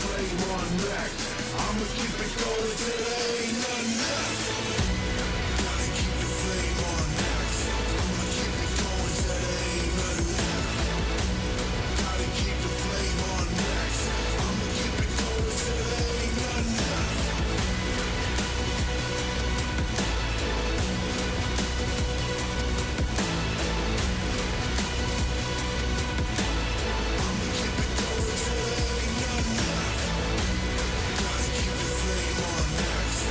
flame on max. I'ma keep it going till there ain't nothing left. Gotta keep the flame on max. I'ma keep it going till there ain't nothing left. Gotta keep the flame on max. I'ma keep it going till there ain't nothing left. Gotta keep the flame on max.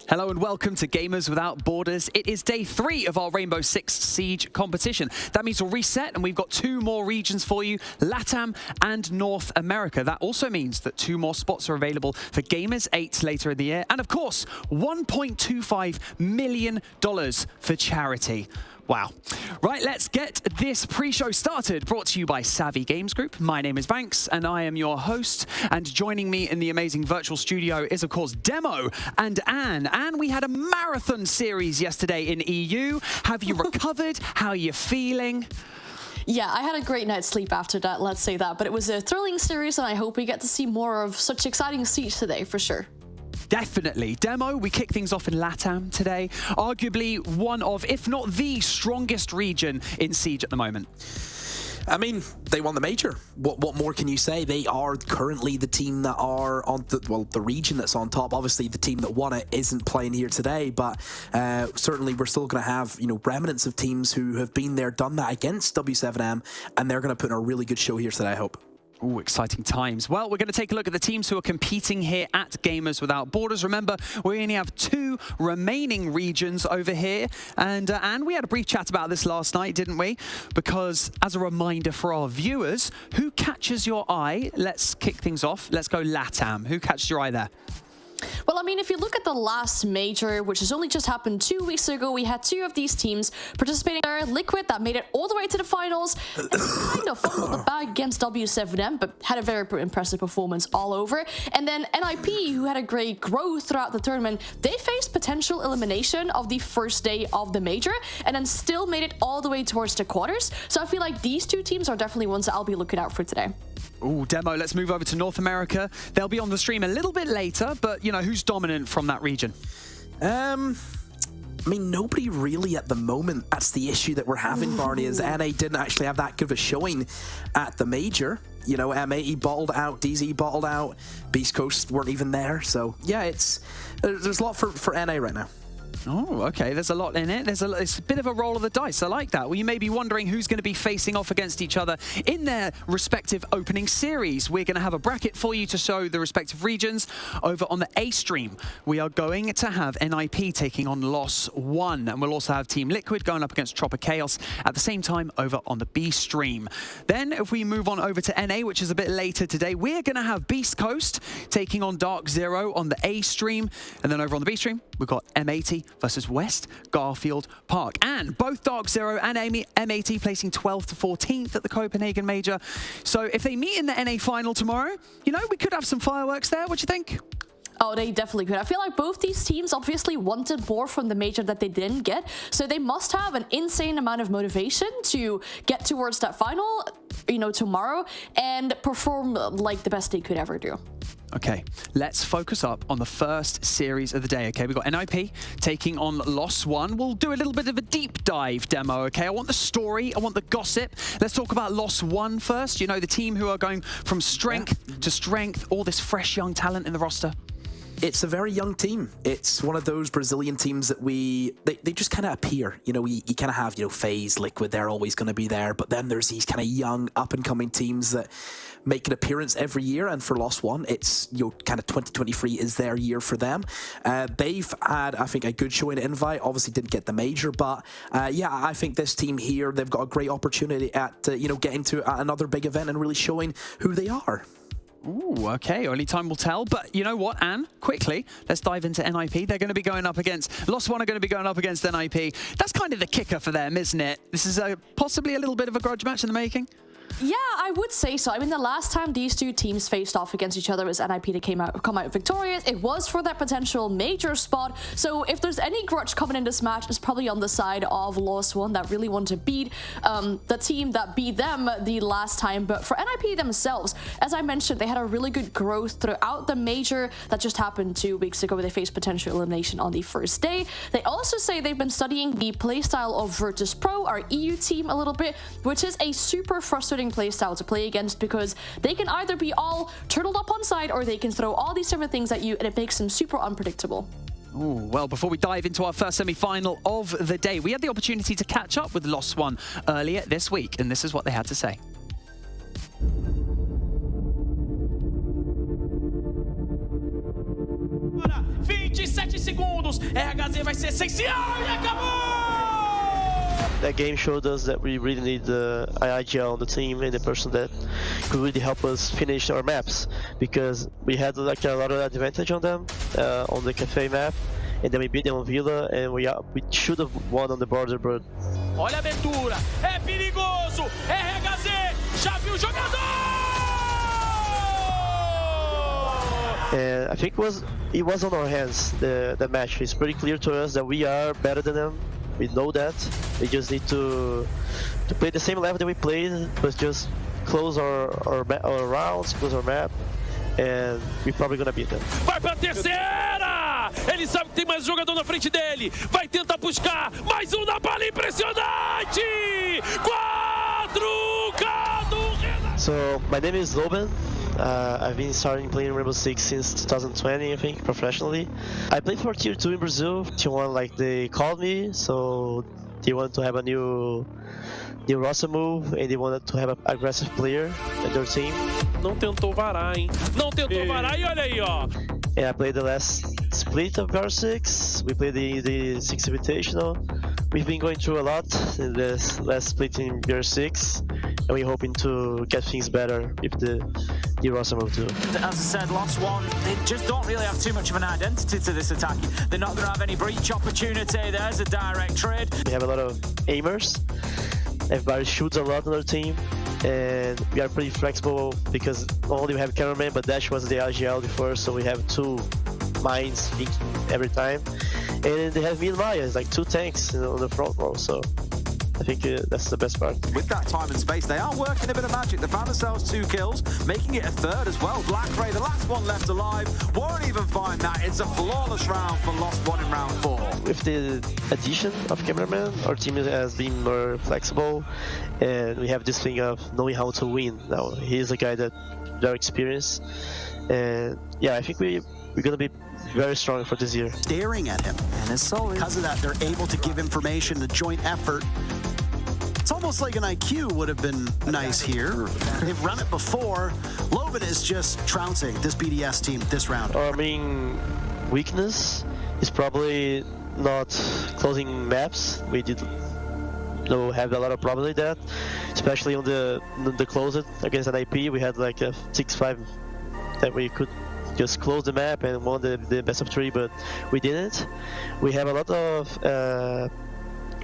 Hello and welcome to Gamers Without Borders. It is day 3 of our Rainbow Six Siege competition. That means we'll reset and we've got 2 more regions for you, LATAM and North America. That also means that 2 more spots are available for Gamers 8 later in the year. And of course, $1.25 million for charity. Wow. Right, let's get this pre-show started. Brought to you by Savvy Games Group. My name is Banks, and I am your host. And joining me in the amazing virtual studio is, of course, Demo and Anne. Anne, we had a marathon series yesterday in EU. Have you recovered? How are you feeling? Yeah, I had a great night's sleep after that, let's say that. But it was a thrilling series, and I hope we get to see more of such exciting Siege today, for sure. Definitely. Demo, we kick things off in LATAM today. Arguably one of, if not the strongest region in Siege at the moment. I mean, they won the major. What more can you say? They are currently the team that are on the region that's on top. Obviously, the team that won it isn't playing here today, but certainly we're still going to have, remnants of teams who have been there, done that against W7M, and they're going to put in a really good show here today, I hope. Ooh, exciting times. Well, we're going to take a look at the teams who are competing here at Gamers Without Borders. Remember, we only have 2 remaining regions over here. And we had a brief chat about this last night, didn't we? Because as a reminder for our viewers, who catches your eye? Let's kick things off. Let's go LATAM. Who catches your eye there? Well, I mean, if you look at the last major, which has only just happened 2 weeks ago, we had 2 of these teams participating there. Liquid, that made it all the way to the finals, and kind of fumbled the bag against W7M, but had a very impressive performance all over. And then NIP, who had a great growth throughout the tournament, they faced potential elimination of the first day of the major, and then still made it all the way towards the quarters. So I feel like these 2 teams are definitely ones that I'll be looking out for today. Ooh, Demo, let's move over to North America. They'll be on the stream a little bit later, but, who's dominant from that region? I mean, nobody really at the moment. That's the issue that we're having, Barney, is NA didn't actually have that good of a showing at the major. M80 bottled out, DZ bottled out, Beast Coast weren't even there. So, yeah, there's a lot for NA right now. Oh, okay. There's a lot in it. It's a bit of a roll of the dice. I like that. Well, you may be wondering who's going to be facing off against each other in their respective opening series. We're going to have a bracket for you to show the respective regions. Over on the A stream, we are going to have NIP taking on los+one, and we'll also have Team Liquid going up against Tropic Chaos at the same time over on the B stream. Then, if we move on over to NA, which is a bit later today, we're going to have Beast Coast taking on DarkZero on the A stream, and then over on the B stream, we've got M80 versus West Garfield Park. And both DarkZero and M80 placing 12th to 14th at the Copenhagen Major. So if they meet in the NA final tomorrow, we could have some fireworks there. What do you think? Oh, they definitely could. I feel like both these teams obviously wanted more from the major that they didn't get. So they must have an insane amount of motivation to get towards that final, tomorrow and perform like the best they could ever do. Okay, let's focus up on the first series of the day, okay? We've got NIP taking on los+one. We'll do a little bit of a deep dive demo, okay? I want the story, I want the gossip. Let's talk about los+one first. The team who are going from strength to strength, all this fresh young talent in the roster. It's a very young team. It's one of those Brazilian teams that they just kind of appear. You kind of have, FaZe, Liquid, they're always going to be there. But then there's these kind of young, up-and-coming teams that make an appearance every year. And for los+one, it's, kind of 2023 is their year for them. They've had, I think, a good showing at Invite. Obviously didn't get the major. But, yeah, I think this team here, they've got a great opportunity at, getting to another big event and really showing who they are. Ooh, okay, only time will tell. But you know what, Anne? Quickly, let's dive into NIP. They're going to be going up against, los+one are going to be going up against NIP. That's kind of the kicker for them, isn't it? This is possibly a little bit of a grudge match in the making. Yeah, I would say so. I mean, the last time these 2 teams faced off against each other was NIP that come out victorious. It was for that potential major spot. So if there's any grudge coming in this match, it's probably on the side of los+one that really want to beat the team that beat them the last time. But for NIP themselves, as I mentioned, they had a really good growth throughout the major that just happened 2 weeks ago where they faced potential elimination on the first day. They also say they've been studying the playstyle of Virtus Pro, our EU team, a little bit, which is a super frustrating playstyle to play against because they can either be all turtled up on side or they can throw all these different things at you and it makes them super unpredictable. Ooh, well, before we dive into our first semi-final of the day, we had the opportunity to catch up with los+one earlier this week, and this is what they had to say. segundos. RHZ vai ser essencial e acabou! That game showed us that we really need the IGL on the team and the person that could really help us finish our maps, because we had like a lot of advantage on them on the cafe map, and then we beat them on Villa, and we should have won on the border, but Olha a abertura, é perigoso, RHZ, já viu o jogador! and I think it was on our hands, the match. It's pretty clear to us that we are better than them. We know that. We just need to play the same level that we played, but just close our rounds, close our map, and we're probably gonna beat them. Vai pra terceira! Ele sabe que tem mais jogador na frente dele. Vai tentar buscar mais um na bala impressionante! 4K do Renato! So my name is Loben. I've been starting playing Rainbow Six since 2020, I think, professionally. I played for Tier 2 in Brazil. Tier 1, like, they called me, so they wanted to have a new roster move, and they wanted to have an aggressive player in their team. Não tentou varar, hein? Não tentou varar e olha aí, ó. And I played the last split of BR6. We played the 6 Invitational. We've been going through a lot in this last split in BR6, and we're hoping to get things better with the roster move too. As I said, los+one, they just don't really have too much of an identity to this attack. They're not going to have any breach opportunity. There's a direct trade. We have a lot of aimers. Everybody shoots a lot on our team, and we are pretty flexible because not only we have cameraman, but Dash was the RGL before, so we have two mines every time. And they have me and Maya, it's like two tanks on the front row, so I think that's the best part. With that time and space, they are working a bit of magic. They found themselves 2 kills, making it a third as well. Black Ray, the last one left alive, won't even find that. It's a flawless round for los+one in round 4. With the addition of cameraman, our team has been more flexible, and we have this thing of knowing how to win. Now he's a guy that very experienced, and yeah, I think we're gonna be very strong for this year. Staring at him, and it's solid. Because of that, they're able to give information, the joint effort. It's almost like an IQ would have been nice here. They've run it before. Loben is just trouncing this BDS team this round. Our main weakness is probably not closing maps. We did have a lot of problems with that, especially on the closed against an IP. We had like a 6-5 that we could just close the map and won the best of 3, but we didn't. We have a lot of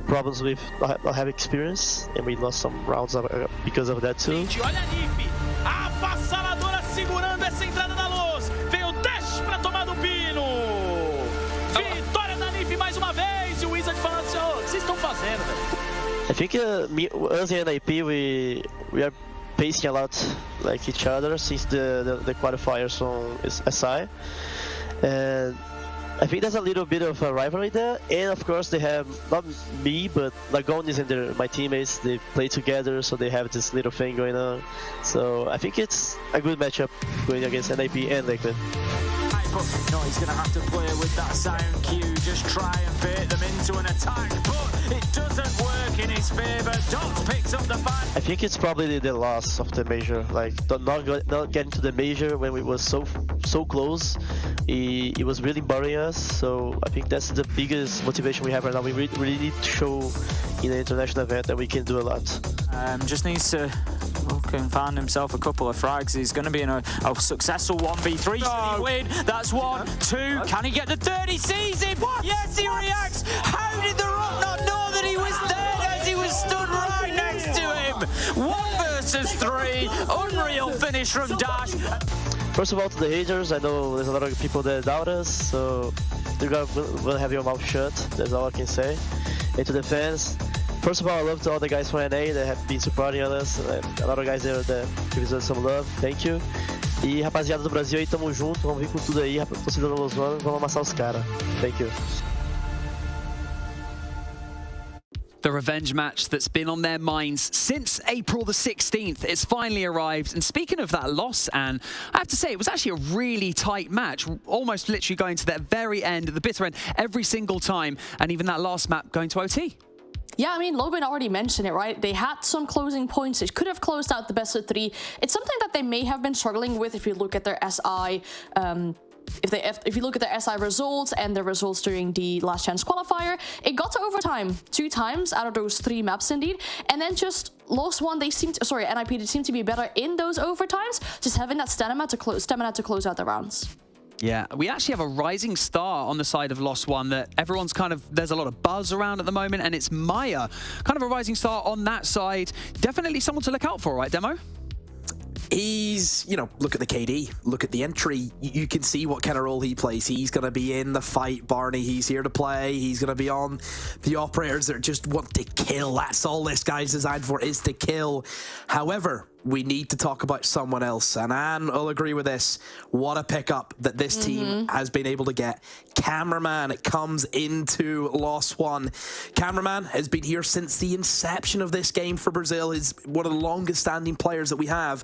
problems with not having experience, and we lost some rounds because of that too. Olha a NiP, avassaladora segurando essa entrada da luz. Veio o Dash pra tomar do pino. Vitória da NiP mais uma vez. E o Wizard falando assim, o que vocês estão fazendo, velho? I think us and IP, we are pacing a lot like each other since the qualifiers from SI, and I think there's a little bit of a rivalry there. And of course they have not me, but Lagonis and my teammates, they play together, so they have this little thing going on. So I think it's a good matchup going against NIP and Liquid. But no, he's going to have to play with that sound cue, just try and bait them into an attack, but it doesn't work in his favour. Dots picks up the fight. I think it's probably the loss of the major, like not getting to the major when we was so close. It was really boring us, so I think that's the biggest motivation we have right now. We really need to show in an international event that we can do a lot. Just needs to look and find himself a couple of frags. He's going to be in a successful 1v3. Should he win? That's 1, 2. Can he get the 30? Sees him. Yes, he reacts. How did the Rock not know that he was there as he was stood right next to him? 1 versus 3. Unreal finish from Dash. First of all, to the haters, I know there's a lot of people that doubt us, so you will have your mouth shut. That's all I can say. And to the fans, first of all, I love to all the guys from NA that have been supporting us. A lot of guys there that give us some love. Thank you. E rapaziada do Brasil aí, tamo junto, vamos vir com tudo aí, torcida do los+one, vamos amassar os caras. Thank you. The revenge match that's been on their minds since April the 16th. It's finally arrived. And speaking of that loss, Anne, I have to say, it was actually a really tight match, almost literally going to that very end, at the bitter end, every single time. And even that last map going to OT. Yeah, I mean, Loben already mentioned it, right? They had some closing points. It could have closed out the best of 3. It's something that they may have been struggling with if you look at their SI if you look at the SI results and the results during the last chance qualifier, it got to overtime 2 times out of those 3 maps indeed, and then just los+one, they seemed NIP, they seemed to be better in those overtimes, just having that stamina to close out the rounds. Yeah, we actually have a rising star on the side of los+one that everyone's there's a lot of buzz around at the moment, and it's Maya, kind of a rising star on that side. Definitely someone to look out for, right, Demo? He's, look at the KD, look at the entry. You can see what kind of role he plays. He's going to be in the fight, Barney. He's here to play. He's going to be on the operators that just want to kill. That's all this guy's designed for, is to kill. However, we need to talk about someone else, and Anne will agree with this. What a pickup that this team has been able to get. Cameraman, it comes into los+one. Cameraman has been here since the inception of this game for Brazil. He's one of the longest standing players that we have,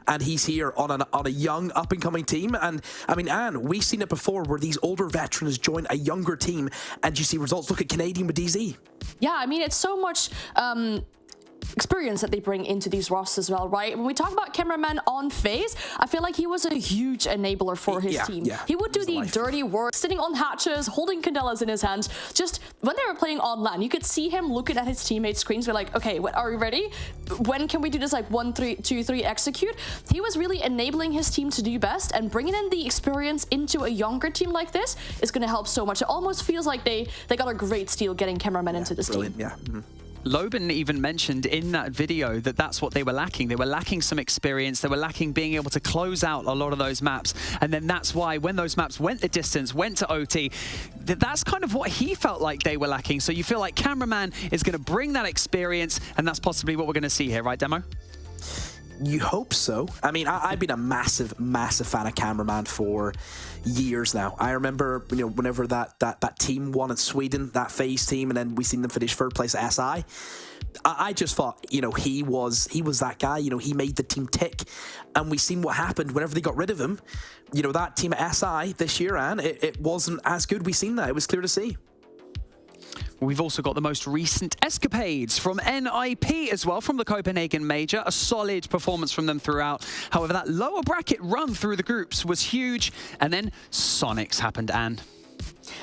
and he's here on a young up-and-coming team. And I mean, Anne, we've seen it before where these older veterans join a younger team and you see results. Look at Canadian with DZ. Yeah, I mean, it's so much experience that they bring into these rosters as well, right? When we talk about cameraman on FaZe, I feel like he was a huge enabler for his team. Yeah, he would do the dirty work, sitting on hatches, holding candelas in his hands. Just when they were playing on LAN, you could see him looking at his teammates' screens, be like, okay, are we ready? When can we do this? Like 1, 3, 2, 3, execute. He was really enabling his team to do best, and bringing in the experience into a younger team like this is going to help so much. It almost feels like they got a great steal getting cameramen into this team. Yeah. Loban even mentioned in that video that that's what they were lacking. They were lacking some experience. They were lacking being able to close out a lot of those maps. And then that's why when those maps went the distance, went to OT, that's kind of what he felt like they were lacking. So you feel like cameraman is going to bring that experience, and that's possibly what we're going to see here, right, Demo? You hope so. I mean, I've been a massive fan of cameraman for years now. I remember, whenever that team won in Sweden, that FaZe team, and then we seen them finish 3rd place at SI. I just thought, he was that guy. He made the team tick, and we seen what happened whenever they got rid of him. That team at SI this year, and it wasn't as good. We seen that. It was clear to see. We've also got the most recent escapades from NIP as well, from the Copenhagen Major. A solid performance from them throughout. However, that lower bracket run through the groups was huge. And then Sonics happened, Anne.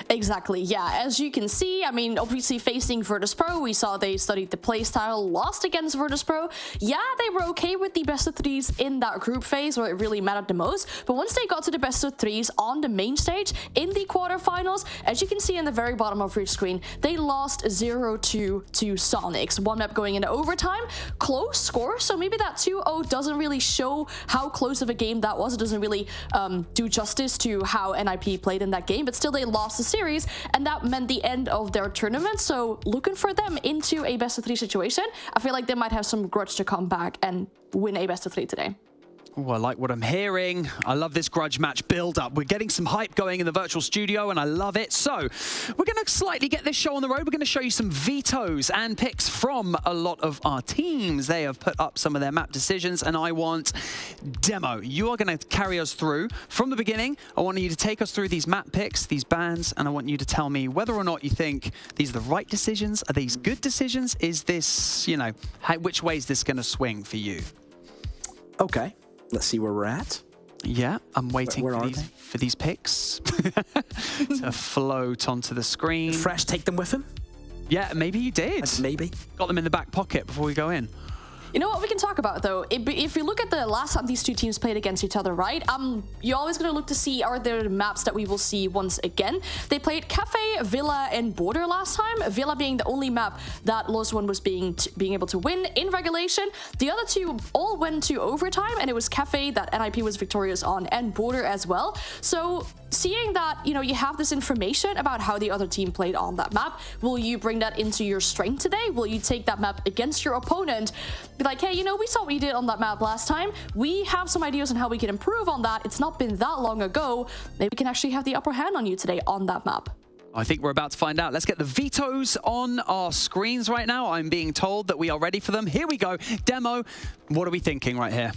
Exactly, yeah. As you can see, I mean, obviously facing Virtus.pro, we saw they studied the playstyle, lost against Virtus.pro. Yeah, they were okay with the best of 3s in that group phase where it really mattered the most. But once they got to the best of 3s on the main stage in the quarterfinals, as you can see in the very bottom of your screen, they lost 0-2 to Sonics. One map going into overtime, close score. So maybe that 2-0 doesn't really show how close of a game that was. It doesn't really do justice to how NIP played in that game, but still they lost the series, and that meant the end of their tournament. So looking for them into a best of 3 situation, I feel like they might have some grudge to come back and win a best of 3 today. Oh, I like what I'm hearing. I love this grudge match build-up. We're getting some hype going in the virtual studio, and I love it. So we're going to slightly get this show on the road. We're going to show you some vetoes and picks from a lot of our teams. They have put up some of their map decisions, and I want Demo. You are going to carry us through from the beginning. I want you to take us through these map picks, these bans, and I want you to tell me whether or not you think these are the right decisions. Are these good decisions? Is this, which way is this going to swing for you? Okay. Let's see where we're at. Yeah, I'm waiting for these picks to float onto the screen. Fresh take them with him? Yeah, maybe he did. Maybe. Got them in the back pocket before we go in. You know what we can talk about, though? If you look at the last time these 2 teams played against each other, right? You're always going to look to see, are there maps that we will see once again? They played Cafe, Villa, and Border last time. Villa being the only map that los+one was being able to win in regulation. The other 2 all went to overtime, and it was Cafe that NIP was victorious on, and Border as well. So seeing that, you have this information about how the other team played on that map, will you bring that into your strength today? Will you take that map against your opponent? Be like, hey, we saw what you did on that map last time. We have some ideas on how we can improve on that. It's not been that long ago. Maybe we can actually have the upper hand on you today on that map. I think we're about to find out. Let's get the vetoes on our screens right now. I'm being told that we are ready for them. Here we go. Demo, what are we thinking right here?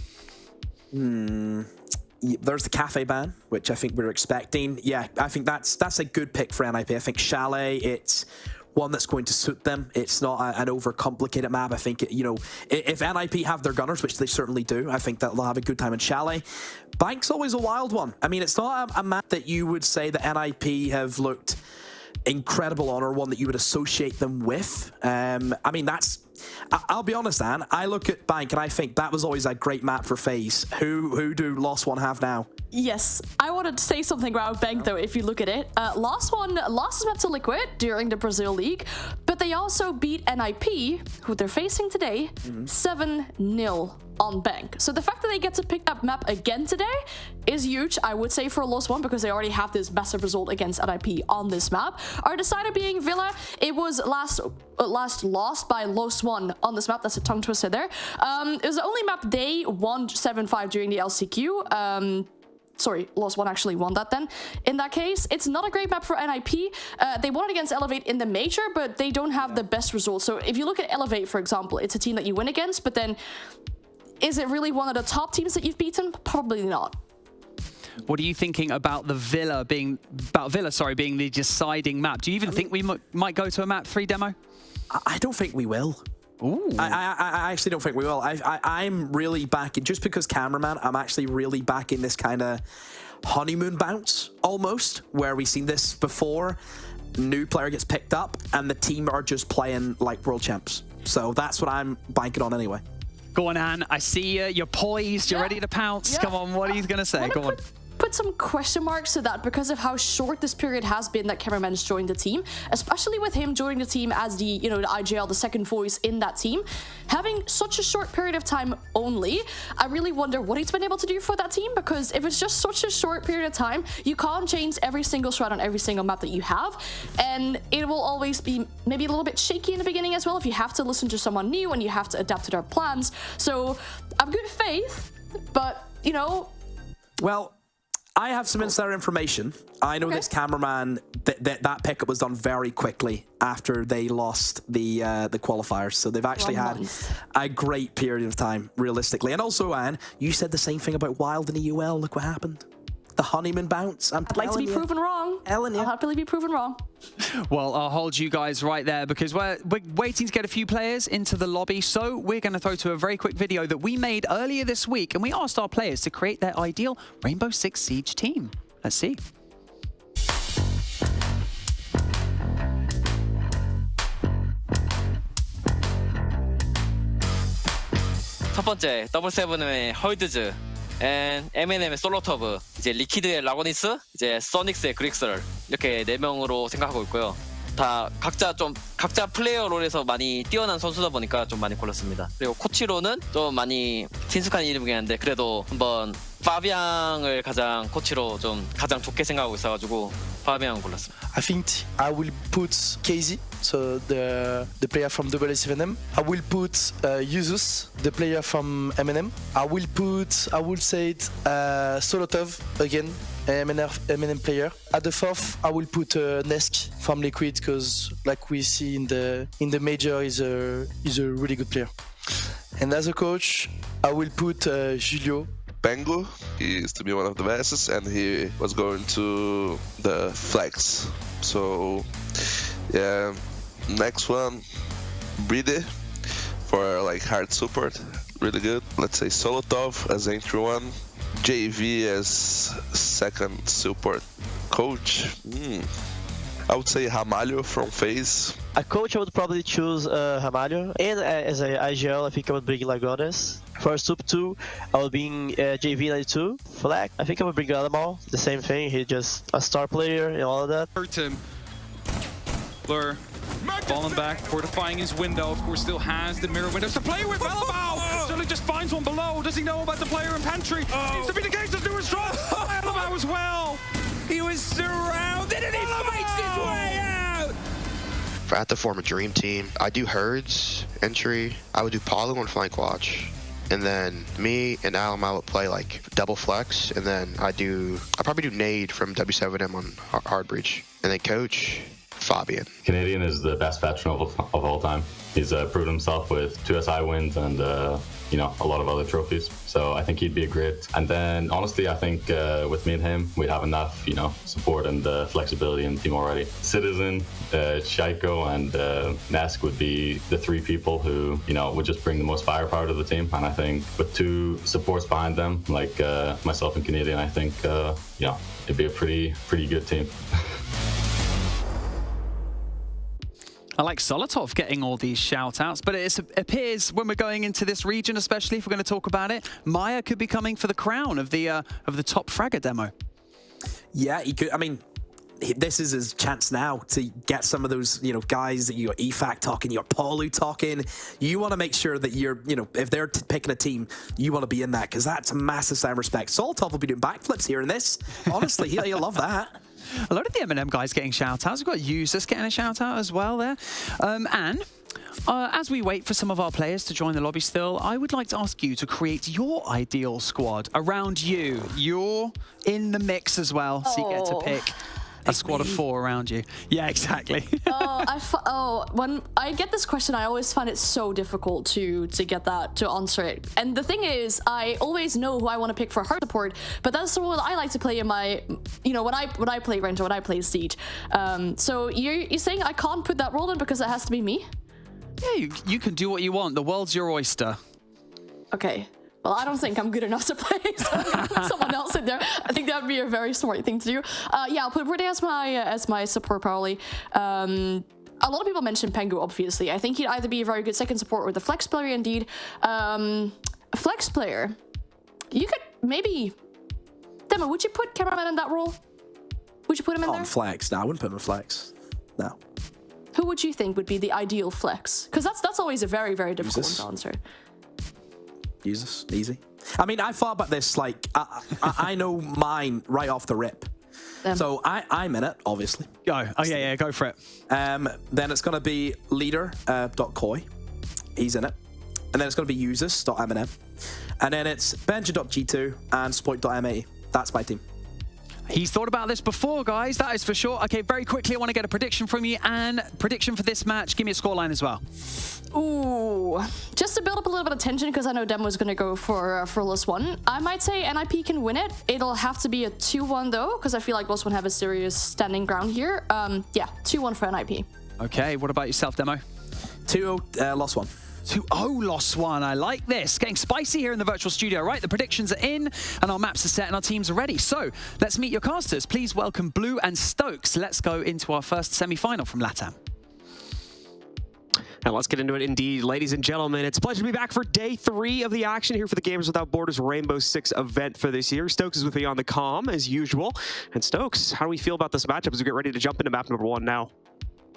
There's the Cafe ban, which I think we're expecting. Yeah, I think that's a good pick for NIP. I think Chalet, it's one that's going to suit them. It's not an overcomplicated map. I think, if NIP have their gunners, which they certainly do, I think that they'll have a good time in Chalet. Bank's always a wild one. I mean, it's not a map that you would say that NIP have looked incredible on, or one that you would associate them with. I mean, I'll be honest, Anne, I look at Bank and I think that was always a great map for FaZe. Who do los+one have now? Yes, I wanted to say something about Bank though, if you look at it. los+one lost his map to Liquid during the Brazil League, but they also beat NIP, who they're facing today, 7-0 on Bank. So the fact that they get to pick that map again today is huge, I would say, for los+one, because they already have this massive result against NIP on this map. Our decider being Villa, it was last lost by los+one on this map. That's a tongue twister there. It was the only map they won 7-5 during the LCQ. Sorry, los+one actually won that then. In that case, it's not a great map for NIP. They won it against Elevate in the major, but they don't have the best results. So if you look at Elevate, for example, it's a team that you win against, but then is it really one of the top teams that you've beaten? Probably not. What are you thinking about Villa being the deciding map? Do you even think we might go to a map 3 demo? I don't think we will. Ooh. I actually don't think we will. I'm really backing, just because cameraman, I'm actually really backing this kind of honeymoon bounce, almost, where we've seen this before. New player gets picked up and the team are just playing like world champs. So that's what I'm banking on anyway. Go on, Anne. I see you. You're poised. You're ready to pounce. Yeah. Come on. What are you going to say? Go on. Put some question marks to that, because of how short this period has been that cameraman's joined the team, especially with him joining the team as the IGL, the second voice in that team. Having such a short period of time only, I really wonder what he's been able to do for that team, because if it's just such a short period of time, you can't change every single shroud on every single map that you have, and it will always be maybe a little bit shaky in the beginning as well if you have to listen to someone new and you have to adapt to their plans. So I've good faith, but Well, I have some insider information. I know this cameraman, that pickup was done very quickly after they lost the qualifiers. So they've actually had a great period of time, realistically. And also, Anne, you said the same thing about Wild in the UL. Look what happened. The honeymoon bounce. I'd like to be proven wrong. I'll happily be proven wrong. Well, I'll hold you guys right there, because we're waiting to get a few players into the lobby. So we're going to throw to a very quick video that we made earlier this week, and we asked our players to create their ideal Rainbow Six Siege team. Let's see. 첫 번째 더블세븐의 헐드즈, M&M의 솔로터브, 이제 리퀴드의 라고니스, 이제 소닉스의 그릭스럴, 이렇게 4명으로 생각하고 있고요. 다 각자 플레이어 롤에서 많이 뛰어난 선수다 보니까 좀 많이 골랐습니다. 그리고 코치로는 좀 많이 친숙한 이름이긴 한데 그래도 한번 파비앙을 코치로 가장 좋게 생각하고 있어가지고 파비앙을 골랐습니다. I think I will put KZ, so the player from WS7M. I will put Yuzus, the player from M&M. I will say it, Solotov again, M&M player. At the fourth, I will put Nesk from Liquid, because like we see in the major, is a really good player. And as a coach, I will put Julio. Bengo, he used to be one of the best, and he was going to the flex. So yeah, next one, Bride for like hard support, really good. Let's say Solotov as entry one, JV as second support coach. I would say Ramalho from FaZe. A coach, I would probably choose Ramalho, and as a IGL, I think I would bring Lagones. For Sup 2, I would bring JV92. Flag, I think I would bring Alamal. The same thing, he's just a star player and all of that. Hurt him. Blur falling back, fortifying his window. Of course, still has the mirror windows to play with. Alabao suddenly just finds one below. Does he know about the player in pantry? Seems to be the case. There's Lewis drop. Alabao as well. He was surrounded and he fights his way out. If I had to form a dream team, I do Herds entry. I would do Paulo and Flank Watch. And then me and Alama would play like double flex, and then I'd probably do Nade from W7M on Hard Breach. And then coach, Fabian. Canadian is the best veteran of all time. He's proven himself with 2 SI wins and you know, a lot of other trophies. So I think he'd be a great. And then honestly, I think with me and him, we'd have enough, you know, support and flexibility in the team already. Citizen, Shaiko, and Nesk would be the 3 people who, you know, would just bring the most firepower to the team. And I think with 2 supports behind them, like myself and Canadian, I think, you know, it'd be a pretty good team. I like Solotov getting all these shout-outs, but it appears when we're going into this region, especially if we're going to talk about it, Maya could be coming for the crown of the top fragger demo. Yeah, he could. I mean, this is his chance now to get some of those, you know, guys that you're EFAC talking, you're Paulu talking. You want to make sure that you're, you know, if they're picking a team, you want to be in that, because that's a massive sign of respect. Solotov will be doing backflips here in this. Honestly, he'll love that. A lot of the M&M guys getting shout-outs. We've got users getting a shout-out as well there. And as we wait for some of our players to join the lobby still, I would like to ask you to create your ideal squad around you. You're in the mix as well, so you get to pick a squad of 4 around you. Yeah, exactly. When I get this question, I always find it so difficult to get that, to answer it. And the thing is, I always know who I want to pick for hard support, but that's the role I like to play in my, you know, when I play Ranger, when I play Siege. So you're saying I can't put that role in because it has to be me? Yeah, you can do what you want. The world's your oyster. Okay. Well, I don't think I'm good enough to play, so I'm gonna put someone else in there. I think that would be a very smart thing to do. Yeah, I'll put Brady as my support probably. A lot of people mention Pengu, obviously. I think he'd either be a very good second support or the flex player indeed. A flex player, you could maybe... Demo, would you put cameraman in that role? Would you put him in there? Flex. No, I wouldn't put him in flex. No. Who would you think would be the ideal flex? Because that's always a very, very difficult one to answer. Jesus, easy. I mean, I thought about this, like, I know mine right off the rip. So I'm in it, obviously. Go. Oh, yeah, go for it. Then it's going to be leader.koi. He's in it. And then it's going to be users.M&M. And then it's benja.g2 and sploit.me. That's my team. He's thought about this before, guys. That is for sure. Okay, very quickly, I want to get a prediction from you. And prediction for this match. Give me a scoreline as well. Ooh. Just to build up a little bit of tension, because I know Demo's going to go for los+one. I might say NIP can win it. It'll have to be a 2-1, though, because I feel like los+one have a serious standing ground here. Yeah, 2-1 for NIP. Okay, what about yourself, Demo? 2-0, los+one. 2-0 los+one. I like this. Getting spicy here in the virtual studio, right? The predictions are in and our maps are set and our teams are ready. So let's meet your casters. Please welcome Blue and Stokes. Let's go into our first semi-final from LATAM. And let's get into it indeed, ladies and gentlemen. It's a pleasure to be back for day 3 of the action here for the Gamers Without Borders Rainbow Six event for this year. Stokes is with me on the comm as usual. And Stokes, how do we feel about this matchup as we get ready to jump into map number 1 now?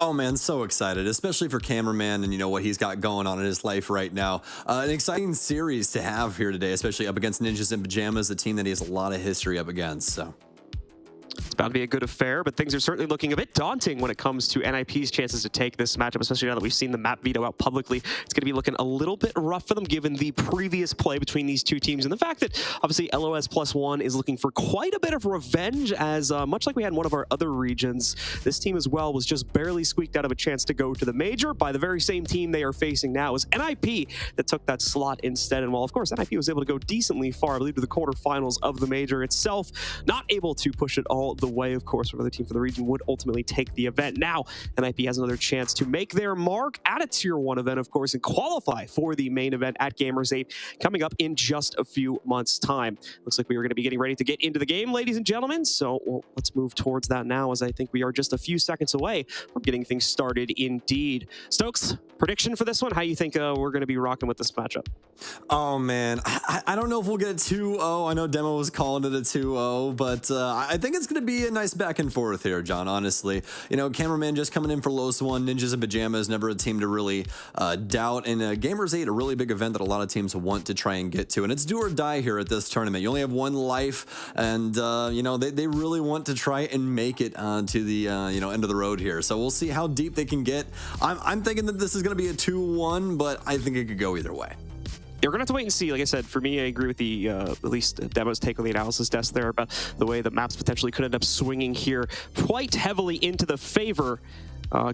Oh man, so excited, especially for cameraman and you know what he's got going on in his life right now. An exciting series to have here today, especially up against Ninjas in Pyjamas, a team that he has a lot of history up against. So it's about to be a good affair, but things are certainly looking a bit daunting when it comes to NIP's chances to take this matchup, especially now that we've seen the map veto out publicly. It's going to be looking a little bit rough for them given the previous play between these two teams and the fact that obviously los+one is looking for quite a bit of revenge as much like we had in one of our other regions, this team as well was just barely squeaked out of a chance to go to the major by the very same team they are facing now. It was NIP that took that slot instead, and while of course NIP was able to go decently far, I believe to the quarterfinals of the major itself, not able to push it all the way. Of course, another team for the region would ultimately take the event. Now, NIP has another chance to make their mark at a Tier 1 event, of course, and qualify for the main event at Gamers 8 coming up in just a few months' time. Looks like we are going to be getting ready to get into the game, ladies and gentlemen. So let's move towards that now, as I think we are just a few seconds away from getting things started indeed. Stokes, prediction for this one? How you think we're going to be rocking with this matchup? Oh man, I don't know if we'll get a 2-0. I know Demo was calling it a 2-0, but I think it's going to be a nice back and forth here, John, honestly. You know, cameraman just coming in for los+one, Ninjas in Pyjamas, never a team to really doubt, and Gamers 8, a really big event that a lot of teams want to try and get to, and it's do or die here at this tournament. You only have one life, and you know, they really want to try and make it to the you know, end of the road here, so we'll see how deep they can get. I'm thinking that this is going to be a 2-1, but I think it could go either way. We're going to have to wait and see. Like I said, for me, I agree with the at least Demo's take on the analysis desk there about the way the maps potentially could end up swinging here quite heavily into the favor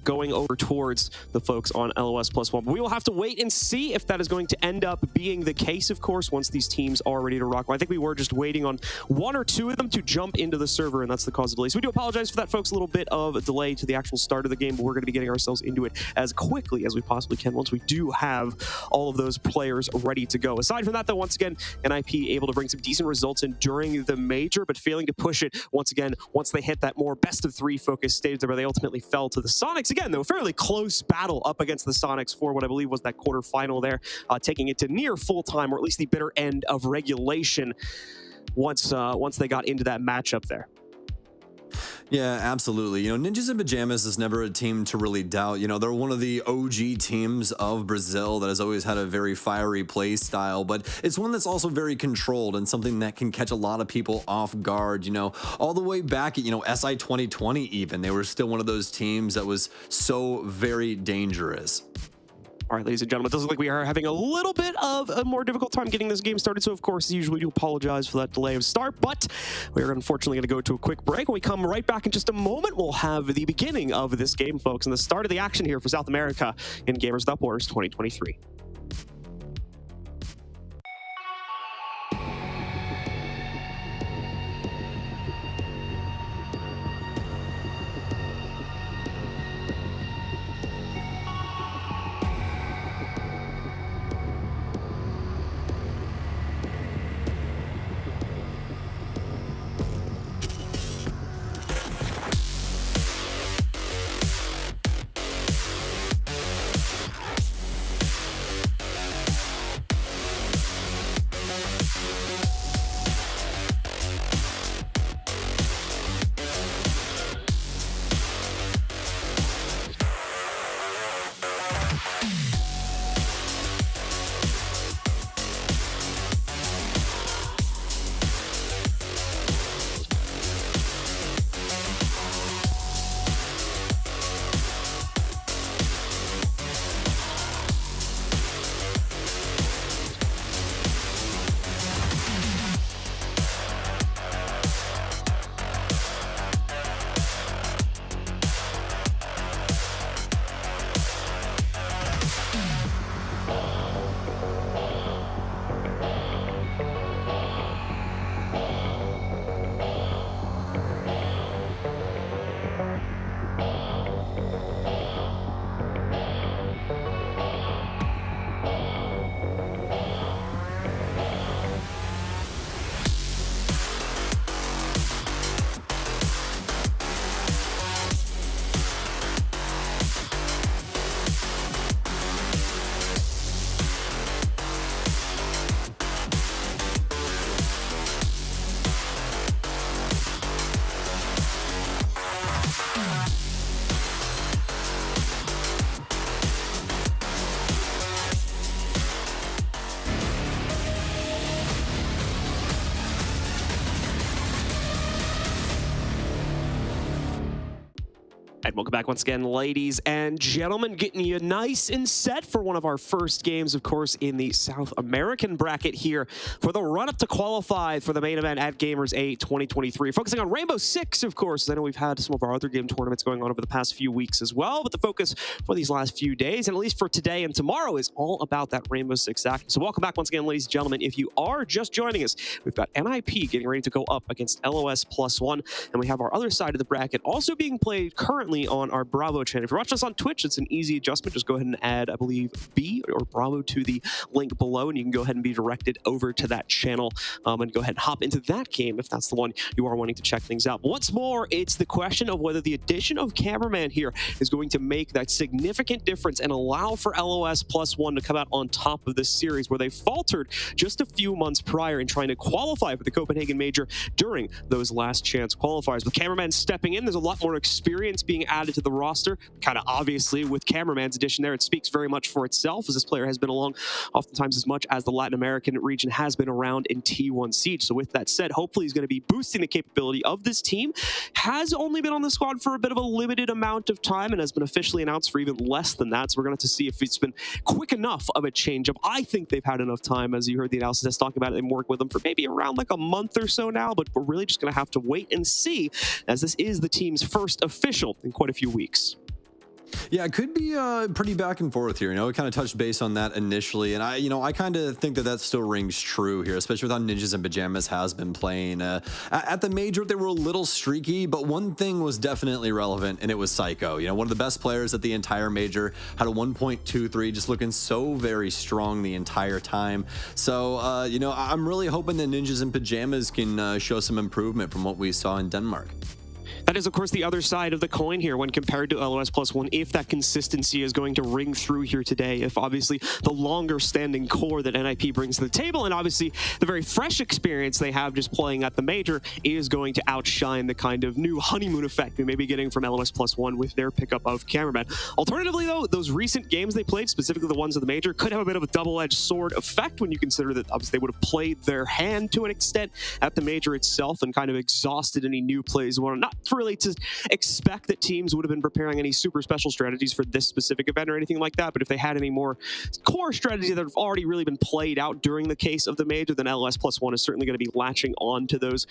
going over towards the folks on LOS+one. But we will have to wait and see if that is going to end up being the case, of course, once these teams are ready to rock. I think we were just waiting on one or two of them to jump into the server, and that's the cause of delay. So we do apologize for that, folks. A little bit of a delay to the actual start of the game, but we're going to be getting ourselves into it as quickly as we possibly can once we do have all of those players ready to go. Aside from that, though, once again, NIP able to bring some decent results in during the major, but failing to push it once again once they hit that more best-of-3 focus stage where they ultimately fell to the Sonics. Again, though, a fairly close battle up against the Sonics for what I believe was that quarterfinal there, taking it to near full-time, or at least the bitter end of regulation once they got into that matchup there. Yeah, absolutely. You know, Ninjas in Pyjamas is never a team to really doubt. You know, they're one of the OG teams of Brazil that has always had a very fiery play style, but it's one that's also very controlled and something that can catch a lot of people off guard. You know, all the way back at, you know, SI 2020 even, they were still one of those teams that was so very dangerous. All right, ladies and gentlemen, it does look like we are having a little bit of a more difficult time getting this game started. So, of course, usually do apologize for that delay of start, but we're unfortunately going to go to a quick break. When we come right back in just a moment, we'll have the beginning of this game, folks, and the start of the action here for South America in Gamers Without Borders 2023. And welcome back once again, ladies and gentlemen, getting you nice and set for one of our first games, of course, in the South American bracket here for the run-up to qualify for the main event at Gamers 8 2023. Focusing on Rainbow Six, of course. I know we've had some of our other game tournaments going on over the past few weeks as well, but the focus for these last few days, and at least for today and tomorrow, is all about that Rainbow Six action. So welcome back once again, ladies and gentlemen. If you are just joining us, we've got NIP getting ready to go up against LOS+one, and we have our other side of the bracket also being played currently on our Bravo channel. If you're watching us on Twitch, it's an easy adjustment. Just go ahead and add, I believe, B or Bravo to the link below, and you can go ahead and be directed over to that channel and go ahead and hop into that game if that's the one you are wanting to check things out. But once more, it's the question of whether the addition of Cameraman here is going to make that significant difference and allow for LOS+one to come out on top of this series where they faltered just a few months prior in trying to qualify for the Copenhagen Major during those last chance qualifiers. With Cameraman stepping in, there's a lot more experience being being added to the roster. Kind of obviously with Cameraman's addition there, it speaks very much for itself, as this player has been along oftentimes as much as the Latin American region has been around in T1 Siege. So with that said, hopefully he's going to be boosting the capability of this team. Has only been on the squad for a bit of a limited amount of time and has been officially announced for even less than that. So we're going to have to see if it's been quick enough of a change-up. I think they've had enough time, as you heard the analysis talking about it. They've been working with them for maybe around like a month or so now, but we're really just going to have to wait and see, as this is the team's first official in quite a few weeks. Yeah, it could be pretty back and forth here. We kind of touched base on that initially, and I kind of think that still rings true here, especially with how Ninjas and Pyjamas has been playing. At the major, they were a little streaky, but one thing was definitely relevant, and it was Psycho. One of the best players at the entire major, had a 1.23, just looking so very strong the entire time. So, I'm really hoping that Ninjas and Pyjamas can show some improvement from what we saw in Denmark. That is, of course, the other side of the coin here when compared to los+one, if that consistency is going to ring through here today, if obviously the longer standing core that NIP brings to the table, and obviously the very fresh experience they have just playing at the major is going to outshine the kind of new honeymoon effect we may be getting from los+one with their pickup of Cameraman. Alternatively, though, those recent games they played, specifically the ones at the major, could have a bit of a double-edged sword effect when you consider that obviously they would have played their hand to an extent at the major itself and kind of exhausted any new plays. Well, not really to expect that teams would have been preparing any super special strategies for this specific event or anything like that, but if they had any more core strategies that have already really been played out during the case of the major, then los+one is certainly going to be latching on to those.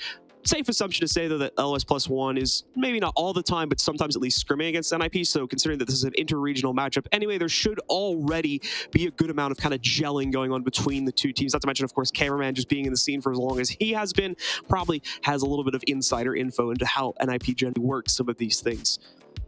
Safe assumption to say, though, that los+one is maybe not all the time, but sometimes at least scrimming against NIP, so considering that this is an inter-regional matchup anyway, there should already be a good amount of kind of gelling going on between the two teams. Not to mention, of course, Cameraman just being in the scene for as long as he has been, probably has a little bit of insider info into how NIP generally works some of these things.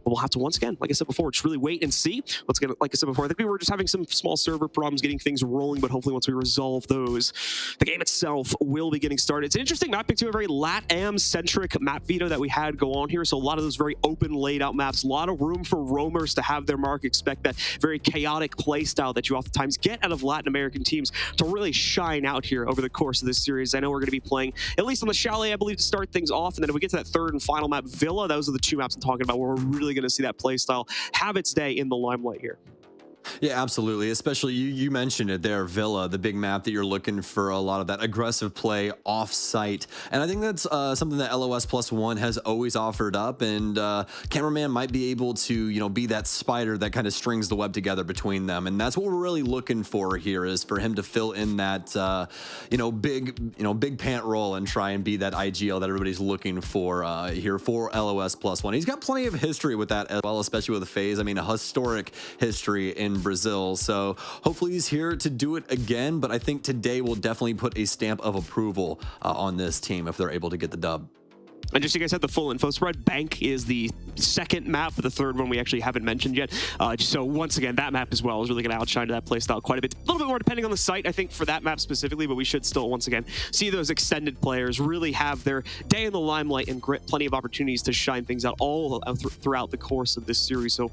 But we'll have to, once again, like I said before, just really wait and see. Once again, like I said before, I think we were just having some small server problems getting things rolling, but hopefully once we resolve those, the game itself will be getting started. It's an interesting map pick too, a very LATAM-centric map veto that we had go on here. So a lot of those very open, laid-out maps, a lot of room for roamers to have their mark. Expect that very chaotic play style that you oftentimes get out of Latin American teams to really shine out here over the course of this series. I know we're going to be playing, at least on the Chalet, I believe, to start things off. And then if we get to that third and final map, Villa, those are the two maps I'm talking about where we're really going to see that play style have its day in the limelight here. Yeah, absolutely. Especially you mentioned it there, Villa, the big map that you're looking for a lot of that aggressive play off-site. And I think that's something that los+one has always offered up. And Cameraman might be able to, be that spider that kind of strings the web together between them. And that's what we're really looking for here, is for him to fill in that, big pant role and try and be that IGL that everybody's looking for here for los+one. He's got plenty of history with that as well, especially with FaZe. I mean, a historic history in Brazil, so hopefully he's here to do it again, but I think today will definitely put a stamp of approval on this team if they're able to get the dub. And just so you guys have the full info spread, Bank is the second map, but the third one we actually haven't mentioned yet. So once again, that map as well is really going to outshine that playstyle quite a bit. A little bit more depending on the site, I think, for that map specifically, but we should still, once again, see those extended players really have their day in the limelight and plenty of opportunities to shine things out all throughout the course of this series. So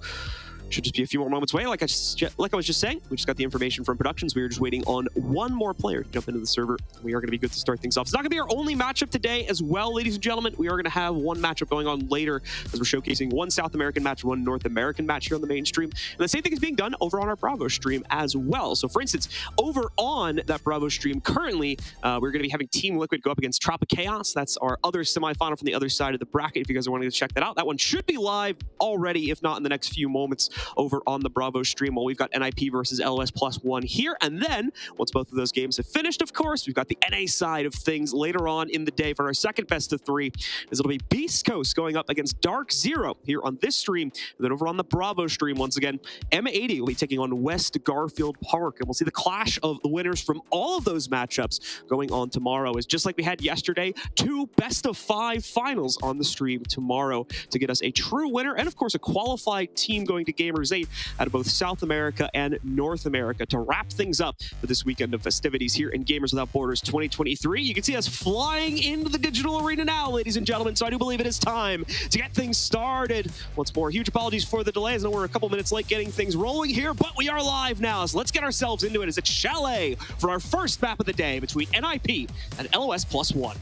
should just be a few more moments away. Like I was just saying, we just got the information from Productions. We were just waiting on one more player to jump into the server. We are going to be good to start things off. It's not going to be our only matchup today as well, ladies and gentlemen. We are going to have one matchup going on later as we're showcasing one South American match, one North American match here on the main stream. And the same thing is being done over on our Bravo stream as well. So for instance, over on that Bravo stream currently, we're going to be having Team Liquid go up against Tropic Chaos. That's our other semifinal from the other side of the bracket. If you guys are wanting to check that out, that one should be live already, if not in the next few moments, over on the Bravo stream. While we've got NIP versus los+one here, and then once both of those games have finished, of course, we've got the NA side of things later on in the day for our second best of three, as it'll be Beast Coast going up against DarkZero here on this stream. And then over on the Bravo stream, once again, M80 will be taking on West Garfield Park, and we'll see the clash of the winners from all of those matchups going on tomorrow. Is just like we had yesterday, two best of 5 finals on the stream tomorrow to get us a true winner and of course a qualified team going to Gamers 8 out of both South America and North America to wrap things up for this weekend of festivities here in Gamers Without Borders 2023. You can see us flying into the digital arena now, ladies and gentlemen, so I do believe it is time to get things started. Once more, huge apologies for the delay. I know we're a couple minutes late getting things rolling here, but we are live now, so let's get ourselves into it as it's Chalet for our first map of the day between NIP and los+one.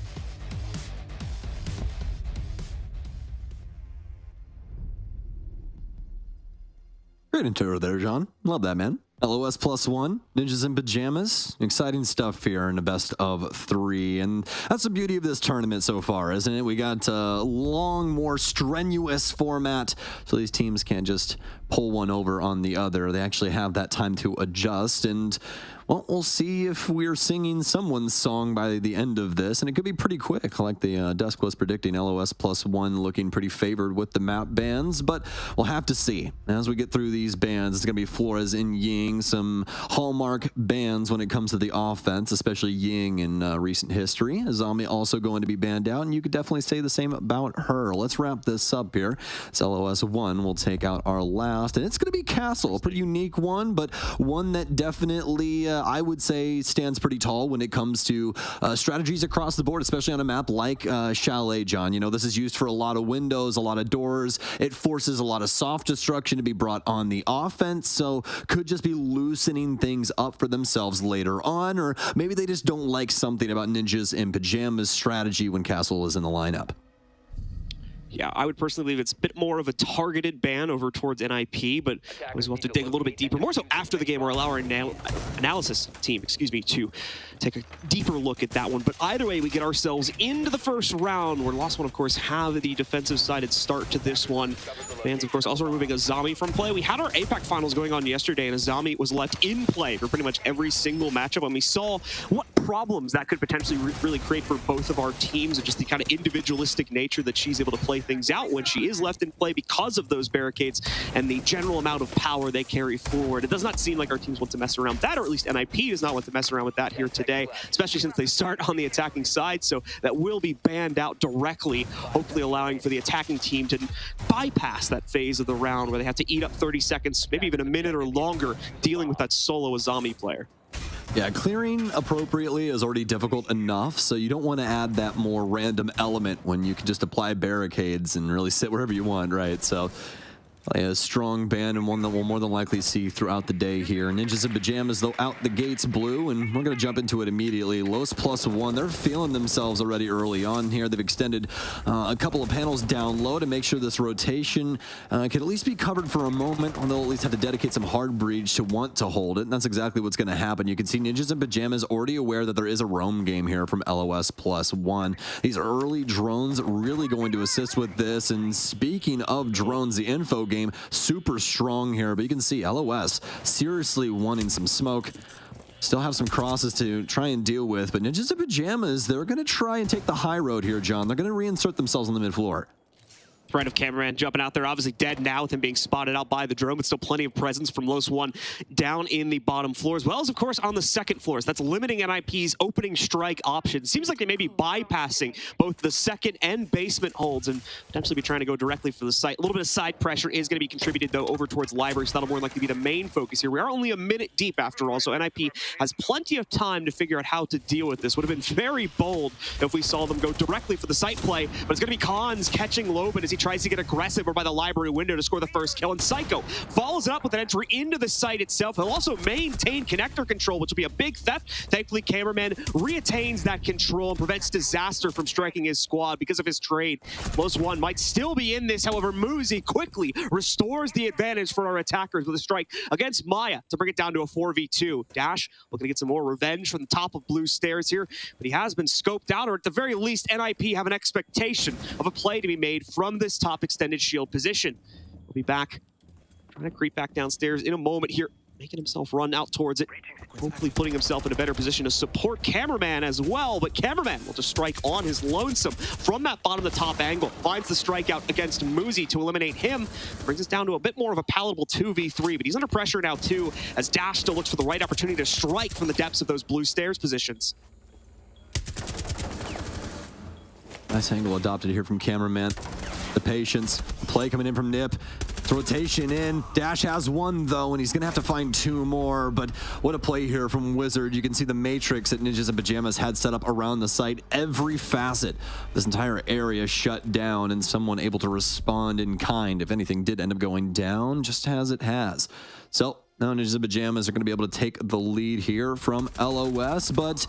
Great intro there, John. Love that, man. LOS +one, Ninjas in Pyjamas. Exciting stuff here in the best of 3. And that's the beauty of this tournament so far, isn't it? We got a long, more strenuous format, so these teams can't just pull one over on the other. They actually have that time to adjust. And, well, we'll see if we're singing someone's song by the end of this. And it could be pretty quick, like the Dusk was predicting. LOS +one looking pretty favored with the map bans. But we'll have to see. As we get through these bans, it's going to be Flores and Ying. Some hallmark bans when it comes to the offense, especially Ying in recent history. Azami also going to be banned out, and you could definitely say the same about her. Let's wrap this up here. So LOS1 will take out our last, and it's going to be Castle, a pretty unique one, but one that definitely, I would say, stands pretty tall when it comes to strategies across the board, especially on a map like Chalet, John. You know, this is used for a lot of windows, a lot of doors. It forces a lot of soft destruction to be brought on the offense, so could just be loosening things up for themselves later on, or maybe they just don't like something about Ninjas in Pyjamas strategy when Castle is in the lineup. Yeah, I would personally believe it's a bit more of a targeted ban over towards NIP, but we'll have to dig a little bit deeper, more so after the game, or allow our analysis team, to take a deeper look at that one. But either way, we get ourselves into the first round, where los+one, of course, have the defensive-sided start to this one. Fans, of course, also removing Azami from play. We had our APAC finals going on yesterday, and Azami was left in play for pretty much every single matchup, and we saw what problems that could potentially really create for both of our teams, and just the kind of individualistic nature that she's able to play things out when she is left in play because of those barricades and the general amount of power they carry forward. It does not seem like our teams want to mess around with that, or at least NIP does not want to mess around with that here today, especially since they start on the attacking side, so that will be banned out directly, hopefully allowing for the attacking team to bypass that phase of the round where they have to eat up 30 seconds, maybe even a minute or longer, dealing with that solo Azami player. Yeah, clearing appropriately is already difficult enough, so you don't want to add that more random element when you can just apply barricades and really sit wherever you want, right? So a strong ban, and one that we'll more than likely see throughout the day here. Ninjas in Pyjamas, though, out the gates blue, and we're going to jump into it immediately. los+one, they're feeling themselves already early on here. They've extended a couple of panels down low to make sure this rotation can at least be covered for a moment, or they'll at least have to dedicate some hard breach to want to hold it, and that's exactly what's going to happen. You can see Ninjas in Pyjamas already aware that there is a roam game here from LOS+one. These early drones really going to assist with this, and speaking of drones, the info game super strong here, but you can see LOS seriously wanting some smoke. Still have some crosses to try and deal with, but Ninjas in Pyjamas, they're going to try and take the high road here, John. They're going to reinsert themselves on the mid floor. Threat of cameraman jumping out there, obviously dead now with him being spotted out by the drone, but still plenty of presence from los+one down in the bottom floor, as well as, of course, on the second floors. That's limiting NIP's opening strike option. Seems like they may be bypassing both the second and basement holds and potentially be trying to go directly for the site. A little bit of side pressure is going to be contributed, though, over towards library, so that'll more likely be the main focus here. We are only a minute deep, after all, so NIP has plenty of time to figure out how to deal with this. Would have been very bold if we saw them go directly for the site play, but it's going to be Khans catching Loban as he tries to get aggressive or by the library window to score the first kill, and Psycho follows up with an entry into the site itself. He'll also maintain connector control, which will be a big theft. Thankfully, cameraman retains that control and prevents disaster from striking his squad because of his trade. los+one might still be in this, however, Muzi quickly restores the advantage for our attackers with a strike against Maya to bring it down to a 4v2. Dash looking to get some more revenge from the top of blue stairs here, but he has been scoped out, or at the very least, NIP have an expectation of a play to be made from this top extended shield position. We'll be back, trying to creep back downstairs in a moment here, making himself run out towards it, hopefully putting himself in a better position to support cameraman as well, but cameraman will just strike on his lonesome from that bottom of the top angle, finds the strikeout against Muzi to eliminate him, brings us down to a bit more of a palatable 2v3, but he's under pressure now too, as Dash still looks for the right opportunity to strike from the depths of those blue stairs positions. Nice angle adopted here from cameraman. The patience. Play coming in from Nip. Rotation in. Dash has one, though, and he's going to have to find two more. But what a play here from Wizard. You can see the matrix that Ninjas in Pyjamas had set up around the site. Every facet, this entire area shut down, and someone able to respond in kind if anything did end up going down, just as it has. So Now Ninjas and Pyjamas are going to be able to take the lead here from LOS, but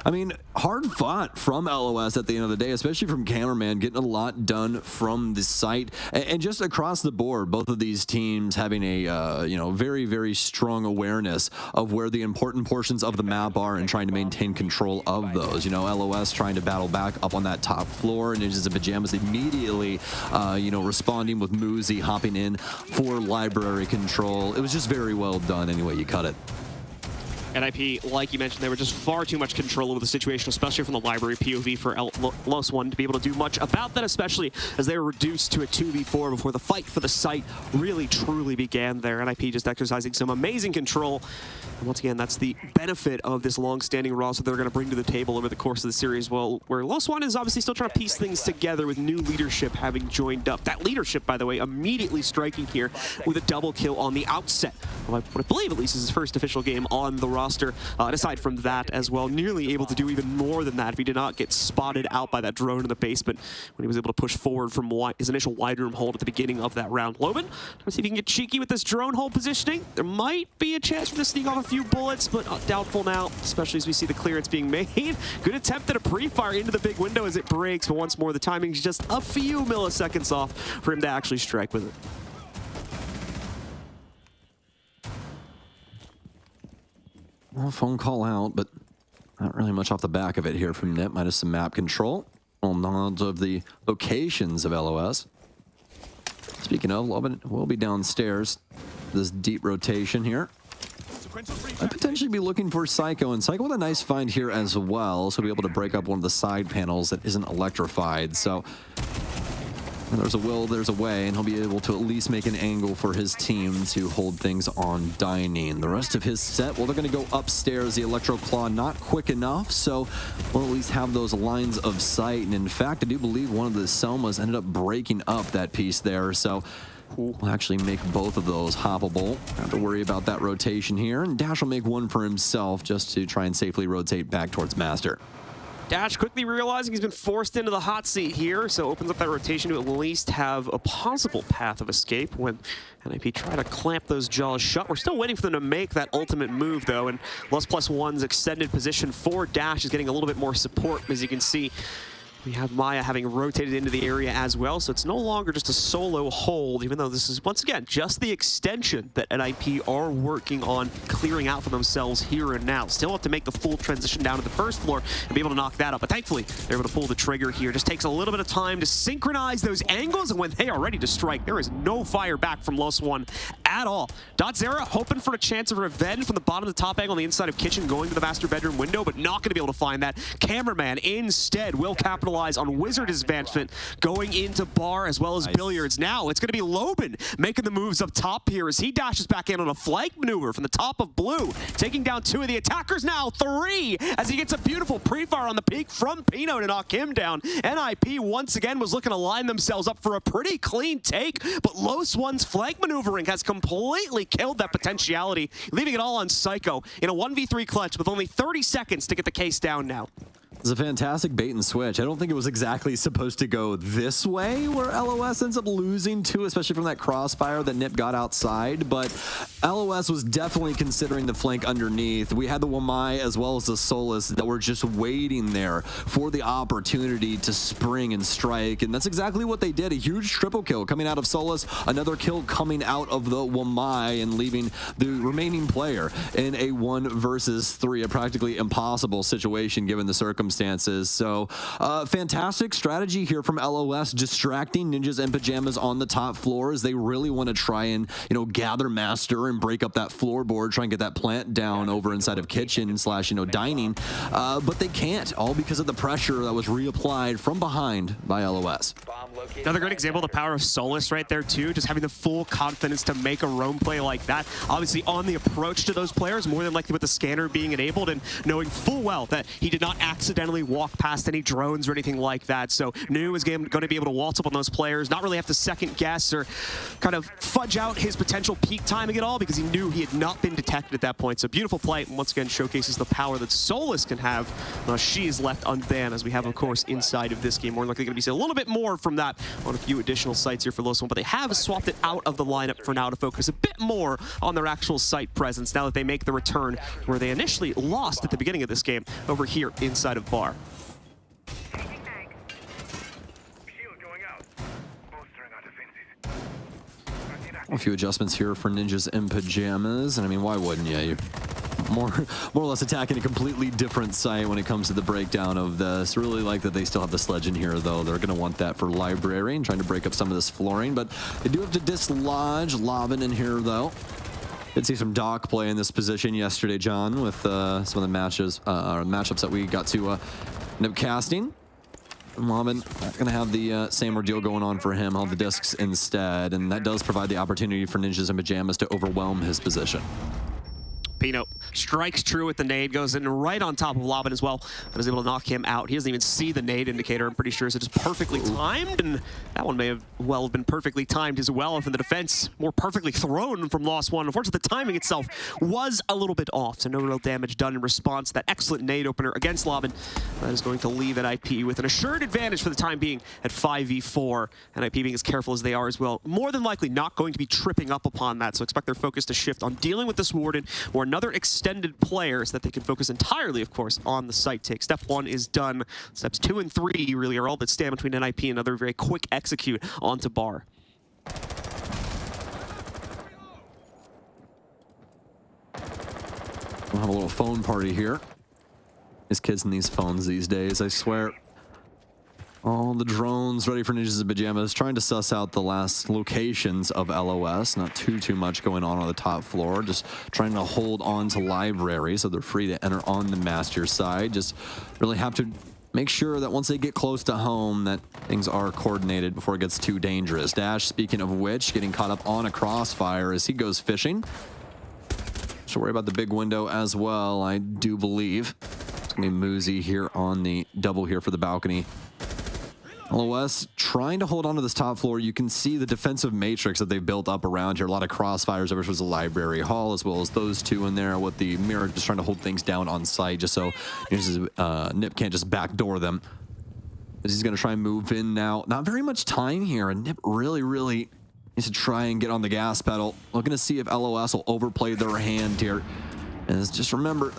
I mean, hard fought from LOS at the end of the day, especially from Cameraman, getting a lot done from the site and just across the board. Both of these teams having a very, very strong awareness of where the important portions of the map are and trying to maintain control of those. LOS trying to battle back up on that top floor, and Ninjas and Pyjamas immediately, responding with Muzi hopping in for library control. It was just very well done any way you cut it. NIP, like you mentioned, they were just far too much control over the situation, especially from the library POV for los+one to be able to do much about that, especially as they were reduced to a 2v4 before the fight for the site really truly began there. NIP just exercising some amazing control. And once again, that's the benefit of this long-standing roster they're going to bring to the table over the course of the series, well, where los+one is obviously still trying to piece things together with new leadership having joined up. That leadership, by the way, immediately striking here with a double kill on the outset. Well, I believe at least is his first official game on the roster. And aside from that as well, nearly able to do even more than that if he did not get spotted out by that drone in the basement when he was able to push forward from his initial wide room hold at the beginning of that round. Loban, let's see if he can get cheeky with this drone hold positioning. There might be a chance for him to sneak off a few bullets, but doubtful now, especially as we see the clearance being made. Good attempt at a pre-fire into the big window as it breaks, but once more the timing is just a few milliseconds off for him to actually strike with it. Well, phone call out, but not really much off the back of it here from Nip, minus some map control. All nods of the locations of LOS. Speaking of, Loban will be downstairs. This deep rotation here. I'd potentially be looking for Psycho, and Psycho with a nice find here as well, so be able to break up one of the side panels that isn't electrified. So there's a will, there's a way, and he'll be able to at least make an angle for his team to hold things on dining. The rest of his set, well, they're going to go upstairs. The Electro Claw not quick enough, so we'll at least have those lines of sight. And in fact, I do believe one of the Selmas ended up breaking up that piece there, so we'll actually make both of those hoppable. Have to worry about that rotation here, and Dash will make one for himself just to try and safely rotate back towards Master. Dash quickly realizing he's been forced into the hot seat here, so opens up that rotation to at least have a possible path of escape when NIP try to clamp those jaws shut. We're still waiting for them to make that ultimate move, though, and los+one's extended position for Dash is getting a little bit more support, as you can see. We have Maya having rotated into the area as well, so it's no longer just a solo hold, even though this is, once again, just the extension that NIP are working on clearing out for themselves here and now. Still have to make the full transition down to the first floor and be able to knock that up, but thankfully, they're able to pull the trigger here. Just takes a little bit of time to synchronize those angles, and when they are ready to strike, there is no fire back from los+one at all. DarkZero hoping for a chance of revenge from the bottom of the top angle on the inside of Kitchen, going to the master bedroom window, but not going to be able to find that. Cameraman instead will capitalize on Wizard advancement going into bar as well as billiards. Now it's going to be Loban making the moves up top here as he dashes back in on a flank maneuver from the top of blue, taking down two of the attackers, now three, as he gets a beautiful pre-fire on the peak from Pino to knock him down. NIP once again was looking to line themselves up for a pretty clean take, but los+one's flank maneuvering has completely killed that potentiality, leaving it all on Psycho in a 1v3 clutch with only 30 seconds to get the case down now. It's a fantastic bait and switch. I don't think it was exactly supposed to go this way where LOS ends up losing too, especially from that crossfire that Nip got outside, but LOS was definitely considering the flank underneath. We had the Wamai as well as the Solus that were just waiting there for the opportunity to spring and strike, and that's exactly what they did. A huge triple kill coming out of Solus, another kill coming out of the Wamai, and leaving the remaining player in a 1 versus 3, a practically impossible situation given the circumstances. So fantastic strategy here from LOS, distracting Ninjas and Pyjamas on the top floor as they really want to try and gather Master and break up that floorboard, try and get that plant down over inside of Kitchen slash dining, but they can't, all because of the pressure that was reapplied from behind by LOS. Another great example of the power of Solus right there too, just having the full confidence to make a roam play like that. Obviously on the approach to those players, more than likely with the scanner being enabled and knowing full well that he did not accidentally accidentally walk past any drones or anything like that. So Nu is going to be able to waltz up on those players, not really have to second guess or kind of fudge out his potential peak timing at all, because he knew he had not been detected at that point. So beautiful play, and once again showcases the power that Solus can have. She is left unbanned, as we have, of course, inside of this game. More likely going to be a little bit more from that on a few additional sites here for los+one, but they have swapped it out of the lineup for now to focus a bit more on their actual site presence now that they make the return where they initially lost at the beginning of this game over here inside of Bar. A few adjustments here for Ninjas in Pyjamas, and I mean, why wouldn't you? You're more or less attacking a completely different site when it comes to the breakdown of this. Really like that they still have the sledge in here, though. They're going to want that for library and trying to break up some of this flooring, but they do have to dislodge Lobbin in here, though. Did see some Doc play in this position yesterday, John, with some of the matchups that we got to end up casting. Lobbin not going to have the same ordeal going on for him, all the discs instead, and that does provide the opportunity for Ninjas in Pyjamas to overwhelm his position. Pino strikes true with the nade, goes in right on top of Lobbin as well, but is able to knock him out. He doesn't even see the nade indicator, I'm pretty sure, so just perfectly timed, and that one may have well been perfectly timed as well from the defense, more perfectly thrown from los+one. Unfortunately, the timing itself was a little bit off, so no real damage done in response to that excellent nade opener against Lobbin. That is going to leave NIP with an assured advantage for the time being at 5v4. NIP being as careful as they are as well, more than likely not going to be tripping up upon that, so expect their focus to shift on dealing with this Warden or another extended player so that they can focus entirely, of course, on the site take. Step 1 is done. Steps 2 and 3 really are all that stand between NIP and another very quick execute onto Bar. We'll have a little phone party here. These kids in these phones these days, I swear. All the drones ready for Ninjas in Pyjamas, trying to suss out the last locations of LOS. Not too much going on the top floor. Just trying to hold on to library so they're free to enter on the master side. Just really have to make sure that once they get close to home that things are coordinated before it gets too dangerous. Dash, speaking of which, getting caught up on a crossfire as he goes fishing. Should worry about the big window as well, I do believe. It's going to be Muzi here on the double here for the balcony. LOS trying to hold on to this top floor. You can see the defensive matrix that they've built up around here. A lot of crossfires over towards the library hall, as well as those two in there with the mirror just trying to hold things down on site just so Nip can't just backdoor them. As he's going to try and move in now. Not very much time here, and Nip really needs to try and get on the gas pedal. Looking to see if LOS will overplay their hand here. And just remember,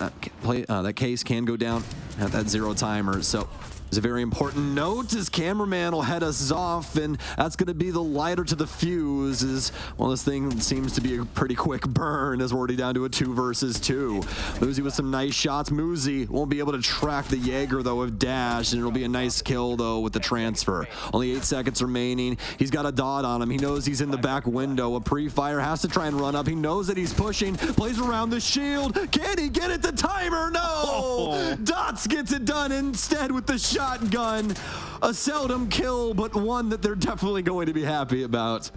that case can go down at that 0 timer, so it's a very important note as cameraman will head us off, and that's going to be the lighter to the fuse as, well, this thing seems to be a pretty quick burn as we're already down to a 2 versus 2. Muzi with some nice shots. Muzi won't be able to track the Jaeger, though, of Dash, and it'll be a nice kill, though, with the transfer. Only 8 seconds remaining. He's got a dot on him. He knows he's in the back window. A pre-fire has to try and run up. He knows that he's pushing. Plays around the shield. Can he get it? The timer? No! Oh. Dots gets it done instead with the shotgun. A seldom kill, but one that they're definitely going to be happy about.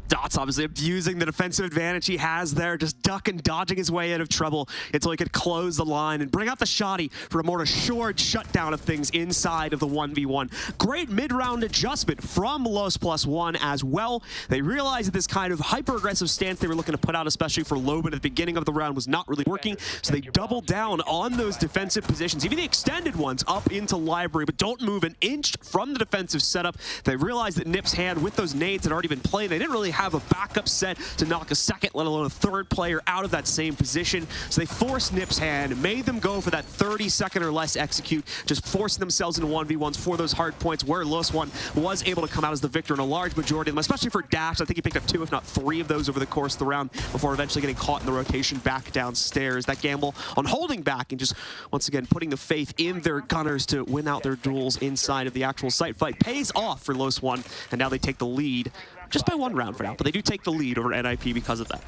Dots obviously abusing the defensive advantage he has there, just ducking, dodging his way out of trouble until he could close the line and bring out the shotty for a more assured shutdown of things inside of the 1v1. Great mid-round adjustment from los+one as well. They realized that this kind of hyper-aggressive stance they were looking to put out, especially for Loban at the beginning of the round, was not really working, so they doubled down on those defensive positions, even the extended ones up into library, but don't move an inch from the defensive setup. They realized that Nip's hand with those nades had already been played. They didn't really have a backup set to knock a second, let alone a third player out of that same position. So they forced Nip's hand, made them go for that 30-second or less execute, just forcing themselves into 1v1s for those hard points where los+one was able to come out as the victor in a large majority of them, especially for Dash. I think he picked up 2, if not 3 of those over the course of the round before eventually getting caught in the rotation back downstairs. That gamble on holding back and just, once again, putting the faith in their gunners to win out their duels inside of the actual site fight pays off for los+one, and now they take the lead just by 1 round for now, but they do take the lead over NIP because of that.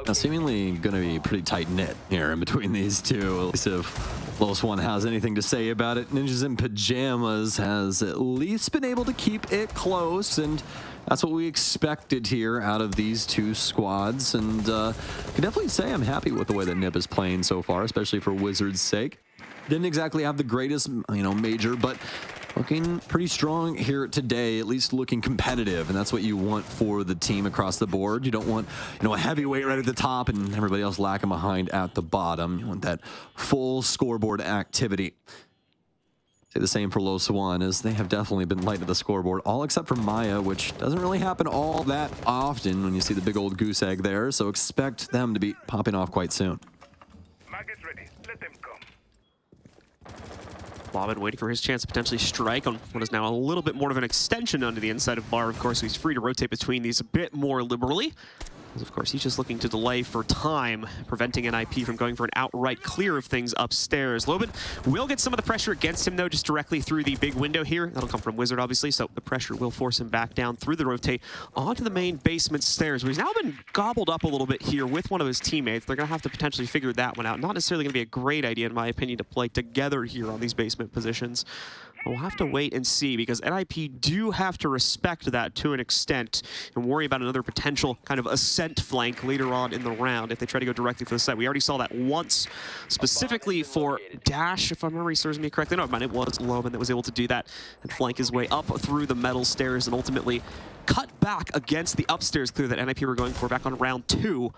Now, seemingly going to be pretty tight-knit here in between these two. At least if los+one has anything to say about it, Ninjas in Pyjamas has at least been able to keep it close, and That's what we expected here out of these two squads, and I can definitely say I'm happy with the way that Nip is playing so far, especially for Wizards' sake. Didn't exactly have the greatest, major, but looking pretty strong here today, at least looking competitive, and that's what you want for the team across the board. You don't want, a heavyweight right at the top and everybody else lacking behind at the bottom. You want that full scoreboard activity. Say the same for los+one, as they have definitely been light at the scoreboard, all except for Maya, which doesn't really happen all that often when you see the big old goose egg there, so expect them to be popping off quite soon. Bobbin waiting for his chance to potentially strike on what is now a little bit more of an extension onto the inside of Bar, of course, so he's free to rotate between these a bit more liberally. Of course, he's just looking to delay for time, preventing NIP from going for an outright clear of things upstairs. Lobin will get some of the pressure against him, though, just directly through the big window here. That'll come from Wizard, obviously, so the pressure will force him back down through the rotate onto the main basement stairs, where he's now been gobbled up a little bit here with one of his teammates. They're going to have to potentially figure that one out. Not necessarily going to be a great idea, in my opinion, to play together here on these basement positions. We'll have to wait and see, because NIP do have to respect that to an extent and worry about another potential kind of ascent flank later on in the round if they try to go directly for the site. We already saw that once, specifically for Dash, if my memory serves me correctly. No, it was Loman that was able to do that and flank his way up through the metal stairs and ultimately cut back against the upstairs clear that NIP were going for back on round 2.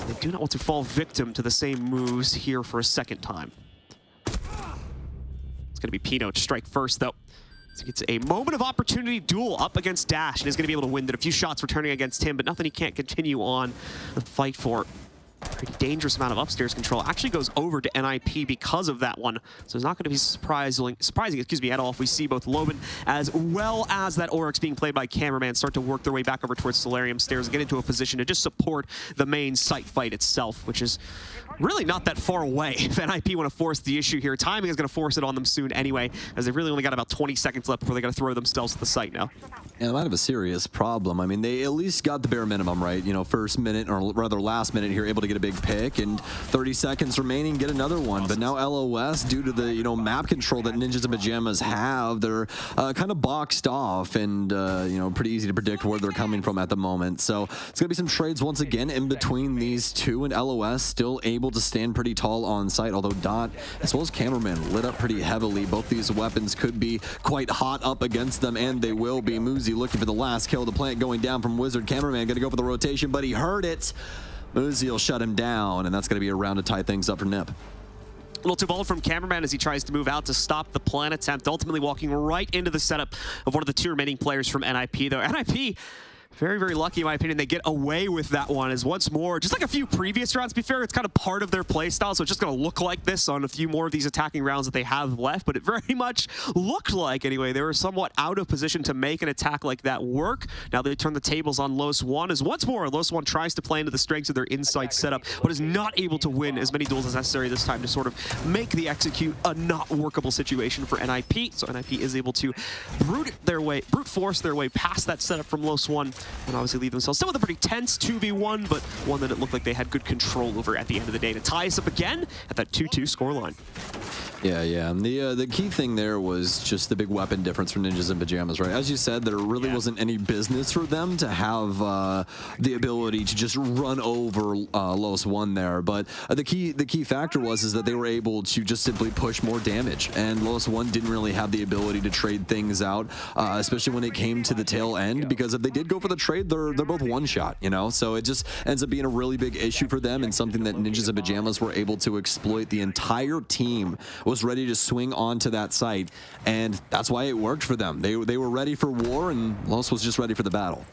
They do not want to fall victim to the same moves here for a second time. It's going to be Pino to strike first, though. So it's a moment of opportunity duel up against Dash, and is going to be able to win that. A few shots returning against him, but nothing he can't continue on the fight for. Pretty dangerous amount of upstairs control. Actually goes over to NIP because of that one. So it's not going to be surprising at all if we see both Loban as well as that Oryx being played by Cameraman start to work their way back over towards Solarium stairs and get into a position to just support the main site fight itself, which is really not that far away. If NIP want to force the issue here, timing is going to force it on them soon anyway, as they've really only got about 20 seconds left before they got to throw themselves at the site now. Yeah, they might have a serious problem. I mean, they at least got the bare minimum, right? First minute, or rather last minute here, able to get a big pick, and 30 seconds remaining, get another one. But now LOS, due to the, map control that Ninjas and Pyjamas have, they're kind of boxed off and, pretty easy to predict where they're coming from at the moment. So it's going to be some trades once again in between these two, and LOS still able to stand pretty tall on site, although Dot, as well as Cameraman, lit up pretty heavily. Both these weapons could be quite hot up against them, and they will be. Muzi looking for the last kill. The plant going down from Wizard. Cameraman going to go for the rotation, but he heard it. Muzi will shut him down, and that's going to be a round to tie things up for Nip. A little too bold from Cameraman as he tries to move out to stop the plant attempt, ultimately walking right into the setup of one of the two remaining players from NIP, though. NIP, very, very lucky, in my opinion. They get away with that one, as once more, just like a few previous rounds, to be fair, it's kind of part of their play style, so it's just going to look like this on a few more of these attacking rounds that they have left, but it very much looked like, anyway, they were somewhat out of position to make an attack like that work. Now they turn the tables on los+one, as once more, los+one tries to play into the strengths of their inside setup, but is not able to win as many duels as necessary this time to sort of make the execute a not workable situation for NIP, so NIP is able to brute force their way past that setup from los+one, and obviously leave themselves still with a pretty tense 2v1, but one that it looked like they had good control over at the end of the day to tie us up again at that 2-2 scoreline. Yeah. And the key thing there was just the big weapon difference for Ninjas and Pyjamas, right? As you said, there really wasn't any business for them to have the ability to just run over los+one there. But the key factor is that they were able to just simply push more damage, and los+one didn't really have the ability to trade things out, especially when it came to the tail end, because if they did go for the trade, they're both one shot, So it just ends up being a really big issue for them, and something that Ninjas and Pyjamas were able to exploit. The entire team was ready to swing onto that site, and that's why it worked for them. They were ready for war, and Los was just ready for the battle.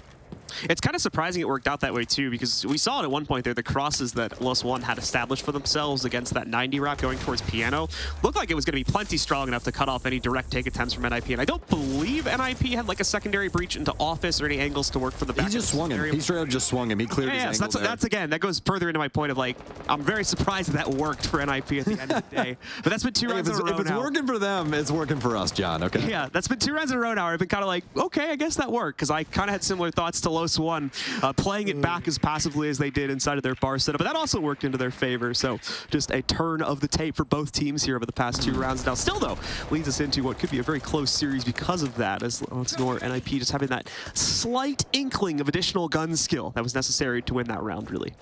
It's kind of surprising it worked out that way too, because we saw it at one point there, the crosses that los+one had established for themselves against that 90 route going towards Piano looked like it was going to be plenty strong enough to cut off any direct take attempts from NIP, and I don't believe NIP had like a secondary breach into office or any angles to work for the back. He just swung him. He straight up just swung him. He cleared his angle there. That's again, that goes further into my point of like, I'm very surprised that worked for NIP at the end of the day. But that's been 2 rounds in a row now. If it's working for them, it's working for us, John, okay? Yeah, that's been 2 rounds in a row now. I've been kind of like, okay, I guess that worked, because I kind of had similar thoughts to los+one playing it back as passively as they did inside of their bar setup, but that also worked into their favor. So just a turn of the tape for both teams here over the past 2 rounds. Now still though, leads us into what could be a very close series because of that, as los+one and NIP just having that slight inkling of additional gun skill that was necessary to win that round, really.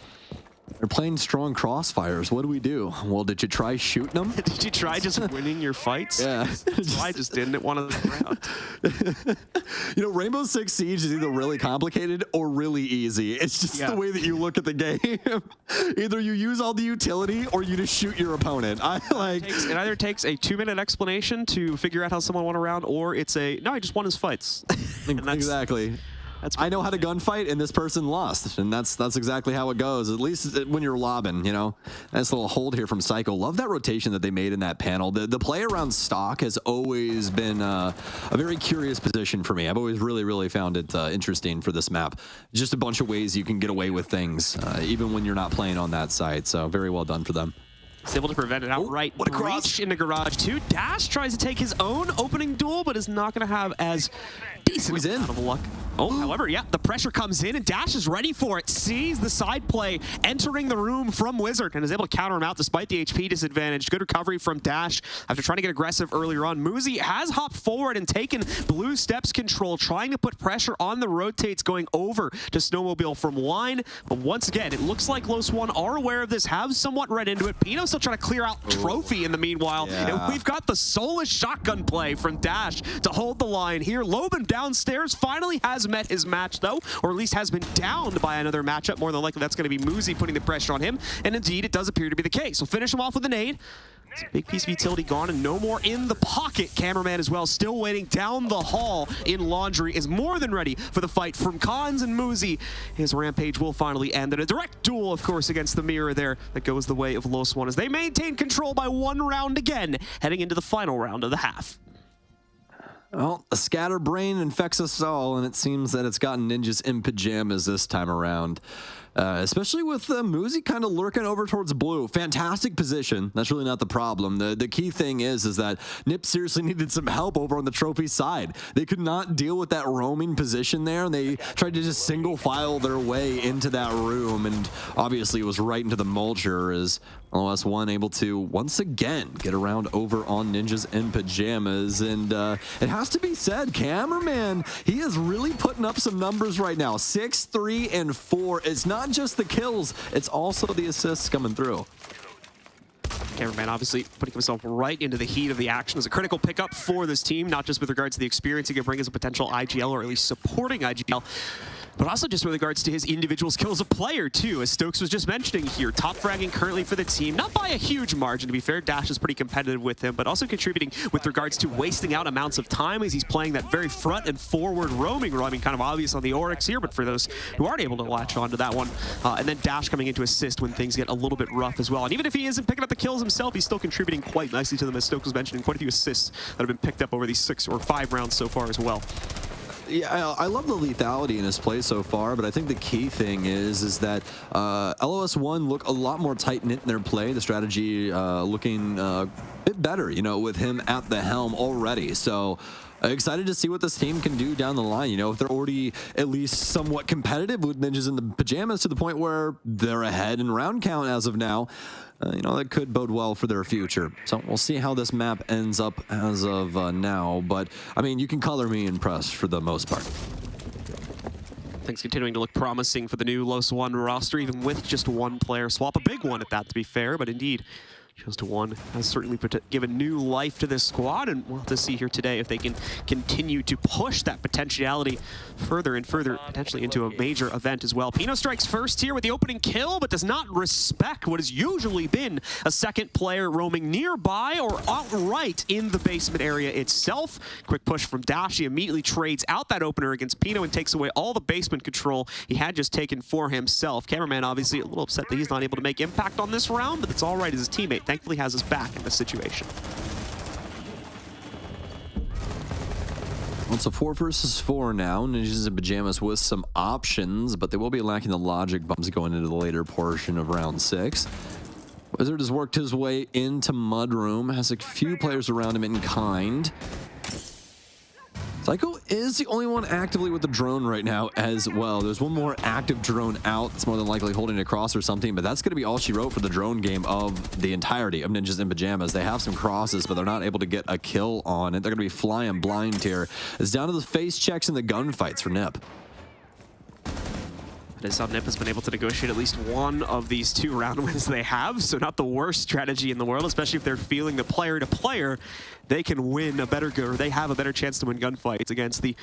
They're playing strong crossfires. What do we do? Well, did you try shooting them? Did you try just winning your fights? Yeah. I just didn't want to round. You know, Rainbow Six Siege is either really complicated or really easy. It's just the way that you look at the game. Either you use all the utility or you just shoot your opponent. It either takes a 2-minute explanation to figure out how someone won a round, or it's a, no, I just won his fights. Exactly. I know how to gunfight, and this person lost, and that's exactly how it goes. At least when you're lobbing, you know. Nice little hold here from Psycho. Love that rotation that they made in that panel. The play around stock has always been a very curious position for me. I've always really found it interesting for this map. Just a bunch of ways you can get away with things, even when you're not playing on that side. So very well done for them. He's able to prevent it outright. What a cross Breach into Garage 2. Dash tries to take his own opening duel, but is not going to have as decent amount of luck. Oh, however, yeah, the pressure comes in, and Dash is ready for it. Sees the side play entering the room from Wizard and is able to counter him out despite the HP disadvantage. Good recovery from Dash after trying to get aggressive earlier on. Muzi has hopped forward and taken Blue Steps control, trying to put pressure on the rotates going over to Snowmobile from Wine. But once again, it looks like los+one are aware of this, have somewhat read into it. Pino's still trying to clear out Trophy in the meanwhile. And we've got the soulless shotgun play from Dash to hold the line here. Loban downstairs finally has met his match though, or at least has been downed by another matchup. More than likely that's going to be Muzi putting the pressure on him, and indeed it does appear to be the case. So finish him off with a nade. It's a big piece of utility gone and no more in the pocket. Cameraman as well, still waiting down the hall in Laundry, is more than ready for the fight from Cons and Muzi. His rampage will finally end in a direct duel, of course, against the Mirror there that goes the way of los+one as they maintain control by 1 round again, heading into the final round of the half. Well, a scatterbrain infects us all, and it seems that it's gotten Ninjas in pajamas this time around. Especially with Muzi kind of lurking over towards blue. Fantastic position. That's really not the problem. The key thing is that NIP seriously needed some help over on the trophy side. They could not deal with that roaming position there, and they tried to just single file their way into that room, and obviously it was right into the mulcher as los+one able to once again get around over on Ninjas in pajamas. And it has to be said, Cameraman, he is really putting up some numbers right now. 6, 3, and 4. It's not just the kills, it's also the assists coming through. Cameraman obviously putting himself right into the heat of the action as a critical pickup for this team, not just with regards to the experience he can bring as a potential IGL, or at least supporting IGL, but also just with regards to his individual skills as a player too, as Stokes was just mentioning here. Top fragging currently for the team, not by a huge margin to be fair. Dash is pretty competitive with him, but also contributing with regards to wasting out amounts of time as he's playing that very front and forward roaming kind of obvious on the Oryx here, but for those who aren't able to latch onto that one. And then Dash coming in to assist when things get a little bit rough as well. And even if he isn't picking up the kills himself, he's still contributing quite nicely to them, as Stokes was mentioning. Quite a few assists that have been picked up over these 6 or 5 rounds so far as well. Yeah, I love the lethality in his play so far, but I think the key thing is that los+one look a lot more tight-knit in their play. The strategy looking a bit better, you know, with him at the helm already. So excited to see what this team can do down the line. You know, if they're already at least somewhat competitive with Ninjas in the pajamas to the point where they're ahead in round count as of now, you know, that could bode well for their future. So we'll see how this map ends up as of now. But, I mean, you can color me impressed for the most part. Things continuing to look promising for the new los+one roster, even with just 1 player swap. A big one at that, to be fair, but indeed, Just to one has certainly given new life to this squad, and we'll have to see here today if they can continue to push that potentiality further and further, potentially into a major event as well. Pino strikes first here with the opening kill, but does not respect what has usually been a second player roaming nearby or outright in the basement area itself. Quick push from Dash. He immediately trades out that opener against Pino and takes away all the basement control he had just taken for himself. Cameraman obviously a little upset that he's not able to make impact on this round, but it's all right as his teammate thankfully has his back in this situation. Well, it's a 4 versus 4 now. Ninjas in pajamas with some options, but they will be lacking the logic bombs going into the later portion of round 6. Wizard has worked his way into Mudroom, has a few players around him in kind. Psycho is the only one actively with the drone right now as well. There's one more active drone out. It's more than likely holding it across or something, but that's going to be all she wrote for the drone game of the entirety of Ninjas in Pyjamas. They have some crosses, but they're not able to get a kill on it. They're going to be flying blind here. It's down to the face checks and the gunfights for Nip. That is how Nip has been able to negotiate at least one of these 2 round wins they have, so not the worst strategy in the world, especially if they're feeling the player to player. They can win a better, or they have a better chance to win gunfights against the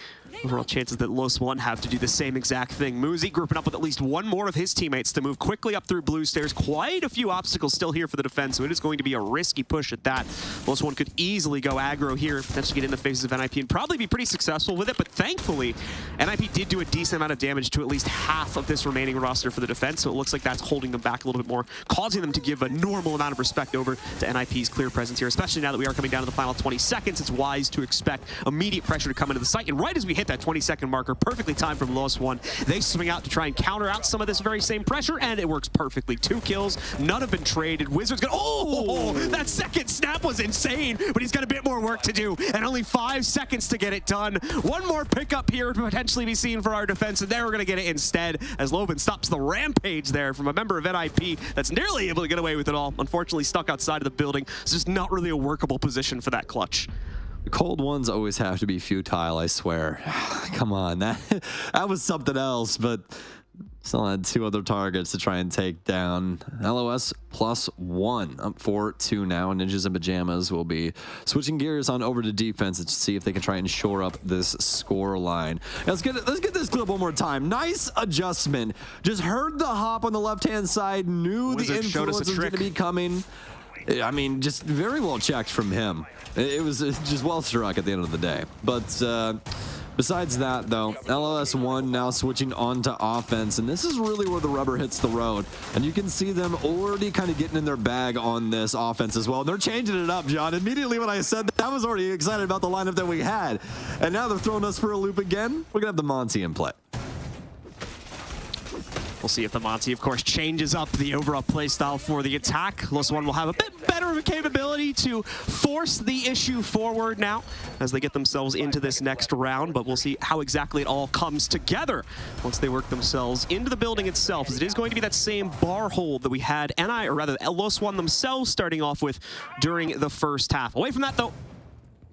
overall chances that los+one have to do the same exact thing. Muzi grouping up with at least one more of his teammates to move quickly up through blue stairs. Quite a few obstacles still here for the defense, so it is going to be a risky push at that. los+one could easily go aggro here, potentially get in the faces of NIP and probably be pretty successful with it, but thankfully, NIP did do a decent amount of damage to at least half of this remaining roster for the defense, so it looks like that's holding them back a little bit more, causing them to give a normal amount of respect over to NIP's clear presence here, especially now that we are coming down to the final 20 seconds. It's wise to expect immediate pressure to come into the site, and right as we hit that 20-second marker, perfectly timed from los+one, they swing out to try and counter out some of this very same pressure, and it works perfectly. 2 kills, none have been traded. Wizards gonna, oh, that second snap was insane, but he's got a bit more work to do, and only 5 seconds to get it done. One more pickup here would potentially be seen for our defense, and there we're gonna get it instead, as Loban stops the rampage there from a member of NIP that's nearly able to get away with it all. Unfortunately stuck outside of the building. It's just not really a workable position for that clutch. The cold ones always have to be futile, I swear. Come on, that was something else, but still had 2 other targets to try and take down. los+one up 4-2 now. Ninjas in Pyjamas will be switching gears on over to defense to see if they can try and shore up this score line. Let's get this clip one more time. Nice adjustment. Just heard the hop on the left-hand side, knew the influence was going to be coming. I mean, just very well checked from him. It was just well struck at the end of the day. But besides that, though, los+one now switching on to offense, and this is really where the rubber hits the road. And you can see them already kind of getting in their bag on this offense as well. They're changing it up, John. Immediately when I said that, I was already excited about the lineup that we had. And now they're throwing us for a loop again. We're going to have the Monty in play. We'll see if the Monty, of course, changes up the overall playstyle for the attack. los+one will have a bit better of a capability to force the issue forward now as they get themselves into this next round, but we'll see how exactly it all comes together once they work themselves into the building itself, as it is going to be that same bar hold that we had los+one themselves starting off with during the first half. Away from that, though,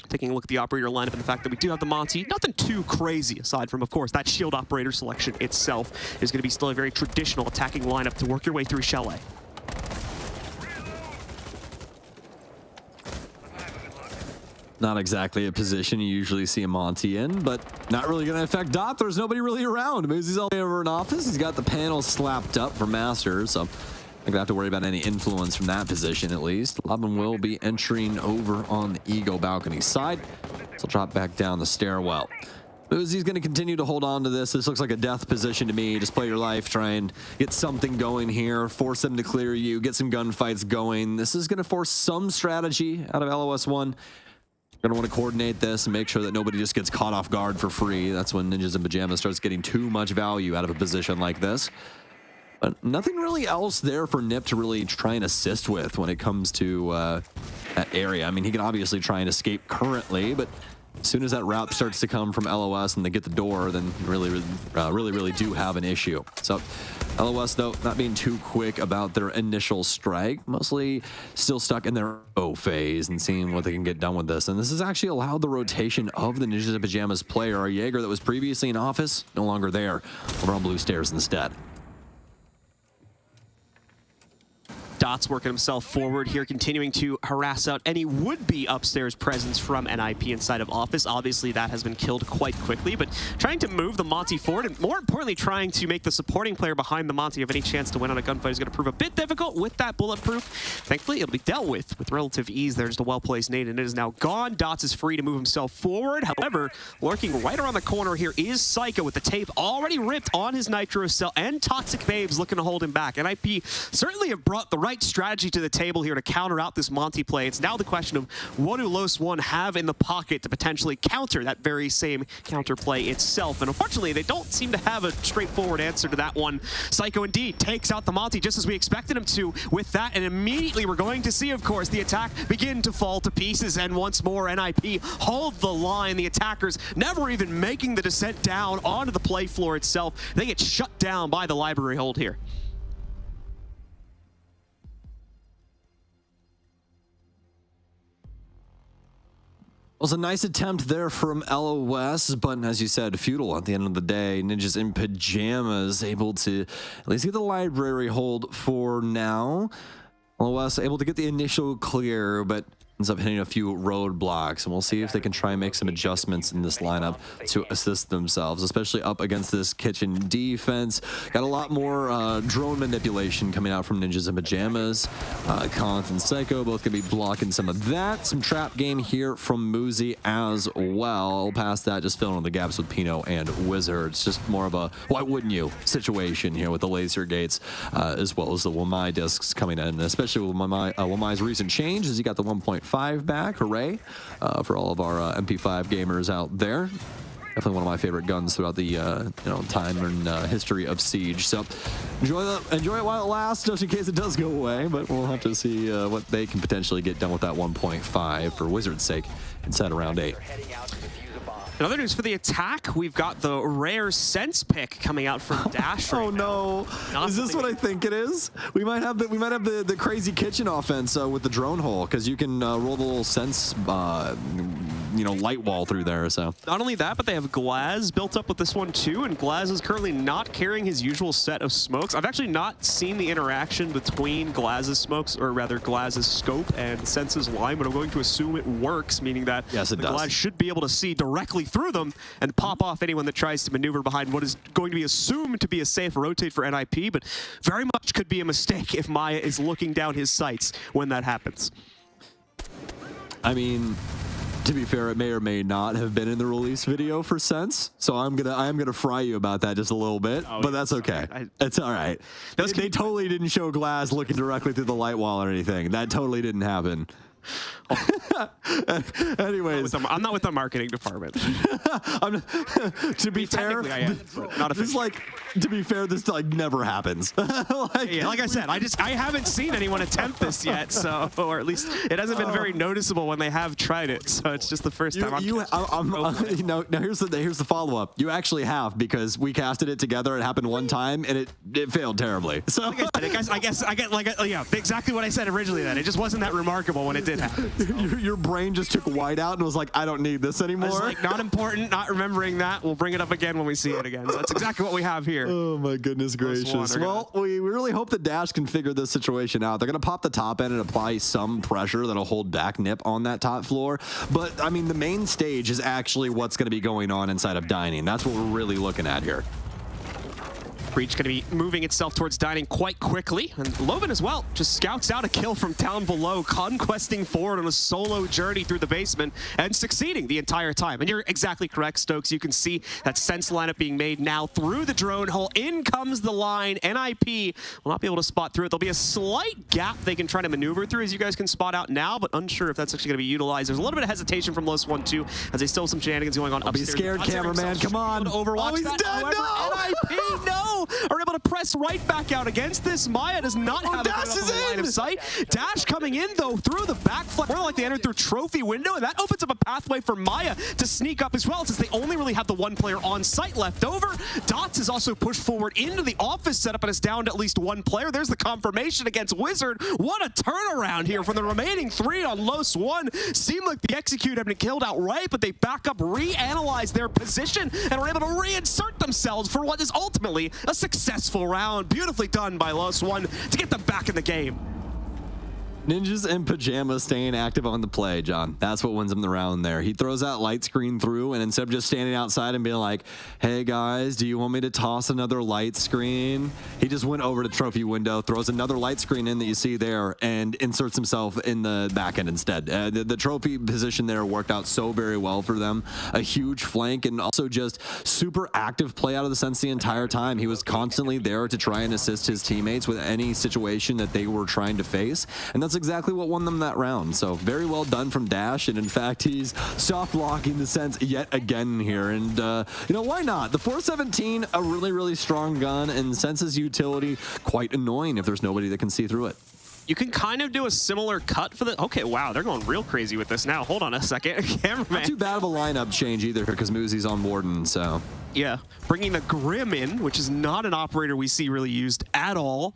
taking a look at the operator lineup and the fact that we do have the Monty, nothing too crazy aside from, of course, that shield operator selection itself is going to be still a very traditional attacking lineup to work your way through Chalet. Not exactly a position you usually see a Monty in, but not really going to affect Dot. There's nobody really around. He's all over in office. He's got the panel slapped up for Master, so I'm going to have to worry about any influence from that position, at least. Loban will be entering over on the Eagle balcony side. So drop back down the stairwell. Uzi's going to continue to hold on to this. This looks like a death position to me. Just play your life, try and get something going here, force them to clear you, get some gunfights going. This is going to force some strategy out of los+one. Going to want to coordinate this and make sure that nobody just gets caught off guard for free. That's when Ninjas in Pyjamas starts getting too much value out of a position like this. But nothing really else there for Nip to really try and assist with when it comes to that area. I mean, he can obviously try and escape currently, but as soon as that route starts to come from LOS and they get the door, then really do have an issue. So LOS, though, not being too quick about their initial strike, mostly still stuck in their O phase and seeing what they can get done with this. And this has actually allowed the rotation of the Ninjas in Pyjamas player. Our Jaeger that was previously in office, no longer there, over on blue stairs instead. Dot's working himself forward here, continuing to harass out any would-be upstairs presence from NIP inside of office. Obviously, that has been killed quite quickly, but trying to move the Monty forward, and more importantly, trying to make the supporting player behind the Monty have any chance to win on a gunfight is going to prove a bit difficult with that bulletproof. Thankfully, it'll be dealt with relative ease. There's just a well-placed nade, and it is now gone. Dots is free to move himself forward. However, lurking right around the corner here is Psycho with the tape already ripped on his Nitro cell, and Toxic Babes looking to hold him back. NIP certainly have brought the right right strategy to the table here to counter out this Monty play. It's now the question of what do los+one have in the pocket to potentially counter that very same counterplay itself. And unfortunately, they don't seem to have a straightforward answer to that one. Psycho indeed takes out the Monty just as we expected him to with that, and immediately we're going to see, of course, the attack begin to fall to pieces, and once more NIP hold the line. The attackers never even making the descent down onto the play floor itself. They get shut down by the library hold here. It was a nice attempt there from LOS, but as you said, futile at the end of the day. Ninjas in Pyjamas able to at least get the library hold for now. LOS able to get the initial clear, but ends up hitting a few roadblocks, and we'll see if they can try and make some adjustments in this lineup to assist themselves, especially up against this kitchen defense. Got a lot more drone manipulation coming out from Ninjas in Pyjamas. Conth and Psycho both gonna be blocking some of that. Some trap game here from Muzi as well. Past that, just filling in the gaps with Pino and Wizard. It's just more of a why wouldn't you situation here with the laser gates, as well as the Wamai discs coming in, especially with Wamai's recent change as he got the 1.5 back. Hooray for all of our MP5 gamers out there. Definitely one of my favorite guns throughout the time and history of Siege. So enjoy it while it lasts, just in case it does go away. But we'll have to see what they can potentially get done with that 1.5 for Wizard's sake inside of round 8. In other news for the attack, we've got the rare sense pick coming out from Dash. Oh no! Is this what I think it is? We might have the crazy kitchen offense with the drone hole, because you can roll the little sense light wall through there. So not only that, but they have Glaz built up with this one too, and Glaz is currently not carrying his usual set of smokes. I've actually not seen the interaction between Glaz's smokes, or rather Glaz's scope and Sense's line, but I'm going to assume it works, meaning that yes, it does. Glaz should be able to see directly through them and pop off anyone that tries to maneuver behind what is going to be assumed to be a safe rotate for NIP, but very much could be a mistake if Maya is looking down his sights when that happens. I mean, to be fair, it may or may not have been in the release video for Sense, so I am gonna fry you about that just a little bit, but that's okay. It's all right. They totally didn't show Glaz looking directly through the light wall or anything. That totally didn't happen. Anyways, I'm not with the marketing department. To be fair, I am, not this to be fair, this never happens. like I said, I haven't seen anyone attempt this yet, so, or at least it hasn't been very noticeable when they have tried it. So it's just the first time. Now here's the follow up. You actually have, because we casted it together. It happened one time and it failed terribly. So I guess I get exactly what I said originally. Then it just wasn't that remarkable when it did happen. Your brain just took white out and was like, I don't need this anymore. It's like, not important, not remembering that. We'll bring it up again when we see it again. So that's exactly what we have here. Oh my goodness gracious. Well, we really hope that Dash can figure this situation out. They're going to pop the top end and apply some pressure that'll hold back Nip on that top floor. But, I mean, the main stage is actually what's going to be going on inside of Dining. That's what we're really looking at here. Breach going to be moving itself towards Dining quite quickly, and Loven as well just scouts out a kill from down below, conquesting forward on a solo journey through the basement and succeeding the entire time. And you're exactly correct, Stokes. You can see that sense lineup being made now through the drone hole. In comes the line. NIP will not be able to spot through it. There'll be a slight gap they can try to maneuver through, as you guys can spot out now, but unsure if that's actually going to be utilized. There's a little bit of hesitation from los+one too, as they still have some shenanigans going on upstairs. Be scared, cameraman. Come on. Overwatch he's that. dead. However, NIP, no! Are able to press right back out against this. Maya does not have a line of sight. Dash coming in, though, through the back flip. More like they entered through trophy window, and that opens up a pathway for Maya to sneak up as well, since they only really have the one player on site left over. Dots is also pushed forward into the office setup and is down to at least one player. There's the confirmation against Wizard. What a turnaround here from the remaining 3 on los+one. Seemed like the execute had been killed outright, but they back up, reanalyze their position, and were able to reinsert themselves for what is ultimately a successful round. Beautifully done by los+one to get them back in the game. Ninjas in Pyjamas staying active on the play, John. That's what wins him the round there. He throws that light screen through, and instead of just standing outside and being like, hey guys, do you want me to toss another light screen? He just went over to trophy window, throws another light screen in that you see there, and inserts himself in the back end instead. The trophy position there worked out so very well for them. A huge flank and also just super active play out of the sense the entire time. He was constantly there to try and assist his teammates with any situation that they were trying to face, and that's exactly what won them that round. So very well done from Dash, and in fact he's soft locking the sense yet again here, and you know, why not? The 417, a really strong gun, and Sense's utility quite annoying if there's nobody that can see through it. You can kind of do a similar cut for the... Okay, wow, they're going real crazy with this now. Hold on a second. Cameraman. Not too bad of a lineup change either because Moosey's on Warden, so... Yeah, bringing the Grim in, which is not an operator we see really used at all.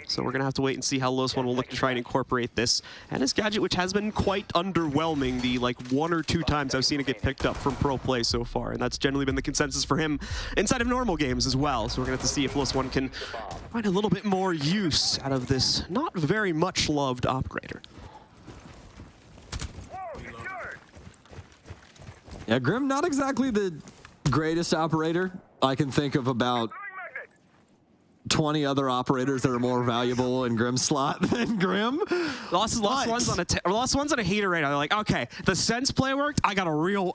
So we're going to have to wait and see how los+one will look to try and incorporate this. And his gadget, which has been quite underwhelming the like 1 or 2 times I've seen it get picked up from pro play so far. And that's generally been the consensus for him inside of normal games as well. So we're going to have to see if los+one can find a little bit more use out of this not very much loved operator. Yeah, Grim, not exactly the greatest operator. I can think of about 20 other operators that are more valuable in Grim's slot than Grim. los+one's on a heater right now. They're like, okay, the sense play worked. I got a real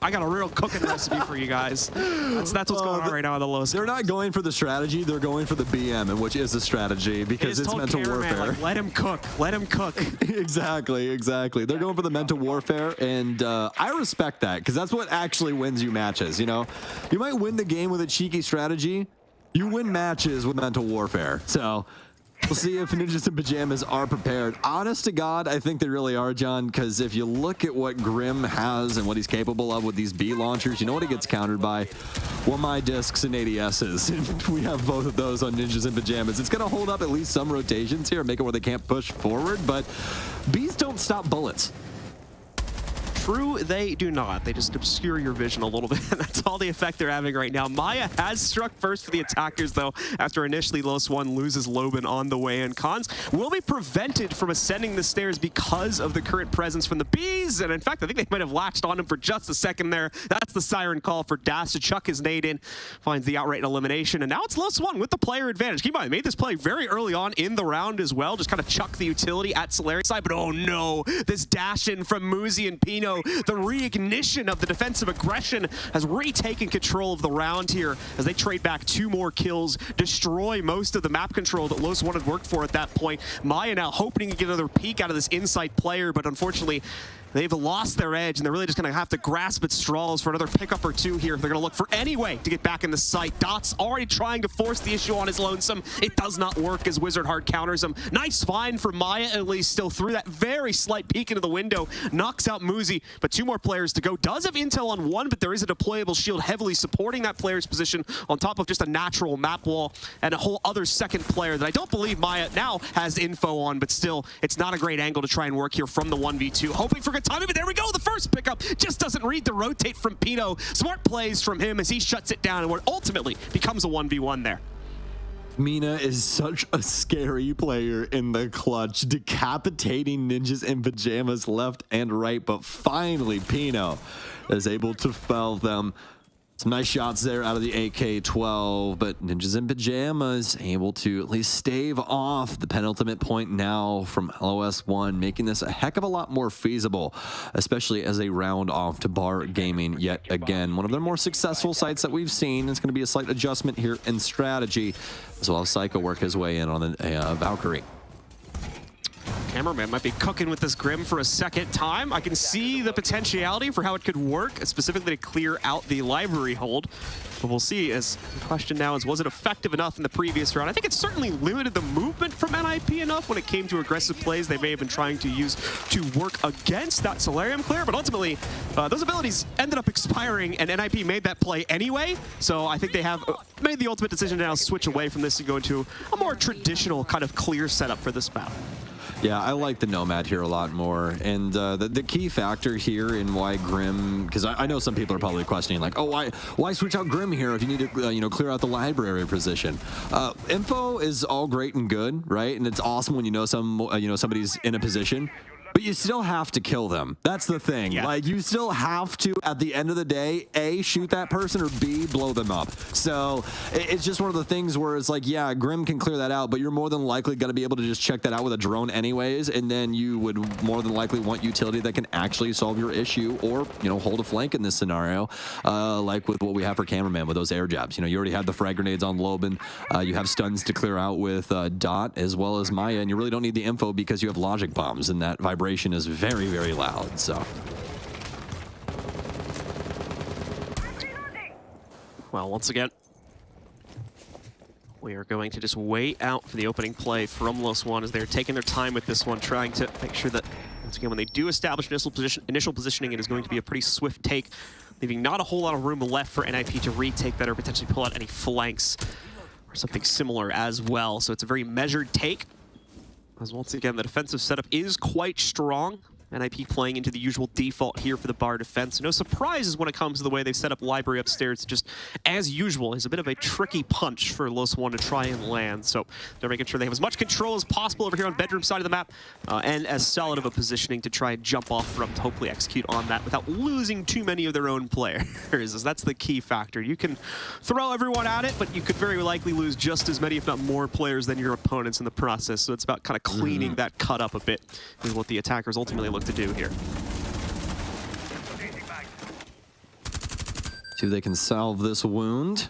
cooking recipe for you guys. That's what's going on right now on the los. They're not going for the strategy. They're going for the BM, and which is the strategy because it's mental warfare. Like, let him cook. Let him cook. Exactly. They're going for the mental warfare, and I respect that because that's what actually wins you matches. You know, you might win the game with a cheeky strategy. You win matches with mental warfare. So we'll see if Ninjas in Pyjamas are prepared. Honest to God, I think they really are, John, because if you look at what Grim has and what he's capable of with these B launchers, you know what he gets countered by? Well, my discs and ADSs. And we have both of those on Ninjas in Pyjamas. It's going to hold up at least some rotations here, make it where they can't push forward, but Bs don't stop bullets. True, they do not. They just obscure your vision a little bit. That's all the effect they're having right now. Maya has struck first for the attackers, though, after initially los+one loses Loben on the way in. Cons will be prevented from ascending the stairs because of the current presence from the Bees, and in fact, I think they might have latched on him for just a second there. That's the siren call for Dash to chuck his nade in, finds the outright elimination, and now it's los+one with the player advantage. Keep in mind, they made this play very early on in the round as well, just kind of chuck the utility at Solari's side, but oh no, this dash in from Moosey and Pino. The reignition of the defensive aggression has retaken control of the round here as they trade back 2 more kills, destroy most of the map control that los+one had worked for at that point. Maya now hoping to get another peek out of this inside player, but unfortunately, they've lost their edge, and they're really just going to have to grasp at straws for another pickup or 2 here. They're going to look for any way to get back in the sight. Dot's already trying to force the issue on his lonesome. It does not work as Wizard Hard counters him. Nice find for Maya, at least, still through that very slight peek into the window. Knocks out Moosey, but 2 more players to go. Does have intel on 1, but there is a deployable shield heavily supporting that player's position on top of just a natural map wall and a whole other second player that I don't believe Maya now has info on, but still, it's not a great angle to try and work here from the 1v2. Hoping for timing, but there we go. The first pickup just doesn't read the rotate from Pino. Smart plays from him as he shuts it down, and what ultimately becomes a 1v1 there. Mina is such a scary player in the clutch, decapitating Ninjas in Pyjamas left and right, but finally Pino is able to fell them. Some nice shots there out of the AK-12, but Ninjas in Pyjamas able to at least stave off the penultimate point now from los+one, making this a heck of a lot more feasible, especially as they round off to Bar Gaming yet again. One of their more successful sites that we've seen. It's going to be a slight adjustment here in strategy, as well as Psycho work his way in on the Valkyrie. Cameraman might be cooking with this Grim for a second time. I can see the potentiality for how it could work, specifically to clear out the library hold. But we'll see, as the question now is, was it effective enough in the previous round? I think it certainly limited the movement from NIP enough when it came to aggressive plays they may have been trying to use to work against that Solarium clear, but ultimately, those abilities ended up expiring, and NIP made that play anyway, so I think they have made the ultimate decision to now switch away from this and go into a more traditional kind of clear setup for this battle. Yeah, I like the Nomad here a lot more. And the key factor here in why Grim, because I know some people are probably questioning, like, oh, why switch out Grim here if you need to, clear out the library position? Info is all great and good, right? And it's awesome when you know somebody's in a position. But you still have to kill them. That's the thing. Yeah. Like, you still have to, at the end of the day, A, shoot that person, or B, blow them up. So it's just one of the things where it's like, yeah, Grim can clear that out, but you're more than likely going to be able to just check that out with a drone anyways, and then you would more than likely want utility that can actually solve your issue or, hold a flank in this scenario, like with what we have for Cameraman with those air jabs. You already had the frag grenades on Loban. You have stuns to clear out with Dot as well as Maya, and you really don't need the info because you have logic bombs, and that vibration is very, very loud, so. Well, once again, we are going to just wait out for the opening play from los+one as they're taking their time with this one, trying to make sure that, once again, when they do establish initial positioning, it is going to be a pretty swift take, leaving not a whole lot of room left for NIP to retake that or potentially pull out any flanks or something similar as well. So it's a very measured take. As once again, the defensive setup is quite strong. NIP playing into the usual default here for the bar defense. No surprises when it comes to the way they've set up library upstairs. Just as usual, is a bit of a tricky punch for los+one to try and land. So they're making sure they have as much control as possible over here on bedroom side of the map, and as solid of a positioning to try and jump off from to hopefully execute on that without losing too many of their own players. That's the key factor. You can throw everyone at it, but you could very likely lose just as many, if not more, players than your opponents in the process. So it's about kind of cleaning that cut up a bit, is what the attackers ultimately look to do here. See if they can salve this wound.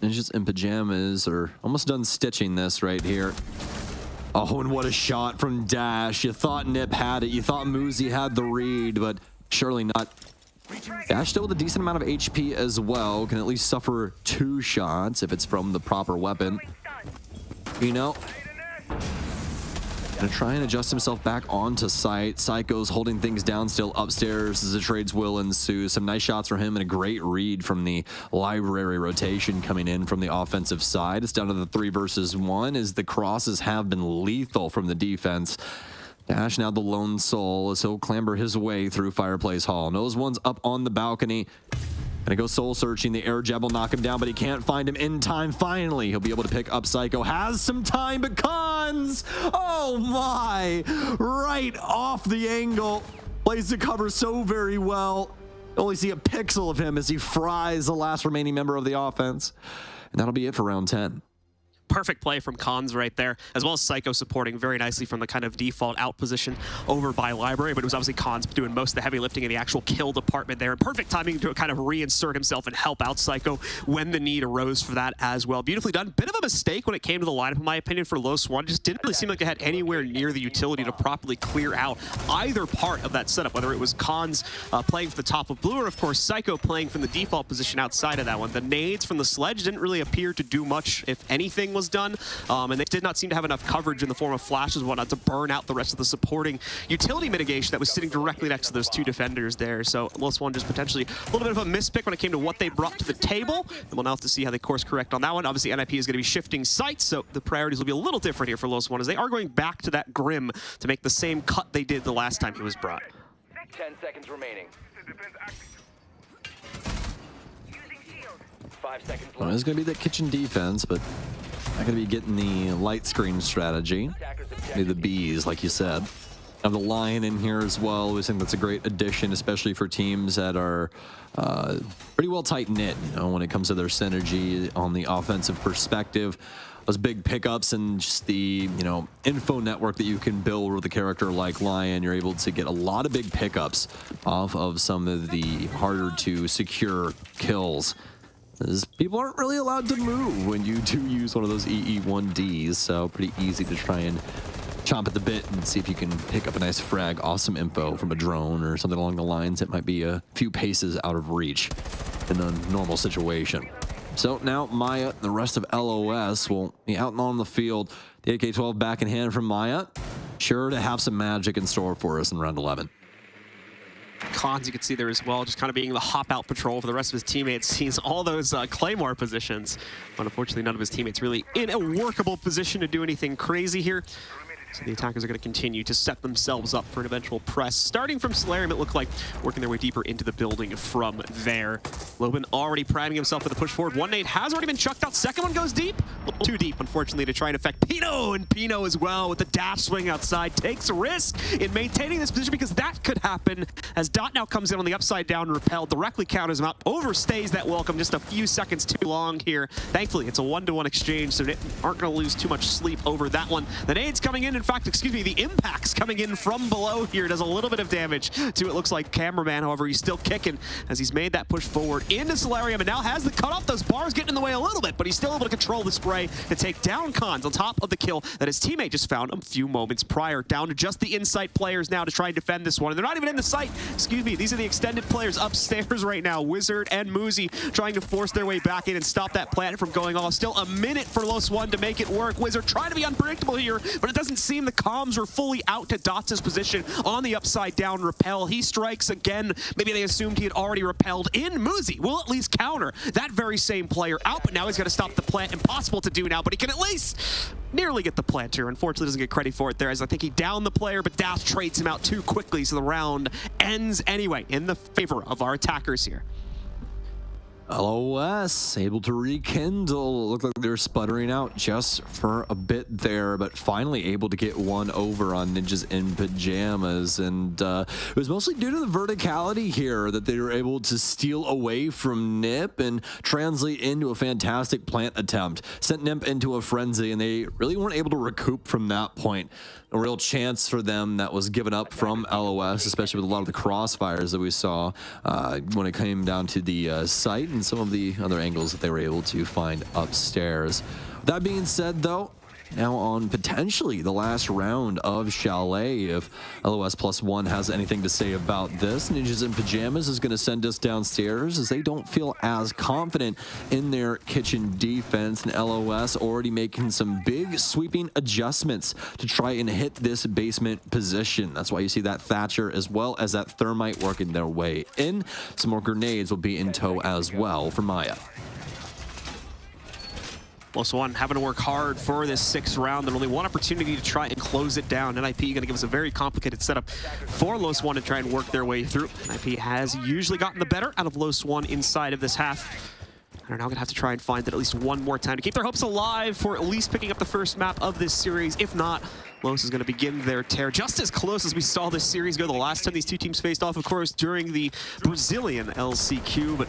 Ninjas in Pyjamas are almost done stitching this right here. Oh, and what a shot from Dash. You thought Nip had it. You thought Muzi had the read, but surely not. Dash still with a decent amount of HP as well. Can at least suffer 2 shots if it's from the proper weapon. Gonna try and adjust himself back onto site. Psycho's holding things down still upstairs as the trades will ensue. Some nice shots from him and a great read from the library rotation coming in from the offensive side. It's down to the 3 versus 1 as the crosses have been lethal from the defense. Dash now the lone soul as he'll clamber his way through Fireplace Hall. Knows one's up on the balcony. Gonna go soul searching. The air jab will knock him down, but he can't find him in time. Finally, he'll be able to pick up Psycho. Has some time, but Cons! Oh my! Right off the angle. Plays the cover so very well. Only see a pixel of him as he fries the last remaining member of the offense. And that'll be it for round 10. Perfect play from Cons right there, as well as Psycho supporting very nicely from the kind of default out position over by Library, but it was obviously Cons doing most of the heavy lifting in the actual kill department there, and perfect timing to kind of reinsert himself and help out Psycho when the need arose for that as well. Beautifully done. Bit of a mistake when it came to the lineup, in my opinion, for los+one. Just didn't really seem like they had anywhere near the utility to properly clear out either part of that setup, whether it was Cons playing for the top of blue, or of course Psycho playing from the default position outside of that one. The nades from the sledge didn't really appear to do much, if anything was done, and they did not seem to have enough coverage in the form of flashes and whatnot to burn out the rest of the supporting utility mitigation that was sitting directly next to those 2 defenders there. So los+one just potentially a little bit of a mispick when it came to what they brought to the table, and we'll now have to see how they course correct on that one. Obviously NIP is going to be shifting sites, so the priorities will be a little different here for los+one as they are going back to that Grim to make the same cut they did the last time he was brought. 10 seconds remaining. 5 seconds left. Well, it's going to be the kitchen defense, but not going to be getting the light screen strategy. Maybe the bees, like you said. Have the Lion in here as well. We think that's a great addition, especially for teams that are pretty well tight-knit, when it comes to their synergy on the offensive perspective. Those big pickups and just the, info network that you can build with a character like Lion, you're able to get a lot of big pickups off of some of the harder to secure kills. As people aren't really allowed to move when you do use one of those EE1Ds, so pretty easy to try and chomp at the bit and see if you can pick up a nice frag, awesome info from a drone or something along the lines. It might be a few paces out of reach in a normal situation. So now Maya and the rest of LOS will be out and on the field. The AK-12 back in hand from Maya. Sure to have some magic in store for us in round 11. Cons, you can see there as well, just kind of being the hop-out patrol for the rest of his teammates. Sees all those Claymore positions, but unfortunately none of his teammates really in a workable position to do anything crazy here. So the attackers are going to continue to set themselves up for an eventual press. Starting from Solarium, it looked like working their way deeper into the building from there. Loban already priming himself for the push forward. One nade has already been chucked out. Second one goes deep. A little too deep, unfortunately, to try and affect Pino. And Pino as well with the dash swing outside takes a risk in maintaining this position because that could happen as Dot now comes in on the upside down repel, directly counters him out, overstays that welcome just a few seconds too long here. Thankfully, it's a 1-to-1 exchange, so they aren't going to lose too much sleep over that one. The nade's coming in fact, excuse me, the impact's coming in from below here. Does a little bit of damage to, it looks like, Cameraman. However, he's still kicking as he's made that push forward into Solarium and now has the cutoff. Those bars getting in the way a little bit, but he's still able to control the spray to take down Cons on top of the kill that his teammate just found a few moments prior. Down to just the Insight players now to try and defend this one. And they're not even in the site. Excuse me, these are the extended players upstairs right now. Wizard and Muzi trying to force their way back in and stop that plant from going off. Still a minute for los+one to make it work. Wizard trying to be unpredictable here, but it doesn't seem the comms were fully out to Dots' position on the upside down repel. He strikes again. Maybe they assumed he had already repelled in. Muzi will at least counter that very same player out, but now he's got to stop the plant. Impossible to do now, but he can at least nearly get the plant here. Unfortunately, doesn't get credit for it there, as I think he downed the player, but Dash trades him out too quickly, so the round ends anyway in the favor of our attackers here. LOS able to rekindle. Looked like they were sputtering out just for a bit there, but finally able to get one over on Ninjas in Pyjamas. And it was mostly due to the verticality here that they were able to steal away from Nip and translate into a fantastic plant attempt. Sent Nip into a frenzy, and they really weren't able to recoup from that point. A real chance for them that was given up from LOS, especially with a lot of the crossfires that we saw when it came down to the site and some of the other angles that they were able to find upstairs. That being said, though, now on potentially the last round of Chalet, if los+one has anything to say about this, Ninjas in Pyjamas is going to send us downstairs as they don't feel as confident in their kitchen defense, and LOS already making some big sweeping adjustments to try and hit this basement position. That's why you see that Thatcher as well as that Thermite working their way in. Some more grenades will be in tow as well for Maya. los+one having to work hard for this 6th round and only one opportunity to try and close it down. NIP going to give us a very complicated setup for los+one to try and work their way through. NIP has usually gotten the better out of los+one inside of this half. They're now going to have to try and find it at least one more time to keep their hopes alive for at least picking up the first map of this series. If not, Los is going to begin their tear just as close as we saw this series go the last time these two teams faced off, of course, during the Brazilian LCQ. But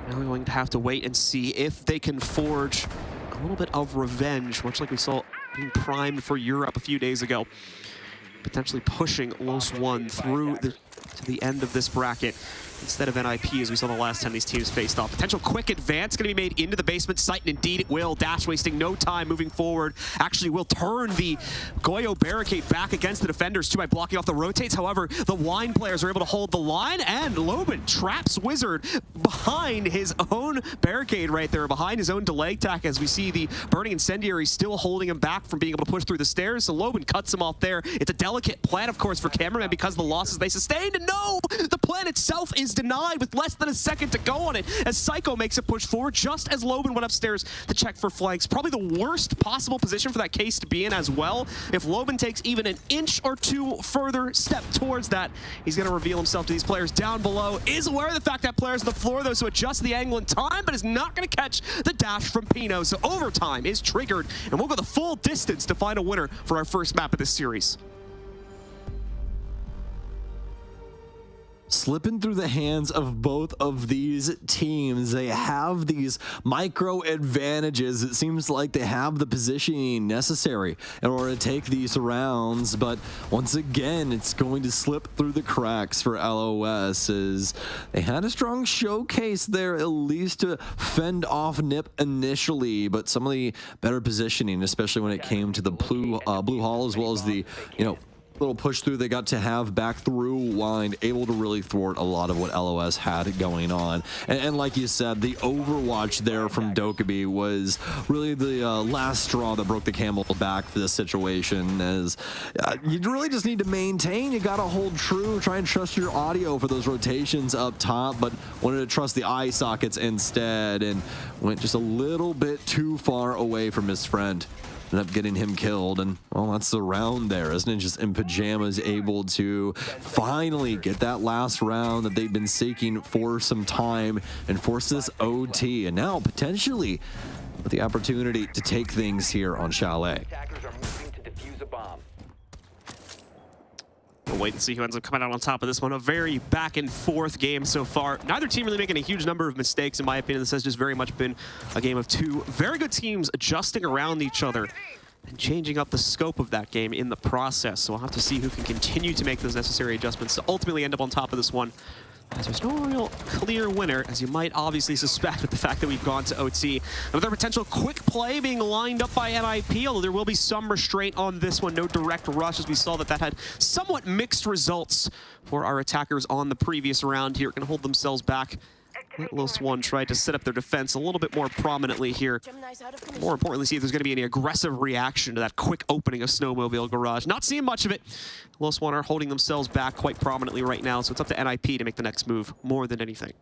now we're going to have to wait and see if they can forge a little bit of revenge, much like we saw being primed for Europe a few days ago. Potentially pushing los+one through to the end of this bracket instead of NIP, as we saw the last time these teams faced off. Potential quick advance going to be made into the basement site, and indeed it will. Dash wasting no time moving forward. Actually will turn the Goyo barricade back against the defenders too by blocking off the rotates. However, the Wine players are able to hold the line, and Loban traps Wizard behind his own barricade right there, behind his own delay attack, as we see the Burning Incendiary still holding him back from being able to push through the stairs. So Loban cuts him off there. It's a delicate plan, of course, for Cameraman because of the losses they sustained. And no, the plan itself is denied with less than a second to go on it as Psycho makes a push forward just as Loban went upstairs to check for flanks. Probably the worst possible position for that case to be in as well. If Loban takes even an inch or two further step towards that, he's going to reveal himself to these players down below. Is aware of the fact that player's on the floor, though, so adjusts the angle in time, but is not going to catch the dash from Pino. So overtime is triggered, and we'll go the full distance to find a winner for our first map of this series. Slipping through the hands of both of these teams. They have these micro advantages. It seems like they have the positioning necessary in order to take these rounds, but once again, it's going to slip through the cracks for LOS, as they had a strong showcase there, at least to fend off Nip initially, but some of the better positioning, especially when it came to the blue hall, as well as the, little push through they got to have back through Wine, able to really thwart a lot of what LOS had going on. And like you said, the overwatch there from Dokkaebi was really the last straw that broke the camel's back for this situation, as you really just need to maintain. You got to hold true, try and trust your audio for those rotations up top, but wanted to trust the eye sockets instead and went just a little bit too far away from his friend. end up getting him killed. And, well, that's the round there, isn't it? Just in Pyjamas able to finally get that last round that they've been seeking for some time and force this OT. And now, potentially, with the opportunity to take things here on Chalet. We'll wait and see who ends up coming out on top of this one. A very back and forth game so far. Neither team really making a huge number of mistakes, in my opinion. This has just very much been a game of two very good teams adjusting around each other and changing up the scope of that game in the process. So we'll have to see who can continue to make those necessary adjustments to ultimately end up on top of this one. As there's no real clear winner, as you might obviously suspect with the fact that we've gone to OT. Another potential quick play being lined up by NIP, although there will be some restraint on this one. No direct rush, as we saw that had somewhat mixed results for our attackers on the previous round here. Going to hold themselves back. los+one tried to set up their defense a little bit more prominently here. More importantly, see if there's going to be any aggressive reaction to that quick opening of Snowmobile Garage. Not seeing much of it. los+one are holding themselves back quite prominently right now, so it's up to NIP to make the next move more than anything.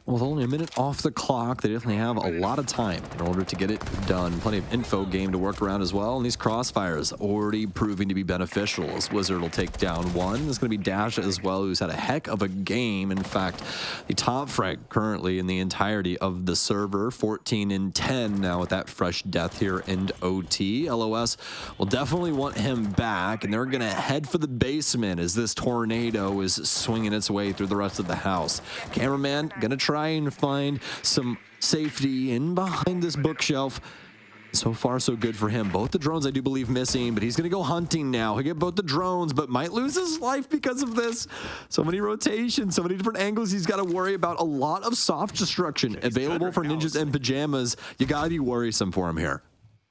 With only a minute off the clock, they definitely have a lot of time in order to get it done. Plenty of info game to work around as well. And these crossfires already proving to be beneficial as Wizard will take down one. There's going to be Dash as well, who's had a heck of a game. In fact, the top frag currently in the entirety of the server, 14-10 now with that fresh death here in OT. LOS will definitely want him back, and they're going to head for the basement as this tornado is swinging its way through the rest of the house. Cameraman going to try and find some safety in behind this bookshelf. So far, so good for him. Both the drones, I do believe, missing, but he's going to go hunting now. He'll get both the drones, but might lose his life because of this. So many rotations, so many different angles he's got to worry about. A lot of soft destruction available for Ninjas and Pyjamas. You got to be worrisome for him here.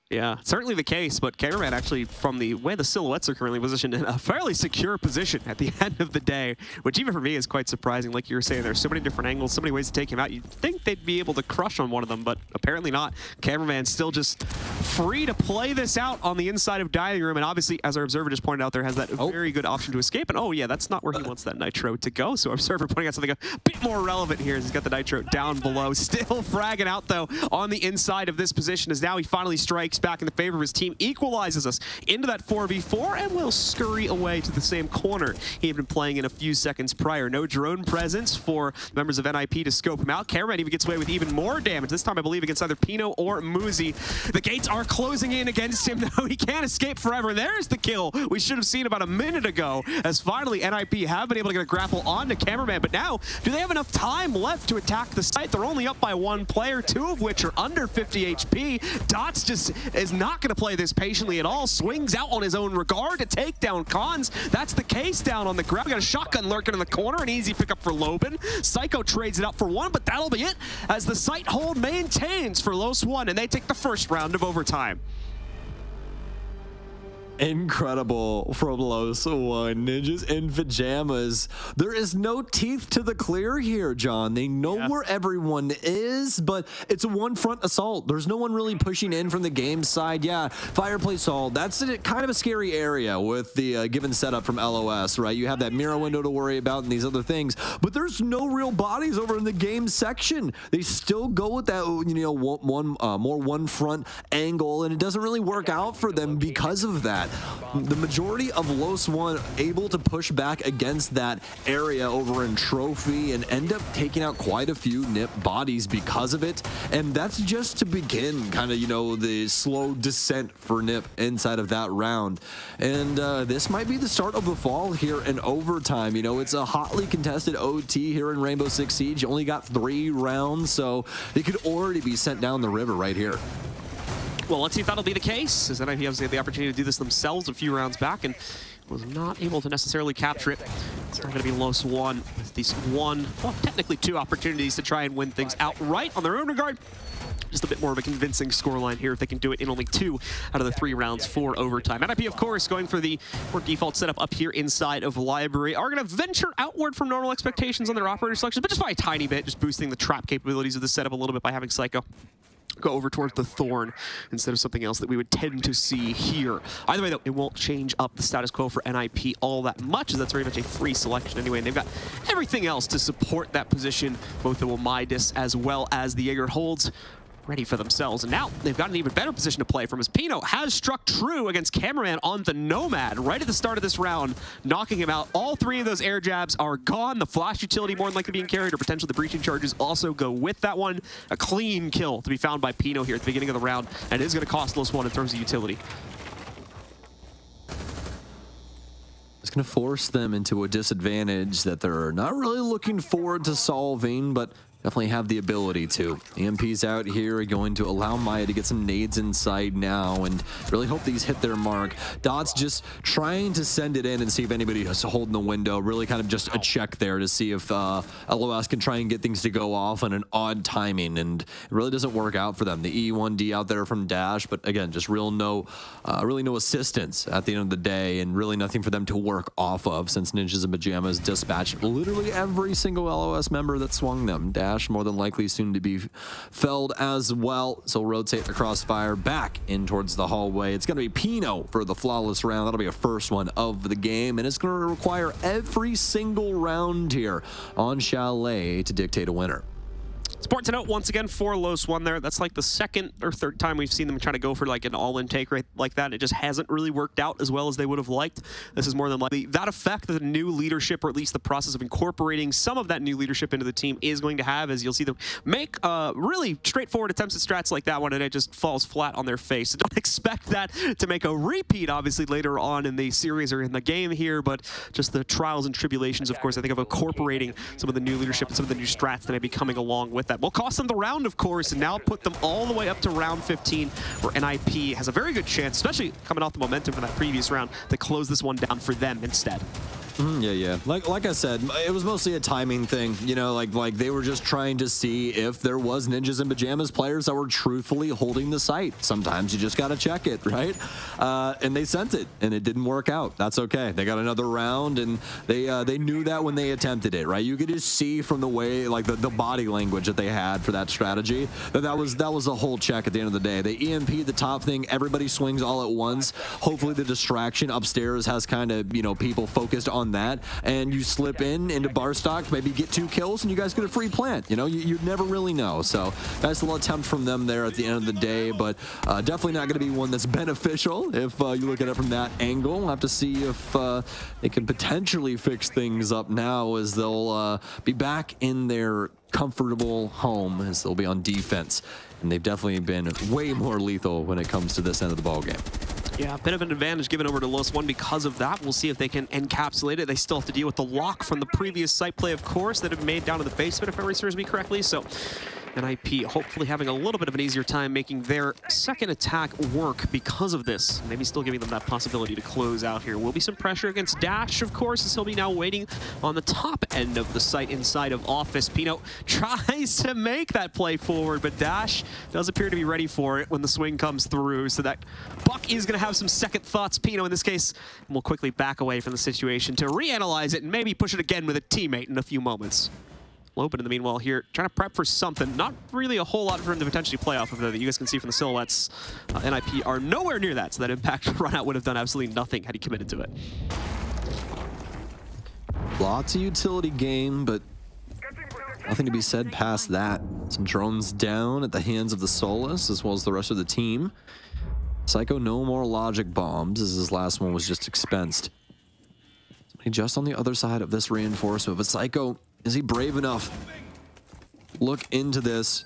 Yeah, certainly the case, but Cameraman actually, from the way the silhouettes are currently positioned, in a fairly secure position at the end of the day, which even for me is quite surprising. Like you were saying, there's so many different angles, so many ways to take him out. You'd think they'd be able to crush on one of them, but apparently not. Cameraman still just free to play this out on the inside of Dining Room, and obviously, as our observer just pointed out, there has that very good option to escape, and oh yeah, that's not where he wants that Nitro to go, so our observer pointing out something a bit more relevant here as he's got the Nitro down below. Still fragging out, though, on the inside of this position, as now he finally strikes back in the favor of his team, equalizes us into that 4v4, and will scurry away to the same corner he had been playing in a few seconds prior. No drone presence for members of NIP to scope him out. Cameraman even gets away with even more damage, this time I believe against either Pino or Muzi. The gates are closing in against him, though. He can't escape forever. There's the kill we should have seen about a minute ago, as finally NIP have been able to get a grapple onto Cameraman, but now, do they have enough time left to attack the site? They're only up by one player, two of which are under 50 HP. Dots just is not going to play this patiently at all. Swings out on his own regard to take down Cons. That's the case down on the ground. We got a shotgun lurking in the corner. An easy pickup for Loben. Psycho trades it up for one, but that'll be it as the site hold maintains for los+one, and they take the first round of overtime. Incredible from los+one. Ninjas in Pyjamas. There is no teeth to the clear here, John. They know where everyone is, but it's a one-front assault. There's no one really pushing in from the game side. Yeah, fireplace hall. That's kind of a scary area with the given setup from LOS, right? You have that mirror window to worry about and these other things, but there's no real bodies over in the game section. They still go with that, you know, more one-front angle, and it doesn't really work out for them because of that. The majority of los+one able to push back against that area over in Trophy and end up taking out quite a few NIP bodies because of it. And that's just to begin kind of, you know, the slow descent for NIP inside of that round. And this might be the start of the fall here in overtime. You know, it's a hotly contested OT here in Rainbow Six Siege. You only got 3 rounds, so they could already be sent down the river right here. Well, let's see if that'll be the case, as NIP obviously had the opportunity to do this themselves a few rounds back and was not able to necessarily capture it. It's not going to be los+one with these technically 2 opportunities to try and win things outright on their own regard. Just a bit more of a convincing scoreline here if they can do it in only 2 out of the 3 rounds for overtime. NIP, of course, going for the more default setup up here inside of Library, are going to venture outward from normal expectations on their operator selections, but just by a tiny bit, just boosting the trap capabilities of the setup a little bit by having Psycho go over towards the Thorn instead of something else that we would tend to see here. Either way, though, it won't change up the status quo for NIP all that much, as that's very much a free selection anyway, and they've got everything else to support that position, both the Womidus as well as the Jaeger holds ready for themselves. And now they've got an even better position to play from, as Pino has struck true against Cameraman on the Nomad right at the start of this round, knocking him out. All three of those air jabs are gone. The flash utility more than likely being carried, or potentially the breaching charges also go with that one. A clean kill to be found by Pino here at the beginning of the round, and it is going to cost los+one in terms of utility. It's going to force them into a disadvantage that they're not really looking forward to solving, but definitely have the ability to. EMP's out here, going to allow Maya to get some nades inside now and really hope these hit their mark. Dot's just trying to send it in and see if anybody is holding the window. Really kind of just a check there to see if LOS can try and get things to go off on an odd timing, and it really doesn't work out for them. The E1D out there from Dash, but again, just really no assistance at the end of the day, and really nothing for them to work off of, since Ninjas and Pyjamas dispatched literally every single LOS member that swung them. Dash more than likely soon to be felled as well, so rotate the crossfire back in towards the hallway. It's going to be Pino for the flawless round. That'll be a first one of the game, and it's going to require every single round here on Chalet to dictate a winner. Sport to note once again for los+one there. That's like the second or third time we've seen them try to go for like an all-in take rate like that. It just hasn't really worked out as well as they would have liked. This is more than likely that effect that the new leadership, or at least the process of incorporating some of that new leadership into the team, is going to have, as you'll see them make really straightforward attempts at strats like that one, and it just falls flat on their face. So don't expect that to make a repeat, obviously, later on in the series or in the game here, but just the trials and tribulations, of course, I think, of incorporating some of the new leadership and some of the new strats that may be coming along with that. Will cost them the round, of course, and now put them all the way up to round 15, where NIP has a very good chance, especially coming off the momentum from that previous round, to close this one down for them instead. Yeah. Like I said, it was mostly a timing thing. You know, like they were just trying to see if there was Ninjas and Pyjamas players that were truthfully holding the site. Sometimes you just got to check it, right? And they sent it, and it didn't work out. That's okay. They got another round, and they knew that when they attempted it, right? You could just see from the way, like the body language that they had for that strategy, that was a whole check at the end of the day. They EMP the top thing. Everybody swings all at once. Hopefully the distraction upstairs has kind of, people focused on that, and you slip into bar stock, maybe get 2 kills, and you guys get a free plant. You'd never really know. So nice little attempt from them there at the end of the day, but definitely not going to be one that's beneficial if you look at it from that angle. We'll have to see if they can potentially fix things up now, as they'll be back in their comfortable home, as they'll be on defense, and they've definitely been way more lethal when it comes to this end of the ball game. Yeah, a bit of an advantage given over to los+one because of that. We'll see if they can encapsulate it. They still have to deal with the lock from the previous site play, of course, that have made down to the basement, if memory serves me correctly. So NIP hopefully having a little bit of an easier time making their second attack work because of this. Maybe still giving them that possibility to close out here. Will be some pressure against Dash, of course, as he'll be now waiting on the top end of the site inside of Office. Pino tries to make that play forward, but Dash does appear to be ready for it when the swing comes through. So that Buck is going to have some second thoughts. Pino, in this case, will quickly back away from the situation to reanalyze it and maybe push it again with a teammate in a few moments. Lopen, in the meanwhile, here, trying to prep for something. Not really a whole lot for him to potentially play off of, though, that you guys can see from the silhouettes. NIP are nowhere near that, so that impact runout would have done absolutely nothing had he committed to it. Lots of utility game, but nothing to be said past that. Some drones down at the hands of the Solus, as well as the rest of the team. Psycho, no more logic bombs, as his last one was just expensed. Just on the other side of this reinforcement, but Psycho, is he brave enough? Look into this.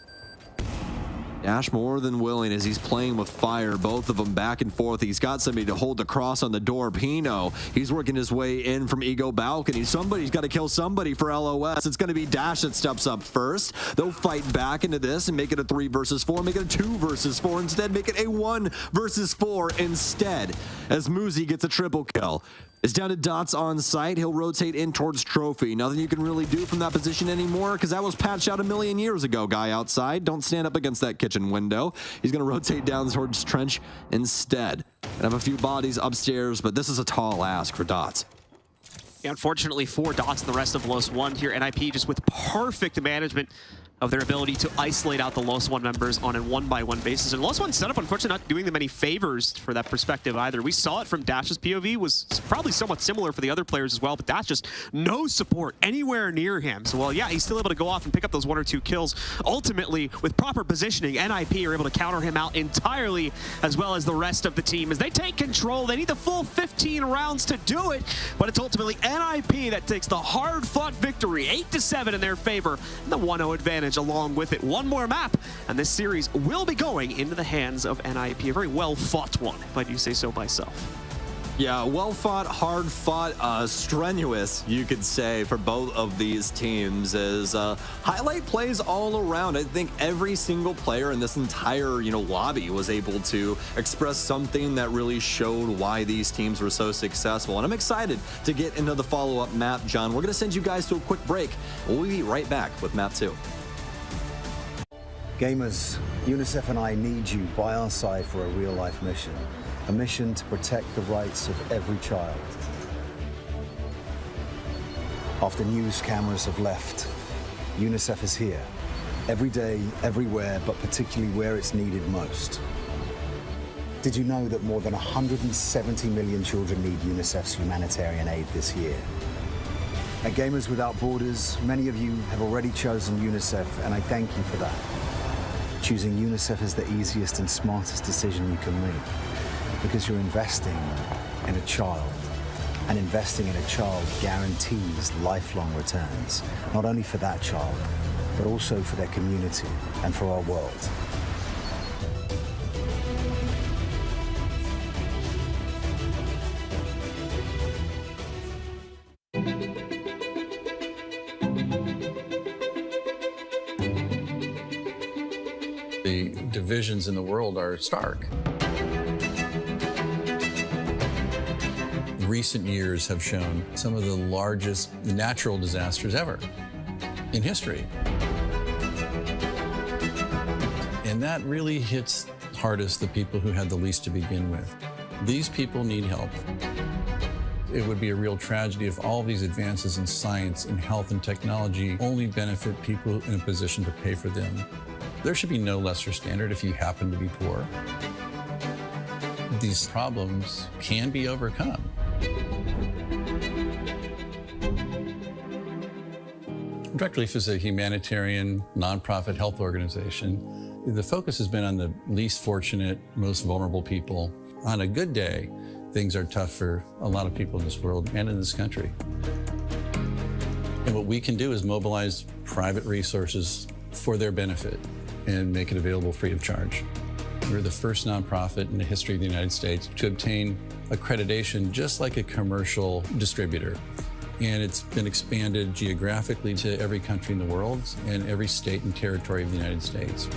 Dash more than willing as he's playing with fire, both of them back and forth. He's got somebody to hold the cross on the door. Pino, he's working his way in from Ego Balcony. Somebody's got to kill somebody for LOS. It's going to be Dash that steps up first. They'll fight back into this and make it a 3 versus 4, make it a 2 versus 4 instead, make it a 1 versus 4 instead, as Muzi gets a triple kill. It's down to Dots on site. He'll rotate in towards Trophy. Nothing you can really do from that position anymore, because that was patched out a million years ago. Guy outside, don't stand up against that kitchen window. He's going to rotate down towards Trench instead. And have a few bodies upstairs, but this is a tall ask for Dots. Yeah, unfortunately for Dots and the rest of los+one here, NIP just with perfect management of their ability to isolate out the los+one members on a one-by-one basis. And los+one setup, unfortunately, not doing them any favors for that perspective either. We saw it from Dash's POV, was probably somewhat similar for the other players as well, but Dash just no support anywhere near him. So, well, yeah, he's still able to go off and pick up those 1 or 2 kills. Ultimately, with proper positioning, NIP are able to counter him out entirely, as well as the rest of the team. As they take control, they need the full 15 rounds to do it, but it's ultimately NIP that takes the hard-fought victory, 8-7 in their favor, and the 1-0 advantage along with it. One more map, and this series will be going into the hands of NIP. A very well-fought one, if I do say so myself. Yeah, well-fought, hard-fought, strenuous, you could say, for both of these teams as highlight plays all around. I think every single player in this entire, lobby was able to express something that really showed why these teams were so successful. And I'm excited to get into the follow-up map, John. We're going to send you guys to a quick break. We'll be right back with map 2. Gamers, UNICEF and I need you by our side for a real-life mission. A mission to protect the rights of every child. After news cameras have left, UNICEF is here. Every day, everywhere, but particularly where it's needed most. Did you know that more than 170 million children need UNICEF's humanitarian aid this year? At Gamers Without Borders, many of you have already chosen UNICEF, and I thank you for that. Choosing UNICEF is the easiest and smartest decision you can make. Because you're investing in a child, and investing in a child guarantees lifelong returns, not only for that child, but also for their community and for our world. The divisions in the world are stark. Recent years have shown some of the largest natural disasters ever in history. And that really hits hardest the people who had the least to begin with. These people need help. It would be a real tragedy if all these advances in science and health and technology only benefit people in a position to pay for them. There should be no lesser standard if you happen to be poor. These problems can be overcome. Direct Relief is a humanitarian, nonprofit health organization. The focus has been on the least fortunate, most vulnerable people. On a good day, things are tough for a lot of people in this world and in this country. And what we can do is mobilize private resources for their benefit and make it available free of charge. We're the first nonprofit in the history of the United States to obtain accreditation just like a commercial distributor. And it's been expanded geographically to every country in the world and every state and territory of the United States.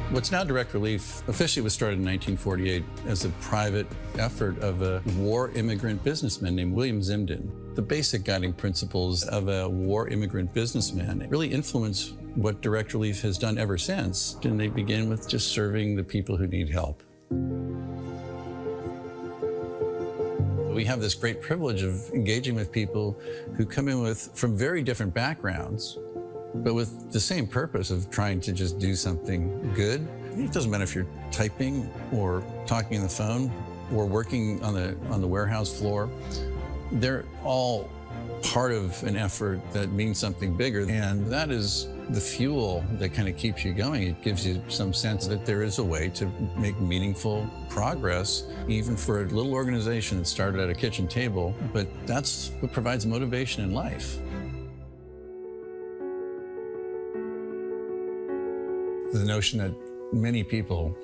What's now Direct Relief officially was started in 1948 as a private effort of a war immigrant businessman named William Zimden. The basic guiding principles of a war immigrant businessman really influence what Direct Relief has done ever since. And they begin with just serving the people who need help. We have this great privilege of engaging with people who come in from very different backgrounds, but with the same purpose of trying to just do something good. It doesn't matter if you're typing or talking on the phone or working on the warehouse floor. They're all part of an effort that means something bigger, and that is the fuel that kind of keeps you going. It gives you some sense that there is a way to make meaningful progress, even for a little organization that started at a kitchen table, but that's what provides motivation in life. The notion that many people,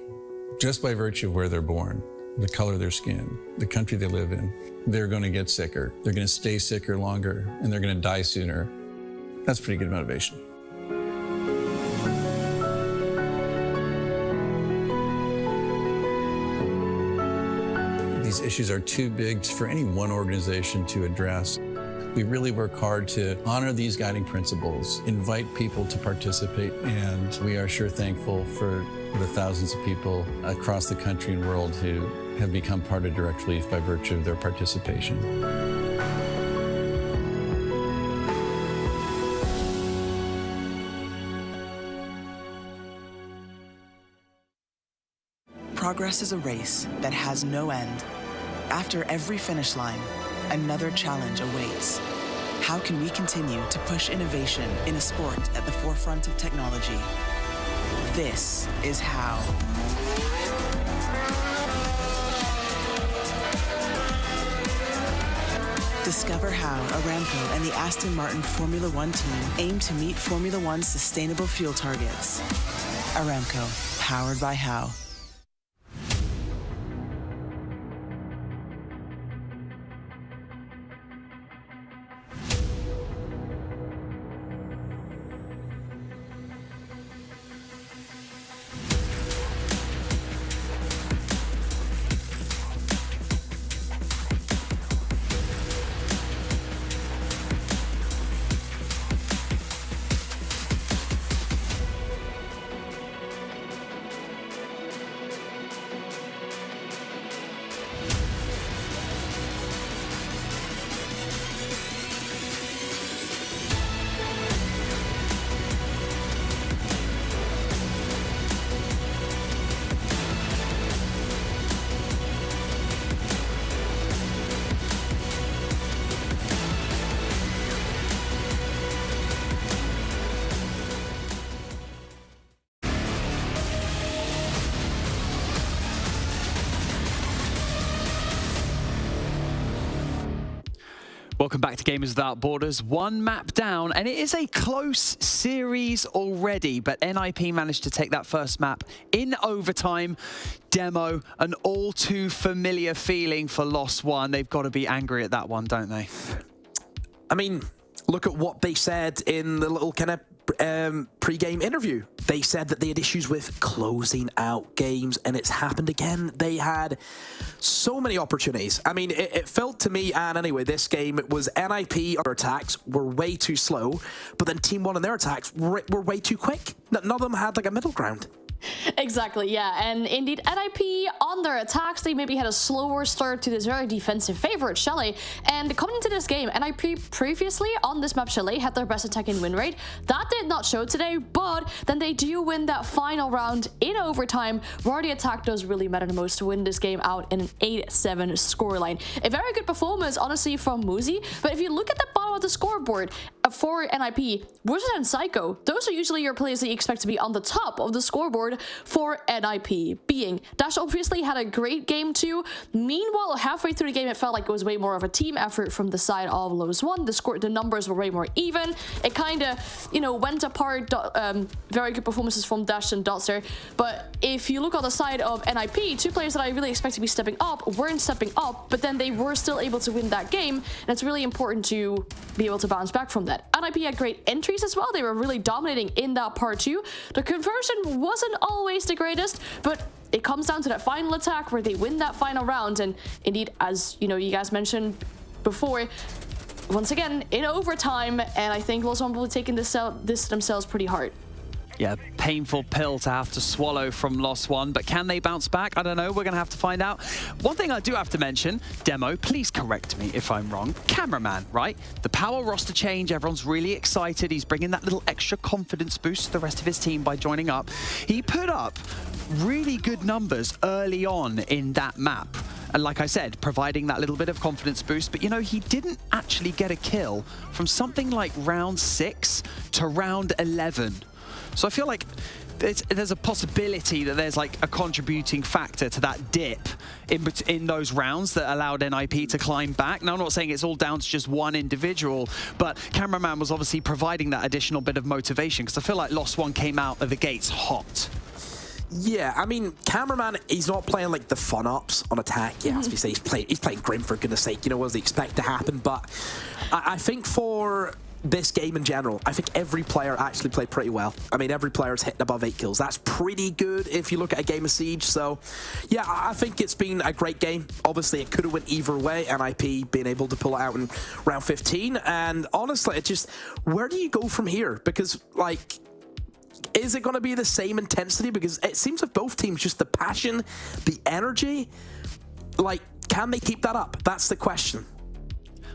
just by virtue of where they're born, the color of their skin, the country they live in, they're going to get sicker, they're going to stay sicker longer, and they're going to die sooner. That's pretty good motivation. These issues are too big for any one organization to address. We really work hard to honor these guiding principles, invite people to participate, and we are sure thankful for the thousands of people across the country and world who have become part of Direct Relief by virtue of their participation. Progress is a race that has no end. After every finish line, another challenge awaits. How can we continue to push innovation in a sport at the forefront of technology? This is how. Discover how Aramco and the Aston Martin Formula One team aim to meet Formula One's sustainable fuel targets. Aramco, powered by How. Welcome back to Gamers Without Borders. One map down, and it is a close series already, but NIP managed to take that first map in overtime. Demo, an all too familiar feeling for los+one. They've got to be angry at that one, don't they? I mean, look at what they said in the little kind of pre-game interview. They said that they had issues with closing out games, and it's happened again. They had so many opportunities. I mean, it felt to me, and anyway, this game, it was NIP, their attacks were way too slow, but then Team 1 and their attacks were way too quick. None of them had like a middle ground. Exactly, yeah, and indeed NIP on their attacks, they maybe had a slower start to this very defensive favorite, Chalet, and coming into this game, NIP previously on this map, Chalet, had their best attacking win rate. That did not show today, but then they do win that final round in overtime, where the attack does really matter the most to win this game out in an 8-7 scoreline. A very good performance, honestly, from Muzi, but if you look at the bottom of the scoreboard, for NIP, Wizard and Psycho, those are usually your players that you expect to be on the top of the scoreboard for NIP. Being Dash obviously had a great game too. Meanwhile, halfway through the game, it felt like it was way more of a team effort from the side of los+one. The numbers were way more even. It kind of, you know, went apart. Very good performances from Dash and DarkZero. But if you look on the side of NIP, two players that I really expect to be stepping up weren't stepping up, but then they were still able to win that game. And it's really important to be able to bounce back from that. NIP had great entries as well. They were really dominating in that part too. The conversion wasn't always the greatest, but it comes down to that final attack where they win that final round. And indeed, as you know, you guys mentioned before, once again in overtime, and I think los+one will be taking this themselves pretty hard. Yeah, painful pill to have to swallow from los+one, but can they bounce back? I don't know. We're going to have to find out. One thing I do have to mention, Demo, please correct me if I'm wrong. Cameraman, right? The power roster change, everyone's really excited. He's bringing that little extra confidence boost to the rest of his team by joining up. He put up really good numbers early on in that map. And like I said, providing that little bit of confidence boost, but you know, he didn't actually get a kill from something like round 6 to round 11. So I feel like there's a possibility that there's like a contributing factor to that dip in those rounds that allowed NIP to climb back. Now, I'm not saying it's all down to just one individual, but Cameraman was obviously providing that additional bit of motivation, because I feel like los+one came out of the gates hot. Yeah, I mean, Cameraman, he's not playing like the fun ops on attack. Yeah, as we say, he's playing Grim, for goodness sake. You know, what does he expect to happen? But I think for this game in general, I think every player actually played pretty well. I mean, every player's hitting above 8 kills. That's pretty good if you look at a game of Siege. So, yeah, I think it's been a great game. Obviously, it could have went either way. NIP being able to pull it out in round 15. And honestly, it just, where do you go from here? Because, like, is it going to be the same intensity? Because it seems like both teams, just the passion, the energy, like, can they keep that up? That's the question.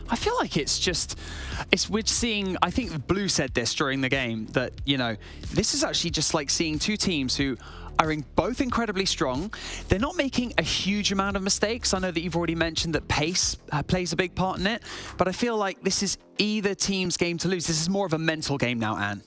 I feel like we're seeing, I think Blue said this during the game, that, you know, this is actually just like seeing two teams who are both incredibly strong. They're not making a huge amount of mistakes. I know that you've already mentioned that pace plays a big part in it, but I feel like this is either team's game to lose. This is more of a mental game now, Anne.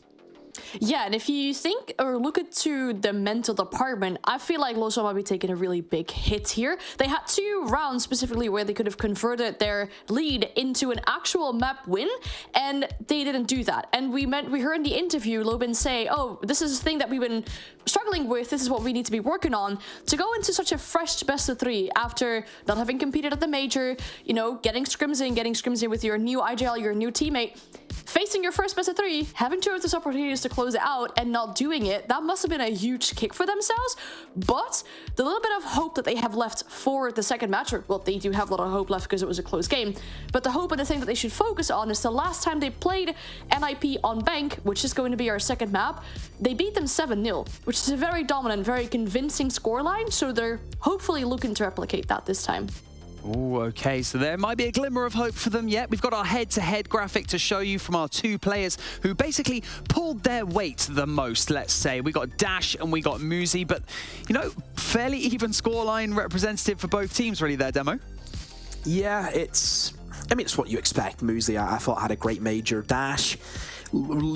Yeah, and if you think or look into the mental department, I feel like los+one might be taking a really big hit here. They had 2 rounds specifically where they could have converted their lead into an actual map win, and they didn't do that. And we heard in the interview Lobin say, oh, this is the thing that we've been struggling with, this is what we need to be working on. To go into such a fresh best of 3 after not having competed at the major, you know, getting scrims in with your new IGL, your new teammate, facing your first best of 3, having 2 of those opportunities to close it out and not doing it, that must have been a huge kick for themselves. But the little bit of hope that they have left for the second match, or well, they do have a lot of hope left because it was a close game, but the hope and the thing that they should focus on is the last time they played NIP on Bank, which is going to be our second map, they beat them 7-0, which is a very dominant, very convincing scoreline, so they're hopefully looking to replicate that this time. Ooh, okay, so there might be a glimmer of hope for them yet. We've got our head-to-head graphic to show you from our 2 players who basically pulled their weight the most, let's say. We got Dash and we got Muzi, but, you know, fairly even scoreline representative for both teams really there, Demo. Yeah, it's what you expect. Muzi, I thought, had a great major. Dash,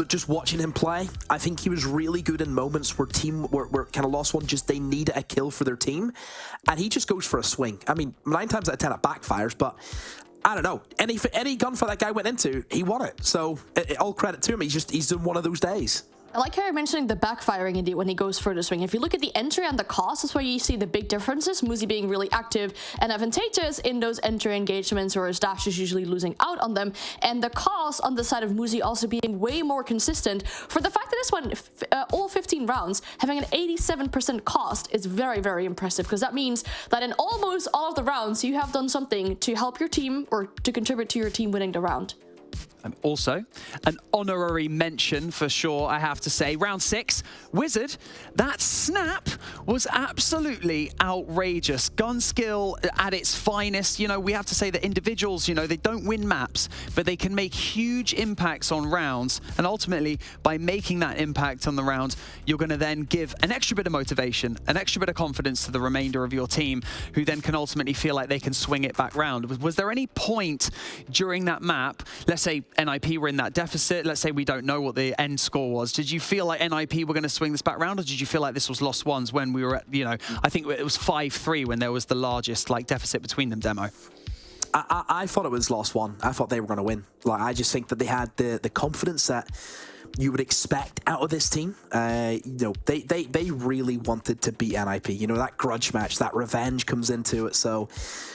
just watching him play, I think he was really good in moments where kind of los+one just, they needed a kill for their team, and he just goes for a swing. I mean, 9 times out of 10 it backfires, but I don't know, any gunfight that guy went into, he won it. So all credit to him. He's done one of those days. I like how you're mentioning the backfiring indeed when he goes for the swing. If you look at the entry and the cost, that's where you see the big differences. Muzi being really active and advantageous in those entry engagements, whereas Dash is usually losing out on them. And the cost on the side of Muzi also being way more consistent. For the fact that this one, all 15 rounds, having an 87% cost is very, very impressive, because that means that in almost all of the rounds, you have done something to help your team or to contribute to your team winning the round. Also, an honorary mention for sure, I have to say. Round 6, Wizard, that snap was absolutely outrageous. Gun skill at its finest. You know, we have to say that individuals, you know, they don't win maps, but they can make huge impacts on rounds. And ultimately, by making that impact on the round, you're going to then give an extra bit of motivation, an extra bit of confidence to the remainder of your team, who then can ultimately feel like they can swing it back round. Was there any point during that map, let's say NIP were in that deficit, let's say we don't know what the end score was, did you feel like NIP were going to swing this back round, or did you feel like this was los+one's when we were at, you know, I think it was 5-3 when there was the largest like deficit between them, Demo? I thought it was los+one. I thought they were going to win. Like, I just think that they had the confidence that you would expect out of this team. You know, they really wanted to beat NIP. You know, that grudge match, that revenge comes into it. So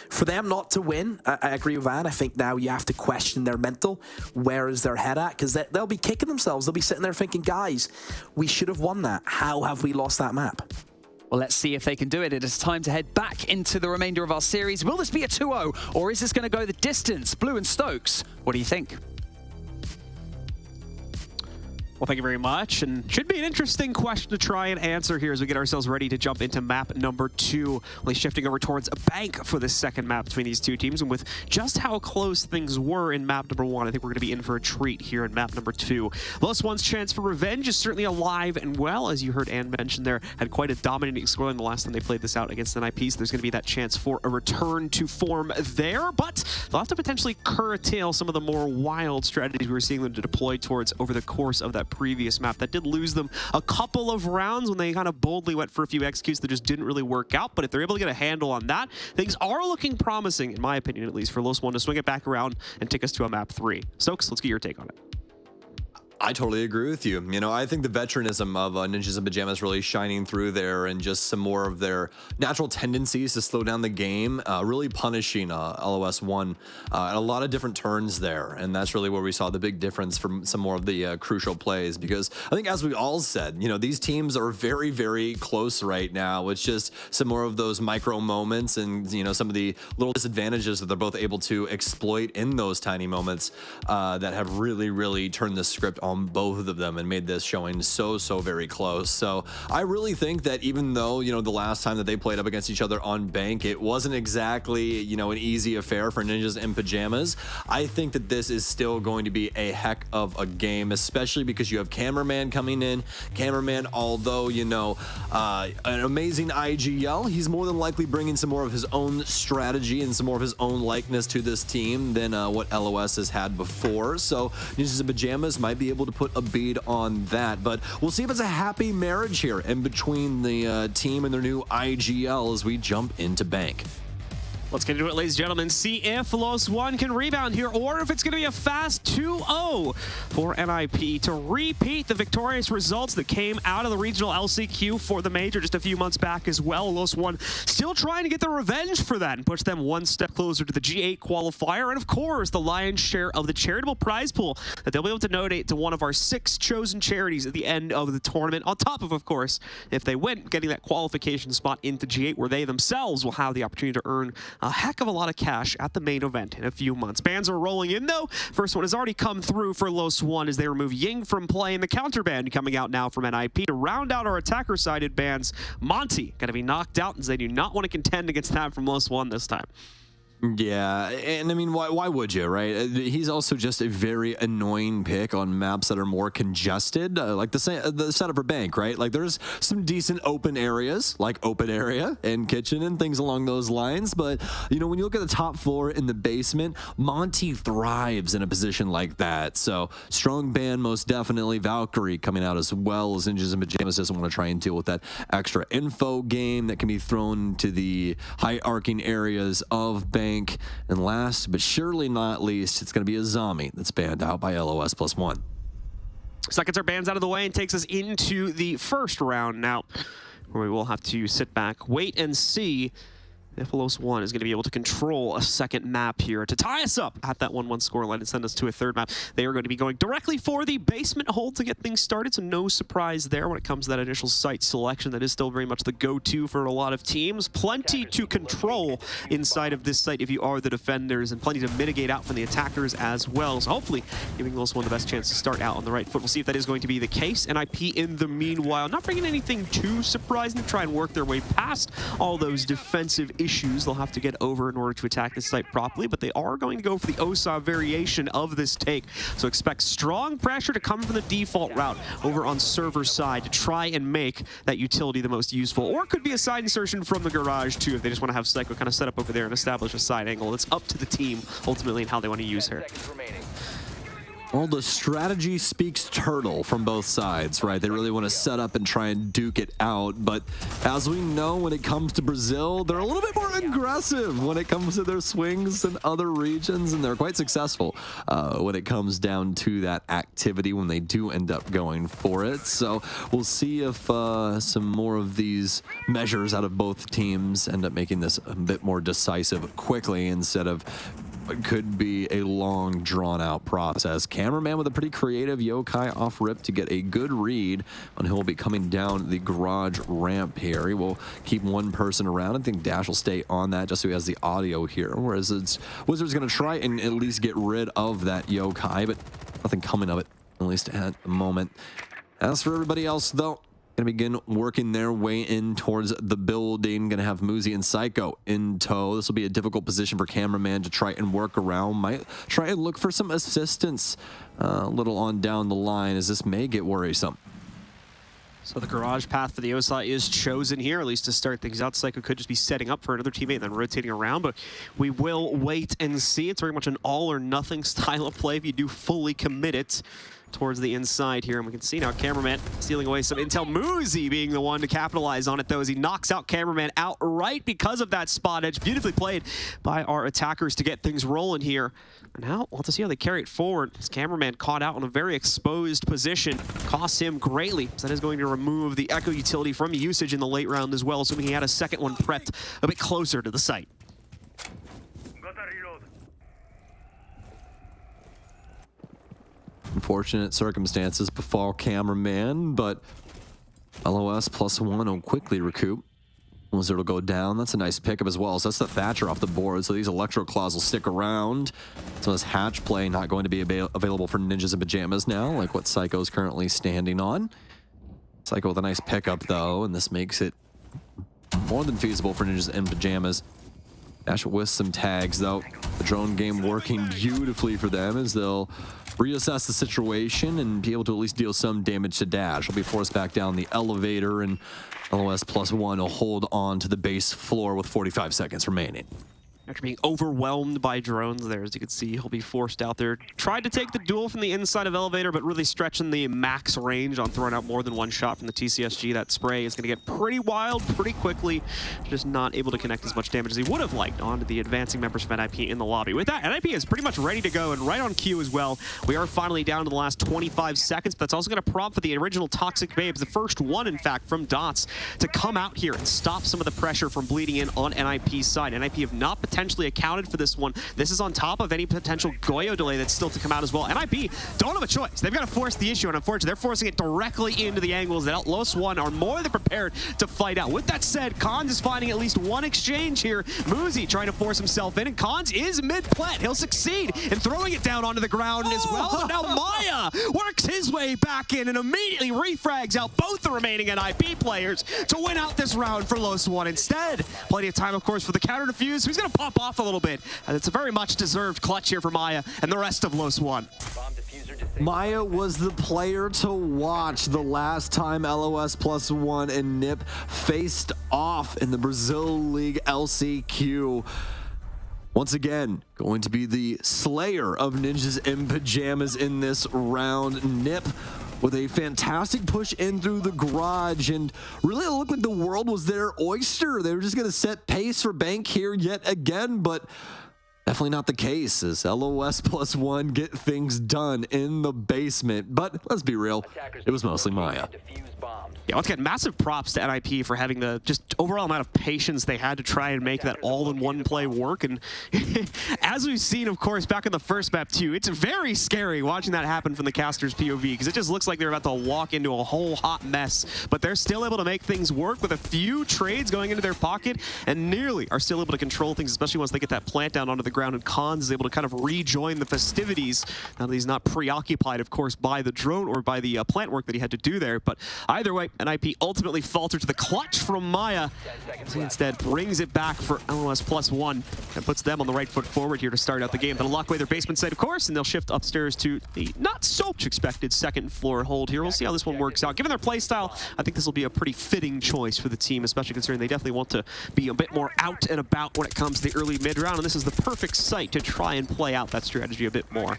for them not to win, I agree with Anne. I think now you have to question their mental. Where is their head at? Because they'll be kicking themselves. They'll be sitting there thinking, guys, we should have won that. How have we lost that map? Well, let's see if they can do it. It is time to head back into the remainder of our series. Will this be a 2-0, or is this going to go the distance? Blue and Stokes, what do you think? Well, thank you very much, and should be an interesting question to try and answer here as we get ourselves ready to jump into map number 2. We'll be shifting over towards a bank for the second map between these two teams, and with just how close things were in map number 1, I think we're going to be in for a treat here in map number 2. los+one's chance for revenge is certainly alive and well, as you heard Anne mention there, had quite a dominating scoreline the last time they played this out against NIP, so there's going to be that chance for a return to form there, but they'll have to potentially curtail some of the more wild strategies we were seeing them to deploy towards over the course of that previous map. That did lose them a couple of rounds when they kind of boldly went for a few executes that just didn't really work out, but if they're able to get a handle on that, things are looking promising, in my opinion at least, for los+one to swing it back around and take us to a map 3. Stokes, let's get your take on it. I totally agree with you. You know, I think the veteranism of Ninjas and Pyjamas really shining through there, and just some more of their natural tendencies to slow down the game, really punishing los+one at a lot of different turns there. And that's really where we saw the big difference from some more of the crucial plays, because I think, as we all said, you know, these teams are very, very close right now. It's just some more of those micro moments and, you know, some of the little disadvantages that they're both able to exploit in those tiny moments that have really, really turned the script on both of them and made this showing so very close. So I really think that even though, you know, the last time that they played up against each other on Bank, it wasn't exactly, you know, an easy affair for Ninjas in Pyjamas. I think that this is still going to be a heck of a game, especially because you have Cameraman coming in. Cameraman, although, you know, an amazing IGL, he's more than likely bringing some more of his own strategy and some more of his own likeness to this team than what LOS has had before. So Ninjas in Pyjamas might be able to put a bead on that, but we'll see if it's a happy marriage here in between the team and their new IGL as we jump into Bank. Let's get into it, ladies and gentlemen. See if los+one can rebound here, or if it's going to be a fast 2-0 for NIP to repeat the victorious results that came out of the regional LCQ for the major just a few months back as well. los+one still trying to get the revenge for that and push them one step closer to the G8 qualifier, and of course, the lion's share of the charitable prize pool that they'll be able to donate to one of our 6 chosen charities at the end of the tournament, on top of course, if they win, getting that qualification spot into G8 where they themselves will have the opportunity to earn a heck of a lot of cash at the main event in a few months. Bans are rolling in though. First one has already come through for los+one as they remove Ying from play, and the counter ban coming out now from NIP to round out our attacker-sided bans. Monty going to be knocked out as they do not want to contend against that from los+one this time. Yeah, and I mean, why would you, right? He's also just a very annoying pick on maps that are more congested, like the setup for Bank, right? Like there's some decent open areas, like open area and kitchen and things along those lines. But, you know, when you look at the top floor in the basement, Monty thrives in a position like that. So strong ban, most definitely. Valkyrie coming out as well as Ninjas in Pyjamas doesn't want to try and deal with that extra info game that can be thrown to the high arcing areas of Bank. And last but surely not least, it's going to be a zombie that's banned out by los+one. Seconds are bans out of the way and takes us into the first round now, where we will have to sit back, wait and see if los+one is going to be able to control a second map here to tie us up at that 1-1 scoreline and send us to a third map. They are going to be going directly for the basement hold to get things started, so no surprise there when it comes to that initial site selection. That is still very much the go-to for a lot of teams. Plenty to control inside of this site if you are the defenders, and plenty to mitigate out from the attackers as well. So hopefully giving los+one the best chance to start out on the right foot. We'll see if that is going to be the case. NIP in the meanwhile, not bringing anything too surprising to try and work their way past all those defensive issues they'll have to get over in order to attack this site properly, but they are going to go for the OSA variation of this take. So expect strong pressure to come from the default route over on server side to try and make that utility the most useful. Or it could be a side insertion from the garage too if they just want to have Psycho kind of set up over there and establish a side angle. It's up to the team ultimately and how they want to use her. Well, the strategy speaks turtle from both sides, right? They really want to set up and try and duke it out. But as we know, when it comes to Brazil, they're a little bit more aggressive when it comes to their swings in other regions, and they're quite successful when it comes down to that activity when they do end up going for it. So we'll see if some more of these measures out of both teams end up making this a bit more decisive quickly instead of what could be a long, drawn-out process. Cameraman with a pretty creative yokai off rip to get a good read on who will be coming down the garage ramp here. He will keep one person around. I think Dash will stay on that just so he has the audio here, whereas Wizard's going to try and at least get rid of that yokai, but nothing coming of it, at least at the moment. As for everybody else, though, going to begin working their way in towards the building. Going to have Muzi and Psycho in tow. This will be a difficult position for Cameraman to try and work around. Might try and look for some assistance a little on down the line, as this may get worrisome. So the garage path for the OSA is chosen here, at least to start things out. Psycho could just be setting up for another teammate and then rotating around, but we will wait and see. It's very much an all or nothing style of play if you do fully commit it towards the inside here, and we can see now Cameraman stealing away some intel. Muzi being the one to capitalize on it, though, as he knocks out Cameraman outright because of that spot edge. Beautifully played by our attackers to get things rolling here. And now we'll have to see how they carry it forward. This Cameraman caught out in a very exposed position. Costs him greatly. So that is going to remove the Echo utility from usage in the late round as well, assuming he had a second one prepped a bit closer to the site. Unfortunate circumstances befall Cameraman, but LOS+one will quickly recoup. Once it'll go down, that's a nice pickup as well. So that's the Thatcher off the board. So these Electro Claws will stick around. So this Hatch play not going to be available for Ninjas in Pyjamas now, like what Psycho is currently standing on. Psycho with a nice pickup though, and this makes it more than feasible for Ninjas in Pyjamas. Dash with some tags though. The drone game working beautifully for them as they'll reassess the situation and be able to at least deal some damage to Dash. He'll be forced back down the elevator, and los+one will hold on to the base floor with 45 seconds remaining. After being overwhelmed by drones there, as you can see, he'll be forced out there. Tried to take the duel from the inside of elevator, but really stretching the max range on throwing out more than one shot from the TCSG. That spray is going to get pretty wild pretty quickly. Just not able to connect as much damage as he would have liked onto the advancing members of NIP in the lobby. With that, NIP is pretty much ready to go and right on cue as well. We are finally down to the last 25 seconds, but that's also going to prompt for the original Toxic Babes, the first one, in fact, from Dots, to come out here and stop some of the pressure from bleeding in on NIP's side. NIP have not potentially accounted for this one. This is on top of any potential Goyo delay that's still to come out as well. NIP don't have a choice. They've got to force the issue, and unfortunately, they're forcing it directly into the angles that los+one are more than prepared to fight out. With that said, Khans is finding at least one exchange here. Muzi trying to force himself in, and Khans is mid-plant. He'll succeed in throwing it down onto the ground as well. But now Maya works his way back in and immediately refrags out both the remaining NIP players to win out this round for los+one instead. Plenty of time, of course, for the counter defuse, who's going to pop off a little bit. And it's a very much deserved clutch here for Maya and the rest of los+one. Maya was the player to watch the last time los+one and NIP faced off in the Brazil League LCQ. Once again, going to be the slayer of Ninjas in Pyjamas in this round. NIP with a fantastic push in through the garage, and really it looked like the world was their oyster. They were just going to set pace for Bank here yet again, but definitely not the case as los+one get things done in the basement. But let's be real, it was mostly Maya. Yeah, once again, massive props to NIP for having the just overall amount of patience they had to try and make that all-in-one play work. And as we've seen, of course, back in the first map too, it's very scary watching that happen from the caster's POV, because it just looks like they're about to walk into a whole hot mess. But they're still able to make things work with a few trades going into their pocket, and nearly are still able to control things, especially once they get that plant down onto the ground, and Khans is able to kind of rejoin the festivities now that he's not preoccupied, of course, by the drone or by the plant work that he had to do there. But either way, NIP ultimately faltered to the clutch from Maya. He instead brings it back for los+one and puts them on the right foot forward here to start out the game. They'll lock away their basement side, of course, and they'll shift upstairs to the not so much expected second floor hold here. We'll see how this one works out. Given their play style, I think this will be a pretty fitting choice for the team, especially considering they definitely want to be a bit more out and about when it comes to the early mid-round, and this is the perfect site to try and play out that strategy a bit more.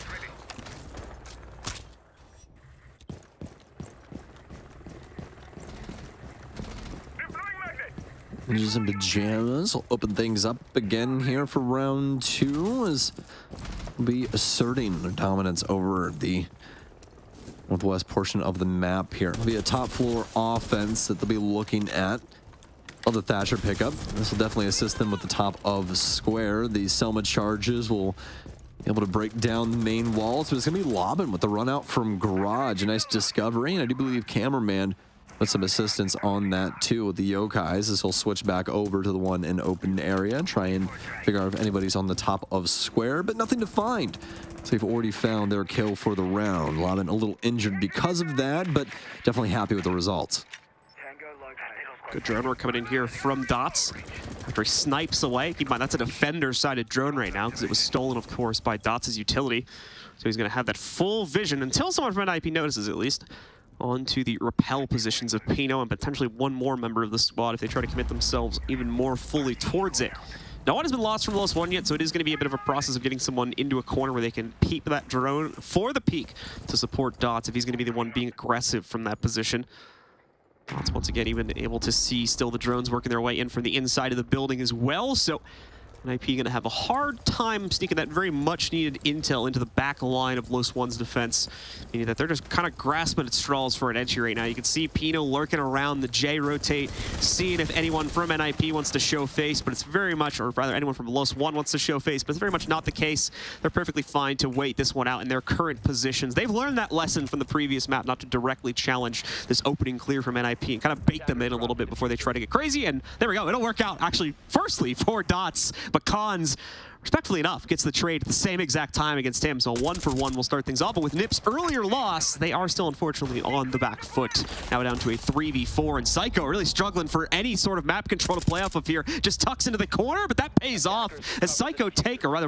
Ninjas in Pyjamas will open things up again here for round two as we'll be asserting their dominance over the northwest portion of the map here. It'll be a top floor offense that they'll be looking at. Of the Thatcher pickup. This will definitely assist them with the top of square. The Selma charges will be able to break down the main walls, but it's going to be Lobbin with the run out from garage. A nice discovery, and I do believe Cameraman with some assistance on that too with the Yokais as he'll switch back over to the one in open area, try and figure out if anybody's on the top of square, but nothing to find. So they've already found their kill for the round. Lobbin a little injured because of that, but definitely happy with the results. Good drone work coming in here from Dots after he snipes away. Keep in mind, that's a defender-sided drone right now because it was stolen, of course, by Dots' utility. So he's going to have that full vision, until someone from NIP notices at least, onto the repel positions of Pino and potentially one more member of the squad if they try to commit themselves even more fully towards it. No one has been lost from los+one yet, so it is going to be a bit of a process of getting someone into a corner where they can peep that drone for the peek to support Dots if he's going to be the one being aggressive from that position. Dots once again even able to see still the drones working their way in from the inside of the building as well, so NIP going to have a hard time sneaking that very much needed intel into the back line of los+one's defense, meaning that they're just kind of grasping at straws for an entry right now. You can see Pino lurking around the J rotate, seeing if anyone from NIP wants to show face, but it's very much, or rather anyone from los+one wants to show face, but it's very much not the case. They're perfectly fine to wait this one out in their current positions. They've learned that lesson from the previous map, not to directly challenge this opening clear from NIP and kind of bake them in a little bit before they try to get crazy, and there we go. It'll work out, actually, firstly, for Dots, but Cons, respectfully enough, gets the trade at the same exact time against him, so 1-for-1 will start things off. But with Nip's earlier loss, they are still unfortunately on the back foot. Now down to a 3v4, and Psycho really struggling for any sort of map control to play off of here. Just tucks into the corner, but that pays off as Psycho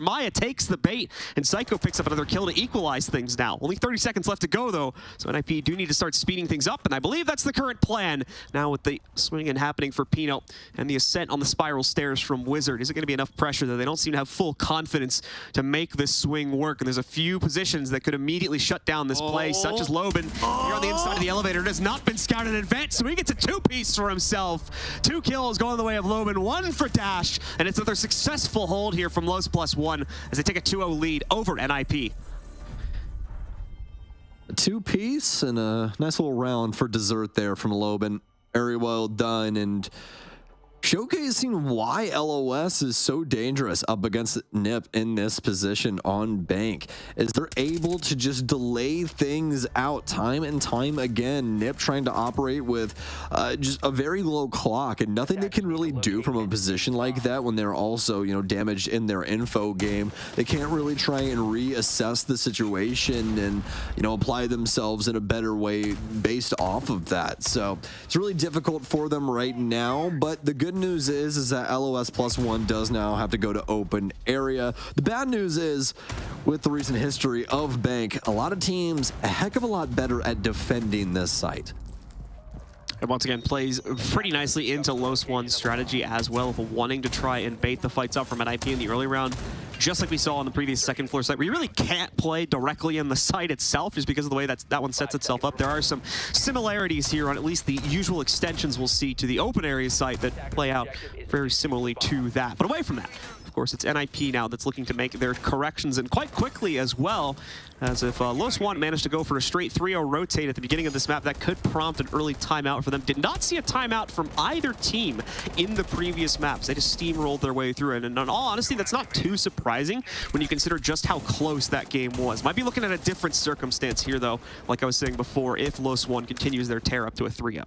Maya takes the bait, and Psycho picks up another kill to equalize things now. Only 30 seconds left to go, though, so NIP do need to start speeding things up, and I believe that's the current plan. Now with the swing and happening for Pino and the ascent on the spiral stairs from Wizard, is it going to be enough pressure that they don't seem to have full confidence to make this swing work? And there's a few positions that could immediately shut down this play, such as Loben here on the inside of the elevator. It has not been scouted in advance, so he gets a two-piece for himself. 2 kills going the way of Loben, 1 for Dash, and it's another successful hold here from los+one as they take a 2-0 lead over NIP. A 2-piece and a nice little round for dessert there from Loben. Very well done, and showcasing why LOS is so dangerous up against NIP in this position on Bank, is they're able to just delay things out time and time again. NIP trying to operate with just a very low clock, and nothing they can really do from a position like that when they're also, you know, damaged in their info game. They can't really try and reassess the situation and, you know, apply themselves in a better way based off of that. So it's really difficult for them right now, but the good news is that los+one does now have to go to open area. The bad news is, with the recent history of Bank, a lot of teams a heck of a lot better at defending this site. And once again, plays pretty nicely into los+one's strategy as well of wanting to try and bait the fights up from NIP in the early round. Just like we saw on the previous second floor site, where you really can't play directly in the site itself just because of the way that one sets itself up. There are some similarities here on at least the usual extensions we'll see to the open area site that play out very similarly to that. But away from that, of course, it's NIP now that's looking to make their corrections, and quite quickly as well, as if los+one managed to go for a straight 3-0 rotate at the beginning of this map, that could prompt an early timeout for them. Did not see a timeout from either team in the previous maps. They just steamrolled their way through it, and in all honesty, that's not too surprising when you consider just how close that game was. Might be looking at a different circumstance here, though, like I was saying before, if los+one continues their tear up to a 3-0.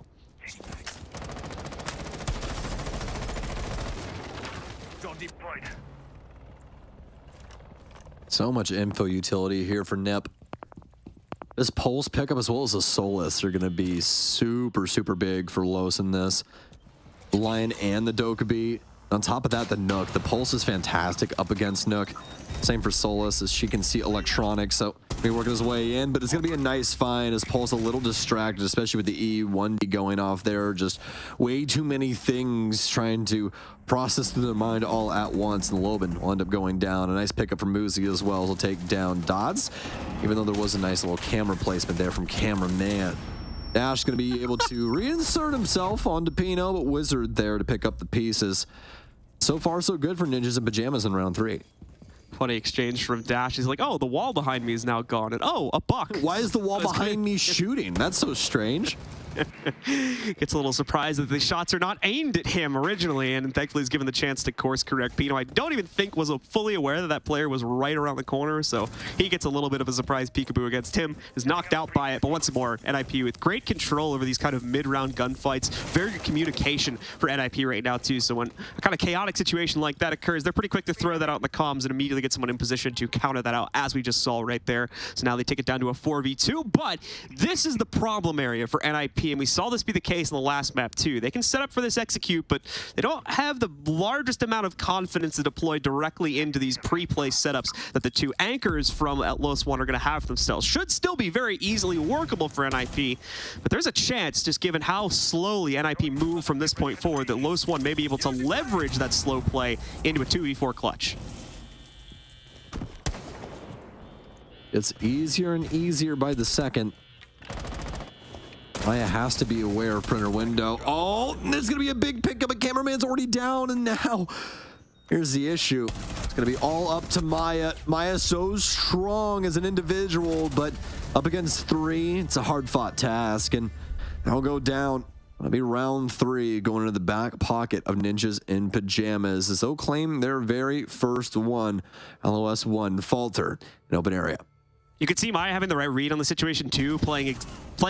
So much info utility here for NIP. This Pulse pickup as well as the Solus are going to be super, super big for Los in this. The Lion and the Dokkaebi. On top of that, the Nook. The Pulse is fantastic up against Nook. Same for Solus, as she can see electronics, so he's working his way in, but it's going to be a nice find as Pulse a little distracted, especially with the E1D going off there. Just way too many things trying to process through their mind all at once, and Loben will end up going down. A nice pickup from Muzi as well. He'll take down Dodds, even though there was a nice little camera placement there from Cameraman. Dash going to be able to reinsert himself onto Pino, but Wizard there to pick up the pieces. So far, so good for Ninjas and Pyjamas in round 3. Funny exchange from Dash. He's like, oh, the wall behind me is now gone. And oh, a buck. Why is the wall behind me shooting? That's so strange. Gets a little surprised that the shots are not aimed at him originally, and thankfully he's given the chance to course correct Pino. I don't even think was fully aware that that player was right around the corner, so he gets a little bit of a surprise peekaboo against him, is knocked out by it, but once more, NIP with great control over these kind of mid-round gunfights. Very good communication for NIP right now too, so when a kind of chaotic situation like that occurs, they're pretty quick to throw that out in the comms and immediately get someone in position to counter that out, as we just saw right there. So now they take it down to a 4v2, but this is the problem area for NIP, and we saw this be the case in the last map too. They can set up for this execute, but they don't have the largest amount of confidence to deploy directly into these pre-play setups that the two anchors from los+one are going to have for themselves. Should still be very easily workable for NIP, but there's a chance, just given how slowly NIP move from this point forward, that los+one may be able to leverage that slow play into a 2v4 clutch. It's easier and easier by the second. Maya has to be aware of printer window. Oh, there's going to be a big pickup, but Cameraman's already down, and now Here's the issue. It's going to be all up to Maya. Maya's so strong as an individual, but up against 3, it's a hard-fought task, and they'll go down. It'll be round 3 going into the back pocket of Ninjas in Pyjamas as they'll claim their very first one. los+one falter in open area. You could see Maya having the right read on the situation too, playing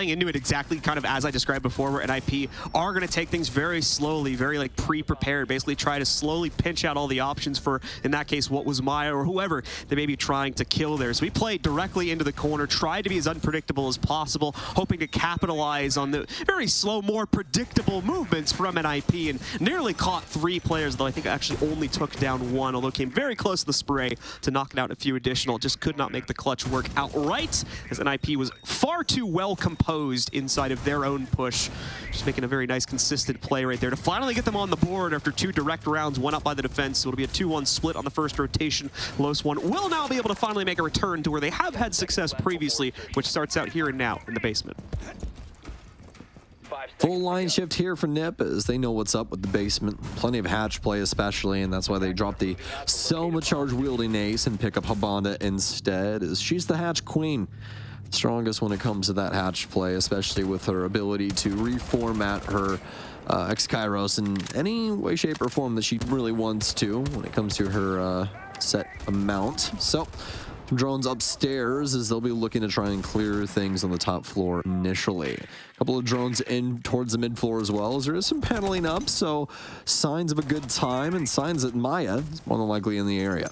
into it exactly kind of as I described before, where NIP are going to take things very slowly, very like pre-prepared, basically try to slowly pinch out all the options for, in that case, what was Maya or whoever they may be trying to kill there. So we played directly into the corner, tried to be as unpredictable as possible, hoping to capitalize on the very slow, more predictable movements from NIP, and nearly caught 3 players, though I think actually only took down 1, although came very close to the spray to knocking out a few additional. Just could not make the clutch work outright, as NIP was far too well composed inside of their own push. Just making a very nice, consistent play right there to finally get them on the board after 2 direct rounds, 1 up by the defense. So it'll be a 2-1 split on the first rotation. los+one will now be able to finally make a return to where they have had success previously, which starts out here and now in the basement. Full line shift here for NIP as they know what's up with the basement. Plenty of hatch play especially, and that's why they drop the Selma charge wielding ace and pick up Habanda instead, as she's the hatch queen. Strongest when it comes to that hatch play, especially with her ability to reformat her X-Kairos in any way, shape, or form that she really wants to when it comes to her set amount. So drones upstairs as they'll be looking to try and clear things on the top floor initially. A couple of drones in towards the mid floor as well, as there is some paneling up, so signs of a good time and signs that Maya is more than likely in the area.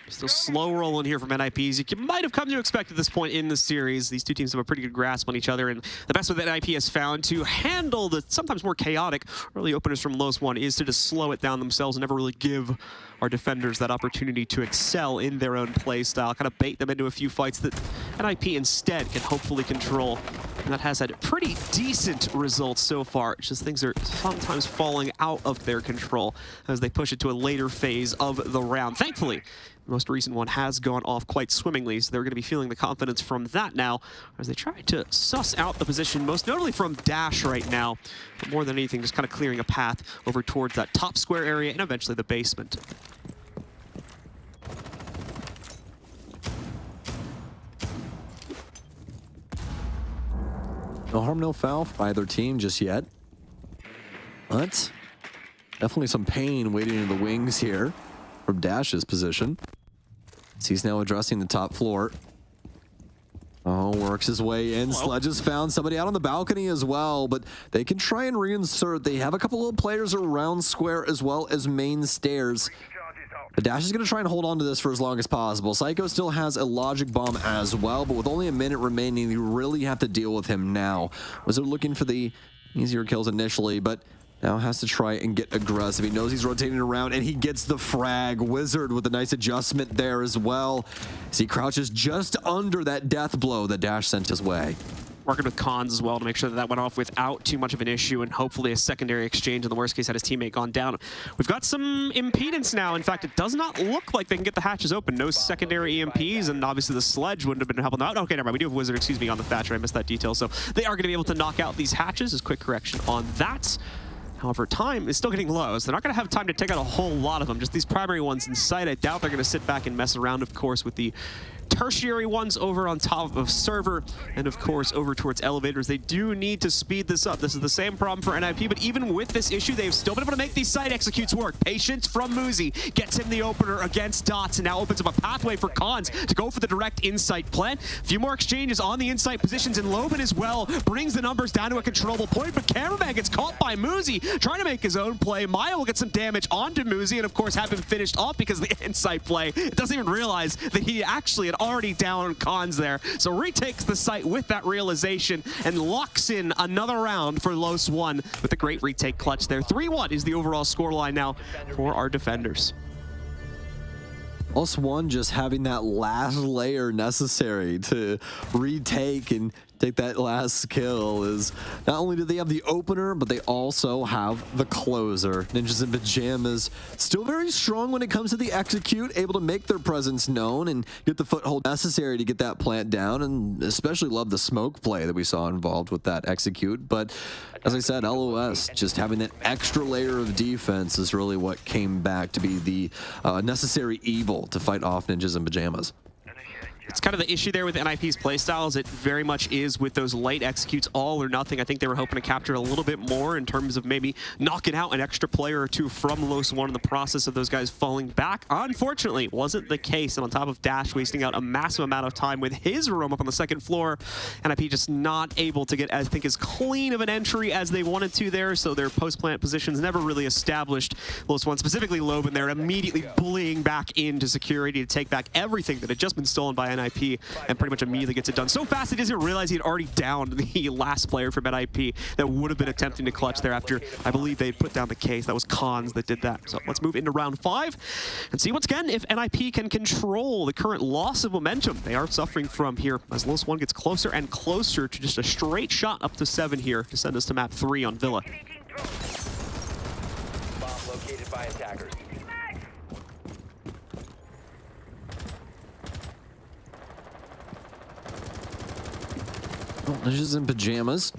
Still slow rolling here from NIPs. You might have come to expect at this point in the series. These two teams have a pretty good grasp on each other, and the best way that NIP has found to handle the sometimes more chaotic early openers from los+one is to just slow it down themselves and never really give our defenders that opportunity to excel in their own play style, kind of bait them into a few fights that NIP instead can hopefully control. And that has had pretty decent results so far. It's just things are sometimes falling out of their control as they push it to a later phase of the round. Thankfully, the most recent one has gone off quite swimmingly, so they're going to be feeling the confidence from that now as they try to suss out the position, most notably from Dash right now. But more than anything, just kind of clearing a path over towards that top square area and eventually the basement. No harm, no foul for either team just yet. But definitely some pain waiting in the wings here from Dash's position. So he's now addressing the top floor. Oh, works his way in. Sledge has found somebody out on the balcony as well, but they can try and reinsert. They have a couple of players around square as well as main stairs. The Dash is going to try and hold on to this for as long as possible. Psycho still has a logic bomb as well, but with only a minute remaining, you really have to deal with him now. Wizard looking for the easier kills initially, but now has to try and get aggressive. He knows he's rotating around, and he gets the frag. Wizard with a nice adjustment there as well, as he crouches just under that death blow that Dash sent his way. Working with Cons as well to make sure that that went off without too much of an issue, and hopefully a secondary exchange in the worst case had his teammate gone down. We've got some impedance now. In fact, it does not look like they can get the hatches open. No secondary EMPs, and obviously the Sledge wouldn't have been helping them out. Okay, never mind. We do have Wizard, excuse me, on the Thatcher. I missed that detail. So they are going to be able to knock out these hatches. As quick correction on that. However, time is still getting low, so they're not going to have time to take out a whole lot of them. Just these primary ones in sight. I doubt they're going to sit back and mess around, of course, with the tertiary ones over on top of server, and of course over towards elevators. They do need to speed this up. This is the same problem for NIP, but even with this issue, they've still been able to make these side executes work. Patience from Muzi gets him the opener against Dots, and now opens up a pathway for Cons to go for the direct insight plant. A few more exchanges on the insight positions, and Loban as well brings the numbers down to a controllable point, but Cameraman gets caught by Muzi trying to make his own play. Maya will get some damage onto Muzi, and of course have him finished off because of the insight play. It doesn't even realize that he actually had already down Cons there. So retakes the site with that realization and locks in another round for los+one with a great retake clutch there. 3-1 is the overall scoreline now for our defenders. los+one just having that last layer necessary to retake and take that last kill is not only do they have the opener, but they also have the closer. Ninjas in Pyjamas still very strong when it comes to the execute, able to make their presence known and get the foothold necessary to get that plant down, and especially love the smoke play that we saw involved with that execute. But as I said, LOS just having that extra layer of defense is really what came back to be the necessary evil to fight off Ninjas in Pyjamas. It's kind of the issue there with NIP's playstyles. It very much is with those light executes, all or nothing. I think they were hoping to capture a little bit more in terms of maybe knocking out an extra player or two from los+one in the process of those guys falling back. Unfortunately, wasn't the case. And on top of Dash wasting out a massive amount of time with his roam up on the second floor, NIP just not able to get, I think, as clean of an entry as they wanted to there. So their post-plant positions never really established. los+one, specifically Loben, there immediately bullying back into security to take back everything that had just been stolen by NIP, and pretty much immediately gets it done so fast he doesn't realize he had already downed the last player from NIP that would have been attempting to clutch there after, I believe, they put down the case. That was Cons that did that. So let's move into round 5 and see once again if NIP can control the current loss of momentum they are suffering from here as los+one gets closer and closer to just a straight shot up to 7 here to send us to map 3 on Villa. Bomb located by attackers. Ninjas in Pyjamas.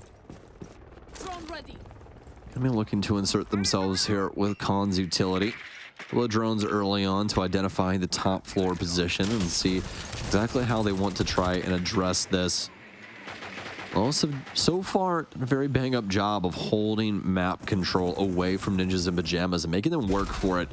Gonna be looking to insert themselves here with Khan's utility. Couple of drones early on to identify the top floor position and see exactly how they want to try and address this. Also, so far, done a very bang-up job of holding map control away from Ninjas in Pyjamas and making them work for it.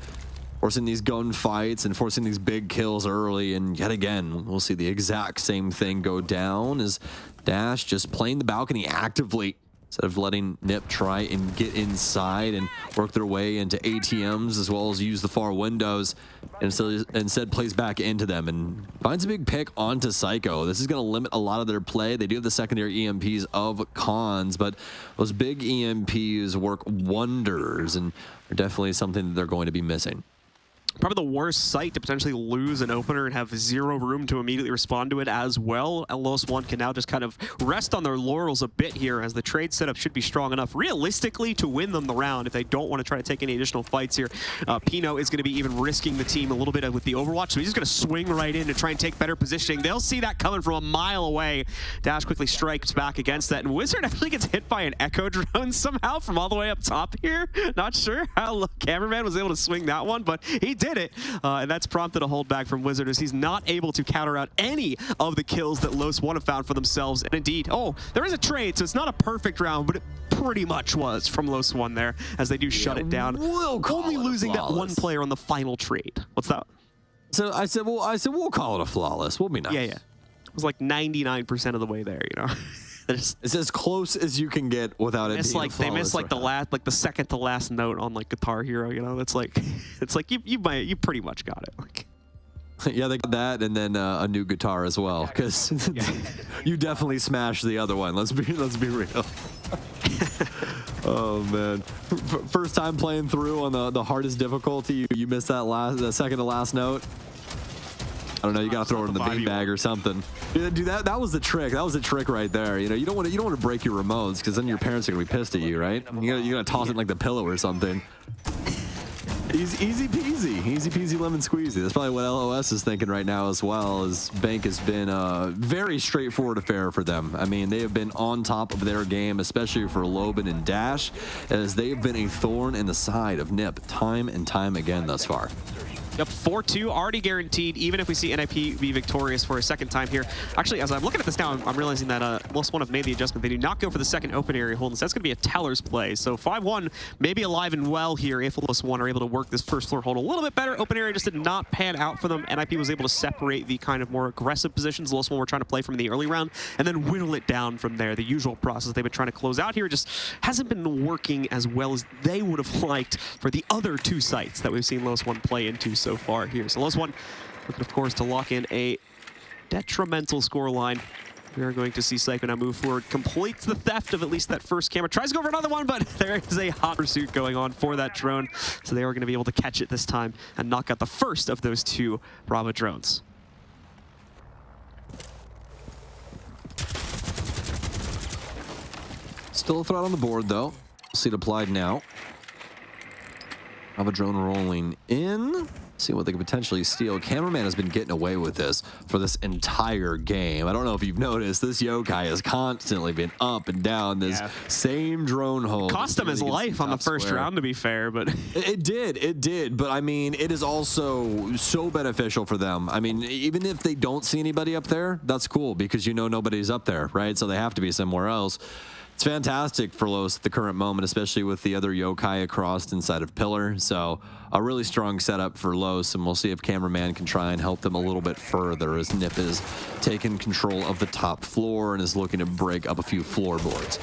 Forcing these gunfights and forcing these big kills early, and yet again, we'll see the exact same thing go down as Dash just playing the balcony actively instead of letting NIP try and get inside and work their way into ATMs as well as use the far windows, and instead plays back into them and finds a big pick onto Psycho. This is going to limit a lot of their play. They do have the secondary EMPs of Cons, but those big EMPs work wonders and are definitely something that they're going to be missing. Probably the worst site to potentially lose an opener and have zero room to immediately respond to it as well. los+one can now just kind of rest on their laurels a bit here as the trade setup should be strong enough realistically to win them the round if they don't want to try to take any additional fights here. Pino is going to be even risking the team a little bit with the Overwatch, so he's just going to swing right in to try and take better positioning. They'll see that coming from a mile away. Dash quickly strikes back against that, and Wizard actually gets hit by an Echo drone somehow from all the way up top here. Not sure how Cameraman was able to swing that one, but he did it, and that's prompted a holdback from Wizard as he's not able to counter out any of the kills that los+one have found for themselves. And indeed, oh, there is a trade, so it's not a perfect round, but it pretty much was from los+one there as they do shut it down. Only losing that one player on the final trade. What's that? So I said we'll call it a flawless. We'll be nice. Yeah. It was like 99% of the way there, you know. It's as close as you can get without it being they miss like the second to last note on like Guitar Hero, you know. It's like you pretty much got it. Like, yeah, they got that and then a new guitar as well, because you definitely smashed the other one. Let's be real. Oh man, first time playing through on the hardest difficulty, you missed the second to last note. I don't know. You gotta throw it in the beanbag or something. Dude, that was the trick. That was the trick right there. You know, you don't want to break your remotes because then your parents are gonna be pissed at you, right? You're gonna toss it in like the pillow or something. Easy peasy lemon squeezy. That's probably what LOS is thinking right now as well. As Bank has been a very straightforward affair for them. I mean, they have been on top of their game, especially for Loben and Dash, as they have been a thorn in the side of NIP time and time again thus far. Yep, 4-2 already guaranteed, even if we see NIP be victorious for a second time here. Actually, as I'm looking at this now, I'm realizing that los+one have made the adjustment. They do not go for the second open area hold, and so that's going to be a Teller's play. So 5-1 maybe alive and well here if los+one are able to work this first floor hold a little bit better. Open area just did not pan out for them. NIP was able to separate the kind of more aggressive positions los+one were trying to play from the early round, and then whittle it down from there. The usual process they've been trying to close out here just hasn't been working as well as they would have liked for the other two sites that we've seen los+one play into so far here. So los+one looking, of course, to lock in a detrimental scoreline. We are going to see Psycho now move forward, completes the theft of at least that first camera, tries to go for another one, but there is a hot pursuit going on for that drone. So they are going to be able to catch it this time and knock out the first of those two Bravo drones. Still a threat on the board, though. See it applied now. Have a drone rolling in. See what they can potentially steal. Cameraman has been getting away with this for this entire game. I don't know if you've noticed, this yokai has constantly been up and down this same drone hold. Cost him his life on the first round, to be fair, but it did. But I mean, it is also so beneficial for them. I mean, even if they don't see anybody up there, that's cool because you know nobody's up there, right? So they have to be somewhere else. It's fantastic for Los at the current moment, especially with the other yokai across inside of Pillar. So a really strong setup for Los, and we'll see if Cameraman can try and help them a little bit further as Nip is taking control of the top floor and is looking to break up a few floorboards.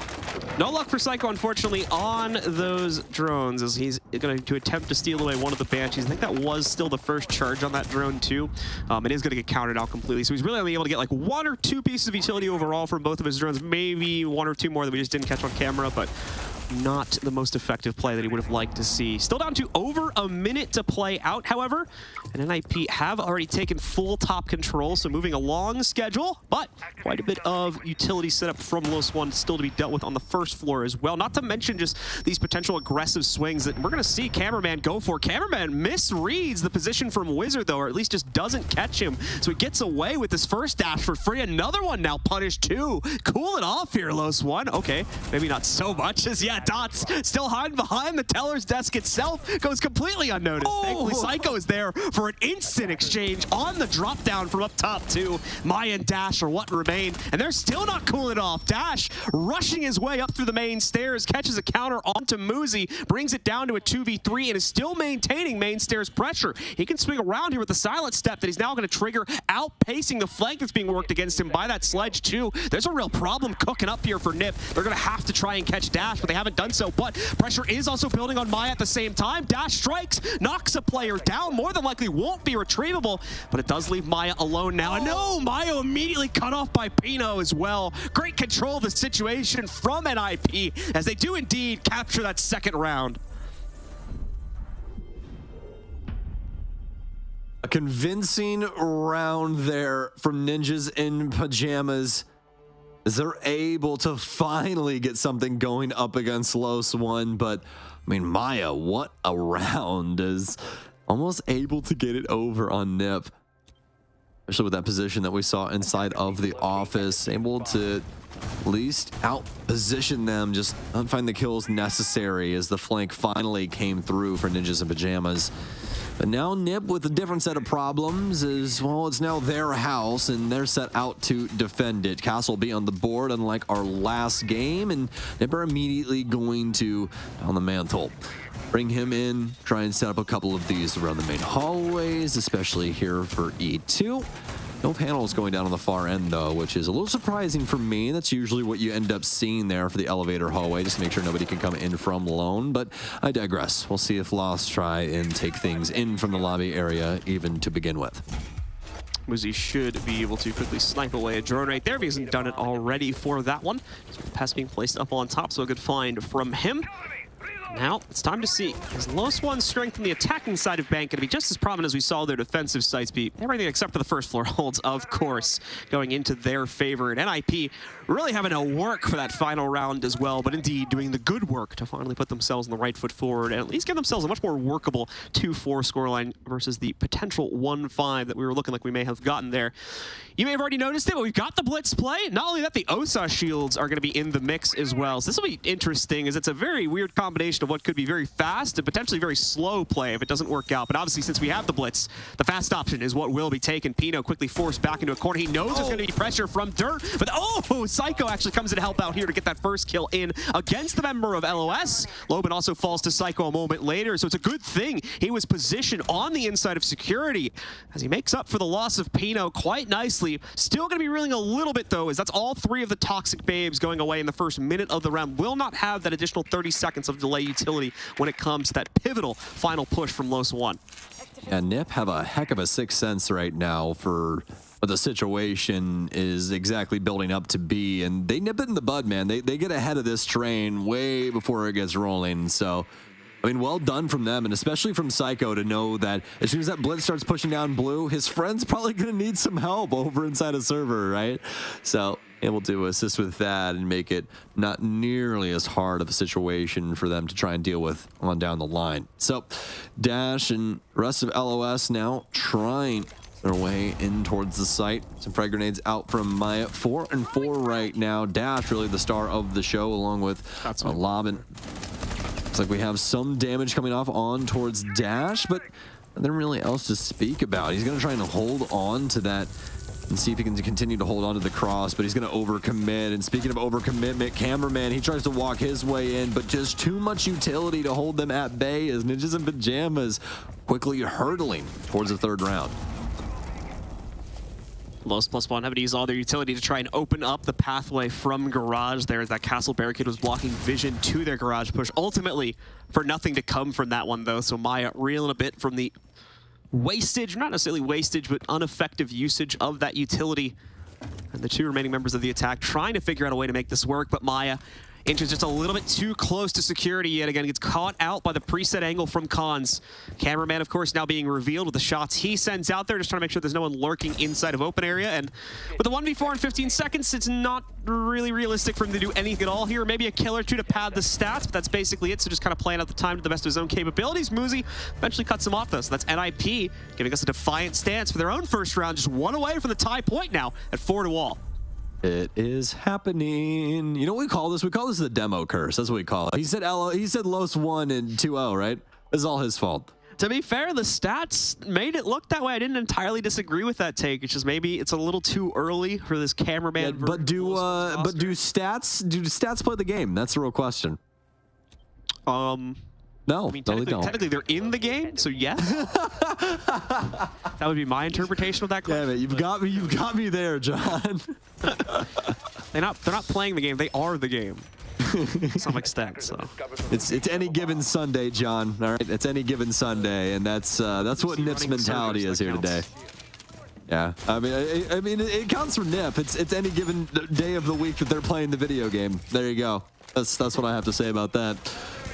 No luck for Psycho, unfortunately, on those drones as he's going to attempt to steal away one of the Banshees. I think that was still the first charge on that drone, too. It is going to get countered out completely. So he's really only able to get like 1 or 2 pieces of utility overall from both of his drones. Maybe 1 or 2 more that we just didn't catch on camera, but not the most effective play that he would have liked to see. Still down to over a minute to play out, however, and NIP have already taken full top control, so moving along schedule, but quite a bit of utility setup from los+one still to be dealt with on the first floor as well. Not to mention just these potential aggressive swings that we're going to see Cameraman go for. Cameraman misreads the position from Wizard, though, or at least just doesn't catch him, so he gets away with this first dash for free. Another one now punished too. Cool it off here, los+one. Okay, maybe not so much as yet. Dots still hiding behind the teller's desk itself, goes completely unnoticed. Thankfully, Psycho is there for an instant exchange on the drop down from up top to Maya and Dash are what remain, and they're still not cooling it off. Dash rushing his way up through the main stairs, catches a counter onto Muzi, brings it down to a 2v3 and is still maintaining main stairs pressure. He can swing around here with the silent step that he's now going to trigger, outpacing the flank that's being worked against him by that sledge too. There's a real problem cooking up here for Nip. They're going to have to try and catch Dash, but they haven't done so. But pressure is also building on Maya at the same time. Dash strikes, knocks a player down, more than likely won't be retrievable, but it does leave Maya alone now. And no, Maya immediately cut off by Pino as well. Great control of the situation from NIP as they do indeed capture that second round. A convincing round there from Ninjas in Pyjamas, as they're able to finally get something going up against los+one. But I mean, Maya, what a round, is almost able to get it over on Nip, especially with that position that we saw inside of the office, able to at least out-position them, just not find the kills necessary as the flank finally came through for Ninjas in Pyjamas. But now Nip with a different set of problems is, well, it's now their house and they're set out to defend it. Castle will be on the board unlike our last game, and Nip are immediately going to, on the mantle, bring him in, try and set up a couple of these around the main hallways, especially here for E2. No panels going down on the far end, though, which is a little surprising for me. That's usually what you end up seeing there for the elevator hallway, just to make sure nobody can come in from lone. But I digress. We'll see if Lost try and take things in from the lobby area, even to begin with. Muzi should be able to quickly snipe away a drone right there if he hasn't done it already for that one. Just with the pass being placed up on top, so a good find from him. Now, it's time to see, is los+one's strength in the attacking side of Bank going to be just as prominent as we saw their defensive sides be? Everything except for the first floor holds, of course, going into their favor. And NIP really having to work for that final round as well, but indeed doing the good work to finally put themselves on the right foot forward and at least give themselves a much more workable 2-4 scoreline versus the potential 1-5 that we were looking like we may have gotten there. You may have already noticed it, but we've got the Blitz play. Not only that, the OSA shields are going to be in the mix as well. So this will be interesting, as it's a very weird combination of what could be very fast and potentially very slow play if it doesn't work out. But obviously, since we have the Blitz, the fast option is what will be taken. Pino quickly forced back into a corner. He knows there's going to be pressure from Dirt, but Psycho actually comes in to help out here to get that first kill in against the member of LOS. Loban also falls to Psycho a moment later, so it's a good thing he was positioned on the inside of security as he makes up for the loss of Pino quite nicely. Still going to be reeling a little bit, though, as that's all 3 of the Toxic Babes going away in the first minute of the round. Will not have that additional 30 seconds of delay utility when it comes to that pivotal final push from los+one. Yeah, Nip have a heck of a sixth sense right now for what the situation is exactly building up to be, and they nip it in the bud, man. They get ahead of this train way before it gets rolling, so I mean, well done from them, and especially from Psycho to know that as soon as that blitz starts pushing down blue, his friend's probably going to need some help over inside a server, right? So able to assist with that and make it not nearly as hard of a situation for them to try and deal with on down the line. So Dash and rest of LOS now trying their way in towards the site. Some frag grenades out from Maya. 4 and 4 right now. Dash really the star of the show along with Lobbin. Looks like we have some damage coming off on towards Dash, but nothing really else to speak about. He's going to try and hold on to that and see if he can continue to hold on to the cross, but he's going to overcommit. And speaking of overcommitment, Cameraman, he tries to walk his way in, but just too much utility to hold them at bay as Ninjas and Pyjamas quickly hurtling towards the third round. los+one having to use all their utility to try and open up the pathway from garage there as that castle barricade was blocking vision to their garage push. Ultimately, for nothing to come from that one, though. So Maya reeling a bit from the wastage, not necessarily wastage, but ineffective usage of that utility. And the two remaining members of the attack trying to figure out a way to make this work, but Maya inches just a little bit too close to security yet again. Gets caught out by the preset angle from Cons. Cameraman, of course, now being revealed with the shots he sends out there, just trying to make sure there's no one lurking inside of open area. And with the 1v4 in 15 seconds, it's not really realistic for him to do anything at all here. Maybe a kill or two to pad the stats, but that's basically it. So just kind of playing out the time to the best of his own capabilities. Muzi eventually cuts him off, though. So that's NIP giving us a defiant stance for their own first round. Just one away from the tie point now at 4-all. It is happening. You know what we call this? We call this the demo curse. That's what we call it. He said los+one and 2-0, right? It's all his fault. To be fair, the stats made it look that way. I didn't entirely disagree with that take. It's just maybe it's a little too early for this Cameraman. Yeah, but do stats play the game? That's the real question. No, I mean, no, they don't. Technically, they're in the game, so yes. That would be my interpretation of that question. Damn it, you've got me there, John. They're not playing the game, they are the game. To some extent, so. It's any given Sunday, John. All right, it's any given Sunday, and that's what Nip's mentality is here today. Yeah, I mean, it counts for Nip. It's any given day of the week that they're playing the video game. There you go. That's what I have to say about that.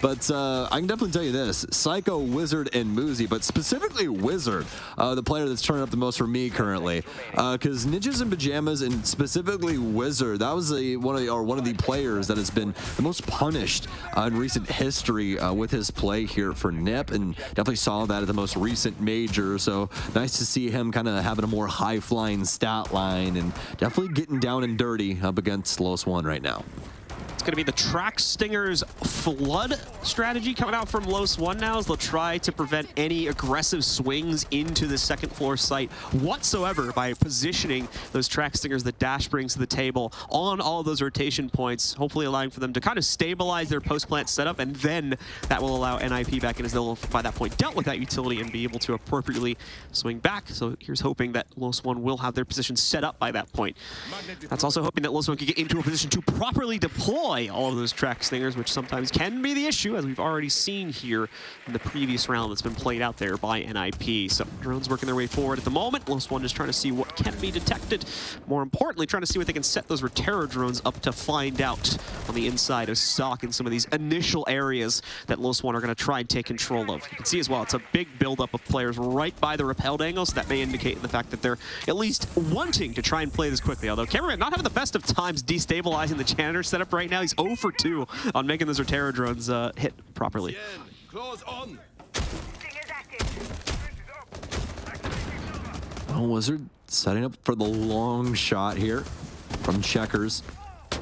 But I can definitely tell you this, Psycho, Wizard, and Muzi, but specifically Wizard, the player that's turning up the most for me currently. Because Ninjas and Pyjamas, and specifically Wizard, that was one of the players that has been the most punished in recent history with his play here for Nip, and definitely saw that at the most recent major. So nice to see him kind of having a more high-flying stat line and definitely getting down and dirty up against los+one right now. It's going to be the Track Stingers flood strategy coming out from los+one now, as they'll try to prevent any aggressive swings into the second floor site whatsoever by positioning those Track Stingers that Dash brings to the table on all of those rotation points, hopefully allowing for them to kind of stabilize their post-plant setup, and then that will allow NIP back in, as they'll, by that point, dealt with that utility and be able to appropriately swing back. So here's hoping that los+one will have their position set up by that point. That's also hoping that los+one can get into a position to properly deploy all of those Track Stingers, which sometimes can be the issue, as we've already seen here in the previous round that's been played out there by NIP. So drones working their way forward at the moment. los+one just trying to see what can be detected. More importantly, trying to see what they can set those Rotero drones up to find out on the inside of stock in some of these initial areas that los+one are going to try and take control of. You can see as well, it's a big buildup of players right by the repelled angle, so that may indicate the fact that they're at least wanting to try and play this quickly. Although Cameraman not having the best of times destabilizing the janitor setup right now. He's 0 for 2 on making those Rotero drones hit properly. Well, Wizard setting up for the long shot here from Checkers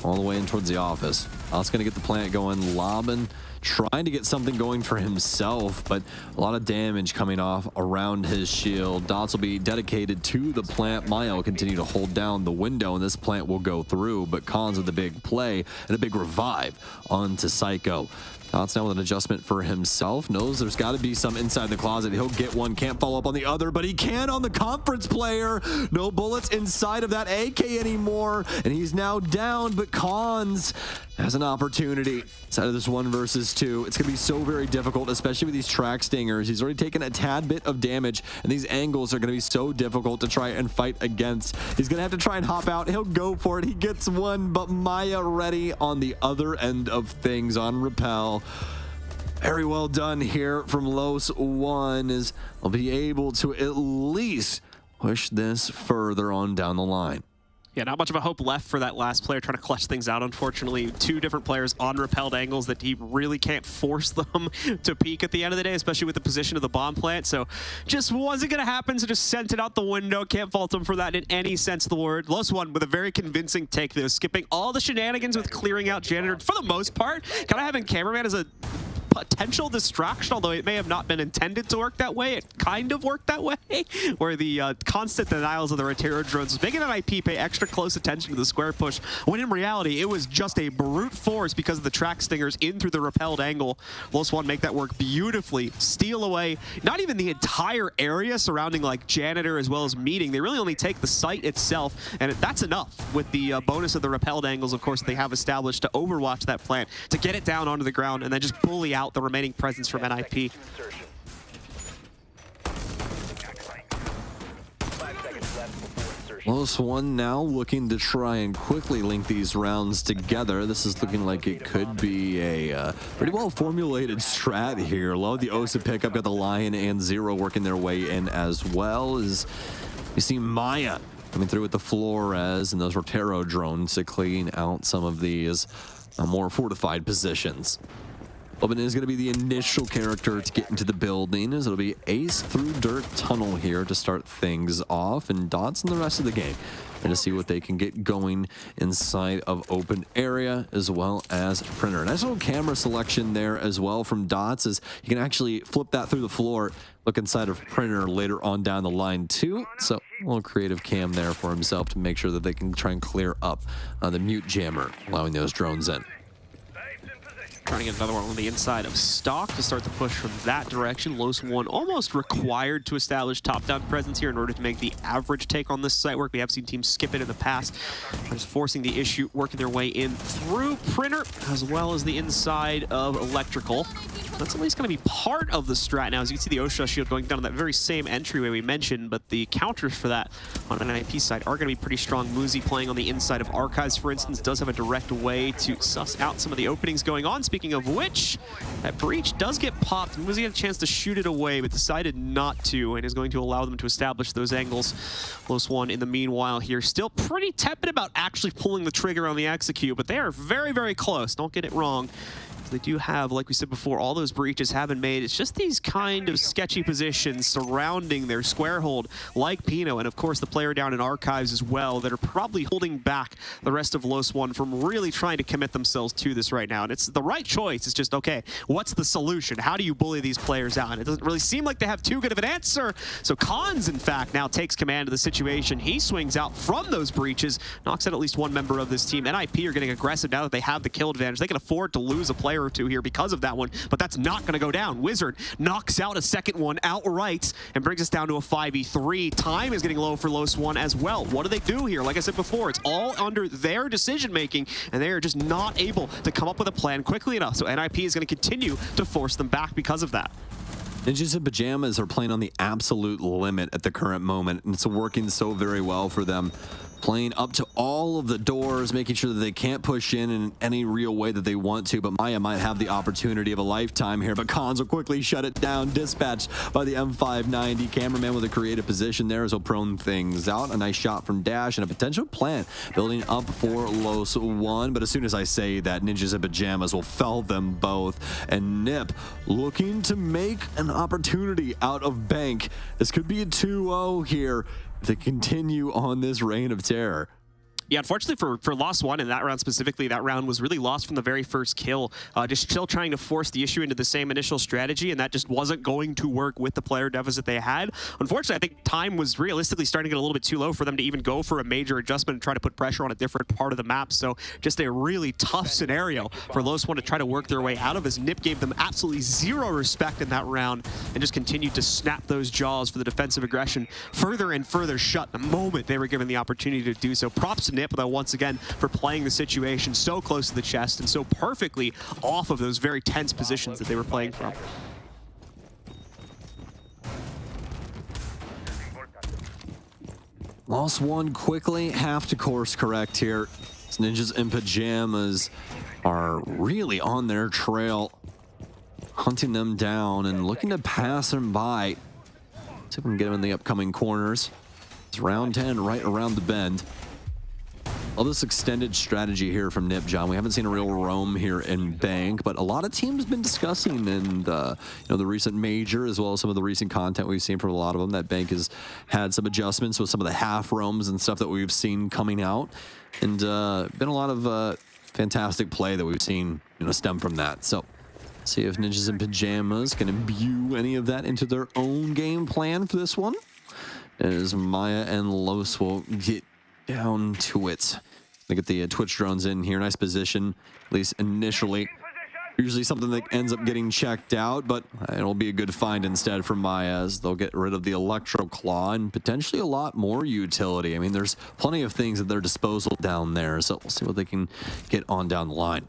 all the way in towards the office. That's going to get the plant going. Lobbin trying to get something going for himself, but a lot of damage coming off around his shield. Dots will be dedicated to the plant. Maya will continue to hold down the window, and this plant will go through, but Cons with a big play and a big revive onto Psycho. Dots now with an adjustment for himself. Knows there's got to be some inside the closet. He'll get one. Can't follow up on the other, but he can on the conference player. No bullets inside of that AK anymore, and he's now down, but Cons has an opportunity. Inside of this 1 versus 2, it's going to be so very difficult, especially with these Track Stingers. He's already taken a tad bit of damage, and these angles are going to be so difficult to try and fight against. He's going to have to try and hop out. He'll go for it. He gets one, but Maya ready on the other end of things on Repel. Very well done here from los+one, as they'll be able to at least push this further on down the line. Yeah, not much of a hope left for that last player trying to clutch things out, unfortunately. Two different players on repelled angles that he really can't force them to peek at the end of the day, especially with the position of the bomb plant. So just wasn't going to happen, so just sent it out the window. Can't fault him for that in any sense of the word. los+one with a very convincing take, though, skipping all the shenanigans with clearing out Janitor for the most part. Kind of having Cameraman as a potential distraction, although it may have not been intended to work that way. It kind of worked that way, where the constant denials of the Rotero drones was making NIP pay extra close attention to the square push, when in reality, it was just a brute force because of the track stingers in through the repelled angle. los+one make that work beautifully, steal away not even the entire area surrounding like Janitor as well as Meeting. They really only take the site itself, and that's enough with the bonus of the repelled angles, of course, they have established to overwatch that plant, to get it down onto the ground and then just bully out the remaining presence from NIP. los+one now looking to try and quickly link these rounds together. This is looking like it could be a pretty well formulated strat here. Love the Osa pickup, got the Lion and Zero working their way in as well, as you see Maya coming through with the Flores and those Rotero drones to clean out some of these more fortified positions. Loban is going to be the initial character to get into the building, as it'll be Ace through Dirt Tunnel here to start things off, and Dots in the rest of the game. And to see what they can get going inside of open area as well as Printer. Nice little camera selection there as well from Dots, as you can actually flip that through the floor, look inside of Printer later on down the line too. So a little creative cam there for himself to make sure that they can try and clear up the mute jammer, allowing those drones in. Trying to get another one on the inside of Stock to start the push from that direction. los+one almost required to establish top-down presence here in order to make the average take on this site work. We have seen teams skip it in the past, just forcing the issue, working their way in through Printer, as well as the inside of Electrical. That's at least going to be part of the strat now. As you can see, the Osha shield going down that very same entryway we mentioned, but the counters for that on an NIP side are going to be pretty strong. Muzi playing on the inside of Archives, for instance, does have a direct way to suss out some of the openings going on. Speaking of which, that breach does get popped. Muzi had a chance to shoot it away, but decided not to, and is going to allow them to establish those angles. los+one in the meanwhile here, still pretty tepid about actually pulling the trigger on the execute, but they are very, very close. Don't get it wrong. They do have, like we said before, all those breaches have been made. It's just these kind of sketchy positions surrounding their square hold, like Pino, and of course the player down in Archives as well, that are probably holding back the rest of los+one from really trying to commit themselves to this right now. And it's the right choice. It's just, okay, what's the solution? How do you bully these players out? And it doesn't really seem like they have too good of an answer. So Khans, in fact, now takes command of the situation. He swings out from those breaches, knocks out at least one member of this team. NIP are getting aggressive now that they have the kill advantage. They can afford to lose a player or two here because of that one, but that's not going to go down. Wizard knocks out a second one outright and brings us down to a 5v3. Time is getting low for los+one as well. What do they do here? Like I said before, it's all under their decision making, and they are just not able to come up with a plan quickly enough. So NIP is going to continue to force them back because of that. Ninjas in Pyjamas are playing on the absolute limit at the current moment, and it's working so very well for them. Playing up to all of the doors, making sure that they can't push in any real way that they want to, but Maya might have the opportunity of a lifetime here, but Khans will quickly shut it down, dispatched by the M590. Cameraman with a creative position there as he'll prone things out. A nice shot from Dash and a potential plant building up for los+one, but as soon as I say that, Ninjas in Pyjamas will fell them both, and Nip looking to make an opportunity out of Bank. This could be a 2-0 here to continue on this reign of terror. Yeah, unfortunately for los+one in that round specifically, that round was really lost from the very first kill. Just still trying to force the issue into the same initial strategy, and that just wasn't going to work with the player deficit they had. Unfortunately, I think time was realistically starting to get a little bit too low for them to even go for a major adjustment and try to put pressure on a different part of the map. So just a really tough scenario for los+one to try to work their way out of, as Nip gave them absolutely zero respect in that round and just continued to snap those jaws for the defensive aggression further and further shut the moment they were given the opportunity to do so. Props to Nip, though, once again, for playing the situation so close to the chest and so perfectly off of those very tense positions that they were playing from. los+one quickly have to course correct here. Ninjas in Pyjamas are really on their trail. hunting them down and looking to pass them by. See if we can get them in the upcoming corners. It's round 10 right around the bend. Love this extended strategy here from Nip, John. We haven't seen a real roam here in Bank, but a lot of teams have been discussing in the recent major, as well as some of the recent content we've seen from a lot of them, that Bank has had some adjustments with some of the half roams and stuff that we've seen coming out, and been a lot of fantastic play that we've seen stem from that. So see if Ninjas in Pyjamas can imbue any of that into their own game plan for this one, as Maya and Los will get down to it. They get the Twitch drones in here. Nice position, at least initially. Usually something that ends up getting checked out, but it'll be a good find instead for Maya, as they'll get rid of the Electro Claw and potentially a lot more utility. I mean, there's plenty of things at their disposal down there, so we'll see what they can get on down the line.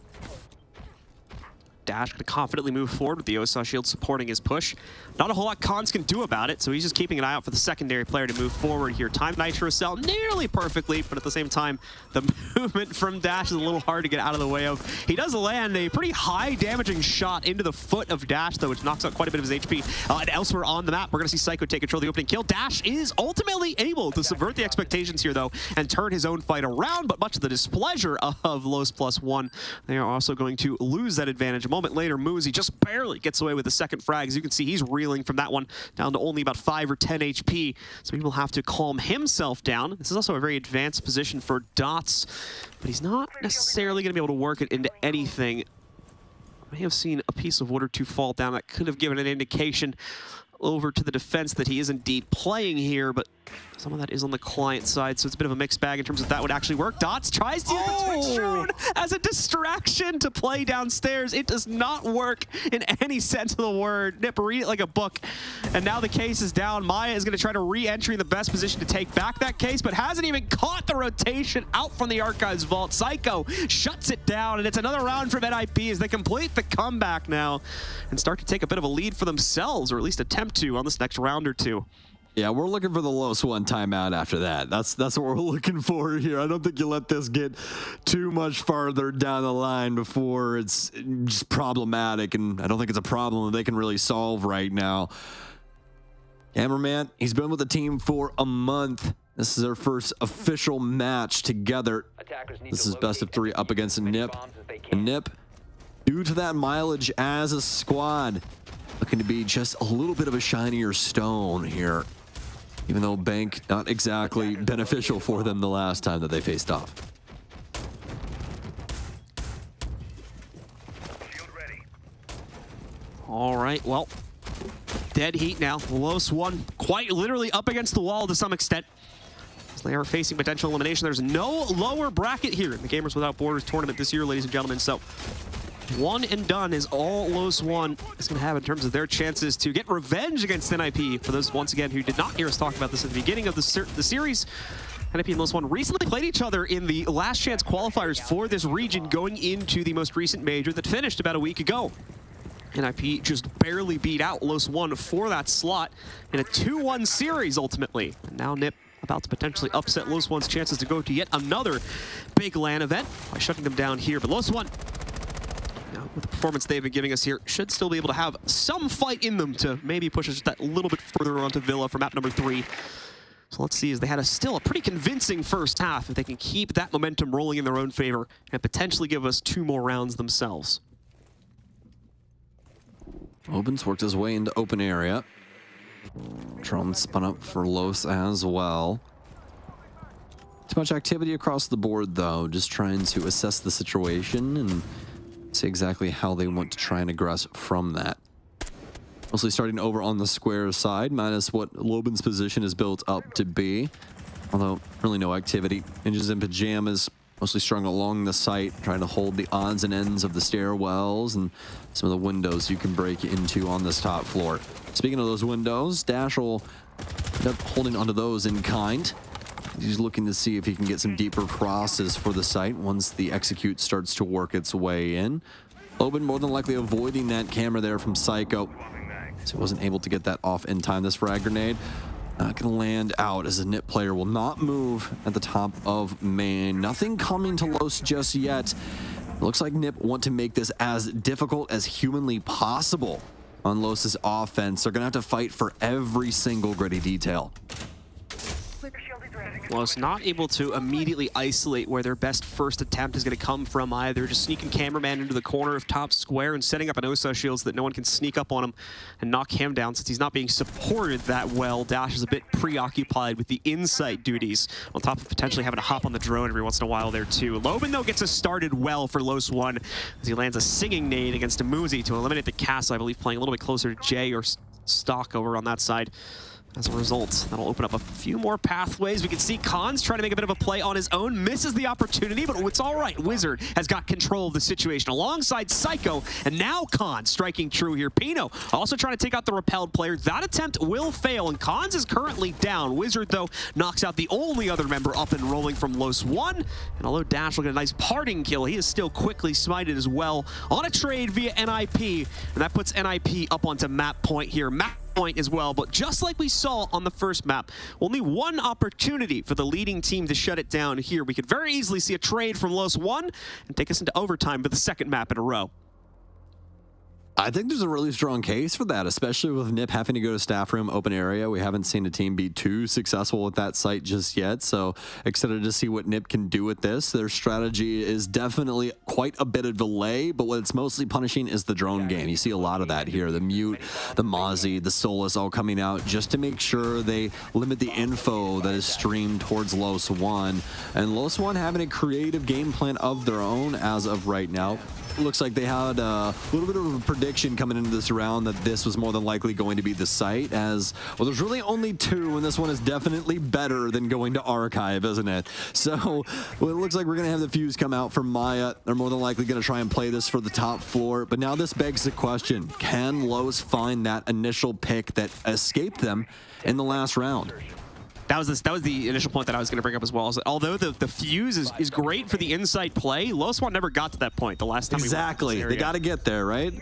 Dash going to confidently move forward with the OSA shield supporting his push. Not a whole lot Khans can do about it, so he's just keeping an eye out for the secondary player to move forward here. Timed Nitro Cell nearly perfectly, but at the same time, the movement from Dash is a little hard to get out of the way of. He does land a pretty high damaging shot into the foot of Dash, though, which knocks out quite a bit of his HP. And elsewhere on the map, we're going to see Psycho take control of the opening kill. Dash is ultimately able to subvert the expectations here, though, and turn his own fight around, but much to the displeasure of los+one, they are also going to lose that advantage. A moment later, Muzi just barely gets away with the second frag. As you can see, he's reeling from that one down to only about 5 or 10 HP, so he will have to calm himself down. This is also a very advanced position for Dots, but he's not necessarily going to be able to work it into anything. I may have seen a piece of wood or two fall down that could have given an indication over to the defense that he is indeed playing here, but some of that is on the client side, so it's a bit of a mixed bag in terms of that would actually work. Dots tries to use the Twitch drone as a distraction to play downstairs. It does not work in any sense of the word. Nip, read it like a book. And now the case is down. Maya is going to try to re-entry in the best position to take back that case, but hasn't even caught the rotation out from the Archives vault. Psycho shuts it down, and it's another round from NIP as they complete the comeback now and start to take a bit of a lead for themselves, or at least attempt to on this next round or two. Yeah, we're looking for the los+one timeout after that. That's what we're looking for here. I don't think you let this get too much farther down the line before it's just problematic, and I don't think it's a problem that they can really solve right now. Cameraman, he's been with the team for a month. This is their first official match together. This is best of 3 up against Nip. And Nip, due to that mileage as a squad, looking to be just a little bit of a shinier stone here. Even though Bank not exactly beneficial for them the last time that they faced off. All right, well, dead heat now. los+one quite literally up against the wall to some extent. As they are facing potential elimination. There's no lower bracket here in the Gamers Without Borders tournament this year, ladies and gentlemen. So one and done is all los+one is going to have in terms of their chances to get revenge against NIP. For those, once again, who did not hear us talk about this at the beginning of the series, NIP and los+one recently played each other in the last chance qualifiers for this region going into the most recent major that finished about a week ago. NIP just barely beat out los+one for that slot in a 2-1 series ultimately. And now Nip about to potentially upset los+one's chances to go to yet another big LAN event by shutting them down here. But los+one, with the performance they've been giving us here, should still be able to have some fight in them to maybe push us just that little bit further onto Villa for map number 3. So let's see, as they had still a pretty convincing first half, if they can keep that momentum rolling in their own favor and potentially give us 2 more rounds themselves. Opens worked his way into open area. Drone spun up for Los as well. Too much activity across the board, though. Just trying to assess the situation and see exactly how they want to try and aggress from that. Mostly starting over on the square side, minus what Loban's position is built up to be. Although, really no activity. Ninjas in Pyjamas, mostly strung along the site, trying to hold the odds and ends of the stairwells and some of the windows you can break into on this top floor. Speaking of those windows, Dash will end up holding onto those in kind. He's looking to see if he can get some deeper crosses for the site once the execute starts to work its way in. Loban more than likely avoiding that camera there from Psycho, so he wasn't able to get that off in time. This frag grenade not gonna land out as the Nip player will not move at the top of main. Nothing coming to Los just yet. Looks like Nip want to make this as difficult as humanly possible on Los' offense. They're going to have to fight for every single gritty detail. Los not able to immediately isolate where their best first attempt is going to come from either. Just sneaking cameraman into the corner of top square and setting up an OSA shield so that no one can sneak up on him and knock him down. Since he's not being supported that well, Dash is a bit preoccupied with the insight duties, on top of potentially having to hop on the drone every once in a while there too. Loban, though, gets us started well for los+one as he lands a singing nade against Amuzi to eliminate the castle, I believe playing a little bit closer to Jay or Stock over on that side. As a result, that'll open up a few more pathways. We can see Khan's trying to make a bit of a play on his own, misses the opportunity, but it's all right. Wizard has got control of the situation alongside Psycho, and now Khan striking true here. Pino also trying to take out the repelled player. That attempt will fail, and Khan's is currently down. Wizard, though, knocks out the only other member up and rolling from los+one, and although Dash will get a nice parting kill, he is still quickly smited as well on a trade via NIP, and that puts NIP up onto map point here. Map point as well, but just like we saw on the first map, only one opportunity for the leading team to shut it down here. We could very easily see a trade from los+one and take us into overtime for the second map in a row. I think there's a really strong case for that, especially with Nip having to go to staff room, open area. We haven't seen a team be too successful with that site just yet, so excited to see what Nip can do with this. Their strategy is definitely quite a bit of delay, but what it's mostly punishing is the drone game. You see a lot of that here. The Mute, the Mozzie, the Solus all coming out just to make sure they limit the info that is streamed towards los+one. And los+one having a creative game plan of their own as of right now. Looks like they had a little bit of a prediction coming into this round that this was more than likely going to be the site, as well there's really only two, and this one is definitely better than going to Archive, isn't it? So well, it looks like we're going to have the fuse come out from Maya. They're more than likely going to try and play this for the top floor, but now this begs the question, can Los find that initial pick that escaped them in the last round? That was the initial point that I was going to bring up as well. Is that although the fuse is great for the inside play, los+one never got to that point the last time. Exactly. They got to get there, right?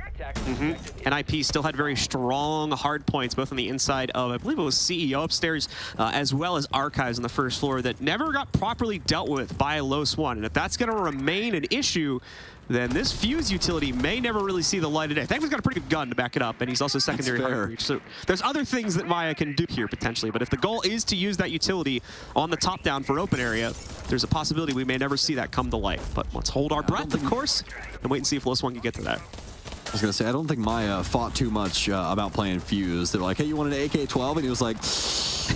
NIP still had very strong hard points, both on the inside of, I believe it was CEO upstairs, as well as Archives on the first floor that never got properly dealt with by los+one. And if that's going to remain an issue, then this fuse utility may never really see the light of day. Thankfully's got a pretty good gun to back it up, and he's also secondary hard reach. So there's other things that Maya can do here potentially, but if the goal is to use that utility on the top down for open area, there's a possibility we may never see that come to light. But let's hold our breath, of course, and wait and see if los+one can get to that. I was gonna say, I don't think Maya fought too much about playing fuse. They were like, "Hey, you want an AK-12?" And he was like,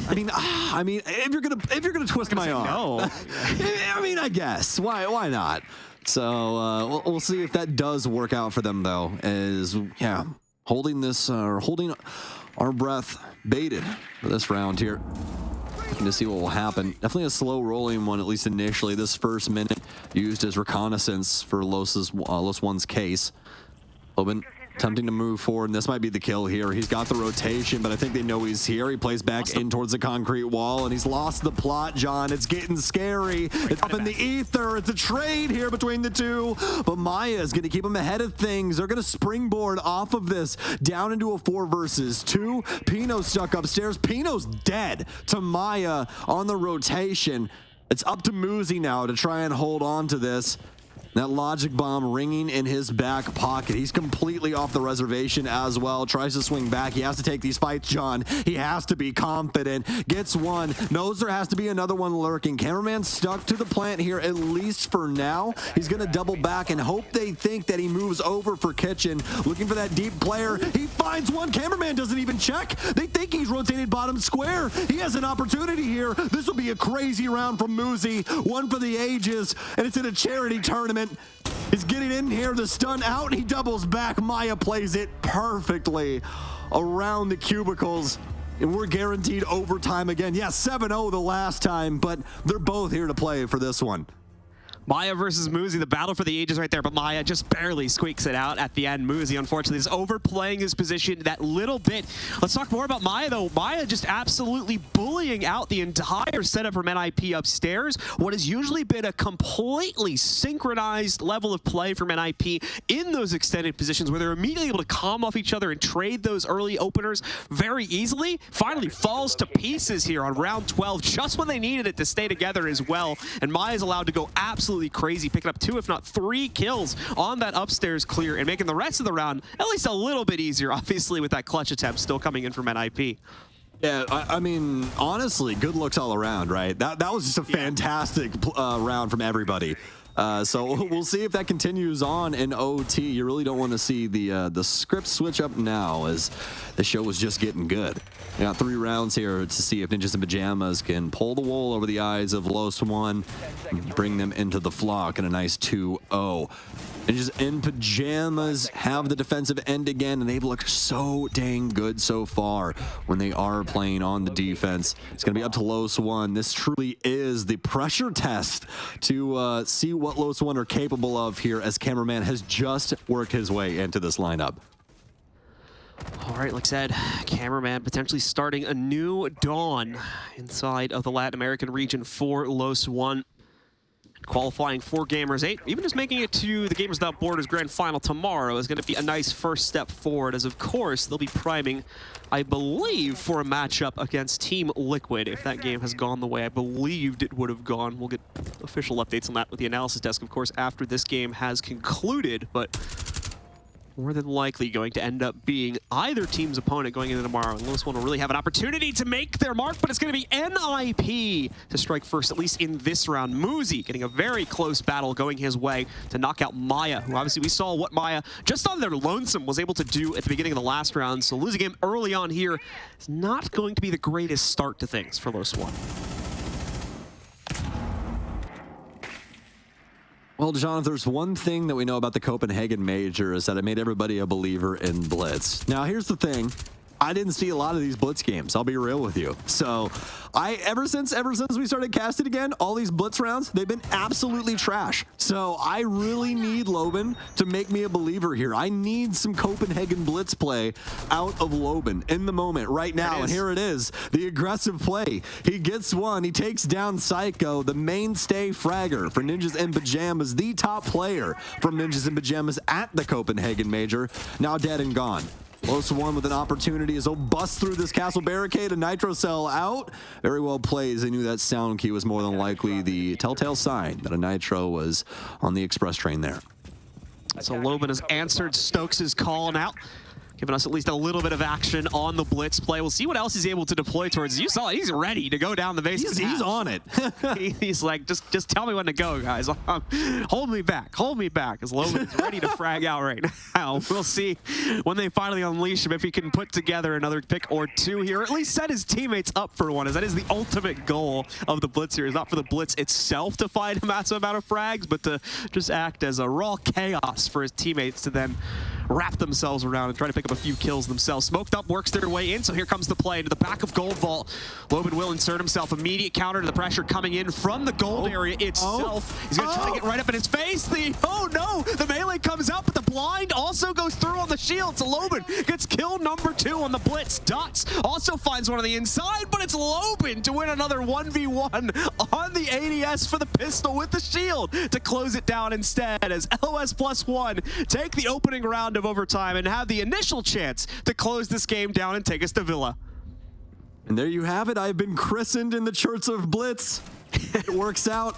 "I mean, if you're gonna twist my arm, no. I mean, I guess why not?" So we'll see if that does work out for them, though. As holding our breath, baited for this round here. Looking to see what will happen. Definitely a slow rolling one, at least initially. This first minute used as reconnaissance for los+one's case. Loban attempting to move forward, and this might be the kill here. He's got the rotation, but I think they know he's here. He plays back in towards the concrete wall, and he's lost the plot, John. It's getting scary. It's up in the ether. It's a trade here between the two, but Maya is going to keep him ahead of things. They're going to springboard off of this down into a 4 versus 2. Pino's stuck upstairs. Pino's dead to Maya on the rotation. It's up to Muzi now to try and hold on to this. That logic bomb ringing in his back pocket. He's completely off the reservation as well. Tries to swing back. He has to take these fights, John. He has to be confident. Gets one. Knows there has to be another one lurking. Cameraman stuck to the plant here, at least for now. He's going to double back and hope they think that he moves over for Kitchen. Looking for that deep player. He finds one. Cameraman doesn't even check. They think he's rotated bottom square. He has an opportunity here. This will be a crazy round from Muzi. One for the ages, and it's in a charity tournament. He's getting in here, the stun out, he doubles back. Maya plays it perfectly around the cubicles, and we're guaranteed overtime again. Yeah, 7-0 the last time, but they're both here to play for this one. Maya versus Muzi, the battle for the ages right there, but Maya just barely squeaks it out at the end. Muzi, unfortunately, is overplaying his position that little bit. Let's talk more about Maya, though. Maya just absolutely bullying out the entire setup from NIP upstairs. What has usually been a completely synchronized level of play from NIP in those extended positions where they're immediately able to calm off each other and trade those early openers very easily, finally falls to pieces here on round 12, just when they needed it to stay together as well. And Maya's allowed to go absolutely absolutely crazy, picking up 2, if not 3 kills on that upstairs clear and making the rest of the round at least a little bit easier, obviously, with that clutch attempt still coming in from NIP. Yeah, I mean, honestly, good looks all around, right? That was just a fantastic round from everybody. So we'll see if that continues on in OT. You really don't want to see the script switch up now, as the show was just getting good. We got 3 rounds here to see if Ninjas in Pyjamas can pull the wool over the eyes of los+one, bring them into the flock in a nice 2-0. Ninjas in Pyjamas have the defensive end again, and they've looked so dang good so far when they are playing on the defense. It's going to be up to los+one. This truly is the pressure test to see what los+one are capable of here, as Cameraman has just worked his way into this lineup. All right, like I said, Cameraman potentially starting a new dawn inside of the Latin American region for los+one. Qualifying for Gamers 8, even just making it to the Gamers Without Borders Grand Final tomorrow is going to be a nice first step forward, as of course they'll be priming, I believe, for a matchup against Team Liquid if that game has gone the way I believed it would have gone. We'll get official updates on that with the analysis desk, of course, after this game has concluded, but more than likely going to end up being either team's opponent going into tomorrow. And los+one will really have an opportunity to make their mark, but it's going to be NIP to strike first, at least in this round. Muzi getting a very close battle going his way to knock out Maya, who obviously we saw what Maya, just on their lonesome, was able to do at the beginning of the last round. So losing him early on here is not going to be the greatest start to things for los+one. Well, John, if there's one thing that we know about the Copenhagen Major is that it made everybody a believer in Blitz. Now, here's the thing. I didn't see a lot of these Blitz games. I'll be real with you. So ever since we started casting again, all these Blitz rounds, they've been absolutely trash. So I really need Loben to make me a believer here. I need some Copenhagen Blitz play out of Loben in the moment right now. And here it is, the aggressive play. He gets one. He takes down Psycho, the mainstay fragger for Ninjas in Pyjamas, the top player from Ninjas in Pyjamas at the Copenhagen Major, now dead and gone. los+one with an opportunity as they'll bust through this castle barricade, a nitro cell out. Very well played. They knew that sound key was more than likely the telltale sign that a nitro was on the express train there. So Loben has answered Stokes' call now, giving us at least a little bit of action on the Blitz play. We'll see what else he's able to deploy towards. You saw it, he's ready to go down the base. He's on it. He's like, just tell me when to go, guys. Hold me back, as Loben is ready to frag out right now. We'll see when they finally unleash him if he can put together another pick or two here, or at least set his teammates up for one, as that is the ultimate goal of the Blitz here, is not for the Blitz itself to find a massive amount of frags, but to just act as a raw chaos for his teammates to then wrap themselves around and try to pick up a few kills themselves. Smoked Up works their way in, so here comes the play into the back of Gold Vault. Loben will insert himself. Immediate counter to the pressure coming in from the gold area itself. He's going to try to get right up in his face. Oh no, the melee comes out, but the blind also goes through on the shield. So Loben gets kill number 2 on the Blitz. Dots also finds one on the inside, but it's Loben to win another 1v1 on the ADS for the pistol with the shield to close it down instead, as los+one take the opening round of overtime and have the initial chance to close this game down and take us to Villa. And there you have it. I've been christened in the Church of Blitz. It works out.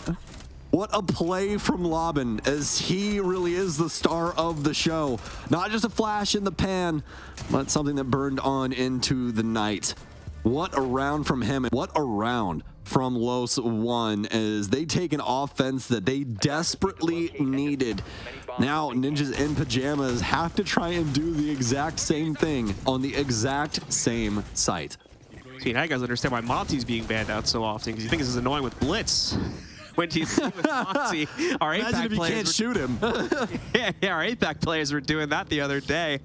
What a play from Loben, as he really is the star of the show. Not just a flash in the pan, but something that burned on into the night. What a round from him, and what a round from los+one, as they take an offense that they desperately needed. Now Ninjas in Pyjamas have to try and do the exact same thing on the exact same site. See, now you guys understand why Monty's being banned out so often, because you think this is annoying with Blitz. When he's with Monty, our Imagine if you can't shoot him. yeah, our 8-pack players were doing that the other day.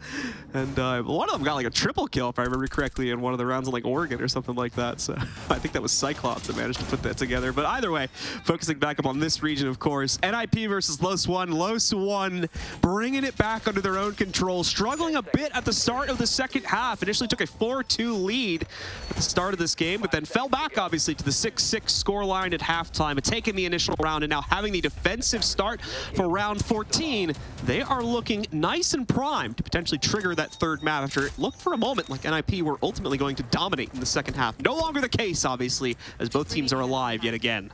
And one of them got like a triple kill, if I remember correctly, in one of the rounds in like Oregon or something like that. So I think that was Cyclops that managed to put that together. But either way, focusing back up on this region, of course, NIP versus los+one. los+one bringing it back under their own control, struggling a bit at the start of the second half. Initially took a 4-2 lead at the start of this game, but then fell back, obviously, to the 6-6 scoreline at halftime, and taking the initial round, and now having the defensive start for round 14, they are looking nice and primed to potentially trigger that third map after it looked for a moment like NIP were ultimately going to dominate in the second half. No longer the case, obviously, as both teams are alive yet again.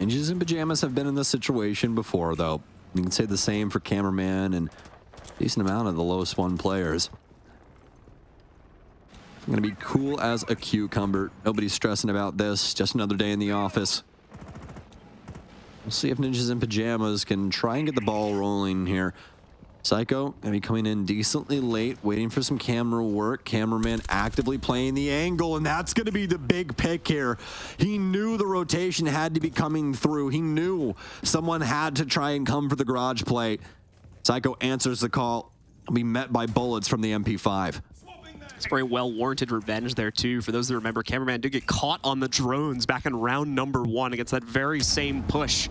Ninjas and Pyjamas have been in this situation before, though. You can say the same for Cameraman and a decent amount of the los+one players. It's going to be cool as a cucumber. Nobody's stressing about this. Just another day in the office. We'll see if Ninjas and Pyjamas can try and get the ball rolling here. Psycho going to be coming in decently late, waiting for some camera work. Cameraman actively playing the angle, and that's going to be the big pick here. He knew the rotation had to be coming through. He knew someone had to try and come for the garage play. Psycho answers the call. He'll be met by bullets from the MP5. It's very well-warranted revenge there, too. For those that remember, Cameraman did get caught on the drones back in round number 1 against that very same push.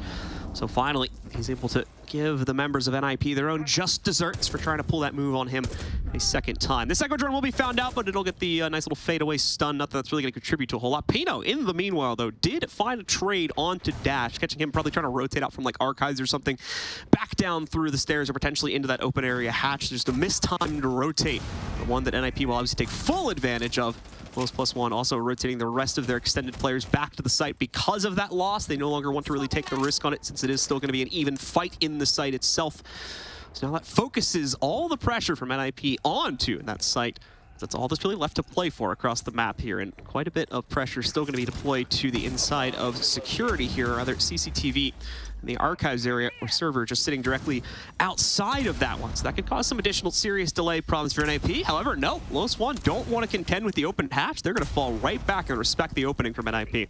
So finally, he's able to give the members of NIP their own just desserts for trying to pull that move on him a second time. This echo drone will be found out, but it'll get the nice little fadeaway stun. Not that that's really going to contribute to a whole lot. Pino, in the meanwhile, though, did find a trade onto Dash, catching him probably trying to rotate out from like Archives or something, back down through the stairs or potentially into that open area hatch. Just a missed time to rotate, the one that NIP will obviously take full advantage of. los+one also rotating the rest of their extended players back to the site because of that loss. They no longer want to really take the risk on it since it is still going to be an even fight in the site itself. So now that focuses all the pressure from NIP onto that site. That's all that's really left to play for across the map here, and quite a bit of pressure still going to be deployed to the inside of security here, or rather CCTV in the archives area or server just sitting directly outside of that one. So that could cause some additional serious delay problems for NIP. However, no, los+one don't want to contend with the open hatch. They're going to fall right back and respect the opening from NIP.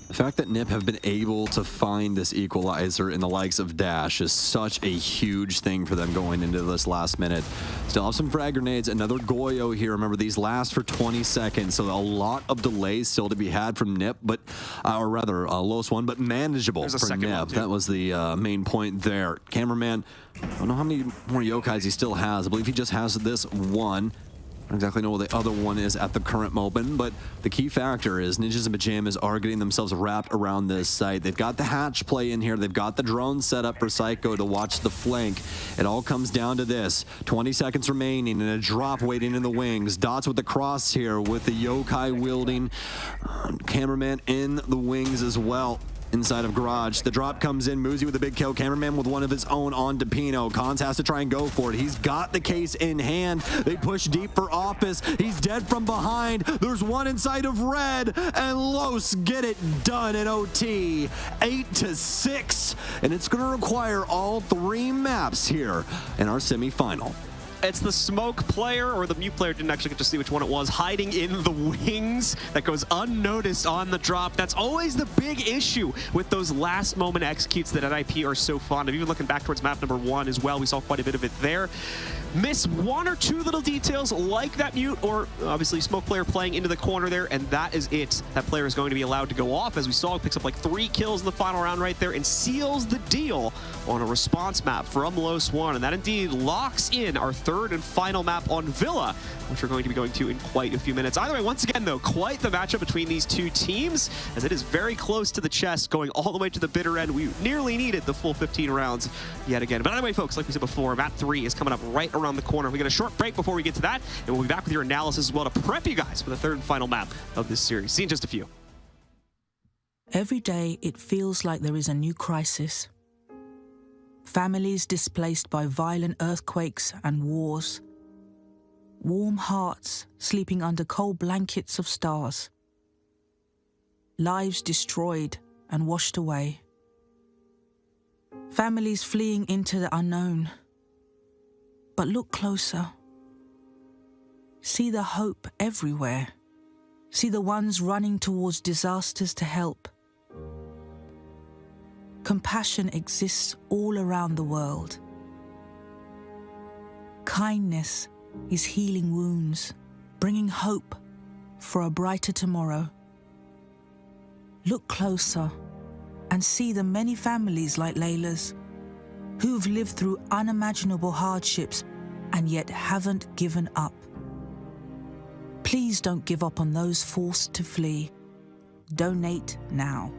The fact that NIP have been able to find this equalizer in the likes of Dash is such a huge thing for them going into this last minute. Still have some frag grenades, another Goyo here. Remember, these last for 20 seconds, so a lot of delays still to be had from NIP, but, or rather, los+one, but manageable for NIP. That was the main point there. Cameraman, I don't know how many more yokais he still has. I believe he just has this one. I don't exactly know what the other one is at the current moment, but the key factor is Ninjas and Pyjamas are getting themselves wrapped around this site. They've got the hatch play in here. They've got the drone set up for Psycho to watch the flank. It all comes down to this. 20 seconds remaining and a drop waiting in the wings. Dots with the cross here with the yokai wielding. Cameraman in the wings as well. Inside of Garage, the drop comes in. Muzi with a big kill. Cameraman with one of his own on Pino. Cons has to try and go for it. He's got the case in hand. They push deep for Office. He's dead from behind. There's one inside of Red, and Los get it done in OT. 8-6, and it's going to require all 3 maps here in our semifinal. It's the smoke player, or the mute player, didn't actually get to see which one it was, hiding in the wings that goes unnoticed on the drop. That's always the big issue with those last moment executes that NIP are so fond of. Even looking back towards map number 1 as well, we saw quite a bit of it there. Miss 1 or 2 little details like that mute, or obviously smoke player playing into the corner there, and that is it. That player is going to be allowed to go off. As we saw, picks up like 3 kills in the final round right there and seals the deal on a response map from los+one, and that indeed locks in our 3rd and final map on Villa, which we're going to be going to in quite a few minutes. Either way, once again though, quite the matchup between these 2 teams, as it is very close to the chest, going all the way to the bitter end. We nearly needed the full 15 rounds yet again. But anyway, folks, like we said before, map 3 is coming up right around the corner. We get a short break before we get to that, and we'll be back with your analysis as well to prep you guys for the 3rd and final map of this series. See you in just a few. Every day, it feels like there is a new crisis. Families displaced by violent earthquakes and wars. Warm hearts sleeping under cold blankets of stars. Lives destroyed and washed away. Families fleeing into the unknown. But look closer. See the hope everywhere. See the ones running towards disasters to help. Compassion exists all around the world. Kindness is healing wounds, bringing hope for a brighter tomorrow. Look closer and see the many families like Layla's, who've lived through unimaginable hardships and yet haven't given up. Please don't give up on those forced to flee. Donate now.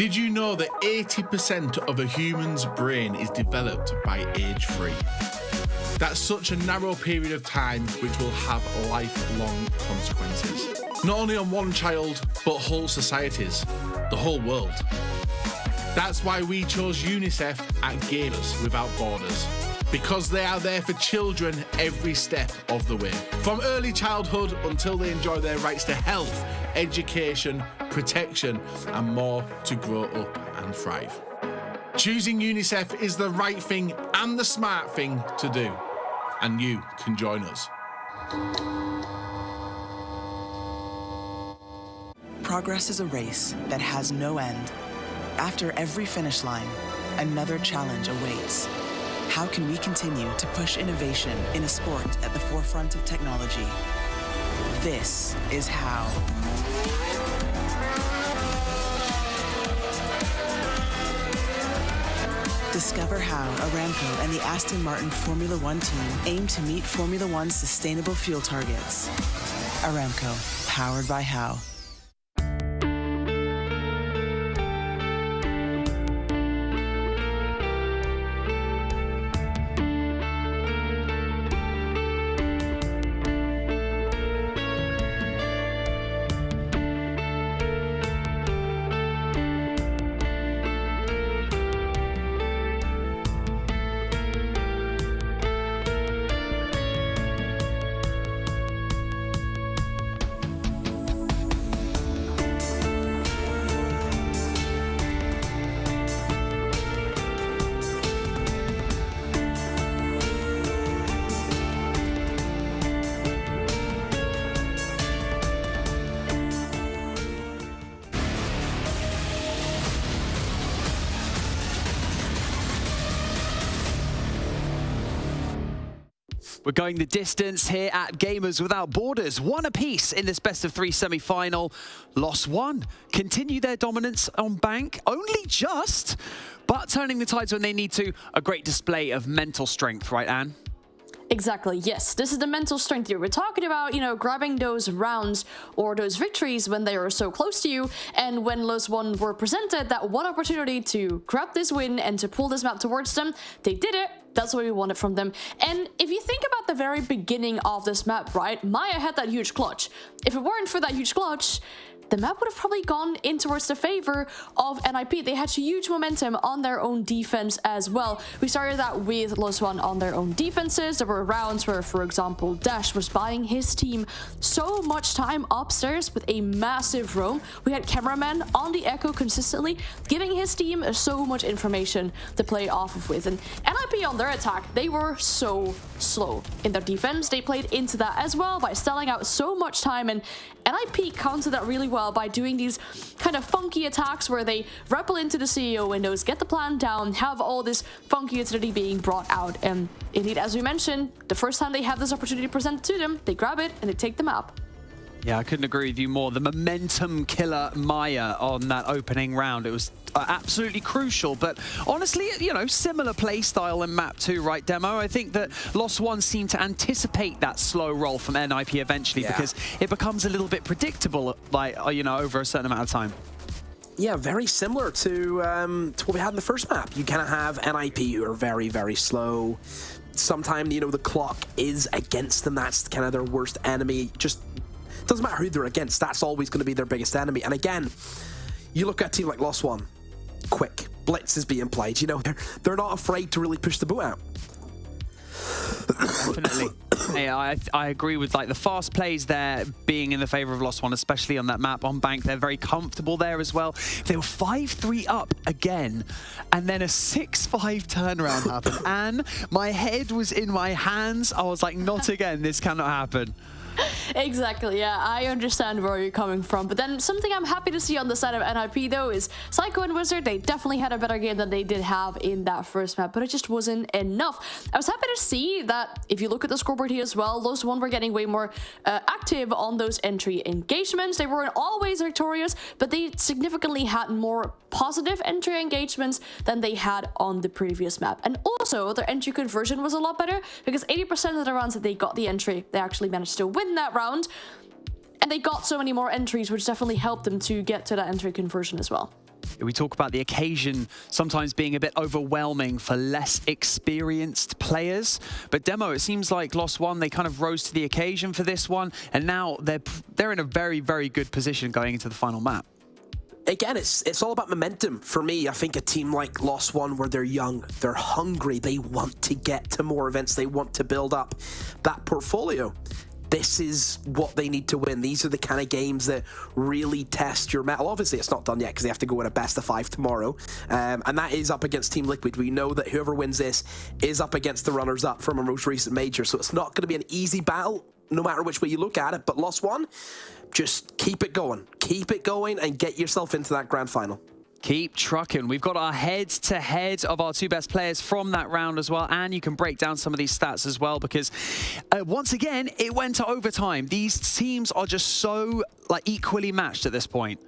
Did you know that 80% of a human's brain is developed by age 3? That's such a narrow period of time which will have lifelong consequences. Not only on one child, but whole societies, the whole world. That's why we chose UNICEF at Gamers Without Borders, because they are there for children every step of the way. From early childhood until they enjoy their rights to health, education, protection, and more to grow up and thrive. Choosing UNICEF is the right thing and the smart thing to do, and you can join us. Progress is a race that has no end. After every finish line, another challenge awaits. How can we continue to push innovation in a sport at the forefront of technology? This is how. Discover how Aramco and the Aston Martin Formula One team aim to meet Formula One's sustainable fuel targets. Aramco, powered by How. We're going the distance here at Gamers Without Borders. One apiece in this best-of-3 semi-final. los+one continue their dominance on Bank, only just, but turning the tides when they need to. A great display of mental strength, right, Anne? Exactly, yes. This is the mental strength here. We're talking about, you know, grabbing those rounds or those victories when they are so close to you. And when los+one were presented that one opportunity to grab this win and to pull this map towards them, they did it. That's what we wanted from them. And if you think about the very beginning of this map, right, Maya had that huge clutch. If it weren't for that huge clutch, the map would have probably gone in towards the favor of NIP. They had huge momentum on their own defense as well. We started that with los+one on their own defenses. There were rounds where, for example, Dash was buying his team so much time upstairs with a massive roam. We had Cameraman on the Echo consistently, giving his team so much information to play off of with. And NIP on their attack, they were so slow. In their defense, they played into that as well by selling out so much time, and NIP countered that really well by doing these kind of funky attacks where they rappel into the CEO windows, get the plan down, have all this funky utility being brought out. And indeed, as we mentioned, the first time they have this opportunity presented to them, they grab it and they take the map. Yeah, I couldn't agree with you more. The momentum killer Maya on that opening round, it was absolutely crucial. But honestly, you know, similar play style in map 2, right, Demo? I think that los+one seemed to anticipate that slow roll from NIP eventually because it becomes a little bit predictable, like, you know, over a certain amount of time. Yeah, very similar to what we had in the first map. You kind of have NIP who are very, very slow. Sometimes, you know, the clock is against them. That's kind of their worst enemy. Just doesn't matter who they're against, that's always going to be their biggest enemy. And again, you look at a team like los+one, quick, blitz is being played, you know, they're not afraid to really push the boot out. Definitely. Yeah, I agree with like the fast plays there being in the favor of los+one, especially on that map on Bank. They're very comfortable there as well. They were 5-3 up again, and then a 6-5 turnaround happened. And my head was in my hands. I was like, not again, this cannot happen. Exactly, yeah, I understand where you're coming from. But then something I'm happy to see on the side of NIP, though, is Psycho and Wizard, they definitely had a better game than they did have in that first map, but it just wasn't enough. I was happy to see that if you look at the scoreboard here as well, los+one were getting way more active on those entry engagements. They weren't always victorious, but they significantly had more positive entry engagements than they had on the previous map. And also, their entry conversion was a lot better, because 80% of the rounds that they got the entry, they actually managed to win that round, and they got so many more entries, which definitely helped them to get to that entry conversion as well. We talk about the occasion sometimes being a bit overwhelming for less experienced players. But Demo, it seems like los+one, they kind of rose to the occasion for this one. And now they're in a very, very good position going into the final map. Again, it's all about momentum. For me, I think a team like los+one, where they're young, they're hungry, they want to get to more events, they want to build up that portfolio. This is what they need to win. These are the kind of games that really test your mettle. Obviously, it's not done yet because they have to go in a best of 5 tomorrow. And that is up against Team Liquid. We know that whoever wins this is up against the runners-up from a most recent major. So it's not going to be an easy battle, no matter which way you look at it. But los+one, just keep it going. Keep it going and get yourself into that grand final. Keep trucking. We've got our head-to-head of our 2 best players from that round as well, and you can break down some of these stats as well because once again, it went to overtime. These teams are just so equally matched at this point.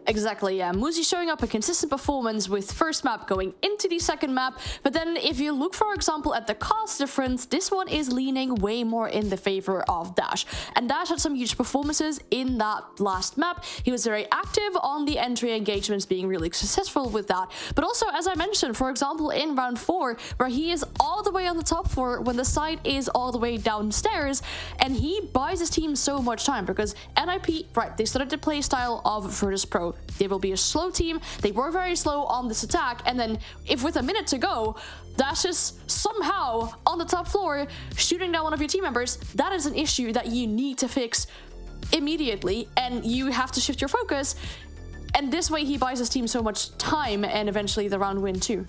Exactly, yeah. Muzi showing up a consistent performance with first map going into the second map. But then if you look, for example, at the cost difference, this one is leaning way more in the favor of Dash. And Dash had some huge performances in that last map. He was very active on the entry engagements, being really successful with that. But also, as I mentioned, for example, in round 4, where he is all the way on the top floor when the side is all the way downstairs, and he buys his team so much time because NIP, right, they started the play style of Virtus Pro. They will be a slow team. They were very slow on this attack, and then if with a minute to go, Dash is somehow on the top floor shooting down one of your team members, that is an issue that you need to fix immediately, and you have to shift your focus. And this way he buys his team so much time and eventually the round win too.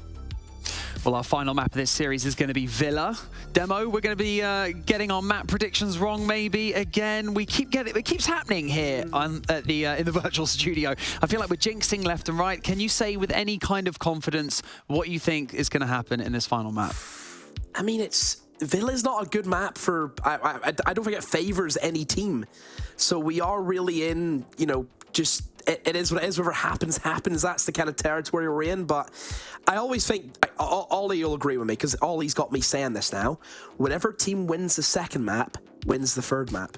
Well, our final map of this series is going to be Villa. Demo, we're going to be getting our map predictions wrong maybe again. It keeps happening here in the virtual studio. I feel like we're jinxing left and right. Can you say with any kind of confidence what you think is going to happen in this final map? I mean, Villa's not a good map for... I don't think it favors any team. So we are really in, just... It is what it is. Whatever happens, happens. That's the kind of territory we're in. But I always think, Ollie will agree with me, because Ollie's got me saying this now. Whenever team wins the second map, wins the third map.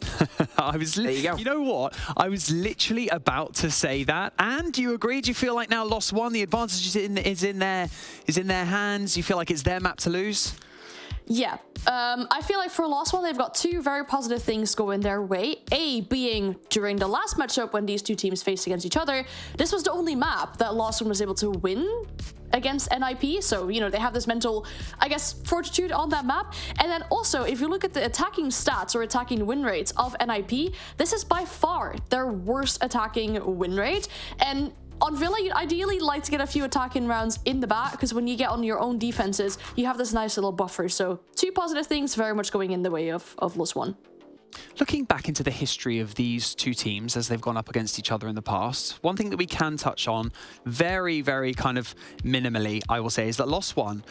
There you go. You know what? I was literally about to say that. And do you agree? Do you feel like now los+one, the advantage is in their hands? You feel like it's their map to lose? Yeah, I feel like for los+one, they've got 2 very positive things going their way. A being during the last matchup when these 2 teams faced against each other, this was the only map that los+one was able to win against NIP. So, they have this mental, I guess, fortitude on that map. And then also, if you look at the attacking stats or attacking win rates of NIP, this is by far their worst attacking win rate. And on Villa, you'd ideally like to get a few attacking rounds in the back, because when you get on your own defenses, you have this nice little buffer. So 2 positive things very much going in the way of los+one. Looking back into the history of these 2 teams as they've gone up against each other in the past, one thing that we can touch on very, very kind of minimally, I will say, is that los+one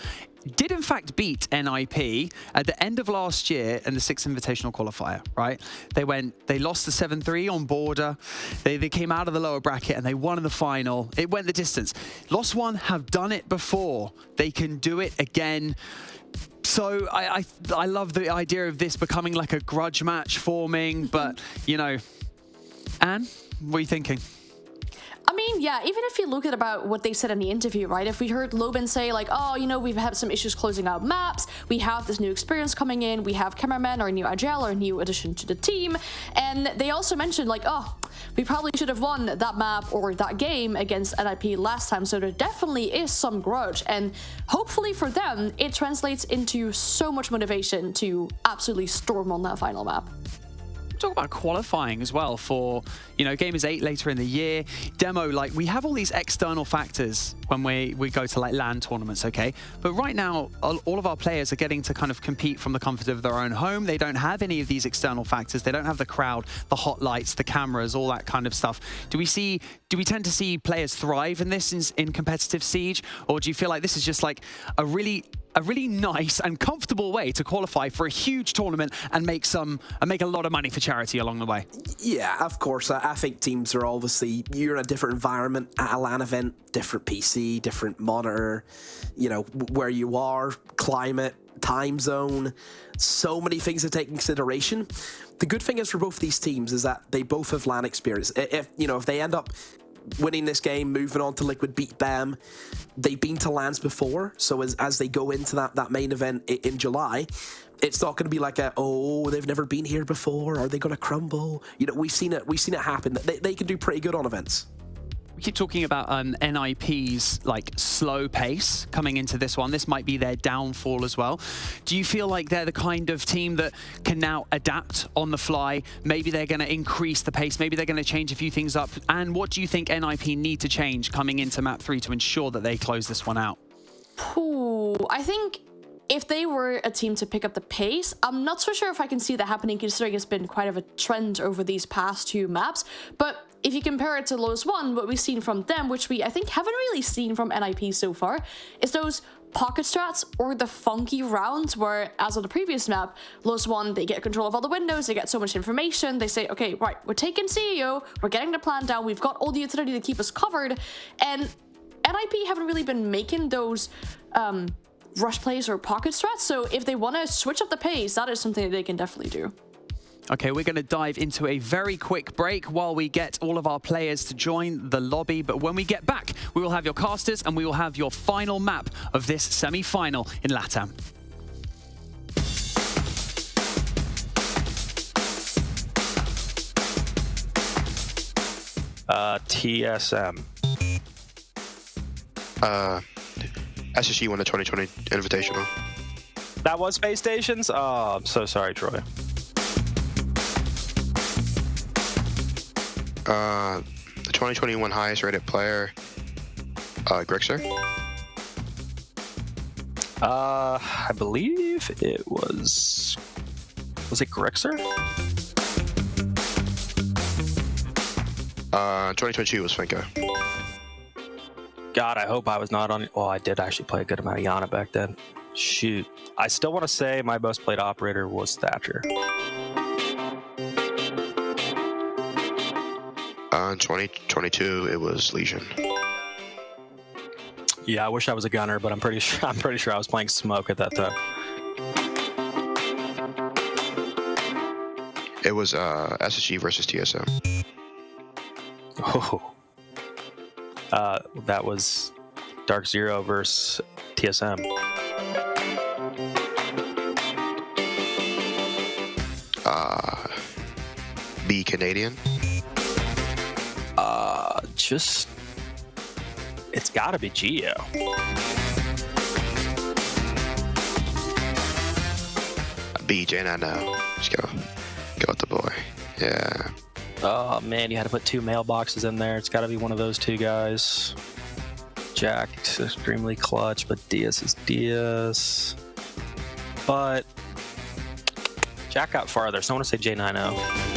did in fact beat NIP at the end of last year in the 6th Invitational Qualifier, right? They lost the 7-3 on border. They came out of the lower bracket and they won in the final. It went the distance. los+one have done it before. They can do it again. So I love the idea of this becoming like a grudge match forming, but, Anne, what are you thinking? I mean, yeah, even if you look at about what they said in the interview, right? If we heard Loban say like, oh, we've had some issues closing out maps, we have this new experience coming in, we have Cameraman, our new Agile, our new addition to the team. And they also mentioned like, oh, we probably should have won that map or that game against NIP last time. So there definitely is some grudge. And hopefully for them, it translates into so much motivation to absolutely storm on that final map. Talk about qualifying as well for, Gamers 8 later in the year. Demo, we have all these external factors when we go to LAN tournaments, okay? But right now, all of our players are getting to kind of compete from the comfort of their own home. They don't have any of these external factors. They don't have the crowd, the hot lights, the cameras, all that kind of stuff. Do we tend to see players thrive in this in competitive Siege? Or do you feel like this is just like a really nice and comfortable way to qualify for a huge tournament and make a lot of money for charity along the way? Yeah, of course. I think teams are obviously, you're in a different environment at a LAN event, different PC, different monitor, where you are, climate, time zone, so many things to take in consideration. The good thing is for both these teams is that they both have LAN experience. If they end up winning this game, moving on to Liquid beat them. They've been to LANs before, so as they go into that main event in July, it's not going to be like they've never been here before. Are they going to crumble? You know, we've seen it happen. They can do pretty good on events. We keep talking about NIP's like slow pace coming into this one. This might be their downfall as well. Do you feel like they're the kind of team that can now adapt on the fly? Maybe they're going to increase the pace. Maybe they're going to change a few things up. And what do you think NIP need to change coming into map 3 to ensure that they close this one out? I think if they were a team to pick up the pace, I'm not so sure if I can see that happening, considering it's been quite of a trend over these past 2 maps. But if you compare it to los+one, what we've seen from them, which we I think haven't really seen from NIP so far, is those pocket strats or the funky rounds where, as on the previous map, los+one, they get control of all the windows, they get so much information, they say, okay, right, we're taking CEO, we're getting the plan down, we've got all the utility to keep us covered, and NIP haven't really been making those rush plays or pocket strats, so if they want to switch up the pace, that is something that they can definitely do. Okay, we're going to dive into a very quick break while we get all of our players to join the lobby. But when we get back, we will have your casters and we will have your final map of this semi-final in LATAM. TSM. SSG won the 2020 Invitational. That was Space Stations? Oh, I'm so sorry, Troy. The 2021 highest rated player, Grixer. I believe it was it Grixer? 2022 was Finka. God, I hope I was not on. Well, I did actually play a good amount of Yana back then. Shoot. I still want to say my most played operator was Thatcher. In 2022, it was Legion. Yeah, I wish I was a gunner, but I'm pretty sure I was playing Smoke at that time. It was SSG versus TSM. Oh. That was DarkZero versus TSM. B Canadian. It's gotta be Geo. B J9 now. Let's go with the boy. Yeah. Oh man, you had to put 2 mailboxes in there. It's gotta be one of those 2 guys. Jack is extremely clutch, but Diaz is Diaz. But Jack got farther, so I want to say J90.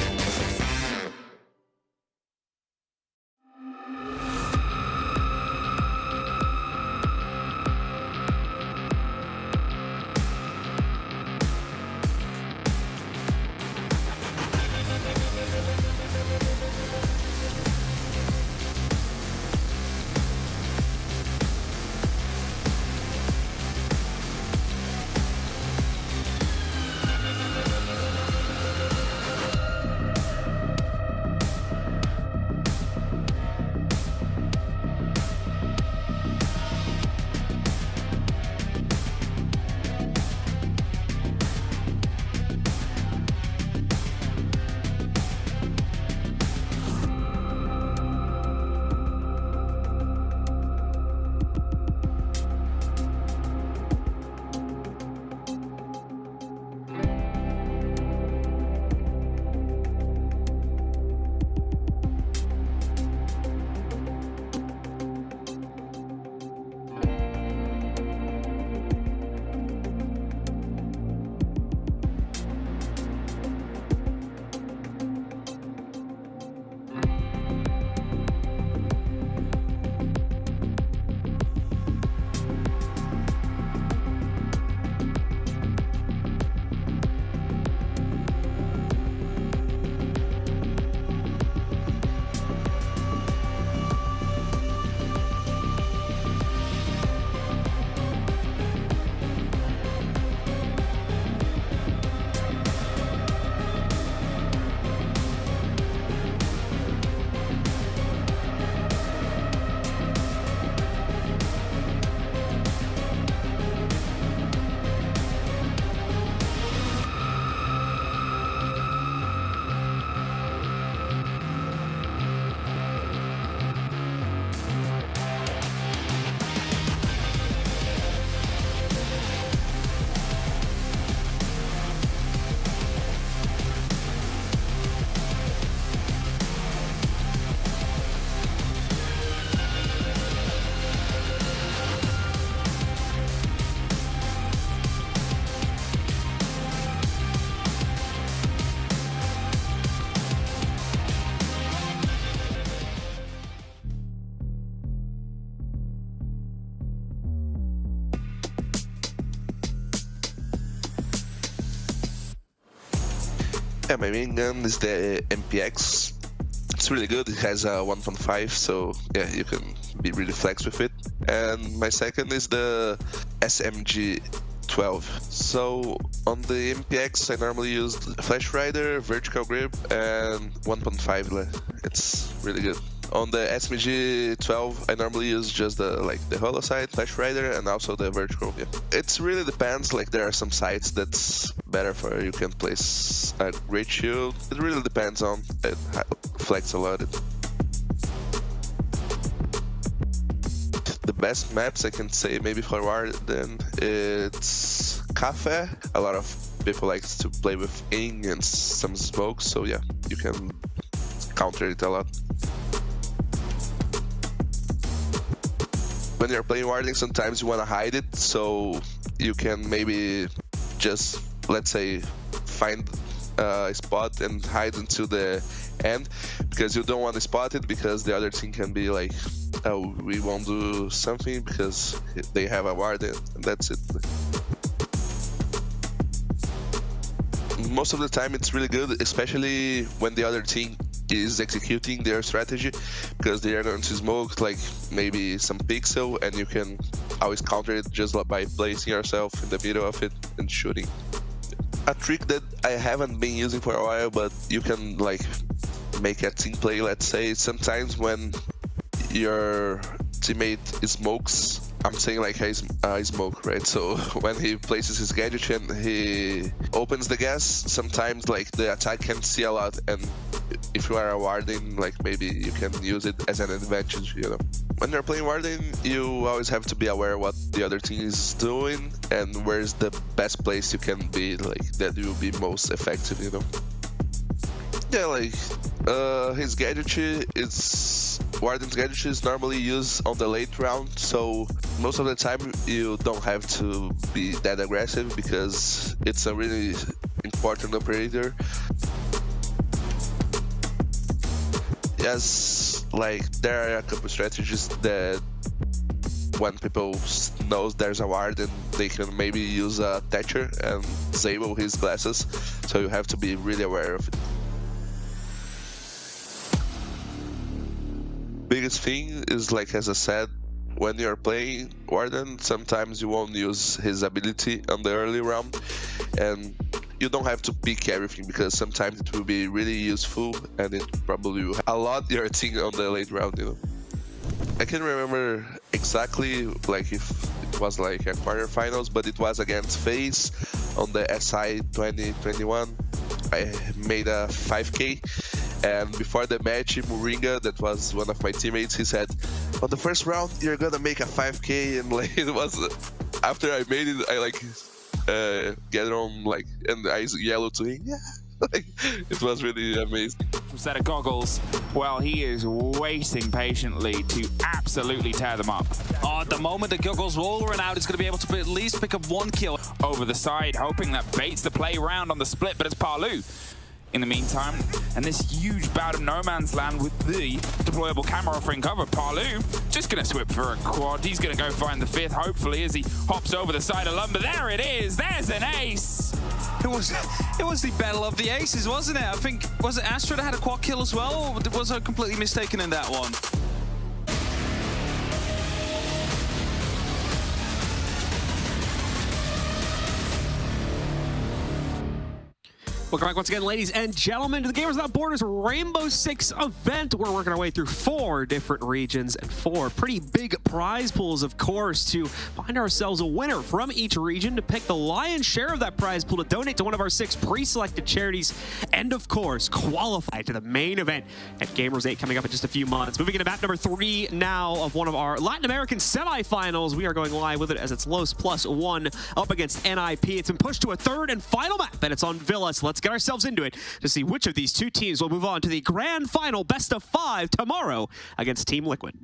Yeah, my main gun is the MPX. It's really good. It has a 1.5, so yeah, you can be really flex with it. And my second is the SMG 12. So on the MPX, I normally use Flash Rider, Vertical Grip, and 1.5. It's really good. On the SMG 12, I normally use just the hollow sight, Flash Rider, and also the vertical. Yeah. It really depends. Like there are some sites that's better for you can place a great shield. It really depends on it. Flex a lot. The best maps I can say maybe for Warden, it's Cafe. A lot of people like to play with Ing and some smokes, so yeah, you can counter it a lot. When you're playing Warden, sometimes you want to hide it, so you can maybe just, let's say, find a spot and hide until the end, because you don't want to spot it, because the other team can be like, oh, we won't do something because they have a Warden, and that's it. Most of the time it's really good, especially when the other team is executing their strategy, because they are going to smoke like maybe some pixel, and you can always counter it just by placing yourself in the middle of it and shooting. A trick that I haven't been using for a while, but you can like make a team play, let's say, sometimes when your teammate smokes, I'm saying like I smoke, right? So when he places his gadget and he opens the gas, sometimes like the attack can see a lot, and if you are a Warden, like maybe you can use it as an advantage, you know. When you're playing Warden, you always have to be aware what the other team is doing and where's the best place you can be, like that you will be most effective, you know. Yeah, like his gadget is Warden's gadget is normally used on the late round, so most of the time you don't have to be that aggressive because it's a really important operator. Yes, like there are a couple strategies that when people knows there's a Warden, they can maybe use a Thatcher and disable his glasses, so you have to be really aware of it. Biggest thing is, like as I said, when you're playing Warden, sometimes you won't use his ability on the early round, and you don't have to pick everything because sometimes it will be really useful and it probably will a lot your team on the late round, you know. I can't remember exactly like if it was like a quarterfinals, but it was against FaZe on the SI 2021. I made a 5K. And before the match, Moringa, that was one of my teammates, he said, on the first round, you're gonna make a 5K. And like, it was, after I made it, I like, get on like, and I yelled to him, yeah. Like, it was really amazing. Set of goggles, well, he is waiting patiently to absolutely tear them up. Oh, at the moment the goggles will run out, it's going to be able to at least pick up one kill. Over the side, hoping that baits the play round on the split, but it's Palu in the meantime, and this huge bout of no man's land with the deployable camera offering cover. Palu just gonna swip for a quad. He's gonna go find the fifth, hopefully, as he hops over the side of Lumber. There it is, there's an ace. It was the battle of the aces, wasn't it? I think, was it Astra that had a quad kill as well, or was I completely mistaken in that one? Welcome back once again, ladies and gentlemen, to the Gamers Without Borders Rainbow Six event. We're working our way through 4 different regions and 4 pretty big prize pools, of course, to find ourselves a winner from each region to pick the lion's share of that prize pool to donate to one of our 6 pre-selected charities, and of course, qualify to the main event at Gamers 8 coming up in just a few months. Moving into map number 3 now of one of our Latin American semifinals. We are going live with it as it's los+one up against NIP. It's been pushed to a 3rd and final map, and it's on Villa, so let's get ourselves into it to see which of these 2 teams will move on to the grand final best of 5 tomorrow against Team Liquid.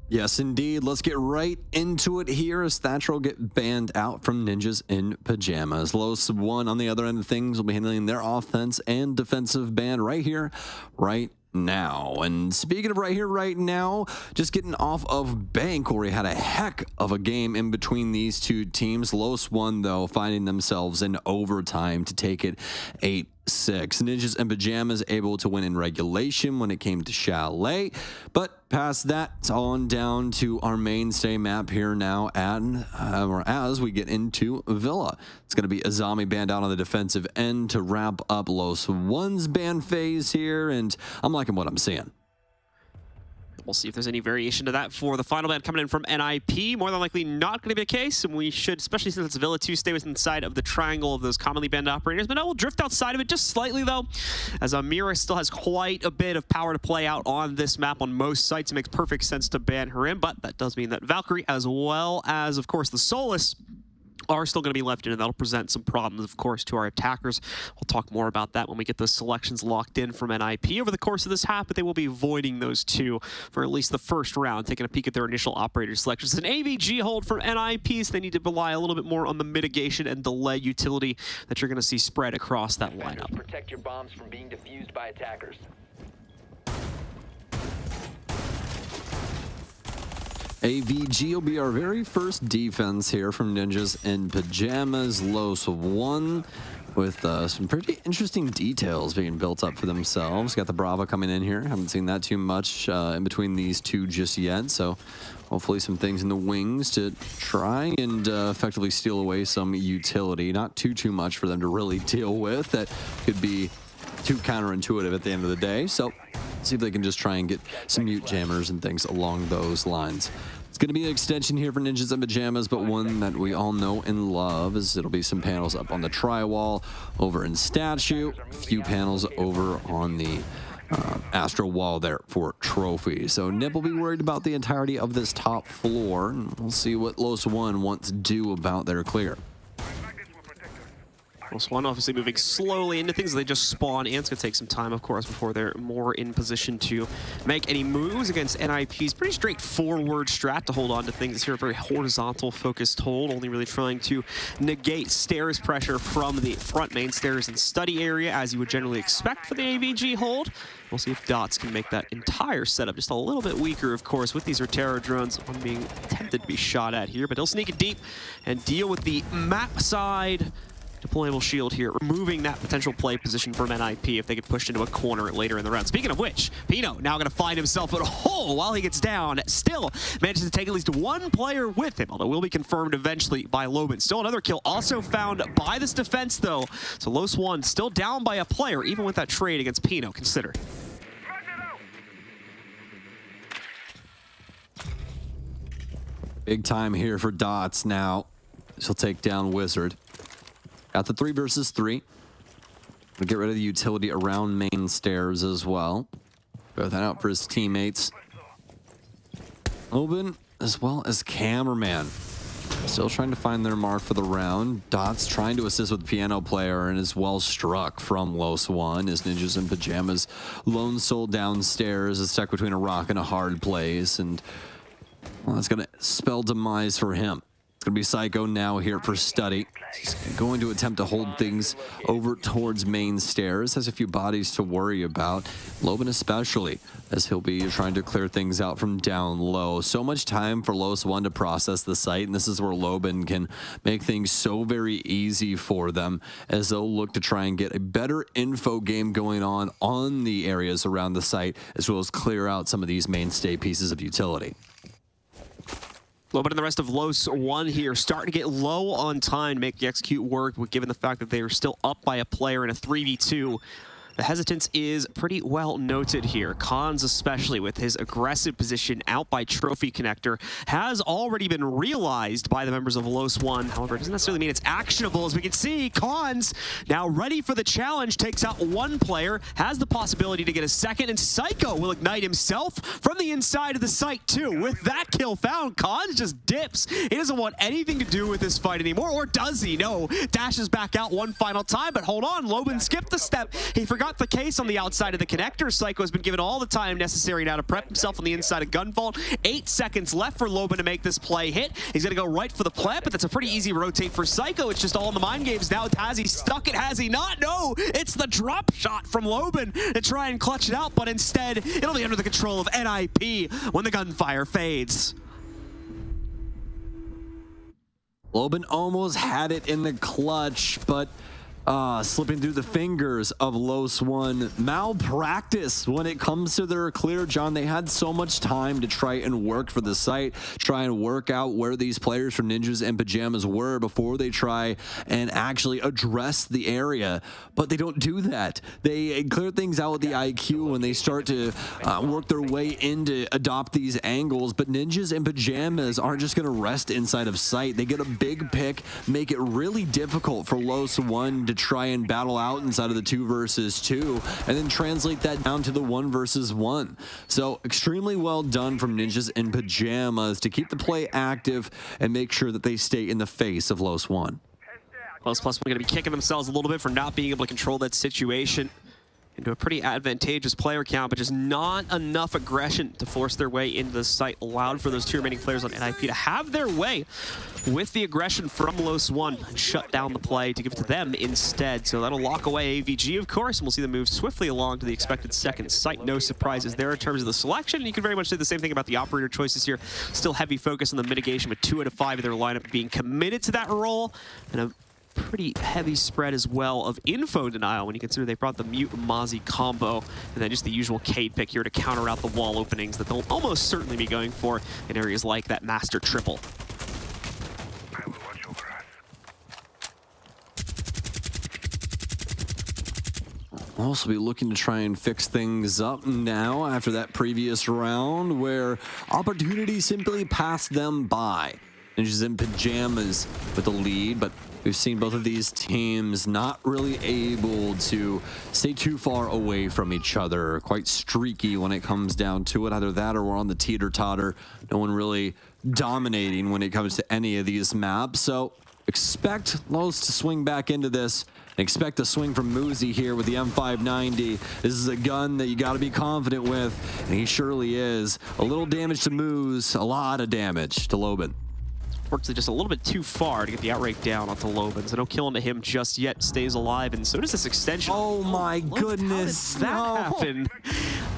Yes, indeed. Let's get right into it here as Thatcher will get banned out from Ninjas in Pyjamas. los+one on the other end of things will be handling their offense and defensive ban right here, right now. And speaking of right here, right now, just getting off of Bank, where we had a heck of a game in between these two teams. los+one, though, finding themselves in overtime to take it 8-6. Ninjas and Pyjamas able to win in regulation when it came to Chalet, but past that, it's on down to our mainstay map here now as we get into Villa. It's going to be a zombie band out on the defensive end to wrap up los+one's ban phase here, and I'm liking what I'm seeing. We'll see if there's any variation to that for the final ban coming in from NIP. More than likely not going to be the case, and we should, especially since it's Villa 2, stay within side of the triangle of those commonly banned operators. But now we'll drift outside of it just slightly, though, as Amira still has quite a bit of power to play out on this map on most sites. It makes perfect sense to ban her in, but that does mean that Valkyrie, as well as, of course, the Solus, are still going to be left in, and that'll present some problems, of course, to our attackers. We'll talk more about that when we get those selections locked in from NIP over the course of this half, but they will be voiding those two for at least the first round, taking a peek at their initial operator selections. An AVG hold from NIP, so they need to rely a little bit more on the mitigation and delay utility that you're going to see spread across that lineup. Protect your bombs from being defused by attackers. AVG will be our very first defense here from Ninjas and Pyjamas. los+one with some pretty interesting details being built up for themselves. Got the Brava coming in here. Haven't seen that too much in between these two just yet. So hopefully some things in the wings to try and effectively steal away some utility. Not too much for them to really deal with. That could be too counterintuitive at the end of the day. So see if they can just try and get some mute jammers and things along those lines. It's going to be an extension here for Ninjas and Pyjamas, but one that we all know and love, as it'll be some panels up on the tri-wall, over in Statue, a few panels over on the Astro wall there for Trophy. So Nip will be worried about the entirety of this top floor, and we'll see what los+one wants to do about their clear. los+one obviously moving slowly into things. They just spawn, and it's going to take some time, of course, before they're more in position to make any moves against NIP's pretty straightforward strat to hold on to things here. A very horizontal focused hold, only really trying to negate stairs pressure from the front main stairs and study area, as you would generally expect for the AVG hold. We'll see if Dots can make that entire setup just a little bit weaker, of course, with these Terror drones on being attempted to be shot at here, but he'll sneak it deep and deal with the map side deployable shield here, removing that potential play position from NIP if they get pushed into a corner later in the round. Speaking of which, Pino now going to find himself in a hole while he gets down. Still manages to take at least one player with him, although will be confirmed eventually by Loban. Still another kill also found by this defense, though. So los+one still down by a player, even with that trade against Pino considered. Big time here for Dots now. She'll take down Wizard. Got the 3 versus 3. We'll get rid of the utility around main stairs as well. Throw that out for his teammates. Loban as well as Cameraman. Still trying to find their mark for the round. Dots trying to assist with the piano player and is well struck from los+one as Ninjas and Pyjamas. Lone Soul downstairs is stuck between a rock and a hard place, and well, that's going to spell demise for him. It's going to be Psycho now here for Study. He's going to attempt to hold things over towards main stairs. Has a few bodies to worry about. Loban especially, as he'll be trying to clear things out from down low. So much time for los+one to process the site, and this is where Loban can make things so very easy for them, as they'll look to try and get a better info game going on the areas around the site, as well as clear out some of these mainstay pieces of utility. Loban and the rest of los+one here starting to get low on time to make the execute work, given the fact that they are still up by a player in a 3v2. The hesitance is pretty well noted here. Cons, especially with his aggressive position out by Trophy Connector, has already been realized by the members of los+one. However, it doesn't necessarily mean it's actionable. As we can see, Cons now ready for the challenge, takes out one player, has the possibility to get a second, and Psycho will ignite himself from the inside of the site too. With that kill found, Cons just dips. He doesn't want anything to do with this fight anymore, or does he? No, dashes back out one final time, but hold on, Loban skipped the step. He forgot not the case on the outside of the connector. Psycho has been given all the time necessary now to prep himself on the inside of Gunvault. 8 seconds left for Loban to make this play hit. He's going to go right for the plant, but that's a pretty easy rotate for Psycho. It's just all in the mind games now. Has he stuck it? Has he not? No, it's the drop shot from Loban to try and clutch it out, but instead it'll be under the control of NIP when the gunfire fades. Loban almost had it in the clutch, but slipping through the fingers of los+one. Malpractice when it comes to their clear, John. They had so much time to try and work for the site, try and work out where these players from Ninjas and Pyjamas were before they try and actually address the area. But they don't do that. They clear things out with the IQ when they start to work their way in to adopt these angles. But Ninjas and Pyjamas aren't just going to rest inside of sight. They get a big pick, make it really difficult for los+one to try and battle out inside of the 2 versus 2, and then translate that down to the 1 versus 1. So extremely well done from Ninjas and Pyjamas to keep the play active and make sure that they stay in the face of los+one. los+one going to be kicking themselves a little bit for not being able to control that situation into a pretty advantageous player count, but just not enough aggression to force their way into the site, allowed for those 2 remaining players on NIP to have their way with the aggression from los+one and shut down the play to give it to them instead. So that'll lock away AVG, of course, and we'll see them move swiftly along to the expected second site. No surprises there in terms of the selection. And you can very much say the same thing about the operator choices here. Still heavy focus on the mitigation, with 2 out of 5 of their lineup being committed to that role, and a pretty heavy spread as well of info denial when you consider they brought the Mute Mozzie combo, and then just the usual Cade pick here to counter out the wall openings that they'll almost certainly be going for in areas like that Master Triple. We'll also be looking to try and fix things up now after that previous round where opportunity simply passed them by. Ninjas and Pyjamas with the lead, but we've seen both of these teams not really able to stay too far away from each other. Quite streaky when it comes down to it. Either that or we're on the teeter-totter. No one really dominating when it comes to any of these maps. So expect Los to swing back into this. Expect a swing from Muzi here with the M590. This is a gun that you got to be confident with, and he surely is. A little damage to Muz, a lot of damage to Loban. Unfortunately, just a little bit too far to get the outrate down onto Loban. So no killing to him just yet. Stays alive, and so does this extension. Oh my goodness. How did that happen?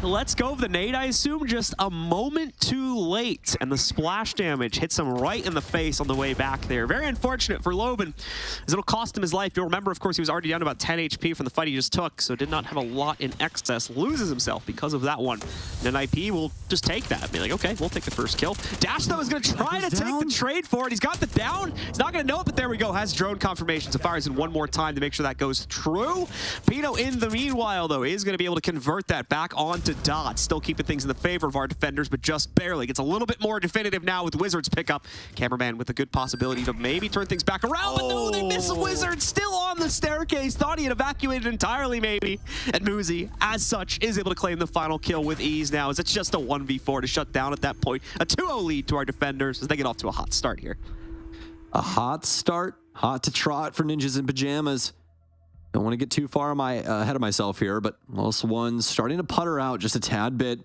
Let's go of the nade, I assume, just a moment too late. And the splash damage hits him right in the face on the way back there. Very unfortunate for Loban, as it'll cost him his life. You'll remember, of course, he was already down to about 10 HP from the fight he just took, so did not have a lot in excess. Loses himself because of that one. And NIP will just take that. Be like, okay, we'll take the first kill. Dash, though, is going to try to take the trade for it. He's got the down. He's not going to know it, but there we go. Has drone confirmation, so fires in one more time to make sure that goes true. Pino, in the meanwhile, though, is going to be able to convert that back onto Dot. Still keeping things in the favor of our defenders, but just barely. Gets a little bit more definitive now with Wizards pickup. Cameraman with a good possibility to maybe turn things back around, but no, they miss Wizard. Still on the staircase. Thought he had evacuated entirely, maybe. And Muzi, as such, is able to claim the final kill with ease now, as it's just a 1v4 to shut down at that point. A 2-0 lead to our defenders as they get off to a hot start here. A hot start, hot to trot for Ninjas and Pyjamas. Don't want to get too far ahead of myself here, but los+one starting to putter out just a tad bit.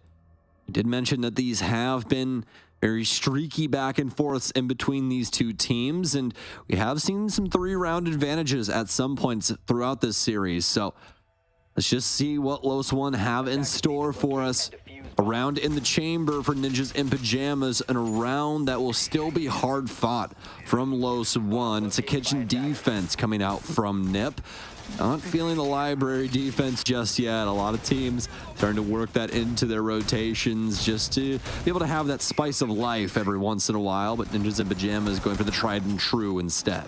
I did mention that these have been very streaky back and forths in between these two teams, and we have seen some 3-round advantages at some points throughout this series. So let's just see what los+one have in store for us. A round in the chamber for Ninjas and Pyjamas, and a round that will still be hard fought from los+one. It's a kitchen defense coming out from NIP. Not feeling the library defense just yet. A lot of teams starting to work that into their rotations just to be able to have that spice of life every once in a while, but Ninjas and Pyjamas going for the tried and true instead.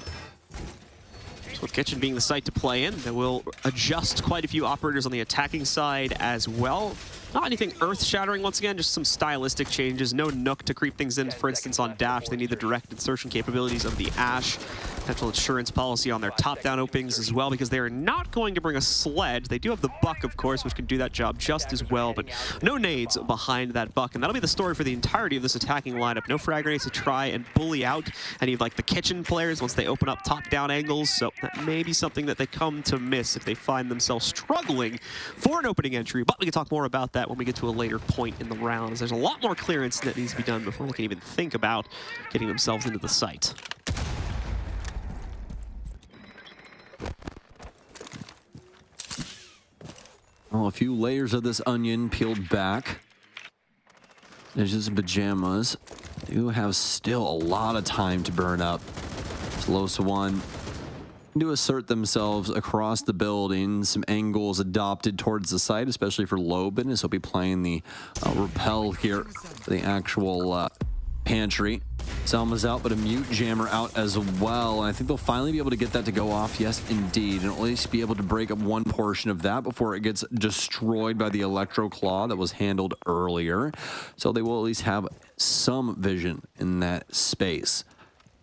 So with Kitchen being the site to play in, that will adjust quite a few operators on the attacking side as well. Not anything earth-shattering once again, just some stylistic changes. No Nook to creep things in, for instance, on Dash. They need the direct insertion capabilities of the Ashe. potential insurance policy on their top-down openings as well, because they are not going to bring a sledge. They do have the Buck, of course, which can do that job just as well, but no nades behind that Buck, and that'll be the story for the entirety of this attacking lineup. No frag grenades to try and bully out any of like the kitchen players once they open up top-down angles, so that may be something that they come to miss if they find themselves struggling for an opening entry, but we can talk more about that when we get to a later point in the round, as there's a lot more clearance that needs to be done before they can even think about getting themselves into the site. Well, a few layers of this onion peeled back. There's just Pyjamas. Do have still a lot of time to burn up. los+one to assert themselves across the building. Some angles adopted towards the site, especially for Loban, as he'll be playing the rappel here for the actual pantry. Selma's out, but a mute jammer out as well. And I think they'll finally be able to get that to go off. Yes, indeed. And at least be able to break up one portion of that before it gets destroyed by the Electro Claw that was handled earlier. So they will at least have some vision in that space.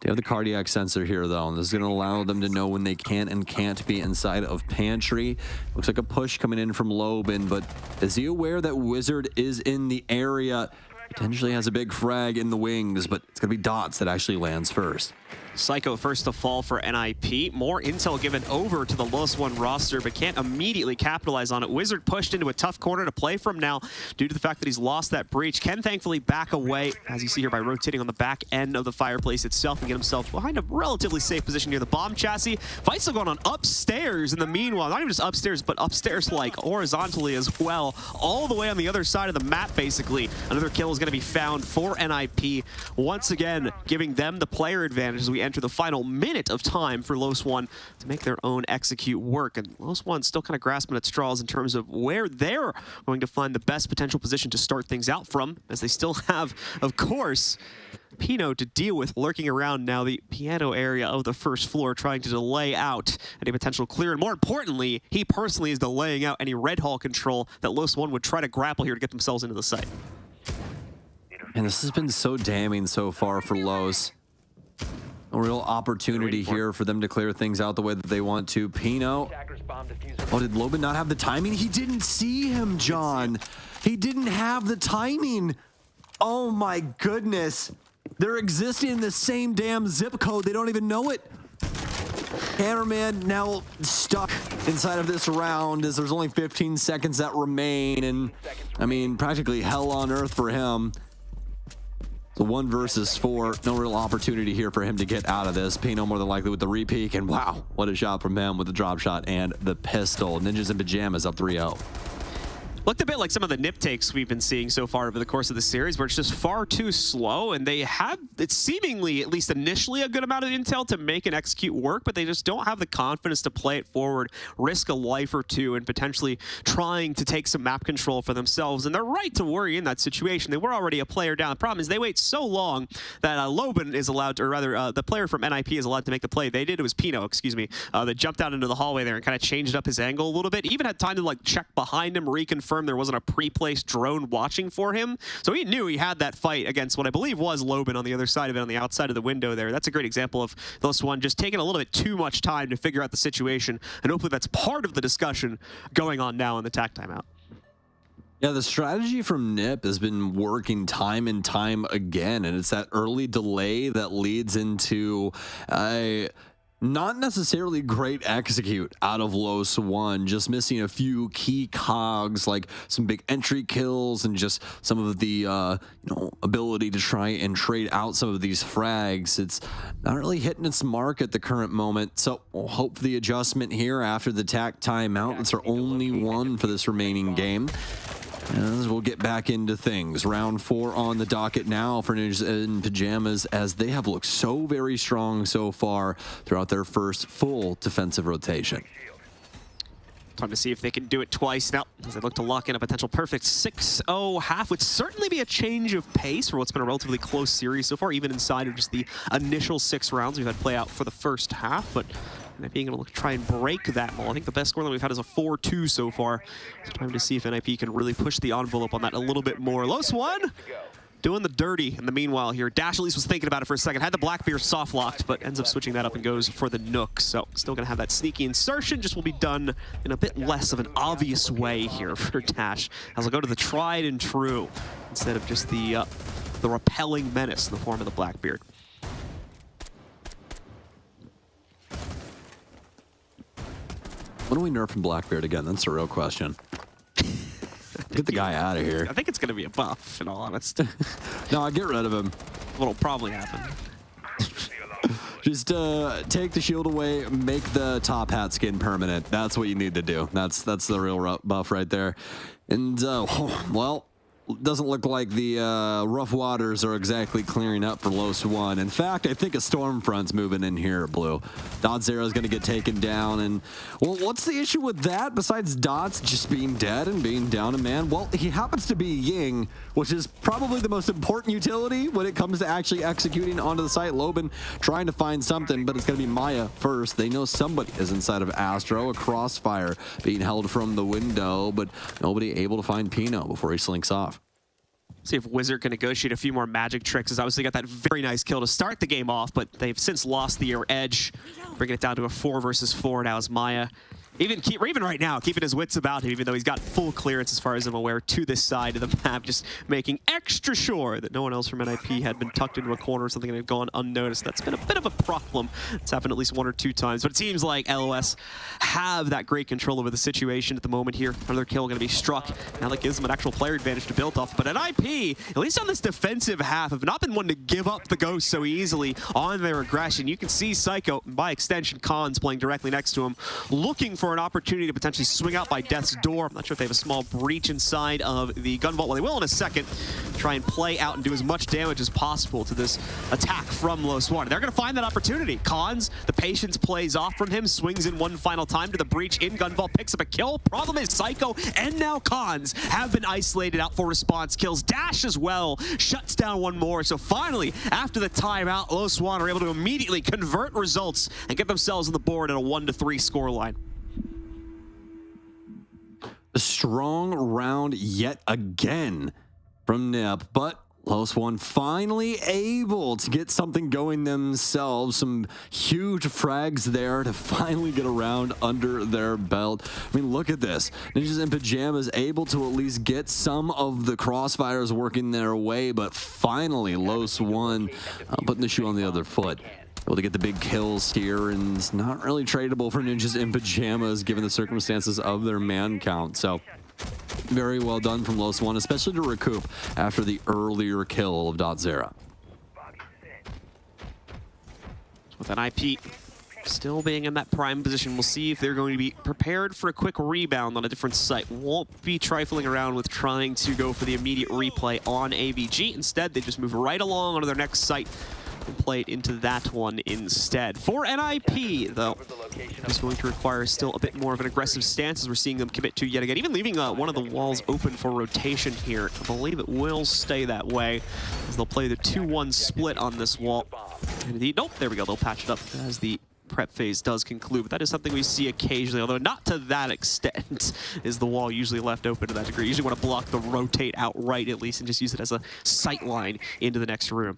They have the cardiac sensor here, though, and this is going to allow them to know when they can and can't be inside of Pantry. Looks like a push coming in from Loban, but is he aware that Wizard is in the area? Potentially has a big frag in the wings, but it's going to be Dots that actually lands first. Psycho first to fall for NIP. More intel given over to the los+one roster, but can't immediately capitalize on it. Wizard pushed into a tough corner to play from now due to the fact that he's lost that breach. Can thankfully back away, as you see here, by rotating on the back end of the fireplace itself and get himself behind a relatively safe position near the bomb chassis. Fight still going on upstairs in the meanwhile. Not even just upstairs, but upstairs like horizontally as well. All the way on the other side of the map, basically. Another kill is going to be found for NIP. Once again, giving them the player advantage as we enter the final minute of time for los+one to make their own execute work. And los+one still kind of grasping at straws in terms of where they're going to find the best potential position to start things out from, as they still have, of course, Pino to deal with lurking around now the piano area of the first floor, trying to delay out any potential clear. And more importantly, he personally is delaying out any red hall control that los+one would try to grapple here to get themselves into the site. And this has been so damning so far for Los. A real opportunity here for them to clear things out the way that they want to. Pino. Oh, did Loban not have the timing? He didn't see him, John. He didn't have the timing. Oh my goodness. They're existing in the same damn zip code. They don't even know it. Cameraman now stuck inside of this round as there's only 15 seconds that remain. And I mean, practically hell on earth for him. So 1 versus 4, no real opportunity here for him to get out of this. Pino more than likely with the repeak, and wow, what a shot from him with the drop shot and the pistol. Ninjas and Pyjamas up 3-0. Looked a bit like some of the nip takes we've been seeing so far over the course of the series, where it's just far too slow, and they have, it's seemingly, at least initially, a good amount of intel to make and execute work, but they just don't have the confidence to play it forward, risk a life or two, and potentially trying to take some map control for themselves. And they're right to worry in that situation. They were already a player down. The problem is they wait so long that Loban is allowed to, or rather, the player from NIP is allowed to make the play. They did, it was Pino, excuse me, that jumped out into the hallway there and kind of changed up his angle a little bit. Even had time to like check behind him, reconfirm there wasn't a pre-placed drone watching for him. So he knew he had that fight against what I believe was Loban on the other side of it, on the outside of the window there. That's a great example of los+one just taking a little bit too much time to figure out the situation, and hopefully that's part of the discussion going on now in the TAC timeout. Yeah, the strategy from Nip has been working time and time again, and it's that early delay that leads into a not necessarily great execute out of los+one, just missing a few key cogs like some big entry kills and just some of the ability to try and trade out some of these frags. It's not really hitting its mark at the current moment, so we'll hope for the adjustment here after the TAC timeout. It's our only one for this remaining game. As we'll get back into things. Round 4 on the docket now for Ninjas and Pyjamas, as they have looked so very strong so far throughout their first full defensive rotation. Time to see if they can do it twice now, as they look to lock in a potential perfect 6-0 half. Would certainly be a change of pace for what's been a relatively close series so far, even inside of just the initial 6 rounds we've had play out for the first half. But being able to try and break that mold. I think the best score that we've had is a 4-2 so far. So time to see if NIP can really push the envelope on that a little bit more. los+one doing the dirty in the meanwhile here. Dash at least was thinking about it for a second. Had the Blackbeard soft locked, but ends up switching that up and goes for the Nook. So still going to have that sneaky insertion, just will be done in a bit less of an obvious way here for Dash, as I'll go to the tried and true instead of just the repelling menace in the form of the Blackbeard. When are we nerfing Blackbeard again? That's the real question. Get the guy out of here. I think it's going to be a buff, in all honesty. No, get rid of him. What'll probably happen. Just take the shield away, make the top hat skin permanent. That's what you need to do. That's the real buff right there. And, well, doesn't look like the rough waters are exactly clearing up for los+one. In fact, I think a storm front's moving in here, Blue. DarkZero is going to get taken down. And, well, what's the issue with that besides Dots just being dead and being down a man? Well, he happens to be Ying, which is probably the most important utility when it comes to actually executing onto the site. Loban trying to find something, but it's going to be Maya first. They know somebody is inside of Astro. A crossfire being held from the window, but nobody able to find Pino before he slinks off. See if Wizard can negotiate a few more magic tricks. As obviously got that very nice kill to start the game off, but they've since lost the edge, bringing it down to a 4 versus 4 now as Maya. Even right now, keeping his wits about him, even though he's got full clearance, as far as I'm aware, to this side of the map, just making extra sure that no one else from NIP had been tucked into a corner or something and had gone unnoticed. That's been a bit of a problem. It's happened at least 1 or 2 times, but it seems like LOS have that great control over the situation at the moment here. Another kill going to be struck. Now that gives them an actual player advantage to build off, but NIP, at least on this defensive half, have not been one to give up the ghost so easily on their aggression. You can see Psycho, and by extension, Khan's playing directly next to him, looking for an opportunity to potentially swing out by Death's Door. I'm not sure if they have a small breach inside of the gun vault. Well, they will in a second. Try and play out and do as much damage as possible to this attack from los+one. They're going to find that opportunity. Khans, the patience plays off from him, swings in one final time to the breach in gun vault, picks up a kill. Problem is Psycho and now Khans have been isolated out for response kills. Dash as well shuts down one more. So finally, after the timeout, los+one are able to immediately convert results and get themselves on the board at a 1-3 scoreline. A strong round yet again from Nip, but los+one finally able to get something going themselves. Some huge frags there to finally get a round under their belt. I mean, look at this. Ninjas in Pyjamas able to at least get some of the crossfires working their way, but finally los+one putting the shoe on the other foot. Able to get the big kills here, and it's not really tradable for Ninjas in Pyjamas given the circumstances of their man count. So very well done from los+one, especially to recoup after the earlier kill of DarkZero. With NIP still being in that prime position, we'll see if they're going to be prepared for a quick rebound on a different site. Won't be trifling around with trying to go for the immediate replay on AVG. Instead, they just move right along onto their next site and play it into that one instead. For NIP, though, it's going to require still a bit more of an aggressive stance as we're seeing them commit to yet again, even leaving one of the walls open for rotation here. I believe it will stay that way as they'll play the 2-1 split on this wall. And nope, there we go, they'll patch it up as the prep phase does conclude, but that is something we see occasionally, although not to that extent is the wall usually left open to that degree. You usually want to block the rotate outright at least and just use it as a sight line into the next room.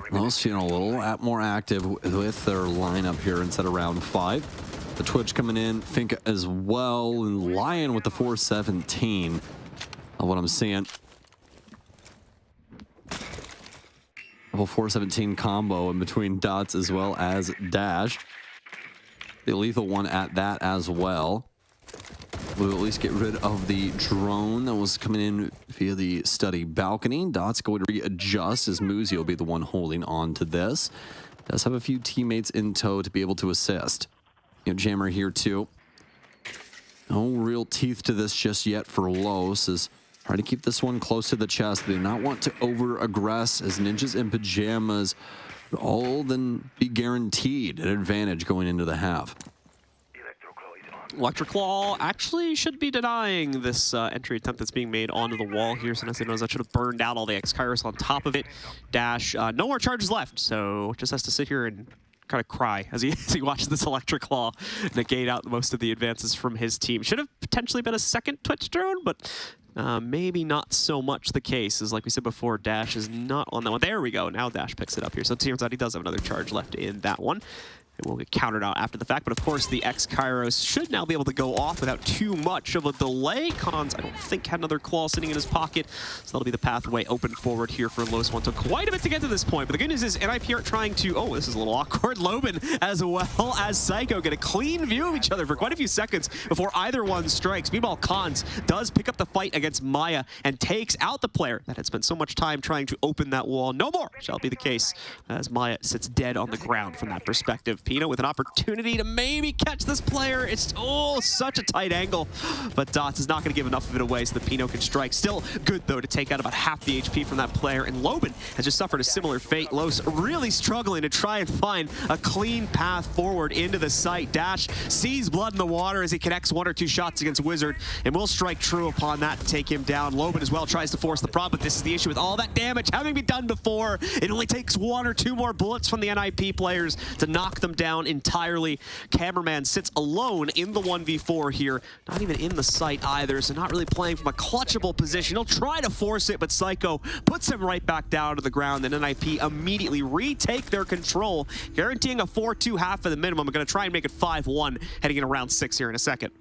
Los feeling a little more active with their lineup here instead of round 5. The Twitch coming in, Fink as well, and Lion with the 417 of what I'm seeing. Level 417 combo in between Dots as well as Dash. The lethal one at that as well. We'll at least get rid of the drone that was coming in via the study balcony. Dot's going to readjust as Muzi will be the one holding on to this. Does have a few teammates in tow to be able to assist. You know, Jammer here too. No real teeth to this just yet for Los, as trying to keep this one close to the chest. They do not want to over-aggress as Ninjas in Pyjamas would all then be guaranteed an advantage going into the half. Electric Claw actually should be denying this entry attempt that's being made onto the wall here. So nice they knows that should have burned out all the X-Kairos on top of it. Dash, no more charges left, so just has to sit here and kind of cry as he watches this Electric Claw negate out most of the advances from his team. Should have potentially been a second Twitch drone, but maybe not so much the case, as like we said before, Dash is not on that one. There we go. Now Dash picks it up here. So it turns out he does have another charge left in that one. It will get countered out after the fact, but of course the X-Kairos should now be able to go off without too much of a delay. Cons, I don't think, had another claw sitting in his pocket, so that'll be the pathway open forward here for los+one. Took quite a bit to get to this point, but the good news is NIP aren't trying to, oh, this is a little awkward. Loban as well as Psycho get a clean view of each other for quite a few seconds before either one strikes. Meanwhile, Cons does pick up the fight against Maya and takes out the player that had spent so much time trying to open that wall. No more shall be the case, as Maya sits dead on the ground from that perspective. Pino with an opportunity to maybe catch this player. It's, oh, such a tight angle, but Dots is not going to give enough of it away so that Pino can strike. Still good, though, to take out about half the HP from that player, and Loban has just suffered a similar fate. Los really struggling to try and find a clean path forward into the site. Dash sees blood in the water as he connects 1 or 2 shots against Wizard, and will strike true upon that to take him down. Loban as well tries to force the prop, but this is the issue with all that damage having been done before. It only takes 1 or 2 more bullets from the NIP players to knock them down entirely. Cameraman sits alone in the 1v4 here, not even in the site either, so not really playing from a clutchable position. He'll try to force it, but Psycho puts him right back down to the ground, and NIP immediately retake their control, guaranteeing a 4-2 half at the minimum. I'm going to try and make it 5-1 heading into round 6 here in a second.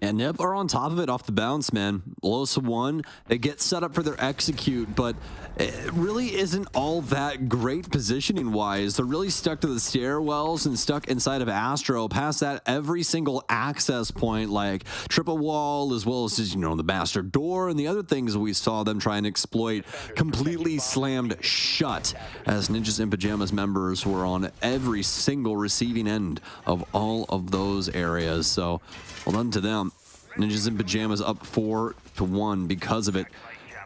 And Nip are on top of it off the bounce, man. los+one, they get set up for their execute, but it really isn't all that great positioning-wise. They're really stuck to the stairwells and stuck inside of Astro. Past that, every single access point, like triple wall, as well as, you know, the master door and the other things we saw them try and exploit, completely slammed shut, as Ninjas in Pyjamas members were on every single receiving end of all of those areas. So, well done to them. Ninjas in Pyjamas up 4-1 because of it.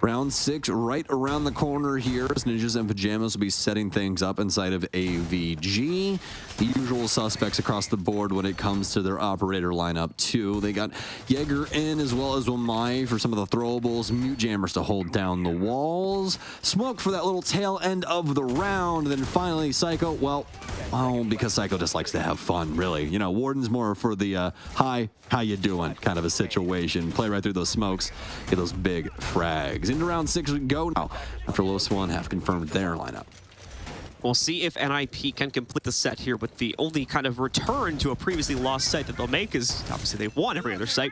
Round 6 right around the corner here as Ninjas in Pyjamas will be setting things up inside of AVG. The usual suspects across the board when it comes to their operator lineup too. They got Jaeger in as well as Wamai for some of the throwables. Mute Jammers to hold down the walls. Smoke for that little tail end of the round. Then finally Psycho, well, because Psycho just likes to have fun, really. You know, Warden's more for the hi, how you doing kind of a situation. Play right through those smokes, get those big frags. Into round 6 we go now after los+one have confirmed their lineup. We'll see if NIP can complete the set here with the only kind of return to a previously lost site that they'll make, is obviously they've won every other site.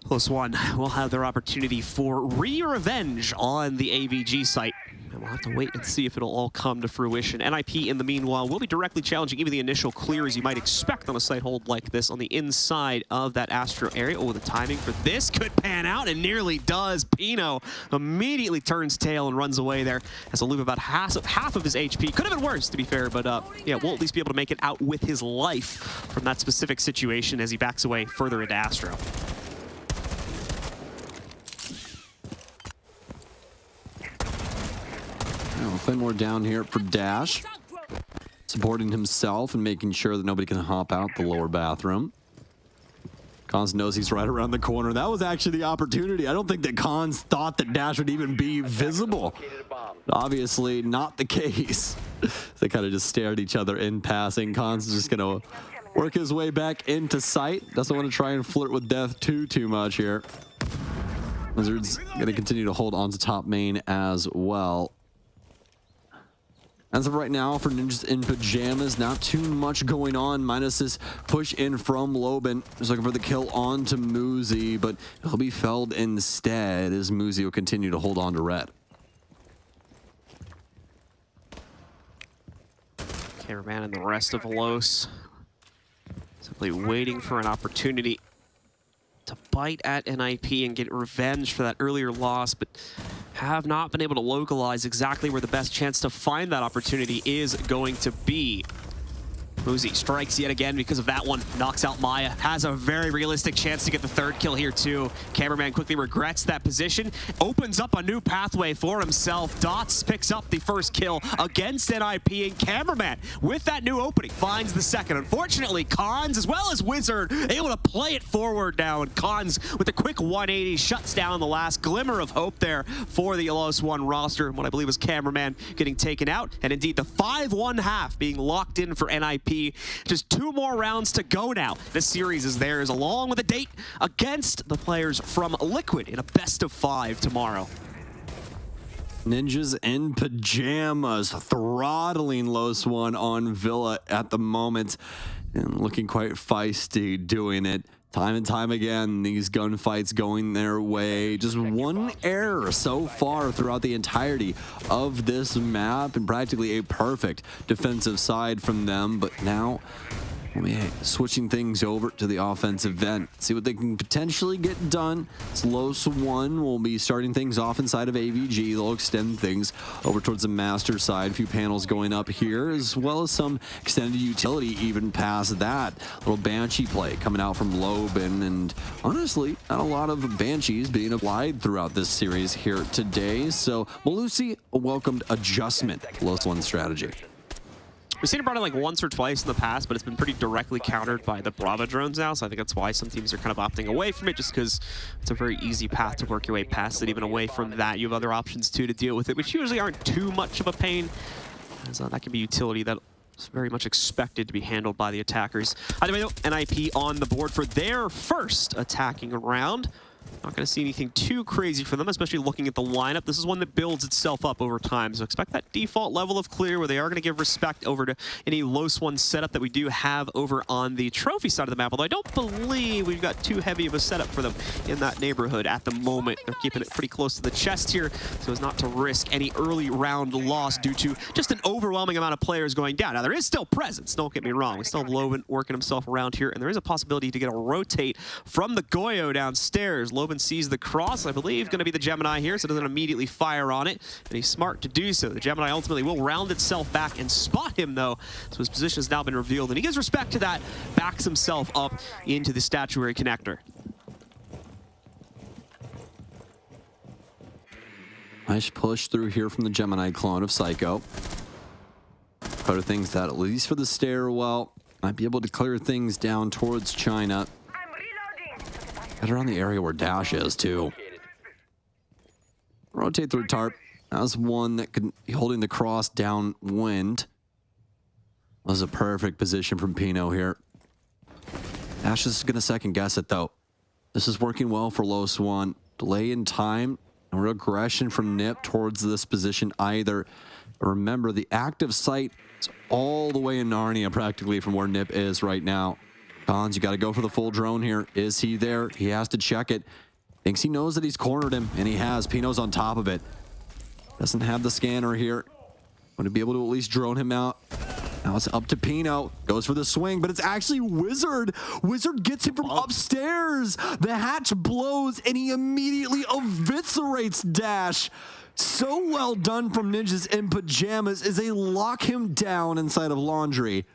los+one will have their opportunity for revenge on the AVG site. And we'll have to wait and see if it'll all come to fruition. NIP, in the meanwhile, will be directly challenging even the initial clear, as you might expect on a site hold like this, on the inside of that Astro area. Oh, the timing for this could pan out, and nearly does. Pino immediately turns tail and runs away there, as he'll lose about half of his HP. Could have been worse, to be fair, but yeah, we'll at least be able to make it out with his life from that specific situation as he backs away further into Astro. Claymore down here for Dash, supporting himself and making sure that nobody can hop out the lower bathroom. Cons knows he's right around the corner. That was actually the opportunity. I don't think that Cons thought that Dash would even be visible. Obviously not the case. They kind of just stared at each other in passing. Cons is just going to work his way back into sight. Doesn't want to try and flirt with death too much here. Wizards going to continue to hold on to top main as well. As of right now, for Ninjas in Pyjamas, not too much going on, minus this push in from Loban. Just looking for the kill on to Muzi, but he'll be felled instead, as Muzi will continue to hold on to Red. Cameraman and the rest of Los simply waiting for an opportunity to bite at NIP and get revenge for that earlier loss, but have not been able to localize exactly where the best chance to find that opportunity is going to be. Uzi strikes yet again because of that one. Knocks out Maya. Has a very realistic chance to get the third kill here too. Cameraman quickly regrets that position. Opens up a new pathway for himself. Dots picks up the first kill against NIP, and Cameraman with that new opening finds the second. Unfortunately, Cons as well as Wizard able to play it forward now, and Cons with a quick 180 shuts down the last glimmer of hope there for the los+one roster. What I believe was Cameraman getting taken out, and indeed the 5-1 half being locked in for NIP. Just 2 more rounds to go now. This series is theirs, along with a date against the players from Liquid in a best-of-5 tomorrow. Ninjas in pajamas throttling los+one on Villa at the moment, and looking quite feisty doing it. Time and time again, these gunfights going their way. Just one error so far throughout the entirety of this map, and practically a perfect defensive side from them. But now, switching things over to the offensive end. See what they can potentially get done. It's los+one will be starting things off inside of AVG. They'll extend things over towards the master side. A few panels going up here, as well as some extended utility even past that. Little Banshee play coming out from Loben, and honestly, not a lot of Banshees being applied throughout this series here today. So Malusi, a welcomed adjustment to los+one strategy. We've seen it brought in like once or twice in the past, but it's been pretty directly countered by the Brava drones now, so I think that's why some teams are kind of opting away from it, just because it's a very easy path to work your way past it. Even away from that, you have other options too to deal with it, which usually aren't too much of a pain, as that can be utility that is very much expected to be handled by the attackers. Either way though, NIP on the board for their first attacking round. Not going to see anything too crazy for them, especially looking at the lineup. This is one that builds itself up over time, so expect that default level of clear where they are going to give respect over to any los+one setup that we do have over on the trophy side of the map, although I don't believe we've got too heavy of a setup for them in that neighborhood at the moment. They're keeping it pretty close to the chest here so as not to risk any early round loss due to just an overwhelming amount of players going down. Now, there is still presence, don't get me wrong. We still have Loben working himself around here, and there is a possibility to get a rotate from the Goyo downstairs. Loben sees the cross, I believe, going to be the Gemini here, so doesn't immediately fire on it, and he's smart to do so. The Gemini ultimately will round itself back and spot him, though, so his position has now been revealed, and he gives respect to that, backs himself up into the statuary connector. Nice push through here from the Gemini clone of Psycho. Other things that, at least for the stairwell, might be able to clear things down towards China. Right around the area where Dash is, too. Rotate through tarp. That's one that could be holding the cross downwind. That was a perfect position from Pino here. Dash is going to second guess it, though. This is working well for los+one. Delay in time. No real aggression from Nip towards this position either. But remember, the active site is all the way in Narnia, practically, from where Nip is right now. Cons, you got to go for the full drone here. Is he there? He has to check it. Thinks he knows that he's cornered him, and he has. Pino's on top of it. Doesn't have the scanner here. Want to be able to at least drone him out. Now it's up to Pino. Goes for the swing, but it's actually Wizard. Wizard gets him from upstairs. The hatch blows, and he immediately eviscerates Dash. So well done from Ninjas in Pajamas as they lock him down inside of Laundry.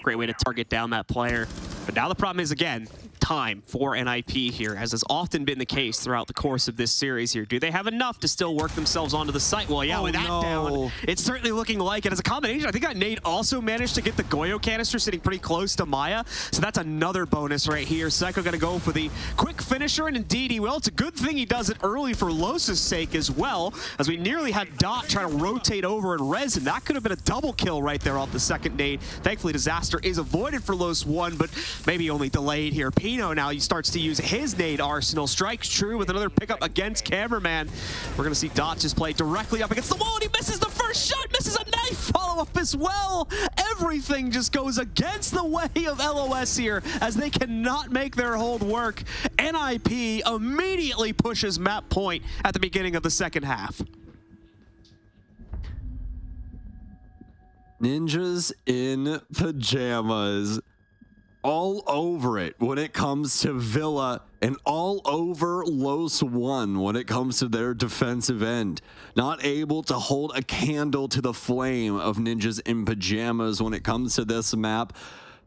Great way to target down that player. But now the problem is, again, time for NIP here, as has often been the case throughout the course of this series here. Do they have enough to still work themselves onto the site? Well, yeah, with that down, it's certainly looking like it. As a combination, I think that nade also managed to get the Goyo canister sitting pretty close to Maya, so that's another bonus right here. Psycho gonna go for the quick finisher, and indeed he will. It's a good thing he does it early for Los's sake as well, as we nearly had Dot trying to rotate over and res him. That could have been a double kill right there off the second nade. Thankfully, disaster is avoided for los+one, but maybe only delayed here. Pino now he starts to use his nade arsenal. Strikes true with another pickup against Cameraman. We're going to see Dot just play directly up against the wall, and he misses the first shot, misses a knife follow-up as well. Everything just goes against the way of LOS here, as they cannot make their hold work. NIP immediately pushes map point at the beginning of the second half. Ninjas in Pajamas all over it when it comes to Villa and all over los+one when it comes to their defensive end. Not able to hold a candle to the flame of Ninjas in Pyjamas when it comes to this map.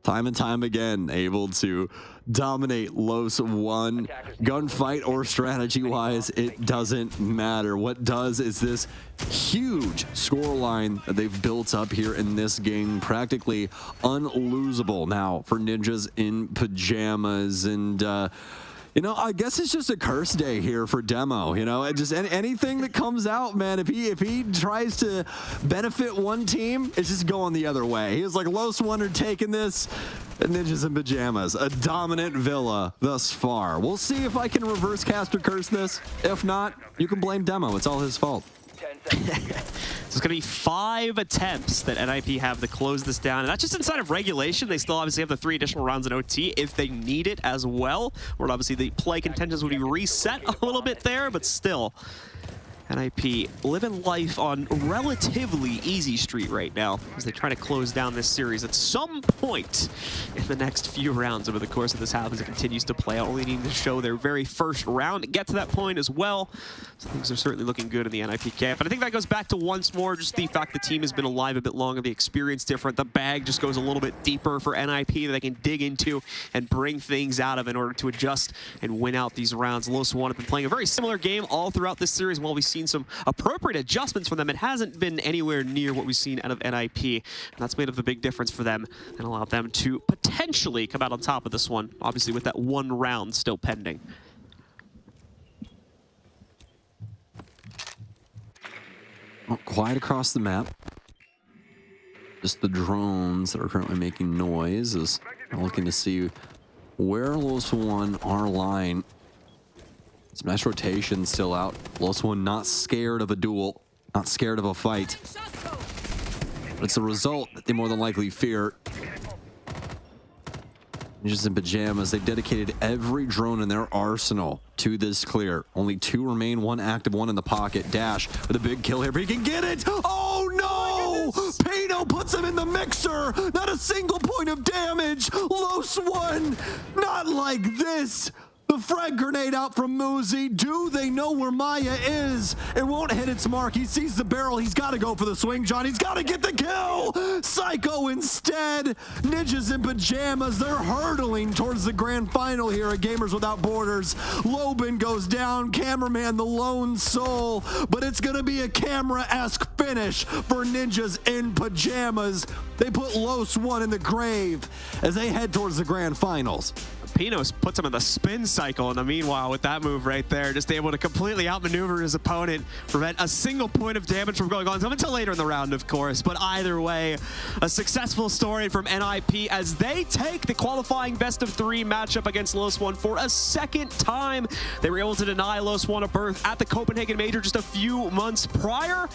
Time and time again, able to dominate los+one. Gunfight or strategy-wise, it doesn't matter. What does is this huge scoreline that they've built up here in this game, practically unlosable now for Ninjas in Pyjamas. And you know, I guess it's just a curse day here for Demo. You know, just anything that comes out, man. If he tries to benefit one team, it's just going the other way. He was like, los+one are taking this. Ninjas in Pyjamas, a dominant Villa thus far. We'll see if I can reverse cast or curse this. If not, you can blame Demo. It's all his fault. So it's going to be 5 attempts that NIP have to close this down. And that's just inside of regulation. They still obviously have the 3 additional rounds in OT if they need it as well. Where obviously the play contentions would be reset a little bit there, but still. NIP living life on relatively easy street right now as they try to close down this series at some point in the next few rounds over the course of this half as it continues to play out. Only needing to show their very first round to get to that point as well. So things are certainly looking good in the NIP camp. But I think that goes back to once more just the fact the team has been alive a bit longer, the experience different. The bag just goes a little bit deeper for NIP that they can dig into and bring things out of in order to adjust and win out these rounds. los+one have been playing a very similar game all throughout this series. While we've seen some appropriate adjustments from them, it hasn't been anywhere near what we've seen out of NIP, and that's made up the big difference for them and allowed them to potentially come out on top of this one, obviously with that 1 round still pending. Oh, quiet across the map. Just the drones that are currently making noise as I'm looking to see where los+one are lying. Some nice rotation still out. los+one not scared of a duel, not scared of a fight. But it's a result that they more than likely fear. Ninjas in Pyjamas, they've dedicated every drone in their arsenal to this clear. Only 2 remain, 1 active, 1 in the pocket. Dash with a big kill here, but he can get it! Oh no! Pano puts him in the mixer! Not a single point of damage! los+one, not like this! The frag grenade out from Muzi. Do they know where Maya is? It won't hit its mark. He sees the barrel. He's got to go for the swing, John. He's got to get the kill. Psycho instead. Ninjas in Pyjamas. They're hurtling towards the grand final here at Gamers Without Borders. Lobin goes down. Cameraman, the lone soul. But it's going to be a camera-esque finish for Ninjas in Pyjamas. They put los+one in the grave as they head towards the grand finals. Pinos puts him in the spin cycle in the meanwhile with that move right there, just able to completely outmaneuver his opponent, prevent a single point of damage from going on until later in the round, of course. But either way, a successful story from NIP as they take the qualifying best-of-3 matchup against los+one for a second time. They were able to deny los+one a berth at the Copenhagen Major just a few months prior.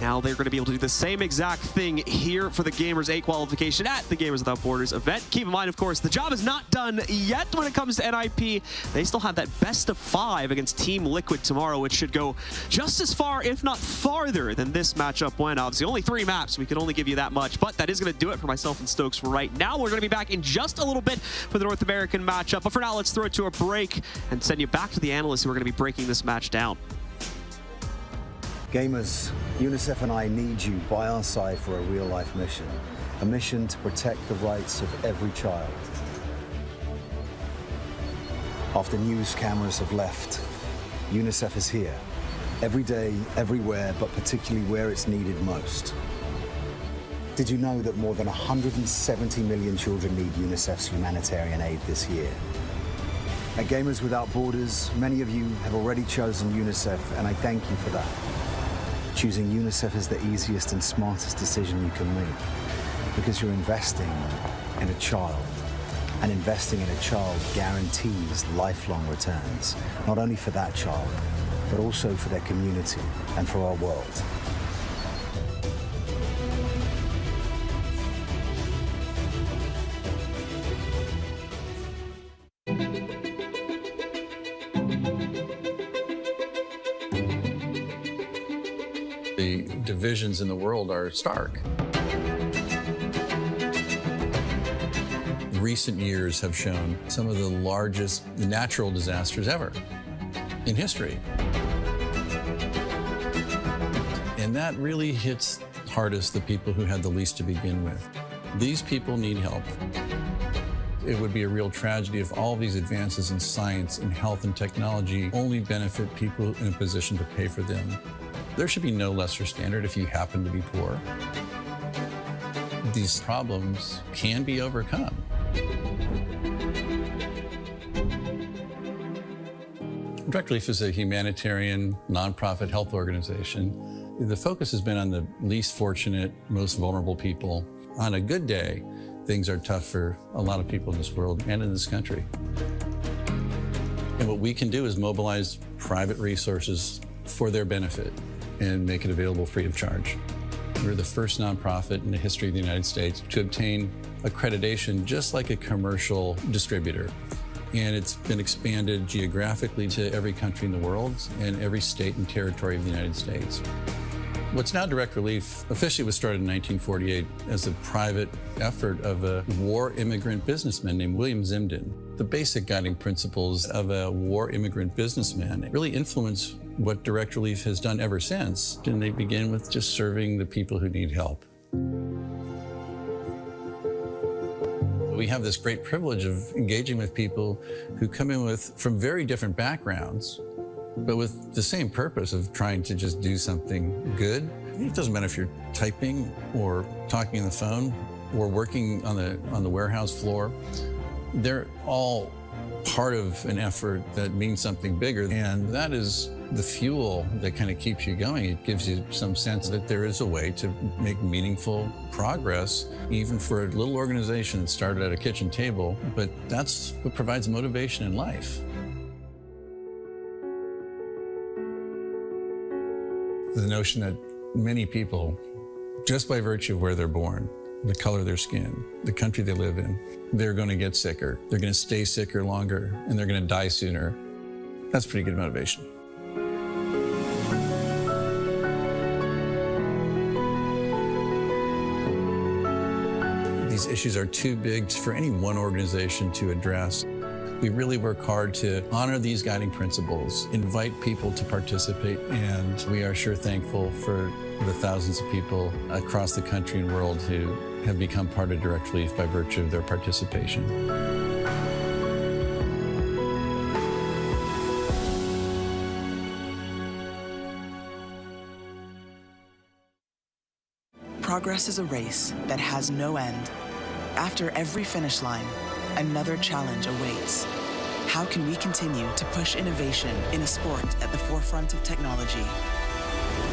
Now they're going to be able to do the same exact thing here for the Gamers 8 qualification at the Gamers Without Borders event. Keep in mind, of course, the job is not done yet when it comes to NIP. They still have that best-of-5 against Team Liquid tomorrow, which should go just as far, if not farther, than this matchup went. Obviously, only 3 maps. We can only give you that much, but that is going to do it for myself and Stokes for right now. We're going to be back in just a little bit for the North American matchup, but for now, let's throw it to a break and send you back to the analysts who are going to be breaking this match down. Gamers, UNICEF and I need you by our side for a real-life mission. A mission to protect the rights of every child. After news cameras have left, UNICEF is here. Every day, everywhere, but particularly where it's needed most. Did you know that more than 170 million children need UNICEF's humanitarian aid this year? At Gamers Without Borders, many of you have already chosen UNICEF, and I thank you for that. Choosing UNICEF is the easiest and smartest decision you can make, because you're investing in a child, and investing in a child guarantees lifelong returns, not only for that child, but also for their community and for our world. The divisions in the world are stark. recent years have shown some of the largest natural disasters ever in history. And that really hits hardest the people who had the least to begin with. These people need help. It would be a real tragedy if all these advances in science and health and technology only benefit people in a position to pay for them. There should be no lesser standard if you happen to be poor. These problems can be overcome. Direct Relief is a humanitarian, nonprofit health organization. The focus has been on the least fortunate, most vulnerable people. On a good day, things are tough for a lot of people in this world and in this country. And what we can do is mobilize private resources for their benefit and make it available free of charge. We're the first nonprofit in the history of the United States to obtain accreditation just like a commercial distributor. And it's been expanded geographically to every country in the world and every state and territory of the United States. What's now Direct Relief officially was started in 1948 as a private effort of a war immigrant businessman named William Zimden. The basic guiding principles of a war immigrant businessman really influence what Direct Relief has done ever since. And they begin with just serving the people who need help. We have this great privilege of engaging with people who come in from very different backgrounds, but with the same purpose of trying to just do something good. It doesn't matter if you're typing or talking on the phone or working on the warehouse floor. They're all part of an effort that means something bigger, and that is the fuel that kind of keeps you going. It gives you some sense that there is a way to make meaningful progress, even for a little organization that started at a kitchen table, but that's what provides motivation in life. The notion that many people, just by virtue of where they're born, the color of their skin, the country they live in, they're going to get sicker, they're going to stay sicker longer, and they're going to die sooner. That's pretty good motivation. These issues are too big for any one organization to address. We really work hard to honor these guiding principles, invite people to participate, and we are sure thankful for the thousands of people across the country and world who have become part of Direct Relief by virtue of their participation. Progress is a race that has no end. After every finish line, another challenge awaits. How can we continue to push innovation in a sport at the forefront of technology?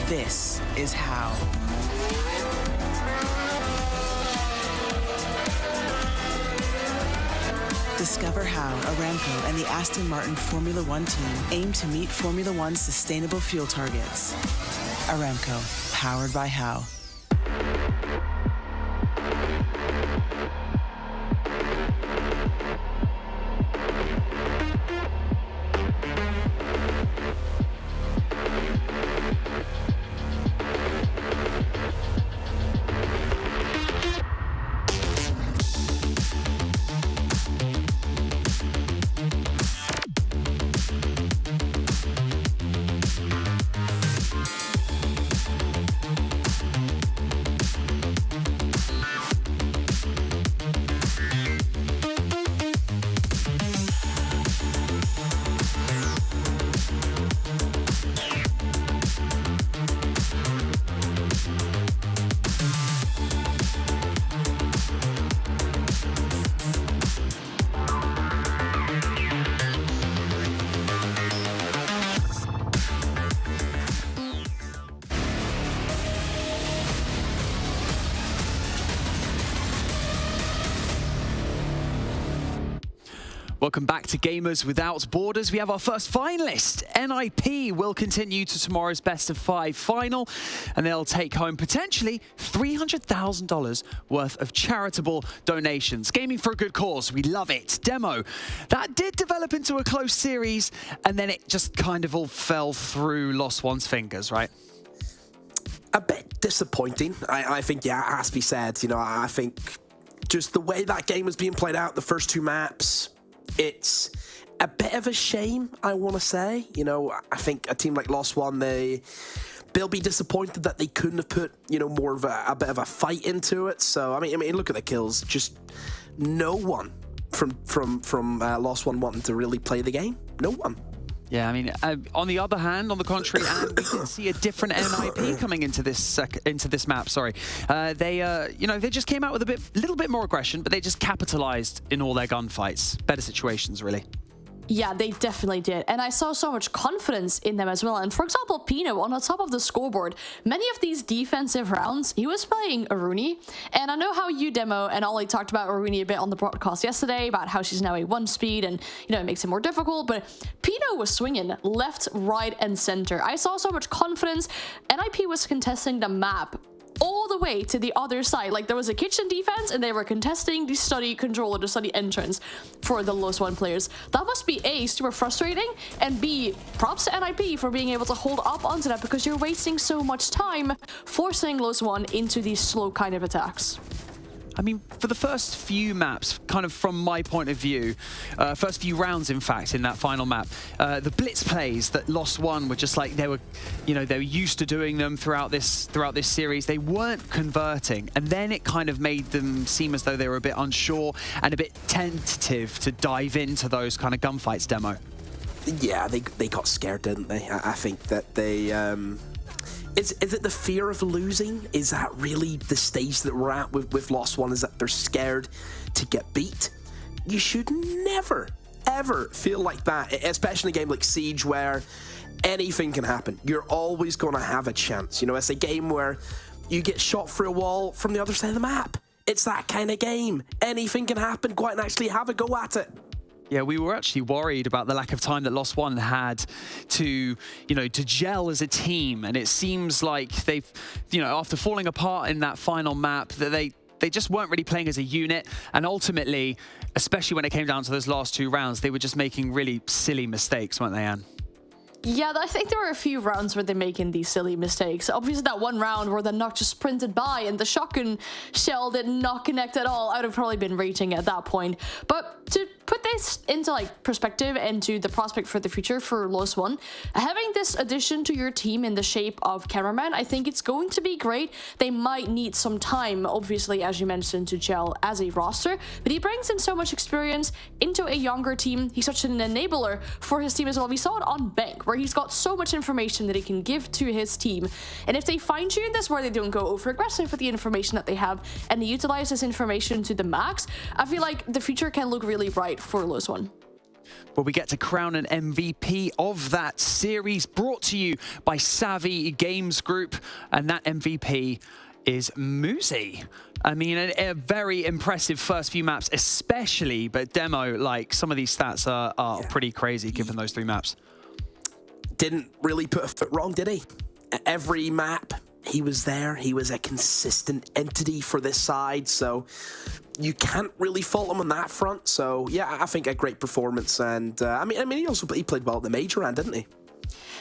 This is how. Discover how Aramco and the Aston Martin Formula One team aim to meet Formula One's sustainable fuel targets. Aramco, powered by How. Welcome back to Gamers Without Borders. We have our first finalist. NIP will continue to tomorrow's Best of 5 final, and they'll take home potentially $300,000 worth of charitable donations. Gaming for a good cause. We love it. Demo. That did develop into a close series, and then it just kind of all fell through los+one's fingers, right? A bit disappointing. I think, yeah, it has to be said. You know, I think just the way that game was being played out, the first 2 maps, it's a bit of a shame, I want to say. You know, I think a team like los+one, they'll be disappointed that they couldn't have put, you know, more of a bit of a fight into it. So I mean, look at the kills. Just no one from los+one wanting to really play the game. No one. Yeah, I mean, on the other hand, on the contrary, and we did see a different NIP coming into this map. Sorry, you know, they just came out with a little bit more aggression, but they just capitalized in all their gunfights. Better situations, really. Yeah, they definitely did. And I saw so much confidence in them as well. And for example, Pino, on the top of the scoreboard, many of these defensive rounds, he was playing Aruni. And I know how you, Demo, and Ollie talked about Aruni a bit on the broadcast yesterday, about how she's now a 1 speed and, you know, it makes it more difficult. But Pino was swinging left, right, and center. I saw so much confidence. NIP was contesting the map all the way to the other side. Like, there was a kitchen defense and they were contesting the study controller, the study entrance for the los+one players. That must be A, super frustrating, and B, props to NIP for being able to hold up onto that, because you're wasting so much time forcing los+one into these slow kind of attacks. I mean, for the first few maps, kind of from my point of view, first few rounds, in fact, in that final map, the blitz plays that los+one were just like, they were used to doing them throughout this series. They weren't converting, and then it kind of made them seem as though they were a bit unsure and a bit tentative to dive into those kind of gunfights. Demo. Yeah, they got scared, didn't they? I think that they. Is it the fear of losing? Is that really the stage that we're at with los+one, is that they're scared to get beat? You should never, ever feel like that, especially in a game like Siege where anything can happen. You're always going to have a chance. You know, it's a game where you get shot through a wall from the other side of the map. It's that kind of game. Anything can happen. Go out and actually have a go at it. Yeah, we were actually worried about the lack of time that los+one had to, you know, to gel as a team. And it seems like they've, you know, after falling apart in that final map, that they just weren't really playing as a unit. And ultimately, especially when it came down to those last 2 rounds, they were just making really silly mistakes, weren't they, Anne? Yeah, I think there were a few rounds where they're making these silly mistakes. Obviously, that one round where the knock just sprinted by and the shotgun shell did not connect at all, I would have probably been raging at that point. But to put this into like perspective and to the prospect for the future for los+one, having this addition to your team in the shape of Cameraman, I think it's going to be great. They might need some time, obviously, as you mentioned, to gel as a roster, but he brings in so much experience into a younger team. He's such an enabler for his team as well. We saw it on Bank, where he's got so much information that he can give to his team. And if they fine-tune this where they don't go over-aggressive with the information that they have and they utilize this information to the max, I feel like the future can look really bright for los+one. Well, we get to crown an MVP of that series, brought to you by Savvy Games Group, and that MVP is Muzi. I mean, a very impressive first few maps, especially, but Demo, like, some of these stats are pretty crazy given those 3 maps. Didn't really put a foot wrong, did he? Every map, he was there. He was a consistent entity for this side, so you can't really fault him on that front. So yeah, I think a great performance, and I mean, he played well at the major round, didn't he?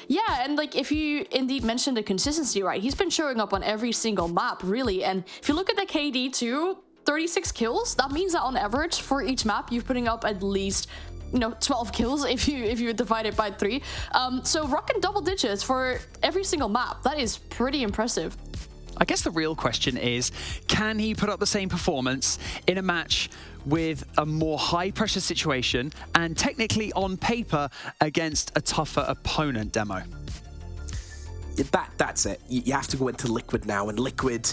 Yeah, and like, if you indeed mentioned the consistency, right, he's been showing up on every single map, really. And if you look at the KD too, 36 kills, that means that on average for each map, you're putting up at least, you know, 12 kills if you divide it by 3. So rocking double digits for every single map, that is pretty impressive. I guess the real question is, can he put up the same performance in a match with a more high-pressure situation and technically on paper against a tougher opponent, Demo? That's it. You have to go into Liquid now, and Liquid,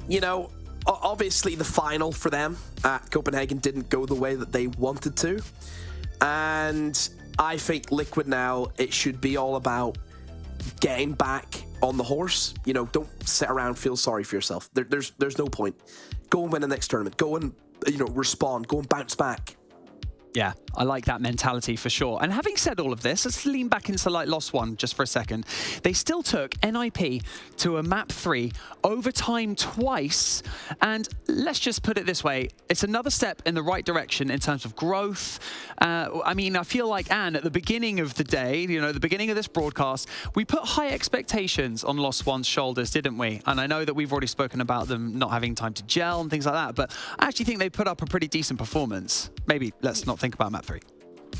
you know, obviously the final for them at Copenhagen didn't go the way that they wanted to. And I think Liquid now, it should be all about getting back on the horse. You know, don't sit around and feel sorry for yourself. There's no point. Go and win the next tournament. Go and, you know, respond. Go and bounce back. Yeah, I like that mentality for sure. And having said all of this, let's lean back into like los+one just for a second. They still took NIP to a map 3 overtime twice. And let's just put it this way. It's another step in the right direction in terms of growth. I mean, I feel like, Anne, at the beginning of the day, you know, the beginning of this broadcast, we put high expectations on los+one's shoulders, didn't we? And I know that we've already spoken about them not having time to gel and things like that, but I actually think they put up a pretty decent performance. Maybe let's not think about map 3.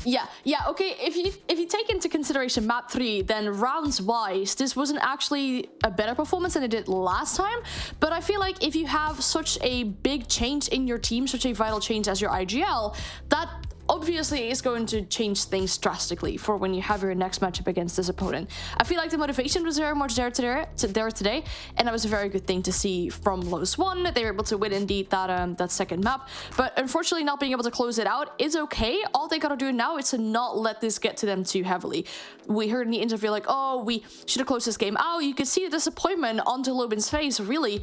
Yeah, okay. If you take into consideration map 3, then rounds-wise, this wasn't actually a better performance than it did last time. But I feel like if you have such a big change in your team, such a vital change as your IGL, that obviously is going to change things drastically for when you have your next matchup against this opponent. I feel like the motivation was very much there today, and that was a very good thing to see from los+one. They were able to win indeed that second map, but unfortunately not being able to close it out is okay. All they gotta do now is to not let this get to them too heavily. We heard in the interview like, oh, we should have closed this game out. You could see the disappointment onto Lobin's face, really.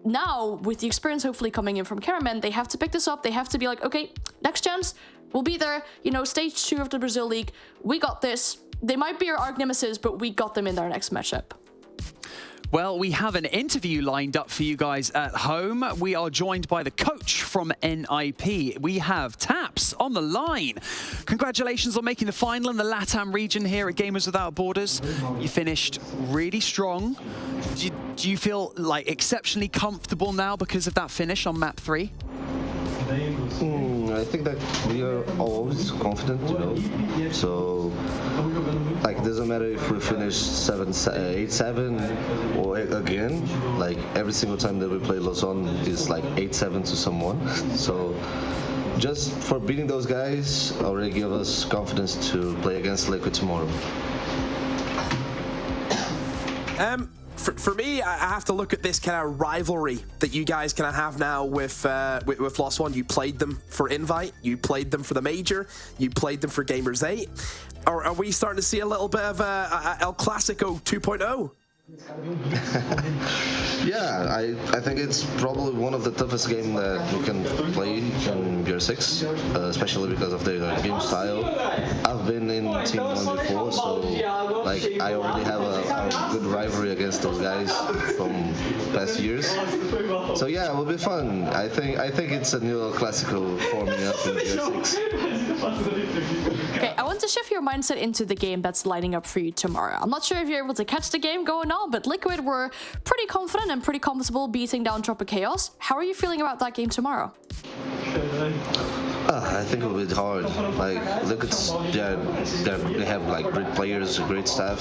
Now, with the experience hopefully coming in from Cameraman, they have to pick this up. They have to be like, okay, next chance, we'll be there. You know, stage 2 of the Brazil League, we got this. They might be our arch nemesis, but we got them in their next matchup. Well, we have an interview lined up for you guys at home. We are joined by the coach from NIP. We have Taps on the line. Congratulations on making the final in the LATAM region here at Gamers Without Borders. You finished really strong. Do you feel like exceptionally comfortable now because of that finish on map 3? I think that we are always confident, you know. So, like, doesn't matter if we finish 8-7 or again. Like, every single time that we play los+one is like 8-7 to someone. So, just for beating those guys already give us confidence to play against Liquid tomorrow. For me, I have to look at this kind of rivalry that you guys kind of have now with los+one. You played them for Invite, you played them for the Major, you played them for Gamers 8. Are we starting to see a little bit of El Clasico 2.0? Yeah, I think it's probably one of the toughest games that we can play in Gear 6, especially because of their game style. I've been in Team 1 before, so like I already have a good rivalry against those guys from past years. So yeah, it will be fun. I think it's a new Classical forming up in Gear 6. Okay, I want to shift your mindset into the game that's lining up for you tomorrow. I'm not sure if you're able to catch the game going on, but Liquid were pretty confident and pretty comfortable beating down Tropic Chaos. How are you feeling about that game tomorrow? I think it will be hard. Like, Liquid's, they have like great players, great staff.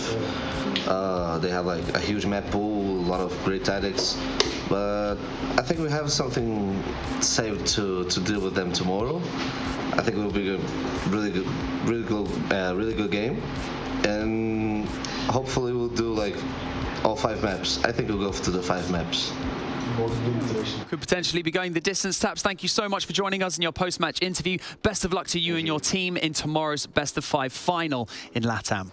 They have like a huge map pool, a lot of great tactics. But I think we have something saved to deal with them tomorrow. I think it will be a really good game, and hopefully we'll do like all 5 maps. I think we'll go to the 5 maps. Could potentially be going the distance. Taps, thank you so much for joining us in your post-match interview. Best of luck to you and your team in tomorrow's best of 5 final in LATAM.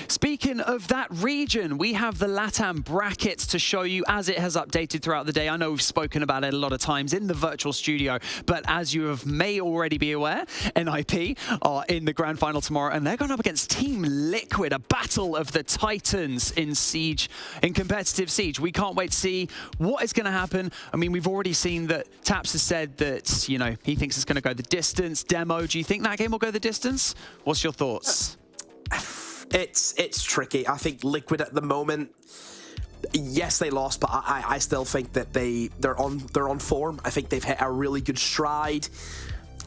Speaking of that region, we have the LATAM brackets to show you as it has updated throughout the day. I know we've spoken about it a lot of times in the virtual studio, but as you may already be aware, NIP are in the grand final tomorrow, and they're going up against Team Liquid, a battle of the Titans in Siege, in competitive Siege. We can't wait to see what is going to happen. I mean, we've already seen that Taps has said that, you know, he thinks it's going to go the distance. Demo, do you think that game will go the distance? What's your thoughts? It's tricky. I think Liquid at the moment, yes, they lost, but I still think that they're on form. I think they've hit a really good stride.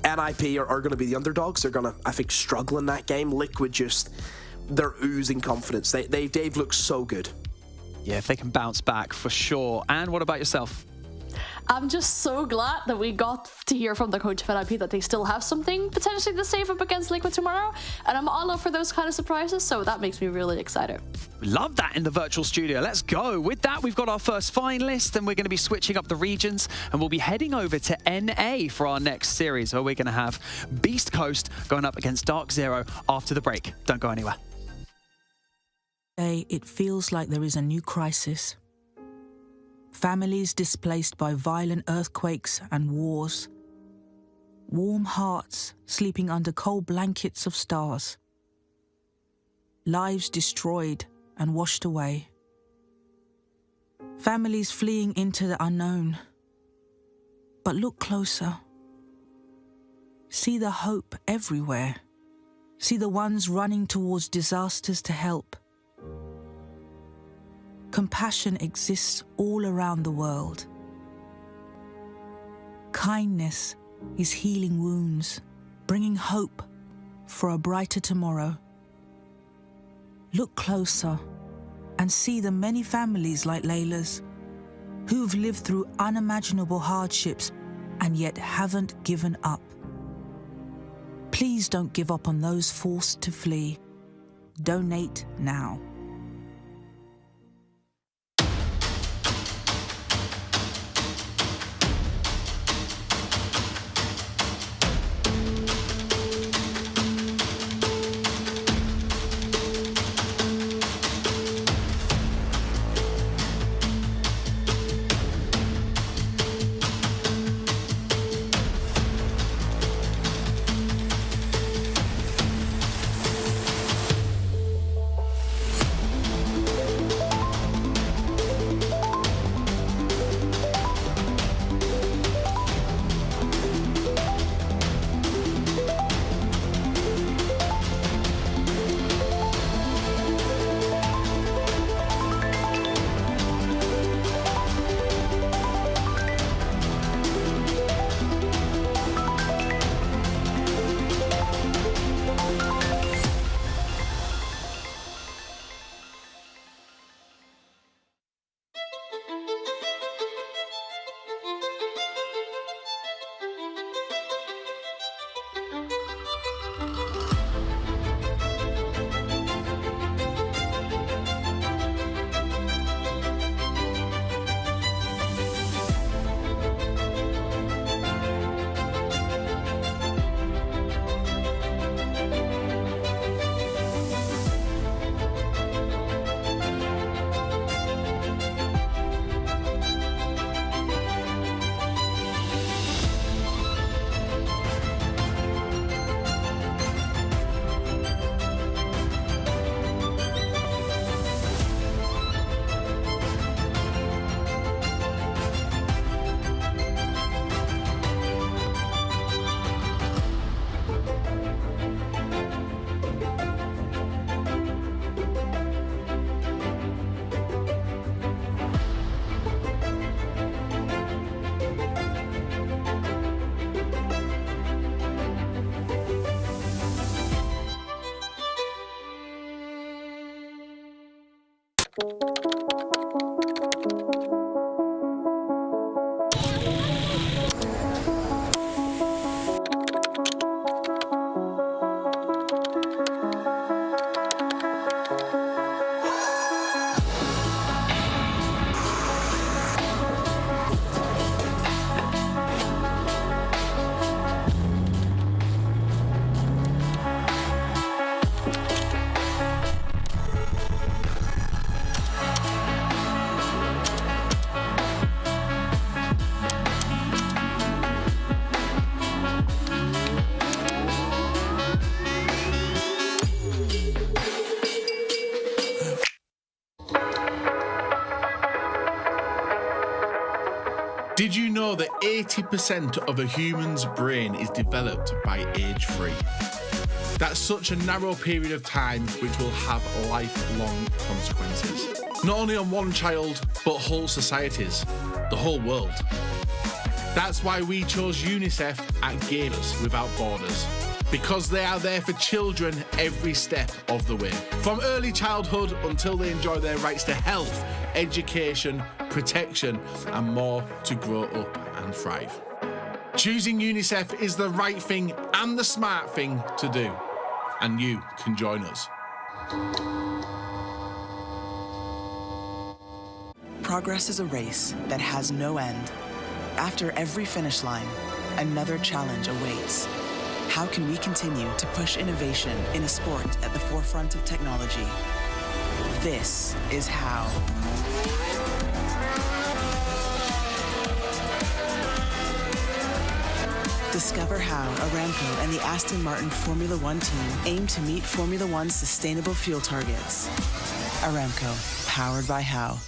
NIP are going to be the underdogs. They're going to, I think, struggle in that game. Liquid they're oozing confidence. They've looked so good. Yeah, if they can bounce back for sure. And what about yourself? I'm just so glad that we got to hear from the coach of NIP that they still have something potentially to save up against Liquid tomorrow. And I'm all up for those kind of surprises, so that makes me really excited. Love that in the virtual studio. Let's go. With that, we've got our first finalist, and we're going to be switching up the regions, and we'll be heading over to NA for our next series, where we're going to have Beast Coast going up against DarkZero after the break. Don't go anywhere. Today, it feels like there is a new crisis. Families displaced by violent earthquakes and wars. warm hearts sleeping under cold blankets of stars. Lives destroyed and washed away. Families fleeing into the unknown. But look closer. See the hope everywhere. See the ones running towards disasters to help. Compassion exists all around the world. Kindness is healing wounds, bringing hope for a brighter tomorrow. Look closer and see the many families like Layla's who've lived through unimaginable hardships and yet haven't given up. Please don't give up on those forced to flee. Donate now. Did you know that 80% of a human's brain is developed by age 3? That's such a narrow period of time which will have lifelong consequences. Not only on one child, but whole societies, the whole world. That's why we chose UNICEF at Gamers Without Borders, because they are there for children every step of the way. From early childhood until they enjoy their rights to health, education, protection, and more to grow up and thrive. Choosing UNICEF is the right thing and the smart thing to do, and you can join us. Progress is a race that has no end. After every finish line, another challenge awaits. How can we continue to push innovation in a sport at the forefront of technology? This is how. Discover how Aramco and the Aston Martin Formula One team aim to meet Formula One's sustainable fuel targets. Aramco, powered by How.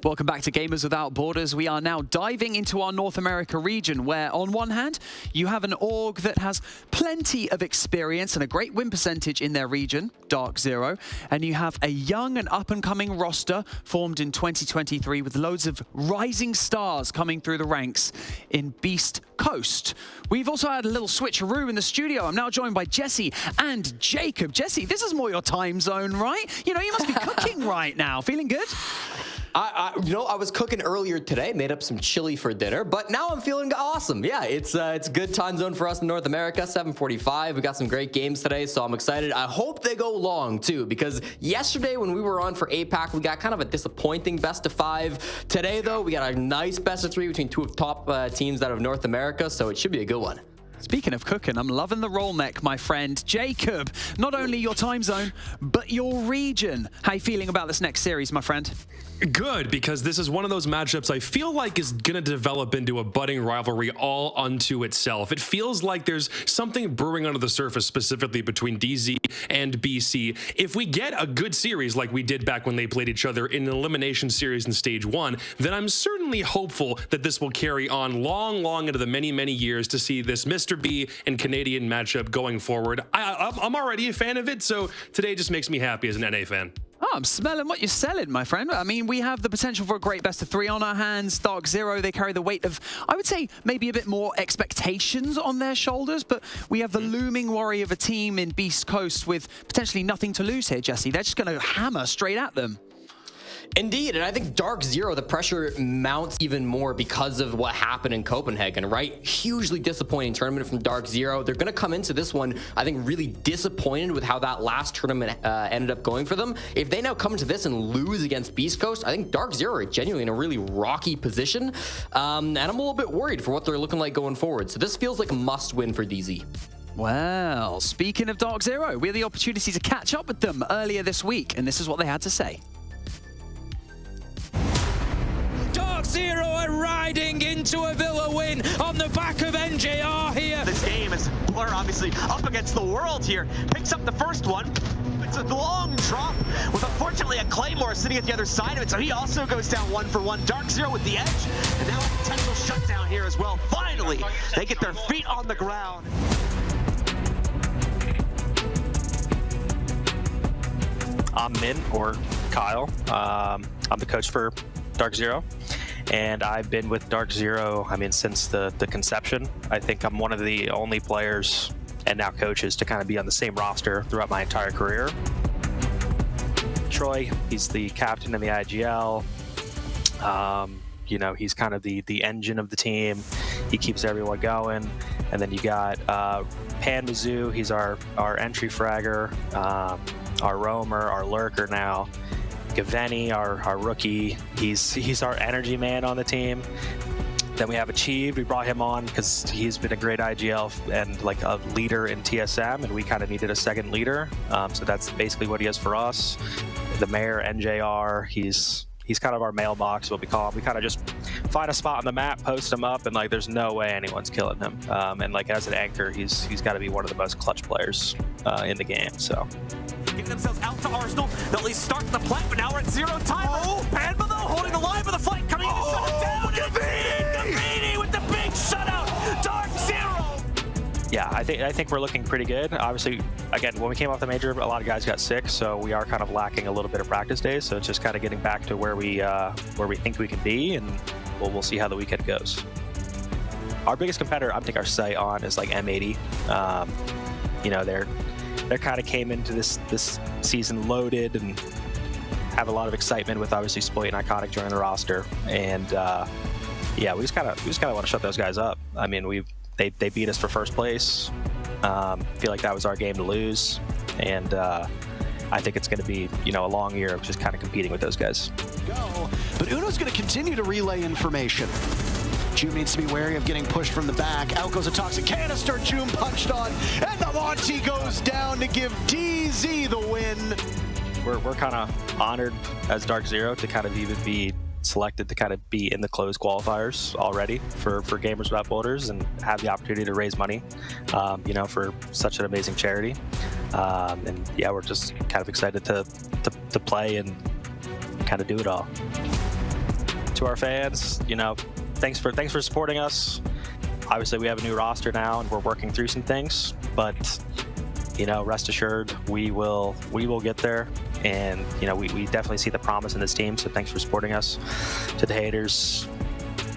Welcome back to Gamers Without Borders. We are now diving into our North America region, where on one hand, you have an org that has plenty of experience and a great win percentage in their region, DarkZero, and you have a young and up-and-coming roster formed in 2023 with loads of rising stars coming through the ranks in Beast Coast. We've also had a little switcheroo in the studio. I'm now joined by Jesse and Jacob. Jesse, this is more your time zone, right? You know, you must be cooking right now. Feeling good? You know, I was cooking earlier today, made up some chili for dinner, but now I'm feeling awesome. Yeah, it's a good time zone for us in North America, 7:45. We got some great games today, so I'm excited. I hope they go long, too, because yesterday when we were on for APAC, we got kind of a disappointing best of 5. Today, though, we got a nice best of 3 between two of top teams out of North America, so it should be a good one. Speaking of cooking, I'm loving the roll neck, my friend. Jacob, not only your time zone, but your region. How you feeling about this next series, my friend? Good, because this is one of those matchups I feel like is going to develop into a budding rivalry all unto itself. It feels like there's something brewing under the surface, specifically between DZ and BC. If we get a good series like we did back when they played each other in an elimination series in Stage 1, then I'm certainly hopeful that this will carry on long into the many, many years to see this Mr. B and Canadian matchup going forward. I'm already a fan of it, so today just makes me happy as an NA fan. Oh, I'm smelling what you're selling, my friend. I mean, we have the potential for a great best of 3 on our hands. DarkZero, they carry the weight of, I would say, maybe a bit more expectations on their shoulders, but we have the looming worry of a team in Beast Coast with potentially nothing to lose here, Jesse. They're just going to hammer straight at them. Indeed, and I think DarkZero, the pressure mounts even more because of what happened in Copenhagen, right? Hugely disappointing tournament from DarkZero. They're going to come into this one, I think, really disappointed with how that last tournament ended up going for them. If they now come into this and lose against Beast Coast, I think DarkZero are genuinely in a really rocky position, and I'm a little bit worried for what they're looking like going forward. So this feels like a must-win for DZ. Well, speaking of DarkZero, we had the opportunity to catch up with them earlier this week, and this is what they had to say. DarkZero are riding into a Villa win on the back of NJR here. This game is Blur obviously up against the world here. Picks up the first one. It's a long drop with unfortunately a Claymore sitting at the other side of it, so he also goes down 1-for-1. DarkZero with the edge, and now a potential shutdown here as well. Finally, they get their feet on the ground. I'm Min, or Kyle. I'm the coach for DarkZero, and I've been with DarkZero, I mean, since the conception. I think I'm one of the only players and now coaches to kind of be on the same roster throughout my entire career. Troy, he's the captain in the IGL. You know, he's kind of the engine of the team. He keeps everyone going. And then you got Pan Mizzou, he's our entry fragger, our roamer, our lurker now. Gaveni, our rookie, he's our energy man on the team. Then we have Achieved. We brought him on because he's been a great IGL and like a leader in TSM, and we kind of needed a second leader. So that's basically what he is for us. The mayor, NJR, he's kind of our mailbox, what we call him. We kind of just find a spot on the map, post him up, and like there's no way anyone's killing him. And like as an anchor, he's got to be one of the most clutch players in the game. So. Getting themselves out to Arsenal. They'll at least start the plant, but now we're at zero time. Oh, Panma though, holding the line for the flight, coming in to shut it down. Gavini with the big shutout. DarkZero. Yeah, I think we're looking pretty good. Obviously, again, when we came off the major, a lot of guys got sick, so we are kind of lacking a little bit of practice days. So it's just kind of getting back to where we think we can be, and we'll see how the weekend goes. Our biggest competitor, I think, our sight on is like M80. You know, they're kind of came into this season loaded and have a lot of excitement with obviously Sploit and Iconic joining the roster, and yeah, we just kind of want to shut those guys up. I mean, they beat us for first place. Feel like that was our game to lose, and I think it's going to be a long year of just kind of competing with those guys. But Uno's going to continue to relay information. June needs to be wary of getting pushed from the back. Out goes a toxic canister. June punched on, and the Monty goes down to give DZ the win. We're kind of honored as DarkZero to kind of even be selected to kind of be in the closed qualifiers already for Gamers Without Borders and have the opportunity to raise money, for such an amazing charity. And yeah, we're just kind of excited to play and kind of do it all. To our fans, thanks for supporting us. Obviously, we have a new roster now, and we're working through some things. But rest assured, we will get there. And we definitely see the promise in this team. So thanks for supporting us. To the haters,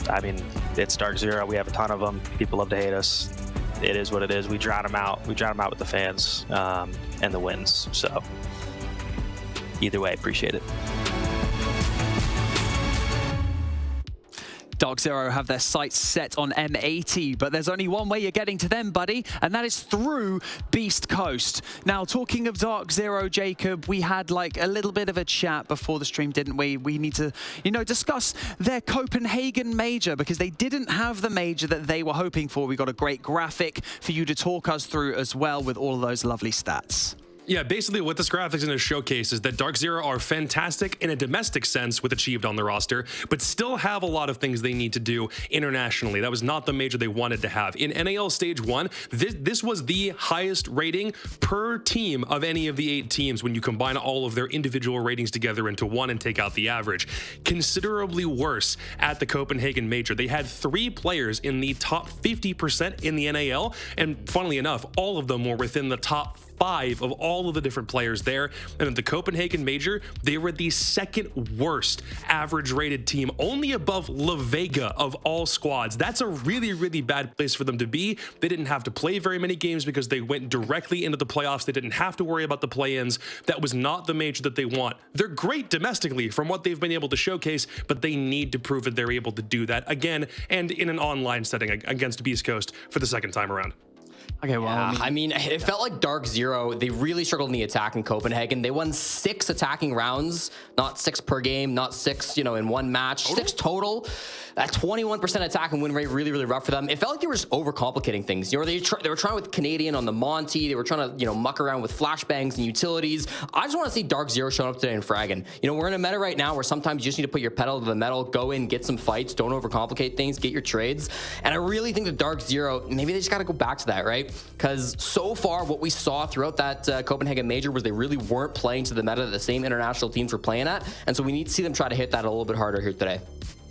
I mean, it's DarkZero. We have a ton of them. People love to hate us. It is what it is. We drown them out. We drown them out with the fans and the wins. So either way, appreciate it. DarkZero have their sights set on M80, but there's only one way you're getting to them, buddy, and that is through Beast Coast. Now, talking of DarkZero, Jacob, we had like a little bit of a chat before the stream, didn't we? We need to, discuss their Copenhagen major because they didn't have the major that they were hoping for. We got a great graphic for you to talk us through as well with all of those lovely stats. Yeah, basically what this graphic's going to showcase is that DarkZero are fantastic in a domestic sense with Achieved on the roster, but still have a lot of things they need to do internationally. That was not the major they wanted to have. In NAL Stage 1, this was the highest rating per team of any of the 8 teams when you combine all of their individual ratings together into one and take out the average. Considerably worse at the Copenhagen major. They had 3 players in the top 50% in the NAL, and funnily enough, all of them were within the top 5 of all of the different players there. And at the Copenhagen Major, they were the second worst average rated team, only above La Vega of all squads. That's a really, really bad place for them to be. They didn't have to play very many games because they went directly into the playoffs. They didn't have to worry about the play-ins. That was not the major that they want. They're great domestically from what they've been able to showcase, but they need to prove that they're able to do that again and in an online setting against Beast Coast for the second time around. Okay, well, yeah, I mean, it felt like DarkZero, they really struggled in the attack in Copenhagen. They won 6 attacking rounds, not 6 per game, not 6, in one match, 6 total. That 21% attack and win rate, really, really rough for them. It felt like they were just overcomplicating things. They were trying with Canadian on the Monty. They were trying to, muck around with flashbangs and utilities. I just want to see DarkZero showing up today and fragging. We're in a meta right now where sometimes you just need to put your pedal to the metal, go in, get some fights, don't overcomplicate things, get your trades. And I really think that DarkZero, maybe they just got to go back to that, right? Because so far, what we saw throughout that Copenhagen Major was they really weren't playing to the meta that the same international teams were playing at. And so we need to see them try to hit that a little bit harder here today.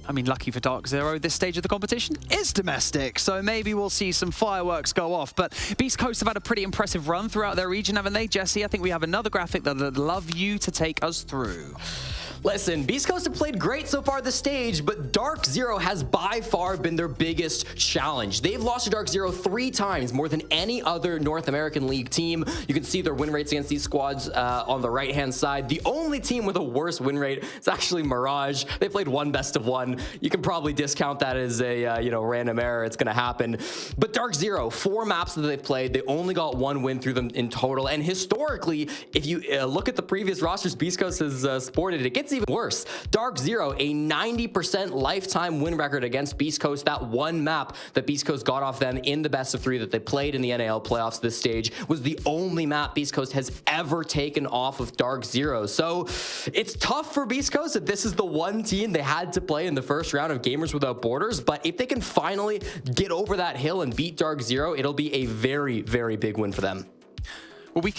I mean, lucky for DarkZero, this stage of the competition is domestic, so maybe we'll see some fireworks go off. But Beast Coast have had a pretty impressive run throughout their region, haven't they, Jesse? I think we have another graphic that I'd love you to take us through. Listen, Beast Coast have played great so far this stage, but DarkZero has by far been their biggest challenge. They've lost to DarkZero 3 times, more than any other North American League team. You can see their win rates against these squads on the right-hand side. The only team with a worse win rate is actually Mirage. They played 1 best of 1. You can probably discount that as a random error. It's going to happen. But DarkZero, 4 maps that they've played, they only got 1 win through them in total. And historically, if you look at the previous rosters Beast Coast has sported, it gets even worse. DarkZero, a 90% lifetime win record against Beast Coast. That one map that Beast Coast got off them in the best of 3 that they played in the NAL playoffs this stage was the only map Beast Coast has ever taken off of DarkZero. So it's tough for Beast Coast that this is the one team they had to play in the first round of Gamers Without Borders. But if they can finally get over that hill and beat DarkZero, it'll be a very, very big win for them. Well, we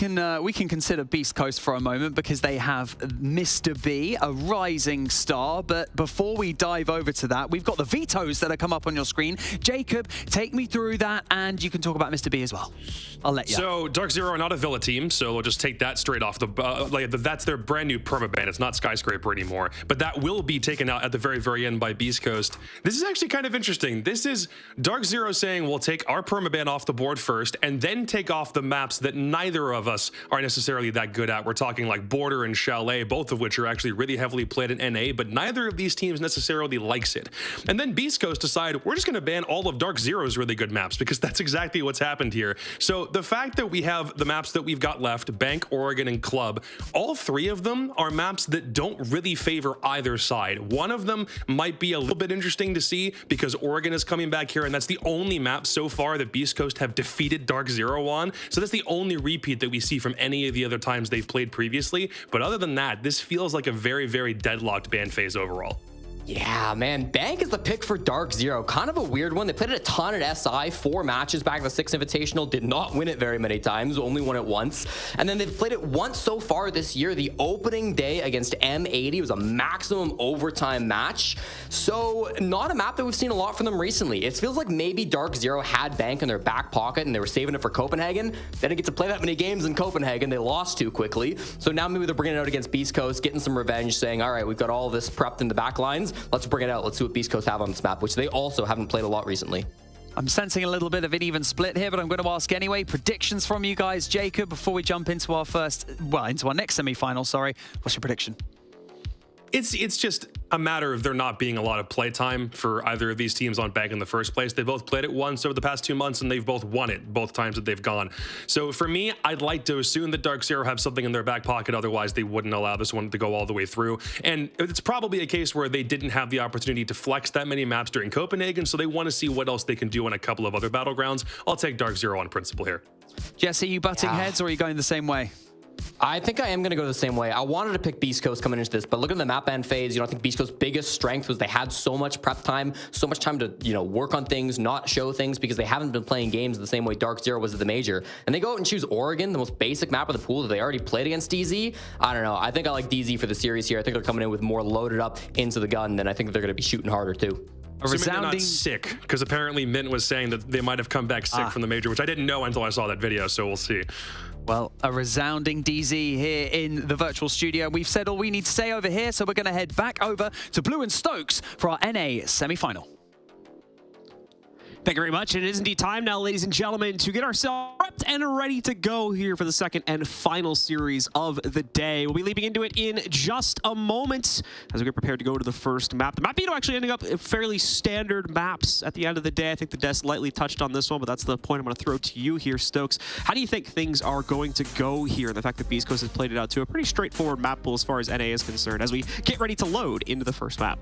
can consider Beast Coast for a moment because they have Mr. B, a rising star. But before we dive over to that, we've got the vetoes that have come up on your screen. Jacob, take me through that, and you can talk about Mr. B as well. I'll let you. So DarkZero are not a Villa team, so we'll just take that straight off the that's their brand new permaban. It's not Skyscraper anymore, but that will be taken out at the very, very end by Beast Coast. This is actually kind of interesting. This is DarkZero saying we'll take our permaban off the board first, and then take off the maps that neither of us are necessarily that good at. We're talking like Border and Chalet, both of which are actually really heavily played in NA, but neither of these teams necessarily likes it. And then Beast Coast decide we're just going to ban all of DarkZero's really good maps because that's exactly what's happened here. So the fact that we have the maps that we've got left, Bank, Oregon, and Club, all 3 of them are maps that don't really favor either side. One of them might be a little bit interesting to see because Oregon is coming back here, and that's the only map so far that Beast Coast have defeated DarkZero on. So that's the only repeat that we see from any of the other times they've played previously. But other than that, this feels like a very, very deadlocked ban phase overall. Yeah, man, Bank is the pick for DarkZero. Kind of a weird one. They played it a ton at SI, 4 matches back in the 6th Invitational, did not win it very many times, only won it once. And then they've played it once so far this year. The opening day against M80 was a maximum overtime match. So not a map that we've seen a lot from them recently. It feels like maybe DarkZero had Bank in their back pocket and they were saving it for Copenhagen. They didn't get to play that many games in Copenhagen. They lost too quickly. So now maybe they're bringing it out against Beast Coast, getting some revenge, saying, all right, we've got all of this prepped in the back lines. Let's bring it out. Let's see what Beast Coast have on this map, which they also haven't played a lot recently. I'm sensing a little bit of an even split here, but I'm going to ask anyway. Predictions from you guys. Jacob, before we jump into our next semi-final, sorry. What's your prediction? It's just a matter of there not being a lot of playtime for either of these teams on Bank in the first place. They both played it once over the past 2 months, and they've both won it both times that they've gone. So for me, I'd like to assume that DarkZero have something in their back pocket. Otherwise, they wouldn't allow this one to go all the way through. And it's probably a case where they didn't have the opportunity to flex that many maps during Copenhagen, so they want to see what else they can do on a couple of other battlegrounds. I'll take DarkZero on principle here. Jesse, you butting heads, or are you going the same way? I think I am going to go the same way. I wanted to pick Beast Coast coming into this, but look at the map ban phase. I think Beast Coast's biggest strength was they had so much prep time, so much time to, work on things, not show things, because they haven't been playing games the same way DarkZero was at the major. And they go out and choose Oregon, the most basic map of the pool that they already played against DZ. I don't know. I think I like DZ for the series here. I think they're coming in with more loaded up into the gun, and I think they're going to be shooting harder too. A resounding not sick, because apparently Mint was saying that they might have come back sick from the major, which I didn't know until I saw that video, so we'll see. Well, a resounding DZ here in the virtual studio. We've said all we need to say over here, so we're going to head back over to Blue and Stokes for our NA semi-final. Thank you very much. It is indeed time now, ladies and gentlemen, to get ourselves prepped and ready to go here for the second and final series of the day. We'll be leaping into it in just a moment as we get prepared to go to the first map. The map actually ending up fairly standard maps at the end of the day. I think the desk lightly touched on this one, but that's the point I'm going to throw to you here, Stokes. How do you think things are going to go here? The fact that Beast Coast has played it out to a pretty straightforward map pool as far as NA is concerned as we get ready to load into the first map.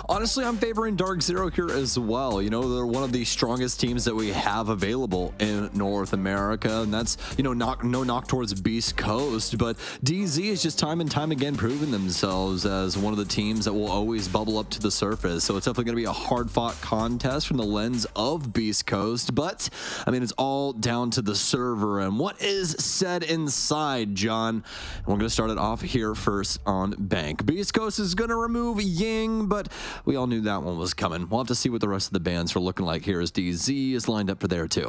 Honestly, I'm favoring DarkZero here as well. You know, they're one of the strongest teams that we have available in North America, and that's, you know, no knock towards Beast Coast, but DZ is just time and time again proving themselves as one of the teams that will always bubble up to the surface. So it's definitely going to be a hard-fought contest from the lens of Beast Coast, but I mean, it's all down to the server and what is said inside, John. And we're going to start it off here first on Bank. Beast Coast is going to remove Ying, but we all knew that one was coming. We'll have to see what the rest of the bans are looking like here as DZ is lined up for there too.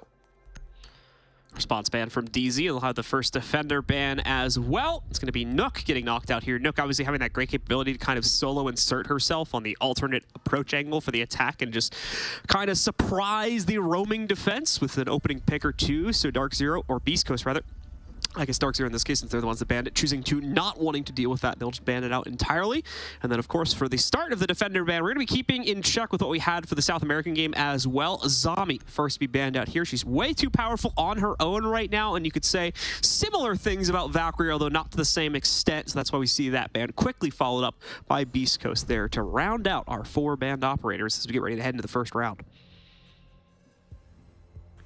Response ban from DZ. They'll have the first defender ban as well. It's going to be Nook getting knocked out here. Nook obviously having that great capability to kind of solo insert herself on the alternate approach angle for the attack and just kind of surprise the roaming defense with an opening pick or two. So DarkZero, or Beast Coast rather, I guess DarkZero in this case, since they're the ones that banned it, choosing to not wanting to deal with that, they'll just ban it out entirely. And then, of course, for the start of the defender ban, we're going to be keeping in check with what we had for the South American game as well. Zami first to be banned out here. She's way too powerful on her own right now, and you could say similar things about Valkyrie, although not to the same extent, so that's why we see that ban quickly followed up by Beast Coast there to round out our 4 banned operators as we get ready to head into the first round.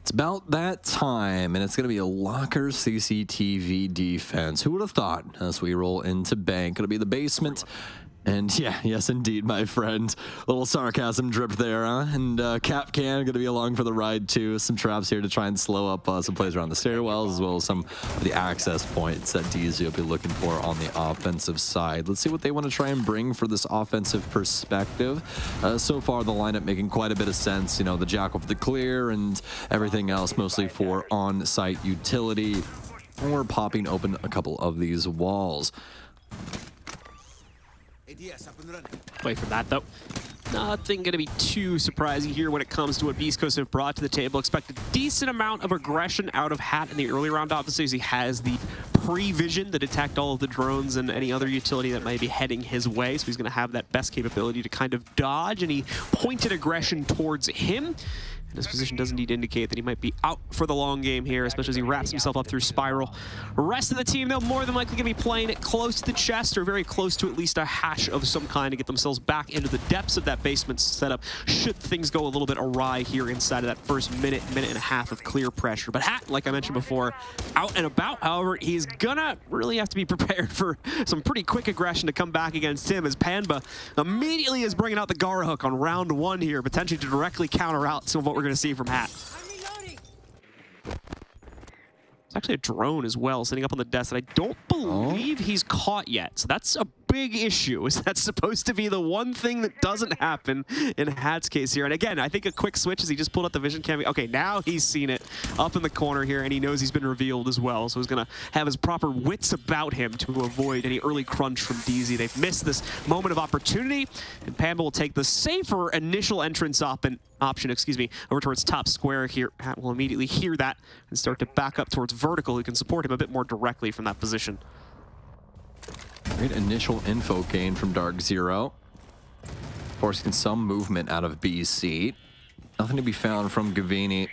It's about that time, and it's going to be a locker CCTV defense. Who would have thought as we roll into Bank? It'll be the basement. And yeah, yes, indeed, my friend. A little sarcasm dripped there, huh? And Cap Can going to be along for the ride, too. Some traps here to try and slow up some plays around the stairwells, as well as some of the access points that DZ will be looking for on the offensive side. Let's see what they want to try and bring for this offensive perspective. So far, the lineup making quite a bit of sense. You know, the Jackal for the clear and everything else, mostly for on-site utility. And we're popping open a couple of these walls. Away from that, though. Nothing going to be too surprising here when it comes to what Beast Coast have brought to the table. Expect a decent amount of aggression out of Hat in the early round, obviously, as he has the pre-vision to detect all of the drones and any other utility that might be heading his way. So he's going to have that best capability to kind of dodge any pointed aggression towards him. And his position does indeed indicate that he might be out for the long game here, especially as he wraps himself up through Spiral. The rest of the team, though, more than likely going to be playing it close to the chest or very close to at least a hash of some kind to get themselves back into the depths of that basement setup should things go a little bit awry here inside of that first minute and a half of clear pressure. But Hat, like I mentioned before, out and about. However, he's gonna really have to be prepared for some pretty quick aggression to come back against him as Panba immediately is bringing out the Gara hook on round 1 here, potentially to directly counter out some of what we're going to see from Hat. It's actually a drone as well, sitting up on the desk that I don't believe he's caught yet. So that's a big issue. Is that supposed to be the one thing that doesn't happen in Hat's case here? And again, I think a quick switch as he just pulled out the vision cam. Okay, now he's seen it up in the corner here, and he knows he's been revealed as well. So he's going to have his proper wits about him to avoid any early crunch from DZ. They've missed this moment of opportunity, and Pamba will take the safer initial entrance option, over towards top square here. Hat will immediately hear that and start to back up towards vertical, who can support him a bit more directly from that position. Great initial info gain from DarkZero. Forcing some movement out of BC. Nothing to be found from Gavini.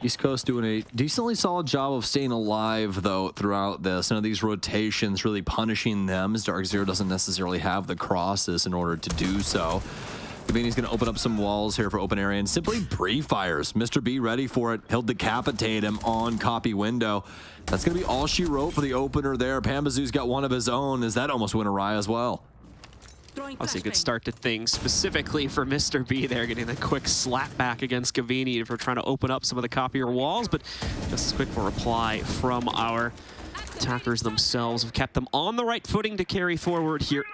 East Coast doing a decently solid job of staying alive, though, throughout this. None of these rotations really punishing them, as DarkZero doesn't necessarily have the crosses in order to do so. Gavini's going to open up some walls here for open area and simply pre-fires. Mr. B ready for it. He'll decapitate him on copy window. That's going to be all she wrote for the opener there. Pambazoo's got one of his own, as that almost went awry as well. Obviously a good start to things, specifically for Mr. B there, getting the quick slap back against Gavini for trying to open up some of the copier walls, but just as quick for a reply from our attackers themselves. Have kept them on the right footing to carry forward here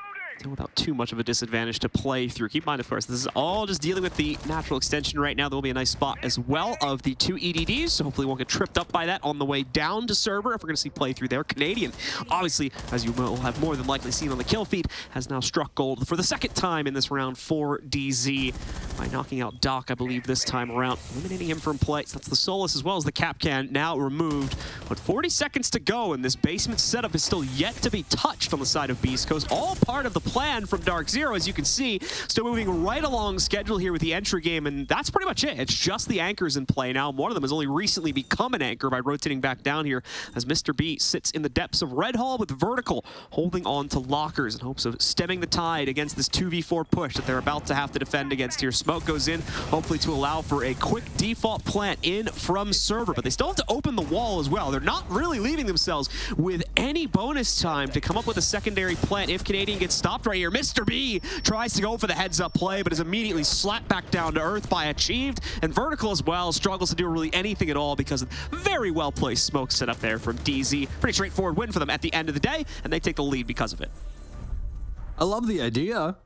without too much of a disadvantage to play through. Keep in mind, of course, this is all just dealing with the natural extension right now. There will be a nice spot as well of the 2 EDDs, so hopefully we won't get tripped up by that on the way down to server if we're going to see play through there. Canadian, obviously, as you will have more than likely seen on the kill feed, has now struck gold for the second time in this round for DZ by knocking out Doc, I believe, this time around, eliminating him from play. So that's the Solus as well as the Capcan now removed. But 40 seconds to go, and this basement setup is still yet to be touched on the side of Beast Coast. All part of the plan from DarkZero, as you can see. Still moving right along schedule here with the entry game, and that's pretty much it. It's just the anchors in play now. One of them has only recently become an anchor by rotating back down here as Mr. B sits in the depths of Red Hall with Vertical holding on to lockers in hopes of stemming the tide against this 2v4 push that they're about to have to defend against here. Smoke goes in, hopefully to allow for a quick default plant in from server, but they still have to open the wall as well. They're not really leaving themselves with any bonus time to come up with a secondary plant if Canadian gets stopped right here. Mr. B tries to go for the heads-up play, but is immediately slapped back down to earth by Achieved, and Vertical as well struggles to do really anything at all because of very well-placed smoke set up there from DZ. Pretty straightforward win for them at the end of the day, and they take the lead because of it. I love the idea.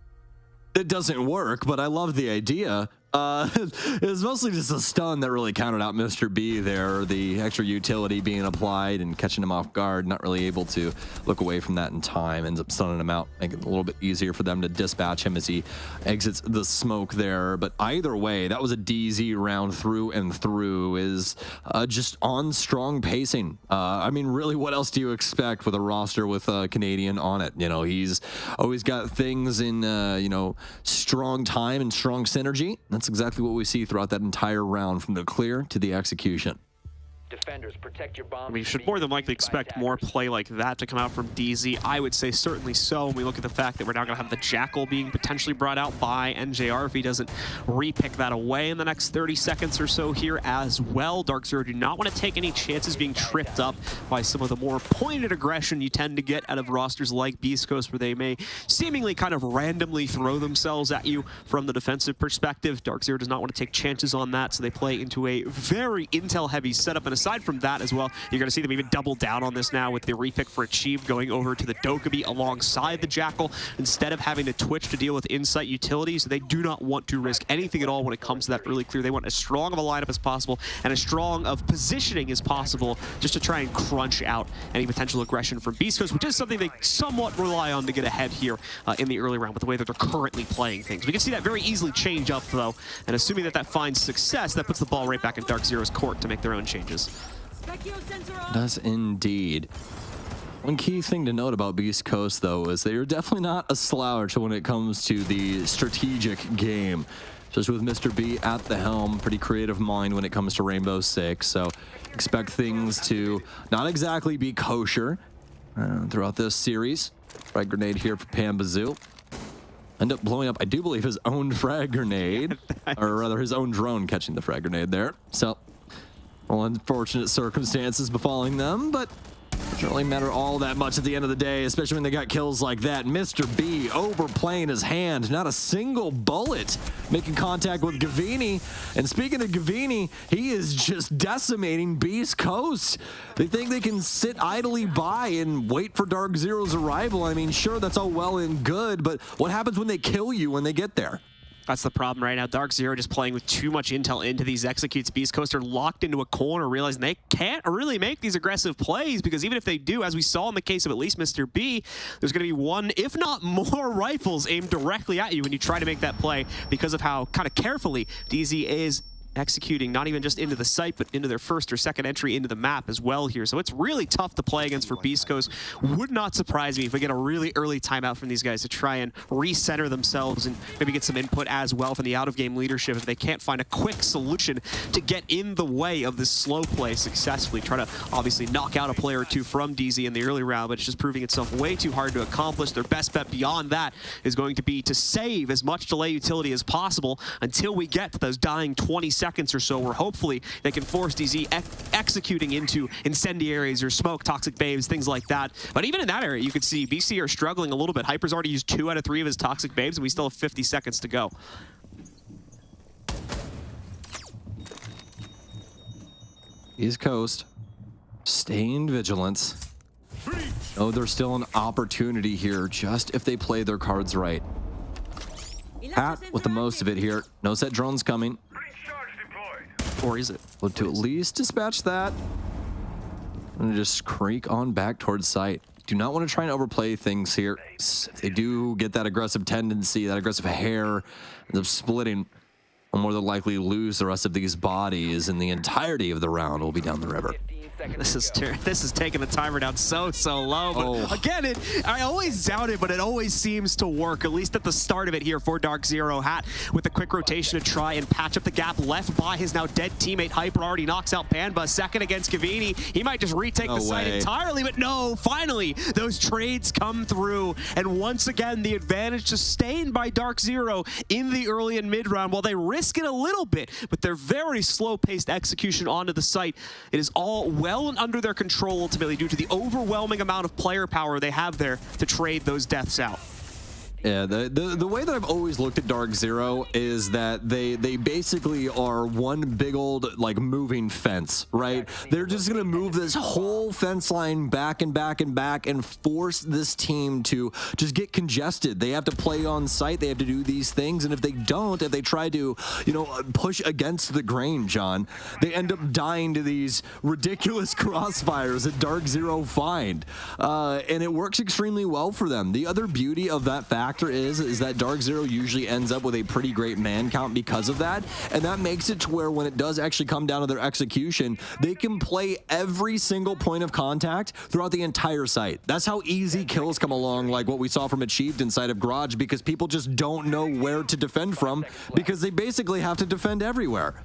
It doesn't work, but I love the idea. It was mostly just a stun that really counted out Mr. B there, the extra utility being applied and catching him off guard, not really able to look away from that in time, ends up stunning him out, making it a little bit easier for them to dispatch him as he exits the smoke there. But either way, that was a DZ round through and through, is just on strong pacing. I mean, really, what else do you expect with a roster with Canadian on it? You know, he's always got things in, you know, strong time and strong synergy. That's exactly what we see throughout that entire round, from the clear to the execution. Defenders, protect your bombs. We should more than likely expect more play like that to come out from DZ. I would say certainly so when we look at the fact that we're now going to have the Jackal being potentially brought out by NJR if he doesn't re-pick that away in the next 30 seconds or so here as well. DarkZero do not want to take any chances being tripped up by some of the more pointed aggression you tend to get out of rosters like Beast Coast, where they may seemingly kind of randomly throw themselves at you from the defensive perspective. DarkZero does not want to take chances on that, so they play into a very intel-heavy setup. And aside from that as well, you're going to see them even double down on this now with the repick for Achieve going over to the Dokkaebi alongside the Jackal instead of having to Twitch to deal with Insight utilities. They do not want to risk anything at all when it comes to that really clear. They want as strong of a lineup as possible and as strong of positioning as possible just to try and crunch out any potential aggression from Beast Coast, which is something they somewhat rely on to get ahead here in the early round with the way that they're currently playing things. We can see that very easily change up though, and assuming that that finds success, that puts the ball right back in DarkZero's court to make their own changes. Does indeed. One key thing to note about Beast Coast, though, is they are definitely not a slouch when it comes to the strategic game. Just with Mr. B at the helm, pretty creative mind when it comes to Rainbow Six. So expect things to not exactly be kosher throughout this series. Frag grenade here for Pambazoo. End up blowing up, I do believe, his own frag grenade, or rather his own drone catching the frag grenade there. So, well, unfortunate circumstances befalling them, but it doesn't really matter all that much at the end of the day, especially when they got kills like that. Mr. B overplaying his hand, not a single bullet making contact with Gavini. And speaking of Gavini, he is just decimating Beast Coast. They think they can sit idly by and wait for DarkZero's arrival. I mean, sure, that's all well and good, but what happens when they kill you when they get there? That's the problem right now. DarkZero just playing with too much intel into these executes. Beast Coast are locked into a corner, realizing they can't really make these aggressive plays, because even if they do, as we saw in the case of at least Mr. B, there's going to be one, if not more, rifles aimed directly at you when you try to make that play, because of how kind of carefully DZ is executing, not even just into the site, but into their first or second entry into the map as well here. So it's really tough to play against for Beast Coast. Would not surprise me if we get a really early timeout from these guys to try and recenter themselves and maybe get some input as well from the out-of-game leadership if they can't find a quick solution to get in the way of this slow play successfully. Try to obviously knock out a player or two from DZ in the early round, but it's just proving itself way too hard to accomplish. Their best bet beyond that is going to be to save as much delay utility as possible until we get to those dying 20 seconds or so, where hopefully they can force DZ executing into incendiaries or smoke, toxic babes, things like that. But even in that area, you could see BC are struggling a little bit. Hyper's already used 2 out of 3 of his toxic babes, and we still have 50 seconds to go. East Coast, staying vigilant. Oh, there's still an opportunity here, just if they play their cards right. Hat with the most of it here. Knows that drone's coming. Or is it? Look to at least dispatch that. And just creak on back towards site. Do not want to try and overplay things here. If they do get that aggressive tendency, that aggressive hair, ends up splitting, will more than likely lose the rest of these bodies, and the entirety of the round will be down the river. This is taking the timer down so low. But again, I always doubt it, but it always seems to work, at least at the start of it here for DarkZero. Hat with a quick rotation to try and patch up the gap left by his now dead teammate. Hyper already knocks out Panba. Second against Cavini. He might just retake the site entirely, but no, finally, those trades come through. And once again, the advantage sustained by DarkZero in the early and mid round. While they risk it a little bit, but their very slow-paced execution onto the site, it is all well and under their control ultimately due to the overwhelming amount of player power they have there to trade those deaths out. Yeah, the way that I've always looked at DarkZero is that they basically are one big old like moving fence, right? They're just gonna move this whole fence line back and back and back and force this team to just get congested. They have to play on site, they have to do these things, and if they don't, if they try to, you know, push against the grain, John, they end up dying to these ridiculous crossfires that DarkZero find, and it works extremely well for them. The other beauty of that fact is that DarkZero usually ends up with a pretty great man count because of that, and that makes it to where when it does actually come down to their execution, they can play every single point of contact throughout the entire site. That's how easy kills come along, like what we saw from Achieved inside of Garage, because people just don't know where to defend from because they basically have to defend everywhere.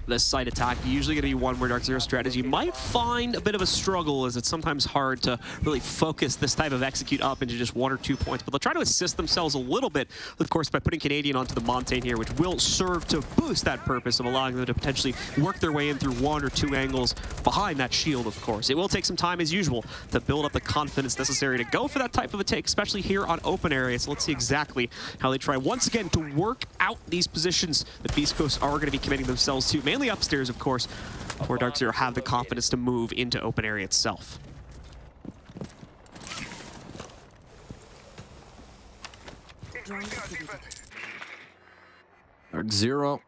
This site attack usually going to be one where DarkZero strategy might find a bit of a struggle, as it's sometimes hard to really focus this type of execute up into just 1 or 2 points. But they'll try to assist themselves a little bit, of course, by putting Canadian onto the Montaigne here, which will serve to boost that purpose of allowing them to potentially work their way in through 1 or 2 angles behind that shield, of course. It will take some time, as usual, to build up the confidence necessary to go for that type of a take, especially here on open area. So let's see exactly how they try once again to work out these positions that Beast Coast are going to be committing themselves to, mainly upstairs, of course, where DarkZero have the confidence to move into open area itself. DarkZero,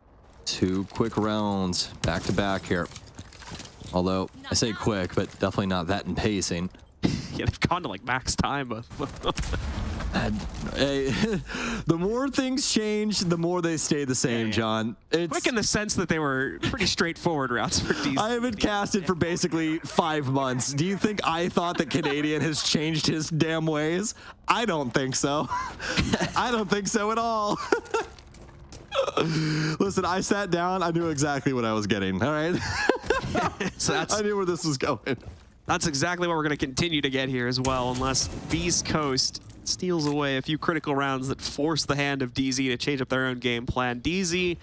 2 quick rounds back to back here. Although I say quick, but definitely not that in pacing. Yeah, they've gone to like max time. The more things change, the more they stay the same, John. It's quick in the sense that they were pretty straightforward routes for DZ. I haven't casted for basically 5 months. Do you think I thought that Canadian has changed his damn ways? I don't think so. I don't think so at all. Listen, I sat down. I knew exactly what I was getting. All right. So I knew where this was going. That's exactly what we're going to continue to get here as well, unless Beast Coast steals away a few critical rounds that force the hand of DZ to change up their own game plan. DZ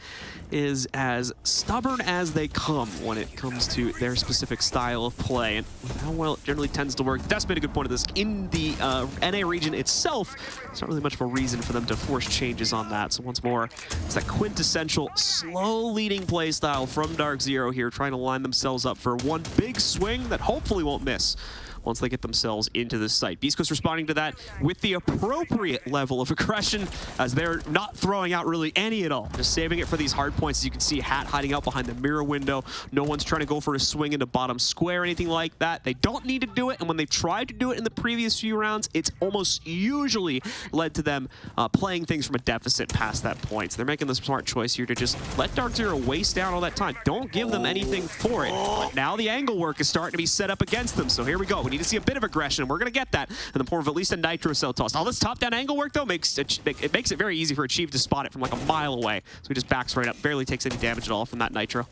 is as stubborn as they come when it comes to their specific style of play and how well it generally tends to work. That's made a good point of this. In the NA region itself, there's not really much of a reason for them to force changes on that. So once more, it's that quintessential slow leading play style from DarkZero here, trying to line themselves up for one big swing that hopefully won't miss once they get themselves into this site. Beast Coast responding to that with the appropriate level of aggression, as they're not throwing out really any at all, just saving it for these hard points. As you can see, Hat hiding out behind the mirror window. No one's trying to go for a swing into bottom square or anything like that. They don't need to do it, and when they've tried to do it in the previous few rounds, it's almost usually led to them playing things from a deficit past that point. So they're making the smart choice here to just let DarkZero waste down all that time. Don't give them anything for it. But now the angle work is starting to be set up against them, so here we go. We need to see a bit of aggression. We're going to get that in the form of at least a nitro cell toss. All this top-down angle work, though, makes it very easy for Achieve to spot it from like a mile away. So he just backs right up, barely takes any damage at all from that nitro.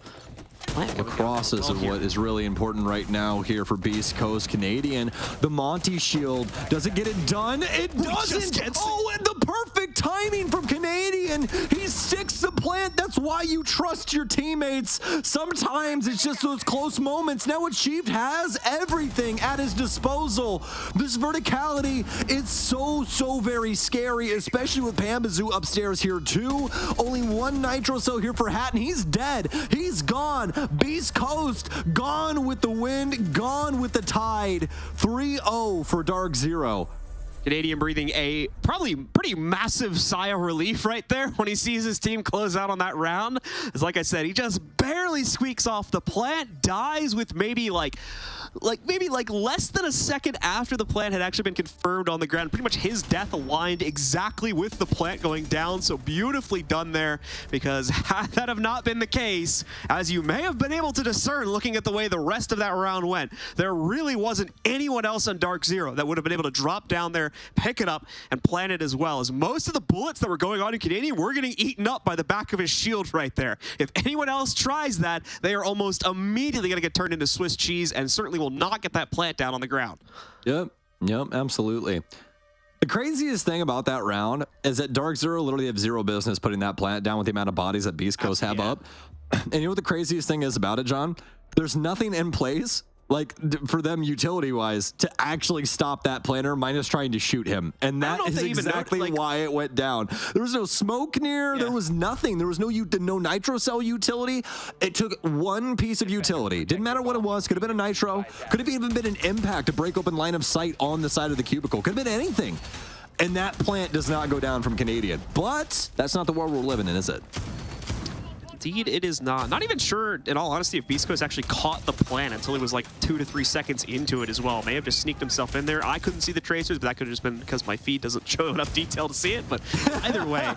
The crosses is what is really important right now here for Beast Coast. Canadian, the Monty shield, does it get it done? It doesn't! Oh, and the perfect time timing from Canadian. He sticks the plant. That's why you trust your teammates. Sometimes it's just those close moments. Now Achieved has everything at his disposal. This verticality is so very scary, especially with Pambazoo upstairs here too. Only one Nitro Cell here for Hatton. He's dead. He's gone. Beast Coast gone with the wind, gone with the tide. 3-0 for DarkZero. Canadian breathing a probably pretty massive sigh of relief right there when he sees his team close out on that round. It's like I said, he just barely squeaks off the plant, dies with maybe like less than a second after the plant had actually been confirmed on the ground. Pretty much his death aligned exactly with the plant going down, so beautifully done there, because had that have not been the case, as you may have been able to discern looking at the way the rest of that round went, there really wasn't anyone else on DarkZero that would have been able to drop down there, pick it up, and plant it as well, as most of the bullets that were going on in Canadian were getting eaten up by the back of his shield right there. If anyone else tries that, they are almost immediately going to get turned into Swiss cheese, and certainly will not get that plant down on the ground. Yep, absolutely. The craziest thing about that round is that DarkZero literally have zero business putting that plant down with the amount of bodies that Beast Coast have up. And you know what the craziest thing is about it, John? There's nothing in place, like, for them utility-wise, to actually stop that planter minus trying to shoot him. And that is exactly why it went down. There was no smoke near. There was nothing. There was no Nitro Cell utility. It took one piece of utility. Didn't matter what it was. Could have been a Nitro. Could have even been an impact to break open line of sight on the side of the cubicle. Could have been anything. And that plant does not go down from Canadian. But that's not the world we're living in, is it? Indeed, it is not. Not even sure, in all honesty, if Beast Coast actually caught the plant until he was like 2 to 3 seconds into it as well. May have just sneaked himself in there. I couldn't see the tracers, but that could have just been because my feed doesn't show enough detail to see it. But either way,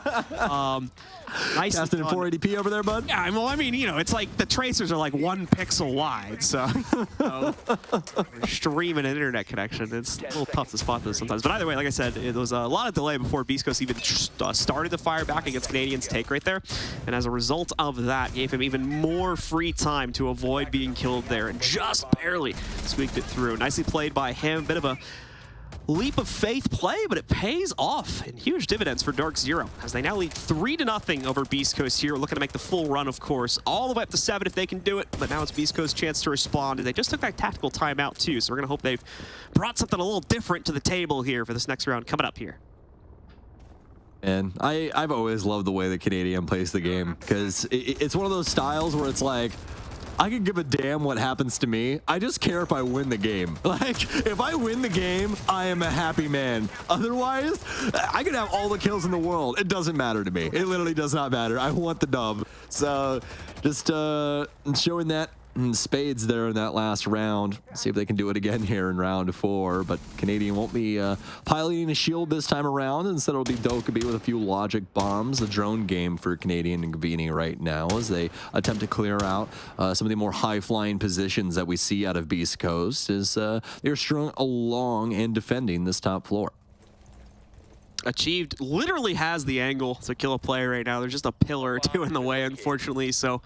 nice. Casting in 480p over there, bud? Yeah, well, I mean, you know, it's like the tracers are like 1 pixel wide, so streaming an internet connection, it's a little tough to spot this sometimes. But either way, like I said, it was a lot of delay before Beast Coast even started to fire back against Canadian's take right there. And as a result of that, gave him even more free time to avoid being killed there, and just barely squeaked it through. Nicely played by him. Bit of a leap of faith play, but it pays off in huge dividends for DarkZero, as they now lead 3-0 over Beast Coast here, looking to make the full run, of course, all the way up to 7 if they can do it. But now it's Beast Coast's chance to respond, and they just took that tactical timeout too, so we're gonna hope they've brought something a little different to the table here for this next round coming up here. And I've always loved the way that Canadian plays the game, because it's one of those styles where it's like, I could give a damn what happens to me. I just care if I win the game. Like, if I win the game, I am a happy man. Otherwise, I could have all the kills in the world. It doesn't matter to me. It literally does not matter. I want the dub. So just showing that in spades there in that last round. See if they can do it again here in round 4. But Canadian won't be piloting a shield this time around. Instead, it'll be Dokkaebi with a few logic bombs. A drone game for Canadian and Gavini right now as they attempt to clear out some of the more high-flying positions that we see out of Beast Coast as they're strung along and defending this top floor. Achieved literally has the angle to kill a player right now. There's just a pillar or two in the way, unfortunately, so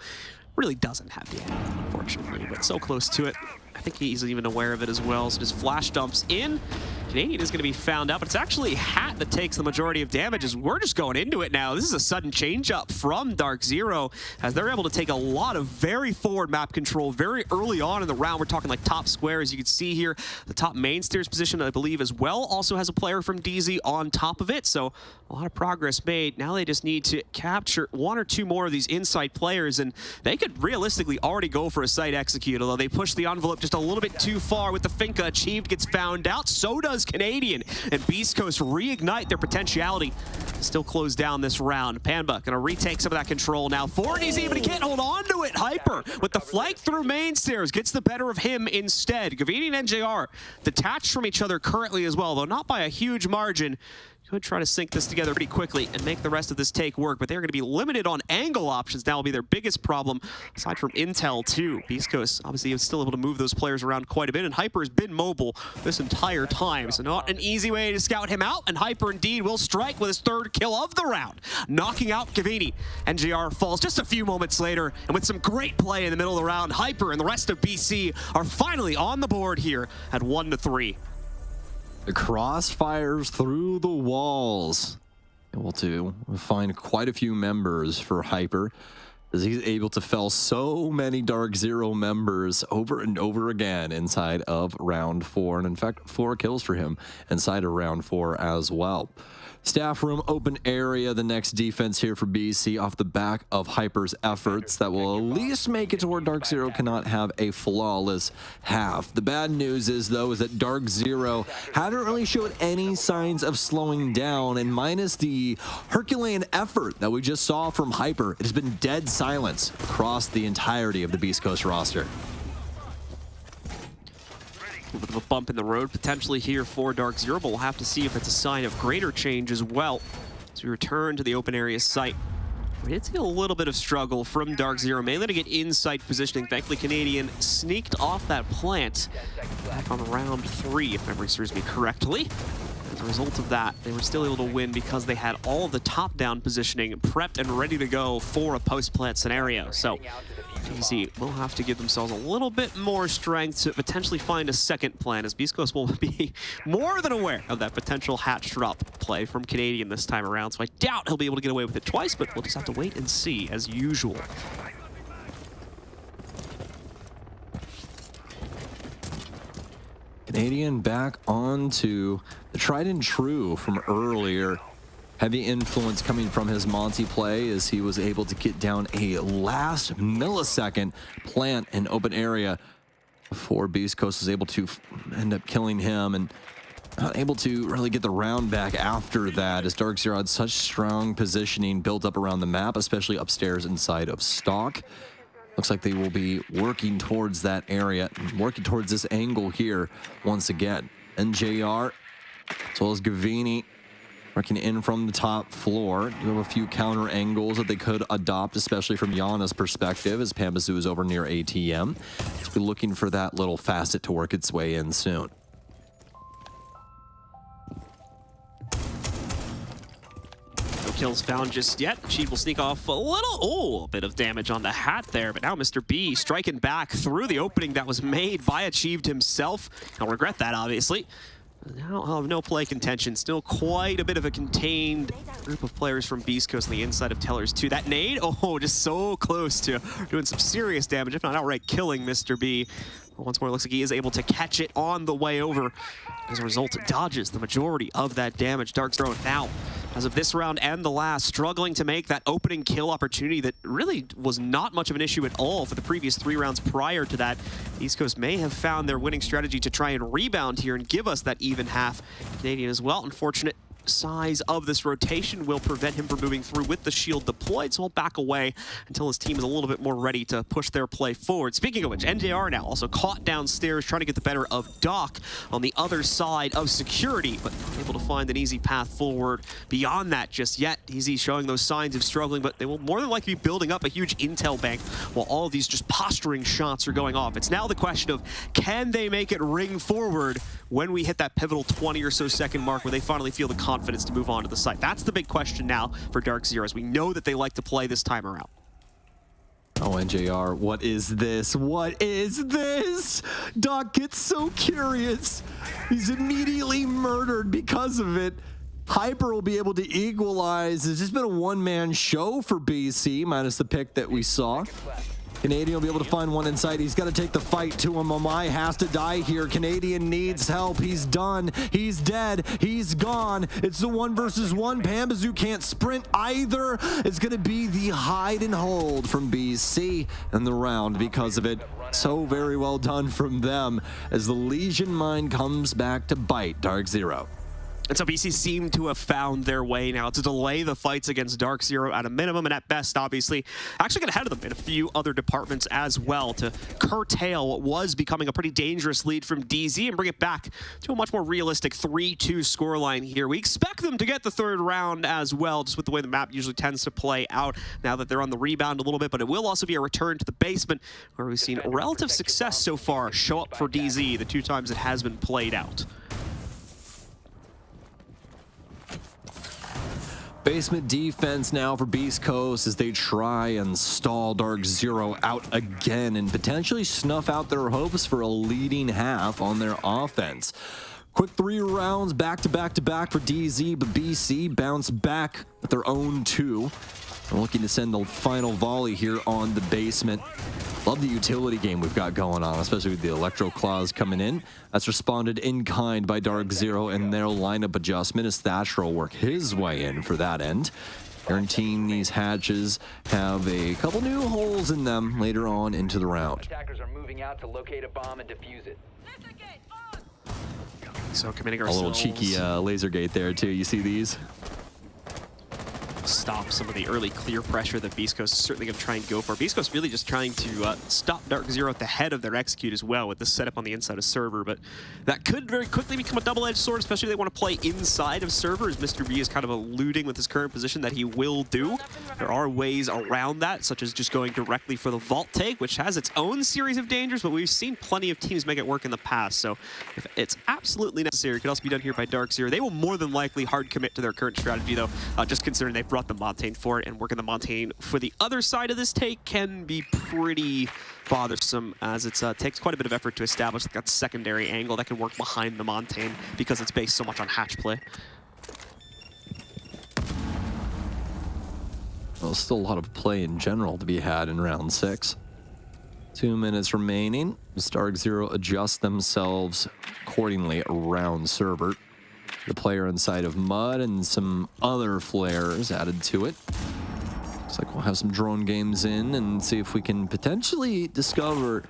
really doesn't have the angle, unfortunately, but so close to it. I think he's even aware of it as well, so just flash dumps in. Canadian is going to be found out, but it's actually Hat that takes the majority of damage as we're just going into it now. This is a sudden change up from DarkZero as they're able to take a lot of very forward map control very early on in the round. We're talking like top square, as you can see here. The top main stairs position, I believe, as well, also has a player from DZ on top of it, so a lot of progress made. Now they just need to capture 1 or 2 more of these inside players, and they could realistically already go for a site execute, although they push the envelope just a little bit too far with the Finka. Achieved gets found out, so does Canadian, and Beast Coast reignite their potentiality. Still close down this round. Panba gonna retake some of that control now. 4D's even, he can't hold on to it. Hyper with the flank through main stairs gets the better of him instead. Gavini and NJR detached from each other currently as well, though not by a huge margin. Could try to sync this together pretty quickly and make the rest of this take work, but they're going to be limited on angle options. That will be their biggest problem, aside from intel too. Beast Coast obviously is still able to move those players around quite a bit, and Hyper has been mobile this entire time, so not an easy way to scout him out, and Hyper indeed will strike with his 3rd kill of the round, knocking out Gavini. NJR falls just a few moments later, and with some great play in the middle of the round, Hyper and the rest of BC are finally on the board here at 1-3. The crossfires through the walls. able to find quite a few members for Hyper, as he's able to fell so many DarkZero members over and over again inside of round 4. And in fact, 4 kills for him inside of round 4 as well. Staff room, open area, the next defense here for BC off the back of Hyper's efforts that will at least make it to where DarkZero cannot have a flawless half. The bad news is, though, is that DarkZero haven't really showed any signs of slowing down, and minus the Herculean effort that we just saw from Hyper, it has been dead silence across the entirety of the Beast Coast roster. A bit of a bump in the road potentially here for DarkZero, but we'll have to see if it's a sign of greater change as well. As we return to the open area site, we did see a little bit of struggle from DarkZero, mainly to get in-site positioning. Thankfully, Canadian sneaked off that plant back on round 3, if memory serves me correctly. As a result of that, they were still able to win because they had all of the top-down positioning prepped and ready to go for a post-plant scenario. So DZ will have to give themselves a little bit more strength to potentially find a second plan, as Beast Coast will be more than aware of that potential hatch drop play from Canadian this time around. So I doubt he'll be able to get away with it twice, but we'll just have to wait and see as usual. Canadian back onto the tried and true from earlier. Heavy influence coming from his Monty play as he was able to get down a last millisecond plant in open area before Beast Coast was able to end up killing him, and not able to really get the round back after that, as DarkZero had such strong positioning built up around the map, especially upstairs inside of stock. Looks like they will be working towards that area, working towards this angle here once again. NJR, as well as Gavini, working in from the top floor. You have a few counter angles that they could adopt, especially from Yana's perspective, as Pambazoo is over near ATM. Just be looking for that little facet to work its way in soon. No kills found just yet. Sheed will sneak off a bit of damage on the hat there, but now Mr. B striking back through the opening that was made by Achieved himself. He'll regret that, obviously. Now he'll have no play contention. Still quite a bit of a contained group of players from Beast Coast on the inside of Tellers 2. That nade, just so close to doing some serious damage, if not outright killing Mr. B. Once more, it looks like he is able to catch it on the way over. As a result, it dodges the majority of that damage. DarkZero now, as of this round and the last, struggling to make that opening kill opportunity that really was not much of an issue at all for the previous 3 rounds prior to that. East Coast may have found their winning strategy to try and rebound here and give us that even half. Canadian as well, unfortunate size of this rotation will prevent him from moving through with the shield deployed, so he'll back away until his team is a little bit more ready to push their play forward. Speaking of which, NJR now also caught downstairs trying to get the better of Doc on the other side of security, but not able to find an easy path forward beyond that just yet. Easy showing those signs of struggling, but they will more than likely be building up a huge intel bank while all of these just posturing shots are going off. It's now the question of, can they make it ring forward when we hit that pivotal 20 or so second mark where they finally feel the confidence to move on to the site? That's the big question now for DarkZero, as we know that they like to play this time around. Oh, NJR, what is this? What is this? Doc gets so curious. He's immediately murdered because of it. Hyper will be able to equalize. It's just been a one-man show for BC, minus the pick that we saw. Canadian will be able to find one inside. He's got to take the fight to him. Mamai has to die here. Canadian needs help. He's done. He's dead. He's gone. It's the 1 versus 1. Pambazoo can't sprint either. It's going to be the hide and hold from BC in the round because of it. So very well done from them as the Legion Mine comes back to bite DarkZero. And so BC seem to have found their way now to delay the fights against DarkZero at a minimum, and at best, obviously, actually get ahead of them in a few other departments as well to curtail what was becoming a pretty dangerous lead from DZ and bring it back to a much more realistic 3-2 scoreline here. We expect them to get the 3rd round as well, just with the way the map usually tends to play out now that they're on the rebound a little bit, but it will also be a return to the basement where we've seen relative success so far show up for DZ the 2 times it has been played out. Basement defense now for Beast Coast as they try and stall DarkZero out again and potentially snuff out their hopes for a leading half on their offense. Quick 3 rounds back to back to back for DZ, but BC bounced back with their own 2. They're looking to send the final volley here on the basement. Love the utility game we've got going on, especially with the Electro Claws coming in. That's responded in kind by DarkZero, and their lineup adjustment as Thatcher will work his way in for that end. Guaranteeing these hatches have a couple new holes in them later on into the round. Attackers are moving out to locate a bomb and defuse it. So committing a ourselves. little cheeky laser gate there too. You see these? Stop some of the early clear pressure that beastcoast is certainly going to try and go for. beastcoast really just trying to stop DarkZero at the head of their execute as well with the setup on the inside of server, but that could very quickly become a double-edged sword, especially if they want to play inside of server, as Mr. B is kind of alluding with his current position that he will do. There are ways around that, such as just going directly for the vault take, which has its own series of dangers, but we've seen plenty of teams make it work in the past, so if it's absolutely necessary, it could also be done here by DarkZero. They will more than likely hard commit to their current strategy, though, just considering they've brought the Montaigne for it, and working the Montaigne for the other side of this take can be pretty bothersome, as it takes quite a bit of effort to establish that secondary angle that can work behind the Montaigne because it's based so much on hatch play. Well, still a lot of play in general to be had in round 6. 2 minutes remaining. DarkZero adjust themselves accordingly around server. The player inside of Mud and some other flares added to it. Looks like we'll have some drone games in and see if we can potentially discover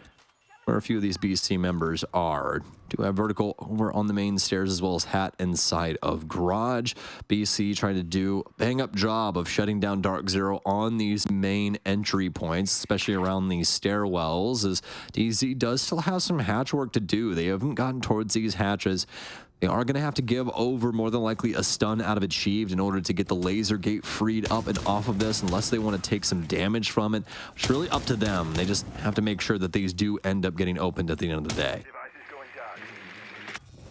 where a few of these BC members are. Do have vertical over on the main stairs as well as hat inside of garage. BC trying to do a bang-up job of shutting down DarkZero on these main entry points, especially around these stairwells, as DZ does still have some hatch work to do. They haven't gotten towards these hatches. They are going to have to give over more than likely a stun out of Achieved in order to get the laser gate freed up and off of this, unless they want to take some damage from it. It's really up to them. They just have to make sure that these do end up getting opened at the end of the day.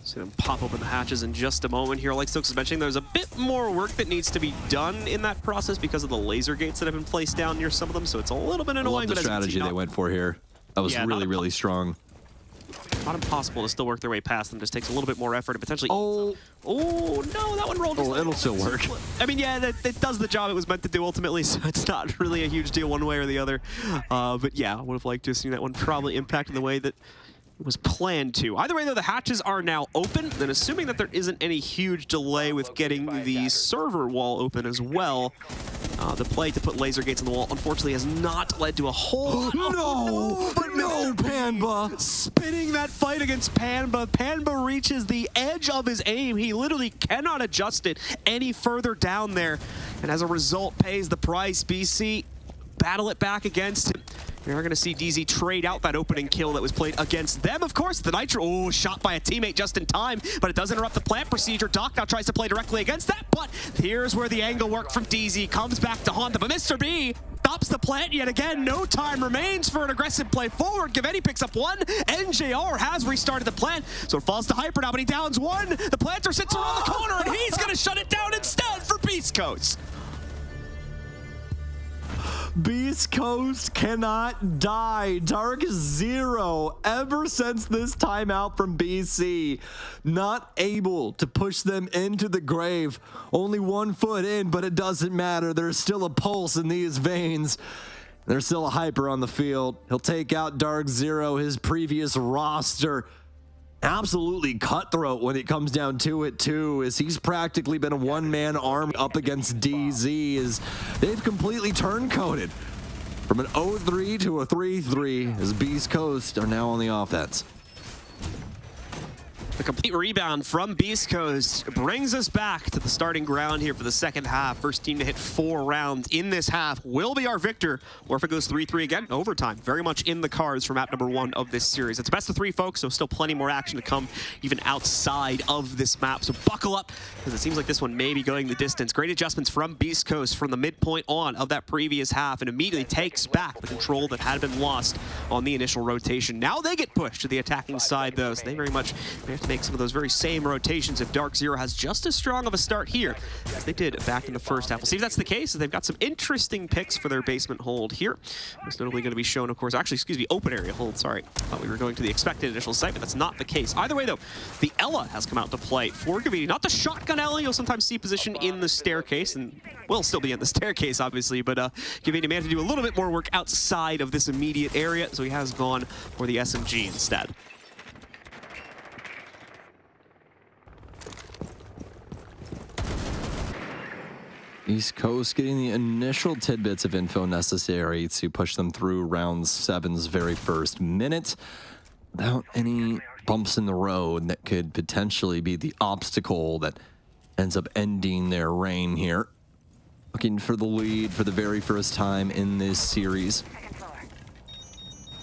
See them pop open the hatches in just a moment here. Like Stokes was mentioning, there's a bit more work that needs to be done in that process because of the laser gates that have been placed down near some of them, so it's a little bit annoying. I love the strategy they went for here. That was really strong. Not impossible to still work their way past them. Just takes a little bit more effort and potentially. Oh no, that one rolled. Oh, it'll still work. I mean, yeah, it does the job it was meant to do ultimately, so it's not really a huge deal one way or the other. But yeah, I would have liked to have seen that one probably impact in the way that it was planned to. Either way, though, the hatches are now open, then assuming that there isn't any huge delay with getting the server wall open as well. The play to put laser gates on the wall, unfortunately, has not led to a whole... No, Panba! Spinning that fight against Panba. Panba reaches the edge of his aim. He literally cannot adjust it any further down there, and as a result, pays the price. BC battle it back against him. You're going to see DZ trade out that opening kill that was played against them. Of course, the Nitro, shot by a teammate just in time, but it does interrupt the plant procedure. Doc now tries to play directly against that, but here's where the angle work from DZ comes back to haunt them. But Mr. B stops the plant yet again. No time remains for an aggressive play forward. Givetti picks up one. NJR has restarted the plant, so it falls to Hyper now, but he downs one. The planter sits around the corner, and he's going to shut it down instead for Beast Coast. Beast Coast cannot die. DarkZero, ever since this timeout from BC, not able to push them into the grave. Only 1 foot in, but it doesn't matter. There's still a pulse in these veins. There's still a Hyper on the field. He'll take out DarkZero, his previous roster. Absolutely cutthroat when it comes down to it too, as he's practically been a one-man army up against DZ, as they've completely turncoated from an 0-3 to a 3-3, as Beast Coast are now on the offense. A complete rebound from Beast Coast brings us back to the starting ground here for the second half. First team to hit 4 rounds in this half will be our victor, or if it goes 3-3 again, overtime. Very much in the cards for map number 1 of this series. It's best of 3, folks, so still plenty more action to come even outside of this map. So buckle up, because it seems like this one may be going the distance. Great adjustments from Beast Coast from the midpoint on of that previous half, and immediately takes back the control that had been lost on the initial rotation. Now they get pushed to the attacking side, though, so they very much may have to make some of those very same rotations if DarkZero has just as strong of a start here as they did back in the first half. We'll see if that's the case, as they've got some interesting picks for their basement hold here. Most notably going to be shown, of course, actually, excuse me, open area hold, sorry. Thought we were going to the expected initial site, but that's not the case. Either way, though, the Ella has come out to play for Gavini. Not the shotgun Ella, you'll sometimes see position in the staircase, and will still be in the staircase, obviously, but Gavini managed to do a little bit more work outside of this immediate area, so he has gone for the SMG instead. East Coast getting the initial tidbits of info necessary to push them through round 7's very first minute without any bumps in the road that could potentially be the obstacle that ends up ending their reign here. Looking for the lead for the very first time in this series.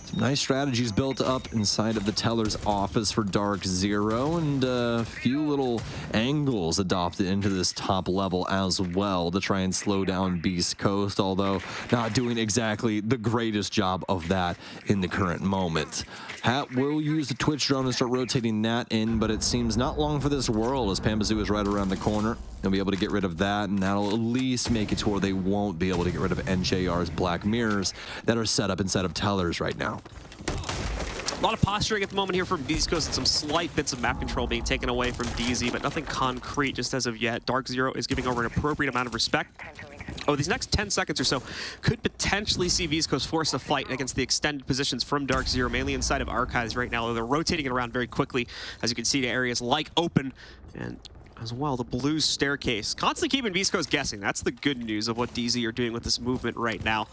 Some nice strategies built up inside of the teller's office for DarkZero, and a few little angles adopted into this top level as well to try and slow down Beast Coast, although not doing exactly the greatest job of that in the current moment. Hat will use the Twitch drone and start rotating that in, but it seems not long for this world as Pambazoo is right around the corner. They'll be able to get rid of that, and that'll at least make it to where they won't be able to get rid of NJR's Black Mirrors that are set up inside of tellers right now. A lot of posturing at the moment here from Beast Coast, and some slight bits of map control being taken away from DZ, but nothing concrete just as of yet. DarkZero is giving over an appropriate amount of respect. Oh, these next 10 seconds or so could potentially see Beast Coast force a fight against the extended positions from DarkZero, mainly inside of Archives right now. They're rotating it around very quickly, as you can see, to areas like Open, and as well, the blue staircase. Constantly keeping Beast Coast guessing. That's the good news of what DZ are doing with this movement right now.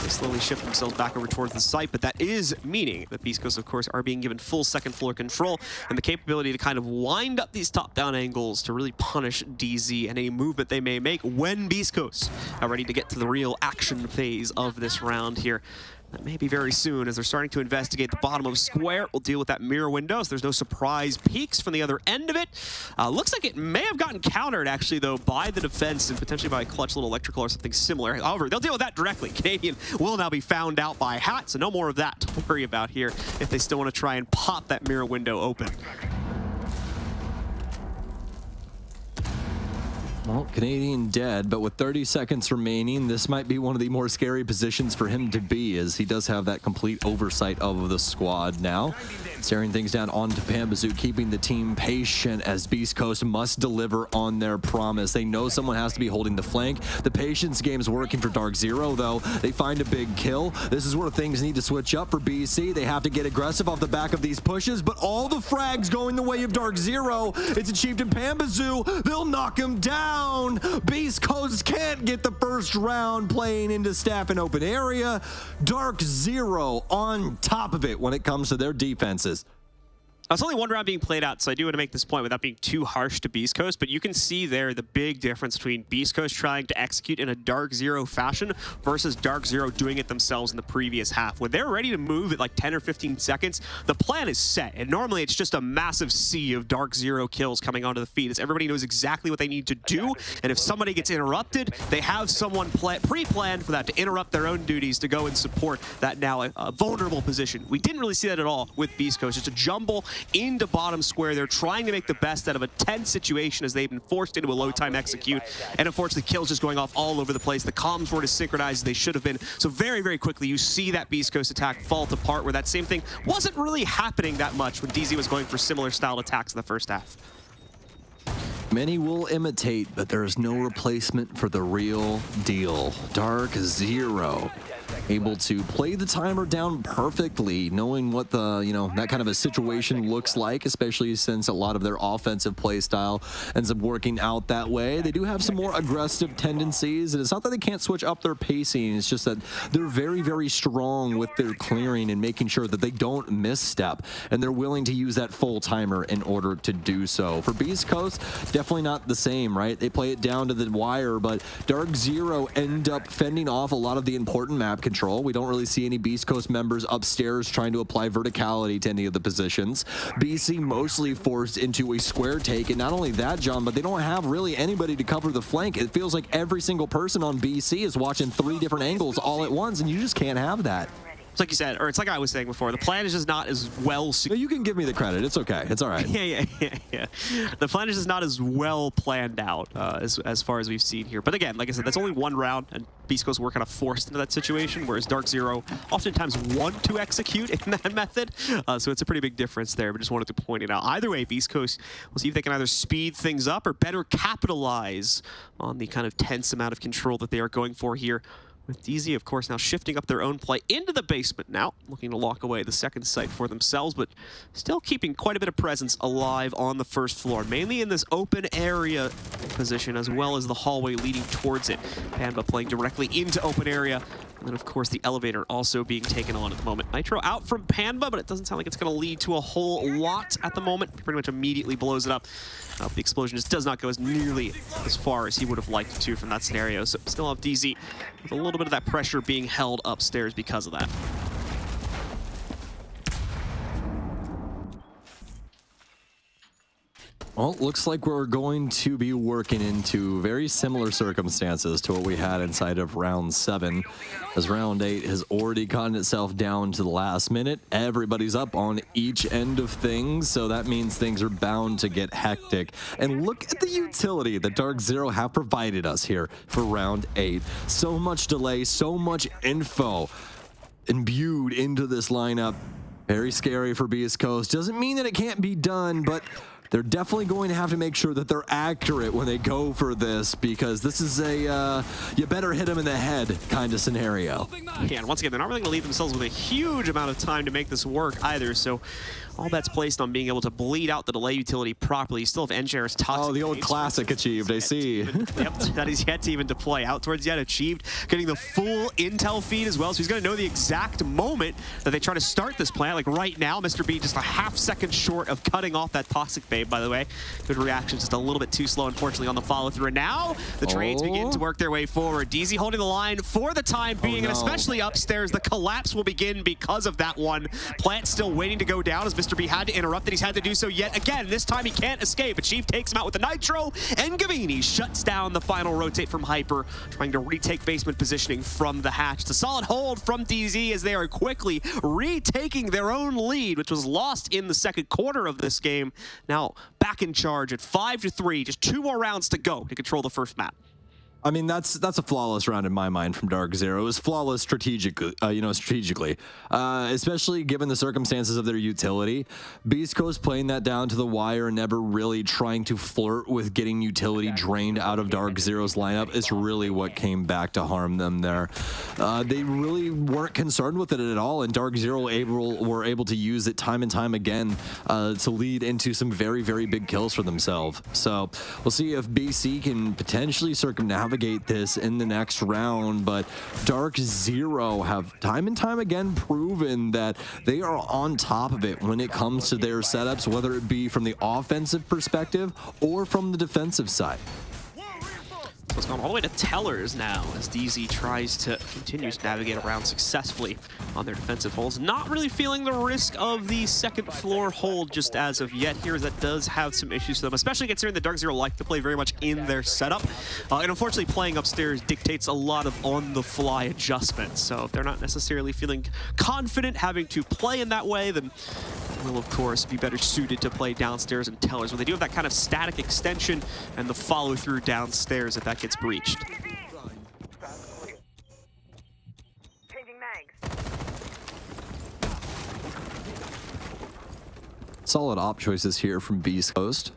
They slowly shift themselves back over towards the site, but that is meaning that Beast Coast, of course, are being given full second floor control and the capability to kind of wind up these top-down angles to really punish DZ and any movement they may make when Beast Coast are ready to get to the real action phase of this round here. That may be very soon, as they're starting to investigate the bottom of Square. We'll deal with that mirror window, so there's no surprise peeks from the other end of it. Looks like it may have gotten countered, actually, though, by the defense and potentially by a clutch little electrical or something similar. However, they'll deal with that directly. Canadian will now be found out by Hat, so no more of that to worry about here if they still want to try and pop that mirror window open. Well, Canadian dead, but with 30 seconds remaining, this might be one of the more scary positions for him to be, as he does have that complete oversight of the squad now. Staring things down onto Pambazoo, keeping the team patient as Beast Coast must deliver on their promise. They know someone has to be holding the flank. The patience game's working for DarkZero, though. They find a big kill. This is where things need to switch up for BC. They have to get aggressive off the back of these pushes, but all the frags going the way of DarkZero. It's achieved in Pambazoo. They'll knock him down. Beast Coast can't get the first round playing into staff in open area. DarkZero on top of it when it comes to their defenses. It's only one round being played out, so I do want to make this point without being too harsh to Beast Coast, but you can see there the big difference between Beast Coast trying to execute in a DarkZero fashion versus DarkZero doing it themselves in the previous half. When they're ready to move at like 10 or 15 seconds, the plan is set, and normally it's just a massive sea of DarkZero kills coming onto the feed, as everybody knows exactly what they need to do, and if somebody gets interrupted, they have someone pre-planned for that to interrupt their own duties to go and support that now a vulnerable position. We didn't really see that at all with Beast Coast, just a jumble into bottom square. They're trying to make the best out of a tense situation as they've been forced into a low time execute, and unfortunately kills just going off all over the place. The comms weren't as synchronized as they should have been, so very, very quickly you see that Beast Coast attack fall apart, where that same thing wasn't really happening that much when DZ was going for similar style attacks in the first half. Many will imitate, but there is no replacement for the real deal. DarkZero able to play the timer down perfectly, knowing what the, that kind of a situation looks like, especially since a lot of their offensive play style ends up working out that way. They do have some more aggressive tendencies, and it's not that they can't switch up their pacing, it's just that they're very, very strong with their clearing and making sure that they don't misstep, and they're willing to use that full timer in order to do so. For Beast Coast, definitely not the same, right? They play it down to the wire, but DarkZero end up fending off a lot of the important map control. We don't really see any Beast Coast members upstairs trying to apply verticality to any of the positions. BC mostly forced into a square take, and not only that, John, but they don't have really anybody to cover the flank. It feels like every single person on BC is watching 3 different angles all at once, and you just can't have that. It's like you said, or it's like I was saying before, the plan is just not as well... You can give me the credit. It's okay. It's all right. Yeah. The plan is just not as well planned out as far as we've seen here. But again, like I said, that's only one round, and Beast Coast were kind of forced into that situation, whereas DarkZero oftentimes want to execute in that method. So it's a pretty big difference there, but just wanted to point it out. Either way, Beast Coast, we'll see if they can either speed things up or better capitalize on the kind of tense amount of control that they are going for here. With DZ, of course, now shifting up their own play into the basement now, looking to lock away the second site for themselves, but still keeping quite a bit of presence alive on the first floor, mainly in this open area position, as well as the hallway leading towards it. Panba playing directly into open area, and then, of course, the elevator also being taken on at the moment. Nitro out from Panba, but it doesn't sound like it's going to lead to a whole lot at the moment. He pretty much immediately blows it up. The explosion just does not go as nearly as far as he would have liked to from that scenario. So still have DZ with a little bit of that pressure being held upstairs because of that. Well, looks like we're going to be working into very similar circumstances to what we had inside of round 7, as round 8 has already gotten itself down to the last minute. Everybody's up on each end of things, so that means things are bound to get hectic. And look at the utility that DarkZero have provided us here for round 8. So much delay, so much info imbued into this lineup. Very scary for Beast Coast. Doesn't mean that it can't be done, but they're definitely going to have to make sure that they're accurate when they go for this, because this is a you better hit them in the head kind of scenario. Yeah, and once again, they're not really going to leave themselves with a huge amount of time to make this work either, so all bets placed on being able to bleed out the delay utility properly. You still have Engineer's Toxic. Oh, the old classic achieved, I see. Yep, that is yet to even deploy out towards yet achieved. Getting the full intel feed as well, so he's going to know the exact moment that they try to start this plan. Like right now, Mr. B just a half-second short of cutting off that Toxic Babe, by the way. Good reaction, just a little bit too slow, unfortunately, on the follow-through. And now the trades begin to work their way forward. DZ holding the line for the time being, and especially upstairs, the collapse will begin because of that one. Plant still waiting to go down as Mr. B had to interrupt it. He's had to do so yet again. This time he can't escape. Achieve takes him out with the Nitro, and Gavini shuts down the final rotate from Hyper, trying to retake basement positioning from the hatch. It's a solid hold from DZ as they are quickly retaking their own lead, which was lost in the second quarter of this game. Now back in charge at 5-3, just 2 more rounds to go to control the first map. I mean, that's a flawless round in my mind from DarkZero. It was flawless strategically, especially given the circumstances of their utility. Beast Coast playing that down to the wire, never really trying to flirt with getting utility drained out of DarkZero's lineup is really what came back to harm them there. They really weren't concerned with it at all, and DarkZero were able to use it time and time again to lead into some very, very big kills for themselves. So we'll see if BC can potentially circumnavigate this in the next round, but DarkZero have time and time again proven that they are on top of it when it comes to their setups, whether it be from the offensive perspective or from the defensive side. So it's gone all the way to Tellers now as DZ tries to continue to navigate around successfully on their defensive holds. Not really feeling the risk of the second floor hold just as of yet here, as that does have some issues to them, especially considering that DarkZero like to play very much in their setup. And unfortunately, playing upstairs dictates a lot of on-the-fly adjustments. So if they're not necessarily feeling confident having to play in that way, then will, of course, be better suited to play downstairs in Tellers, where they do have that kind of static extension and the follow-through downstairs if that gets breached. Solid op choices here from Beast Coast.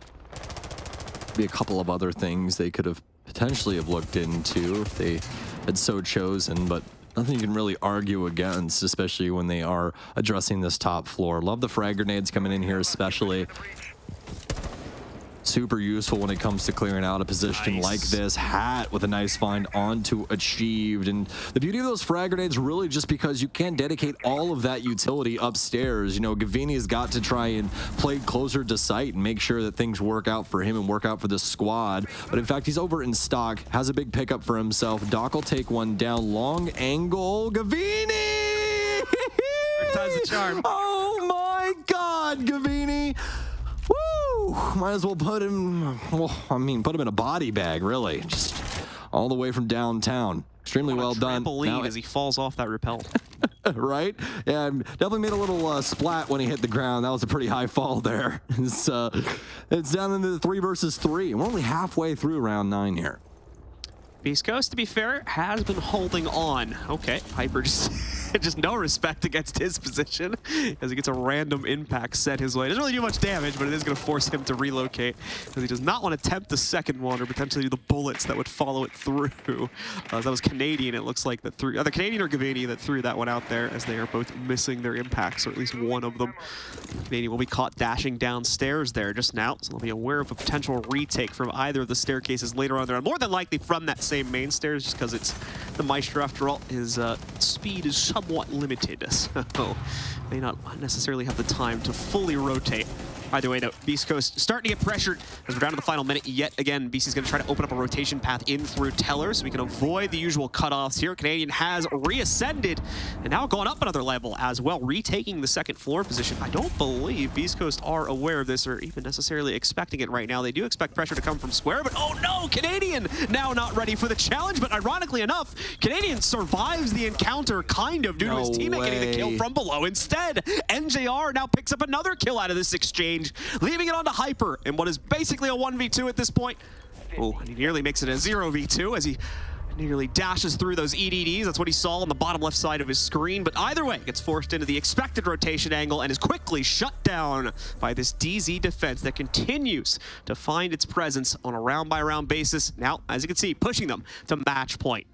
Be a couple of other things they could have potentially have looked into if they had so chosen, but nothing you can really argue against, especially when they are addressing this top floor. Love the frag grenades coming in here, especially. Super useful when it comes to clearing out a position like this. Hat with a nice find onto Achieved. And the beauty of those frag grenades really just because you can't dedicate all of that utility upstairs. You know, Gavini's got to try and play closer to site and make sure that things work out for him and work out for the squad. But in fact, he's over in stock, has a big pickup for himself. Doc will take one down. Long angle. Gavini! Third time's the charm. Oh my God, Gavini! Woo! Might as well put him, well, I mean, put him in a body bag, really. Just all the way from downtown. Extremely well done. Now as he falls off that rappel. right? And definitely made a little splat when he hit the ground. That was a pretty high fall there. It's down into the 3 versus 3. We're only halfway through round 9 here. beastcoast, to be fair, has been holding on. Okay, Hyper just no respect against his position as he gets a random impact set his way. Doesn't really do much damage, but it is going to force him to relocate because he does not want to tempt the second one or potentially the bullets that would follow it through. That was Canadian, it looks like, that threw, either Canadian or Gavini that threw that one out there, as they are both missing their impacts, or at least one of them. Canadian will be caught dashing downstairs there just now, so they'll be aware of a potential retake from either of the staircases later on there. More than likely from that same main stairs, just because it's the Maestro after all. His speed is somewhat limited, so may not necessarily have the time to fully rotate. Either way, though, beastcoast starting to get pressured as we're down to the final minute yet again. BC's going to try to open up a rotation path in through Teller so we can avoid the usual cutoffs here. Canadian has reascended and now gone up another level as well, retaking the second floor position. I don't believe beastcoast are aware of this or even necessarily expecting it right now. They do expect pressure to come from Square, but oh no, Canadian now not ready for the challenge. But ironically enough, Canadian survives the encounter kind of due to his teammate getting the kill from below. Instead, NJR now picks up another kill out of this exchange, leaving it on to Hyper in what is basically a 1v2 at this point. Oh, and he nearly makes it a 0v2 as he nearly dashes through those EDDs. That's what he saw on the bottom left side of his screen. But either way, gets forced into the expected rotation angle and is quickly shut down by this DZ defense that continues to find its presence on a round-by-round basis. Now, as you can see, pushing them to match point.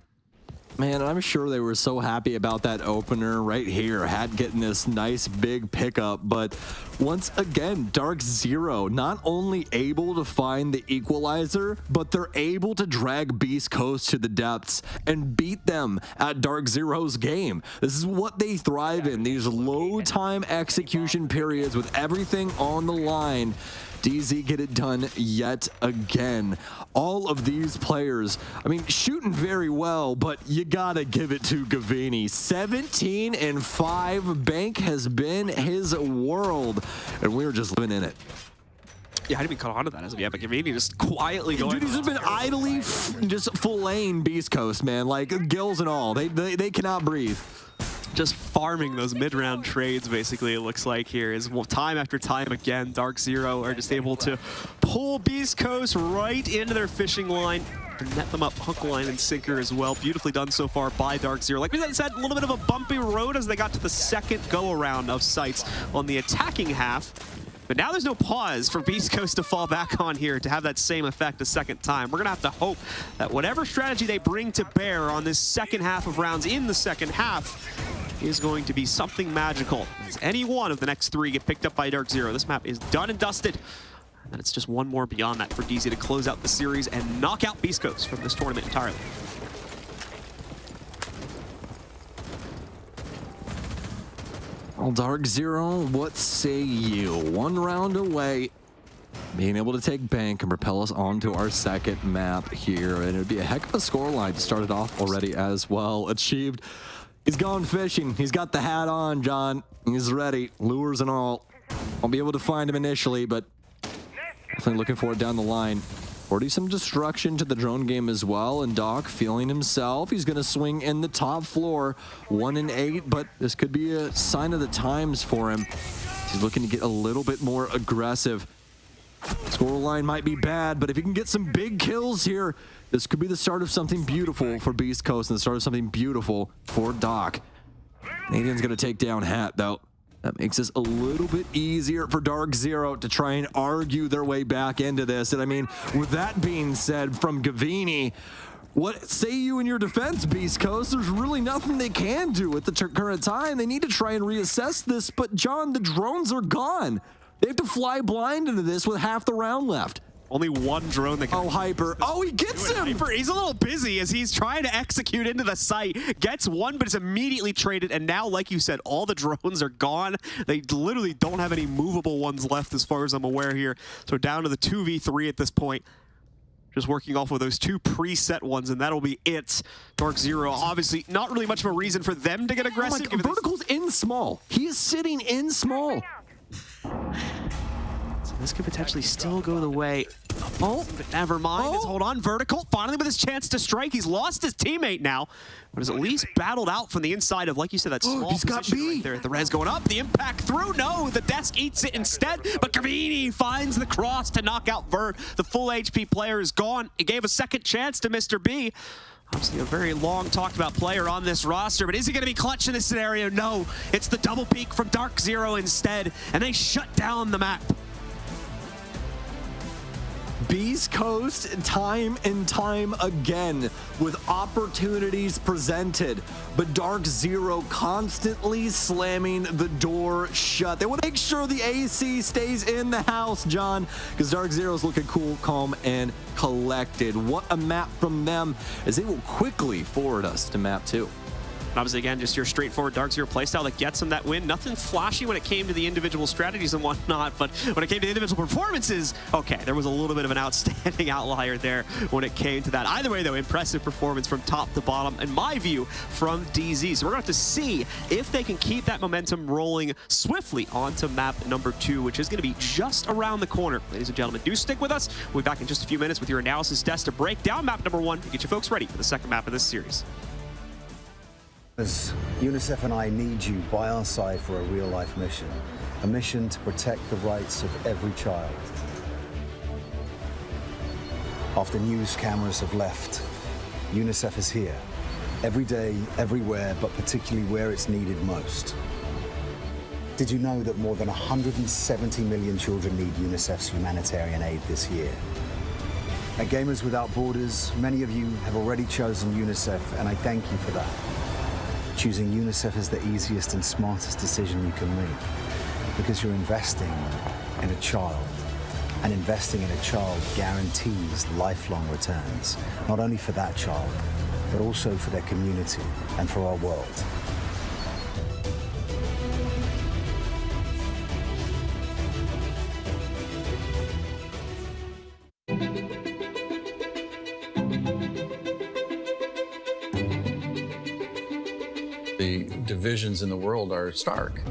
Man, I'm sure they were so happy about that opener right here, Hat getting this nice big pickup, but once again, DarkZero not only able to find the equalizer, but they're able to drag beastcoast to the depths and beat them at DarkZero's game. This is what they thrive in, these low time execution periods with everything on the line. DZ get it done yet again. All of these players, I mean, shooting very well, but you gotta give it to Gavini. 17 and 5. Bank has been his world, and we're just living in it. Yeah, I didn't even caught on to that as of yet, but Gavini just quietly going. Dude, he's just been idly just filleting beastcoast, man, like gills and all. They cannot breathe. Just farming those mid-round trades, basically, it looks like here is time after time again. DarkZero are just able to pull beastcoast right into their fishing line and net them up hook, line, and sinker as well. Beautifully done so far by DarkZero. Like we said, a little bit of a bumpy road as they got to the second go-around of sights on the attacking half. But now there's no pause for beastcoast to fall back on here to have that same effect a second time. We're going to have to hope that whatever strategy they bring to bear on this second half of rounds in the second half is going to be something magical. As any one of the next 3 get picked up by DarkZero. This map is done and dusted. And it's just one more beyond that for DZ to close out the series and knock out beastcoast from this tournament entirely. Well, DarkZero, what say you? 1 round away, being able to take bank and propel us onto our second map here. And it would be a heck of a scoreline to start it off already as well. Achieved. He's gone fishing. He's got the hat on, John. He's ready, lures and all. Won't be able to find him initially, but definitely looking for it down the line. Already some destruction to the drone game as well, and Doc feeling himself. He's going to swing in the top floor, 1 and 8, but this could be a sign of the times for him. He's looking to get a little bit more aggressive. Scoreline might be bad, but if he can get some big kills here, this could be the start of something beautiful for beastcoast and the start of something beautiful for Doc. Canadian's going to take down Hat, though. That makes this a little bit easier for DarkZero to try and argue their way back into this. And I mean, with that being said from Gavini, what say you in your defense, beastcoast? There's really nothing they can do at the current time. They need to try and reassess this, but John, the drones are gone. They have to fly blind into this with half the round left. Only 1 drone that can... Oh, Hyper. Oh, he gets him! Hyper, he's a little busy as he's trying to execute into the site. Gets 1, but it's immediately traded. And now, like you said, all the drones are gone. They literally don't have any movable ones left as far as I'm aware here. So down to the 2v3 at this point. Just working off of those 2 preset ones, and that'll be it. DarkZero, obviously, not really much of a reason for them to get aggressive. Oh my God, Vertical's in small. He is sitting in small. This could potentially still go the way. Oh, but never mind. Just hold on. Vertical finally with his chance to strike. He's lost his teammate now, but is at least battled out from the inside of, like you said, that small position right there. The res going up. The impact through. No, the desk eats it instead. But Cavini finds the cross to knock out Vert. The full HP player is gone. He gave a second chance to Mr. B. Obviously a very long talked about player on this roster, but is he going to be clutch in this scenario? No, it's the double peek from DarkZero instead, and they shut down the map. Beast Coast time and time again with opportunities presented, but DarkZero constantly slamming the door shut. They want to make sure the AC stays in the house, John, because DarkZero's looking cool, calm, and collected. What a map from them, as they will quickly forward us to map 2. Obviously, again, just your straightforward DarkZero playstyle that gets them that win. Nothing flashy when it came to the individual strategies and whatnot, but when it came to individual performances, okay, there was a little bit of an outstanding outlier there when it came to that. Either way, though, impressive performance from top to bottom, in my view, from DZ. So we're going to have to see if they can keep that momentum rolling swiftly onto map number 2, which is going to be just around the corner. Ladies and gentlemen, do stick with us. We'll be back in just a few minutes with your analysis desk to break down map number 1 and get you folks ready for the second map of this series. As UNICEF and I need you by our side for a real-life mission. A mission to protect the rights of every child. After news cameras have left, UNICEF is here. Every day, everywhere, but particularly where it's needed most. Did you know that more than 170 million children need UNICEF's humanitarian aid this year? At Gamers Without Borders, many of you have already chosen UNICEF, and I thank you for that. Choosing UNICEF is the easiest and smartest decision you can make, because you're investing in a child, and investing in a child guarantees lifelong returns, not only for that child, but also for their community and for our world. The divisions in the world are stark.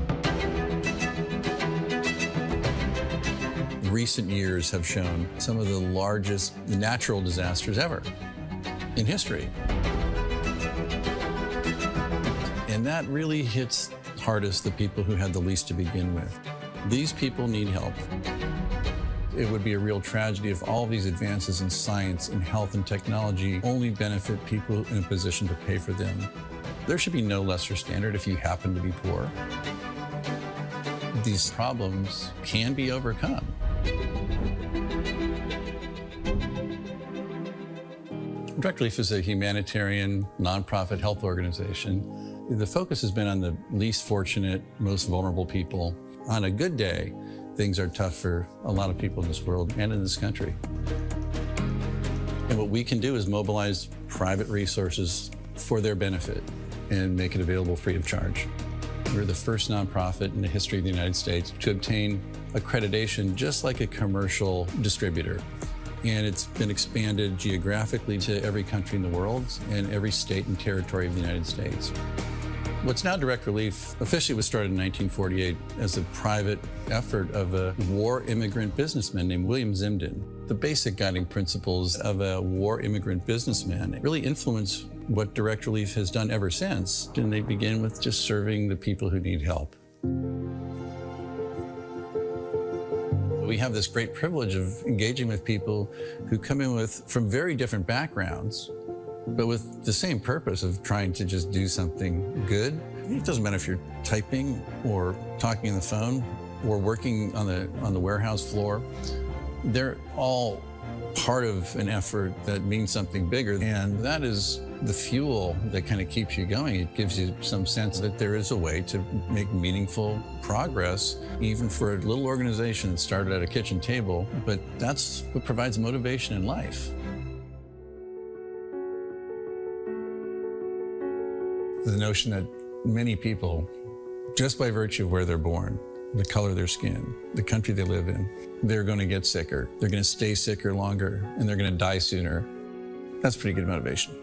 Recent years have shown some of the largest natural disasters ever in history. And that really hits hardest the people who had the least to begin with. These people need help. It would be a real tragedy if all of these advances in science and health and technology only benefit people in a position to pay for them. There should be no lesser standard if you happen to be poor. These problems can be overcome. Direct Relief is a humanitarian, nonprofit health organization. The focus has been on the least fortunate, most vulnerable people. On a good day, things are tough for a lot of people in this world and in this country. And what we can do is mobilize private resources for their benefit and make it available free of charge. We're the first nonprofit in the history of the United States to obtain accreditation just like a commercial distributor. And it's been expanded geographically to every country in the world and every state and territory of the United States. What's now Direct Relief officially was started in 1948 as a private effort of a war immigrant businessman named William Zimden. The basic guiding principles of a war immigrant businessman really influence what Direct Relief has done ever since. And they begin with just serving the people who need help. We have this great privilege of engaging with people who come in from very different backgrounds, but with the same purpose of trying to just do something good. It doesn't matter if you're typing or talking on the phone or working on the warehouse floor. They're all part of an effort that means something bigger, and that is the fuel that kind of keeps you going. It gives you some sense that there is a way to make meaningful progress, even for a little organization that started at a kitchen table, but that's what provides motivation in life. The notion that many people, just by virtue of where they're born, the color of their skin, the country they live in, they're going to get sicker, they're going to stay sicker longer, and they're going to die sooner. That's pretty good motivation.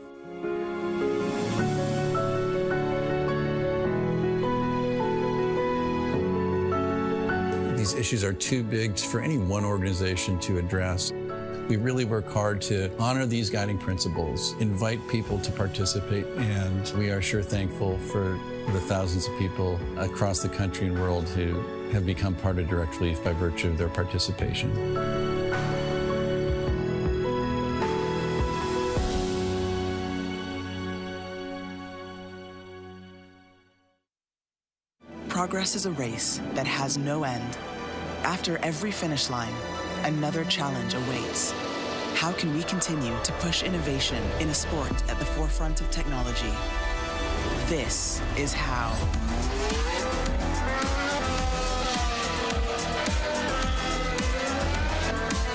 These issues are too big for any one organization to address. We really work hard to honor these guiding principles, invite people to participate, and we are sure thankful for the thousands of people across the country and world who have become part of Direct Relief by virtue of their participation. Progress is a race that has no end. After every finish line, another challenge awaits. How can we continue to push innovation in a sport at the forefront of technology? This is how.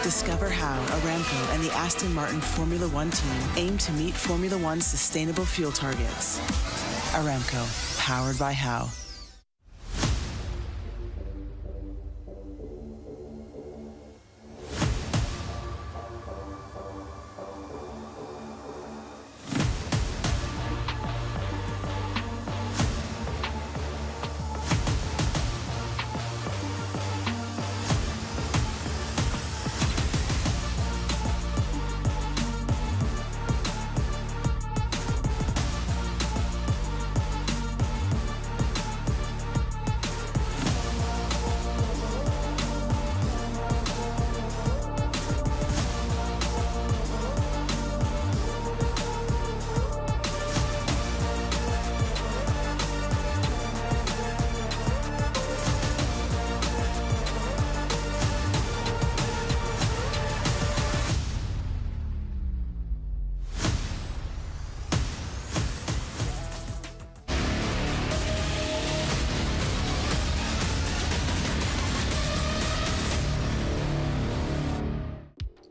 Discover how Aramco and the Aston Martin Formula One team aim to meet Formula One's sustainable fuel targets. Aramco, powered by How.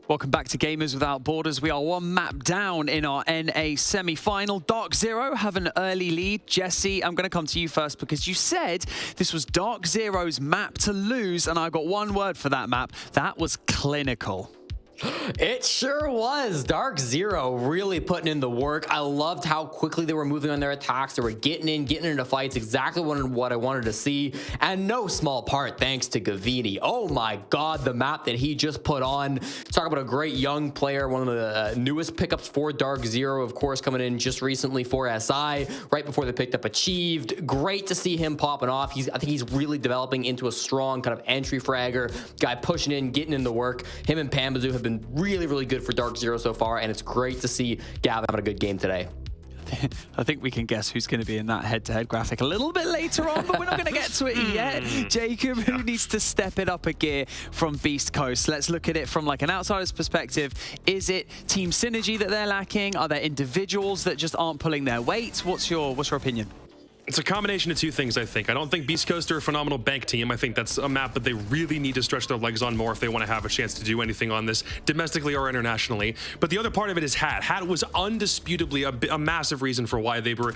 Welcome back to Gamers Without Borders. We are one map down in our NA semi-final. DarkZero have an early lead. Jesse, I'm going to come to you first because you said this was DarkZero's map to lose, and I got one word for that map. That was clinical. It sure was. DarkZero really putting in the work. I loved how quickly they were moving on their attacks. They were getting into fights, exactly what I wanted to see. And no small part thanks to Gavini. Oh my God, the map that he just put on. Talk about a great young player, one of the newest pickups for DarkZero, of course, coming in just recently for SI, right before they picked up Achieved. Great to see him popping off. I think he's really developing into a strong kind of entry fragger, guy pushing in, getting in the work. Him and Pambazu have been really good for DarkZero so far, and it's great to see Gavin having a good game today. I think we can guess who's going to be in that head-to-head graphic a little bit later on, but we're not going to get to it yet. Jacob, who needs to step it up a gear from Beast Coast? Let's look at it from like an outsider's perspective. Is it team synergy that they're lacking? Are there individuals that just aren't pulling their weight? What's your opinion? It's a combination of two things, I think. I don't think Beast Coast are a phenomenal bank team. I think that's a map that they really need to stretch their legs on more if they want to have a chance to do anything on this domestically or internationally. But the other part of it is Hat. Hat was undisputably a massive reason for why they were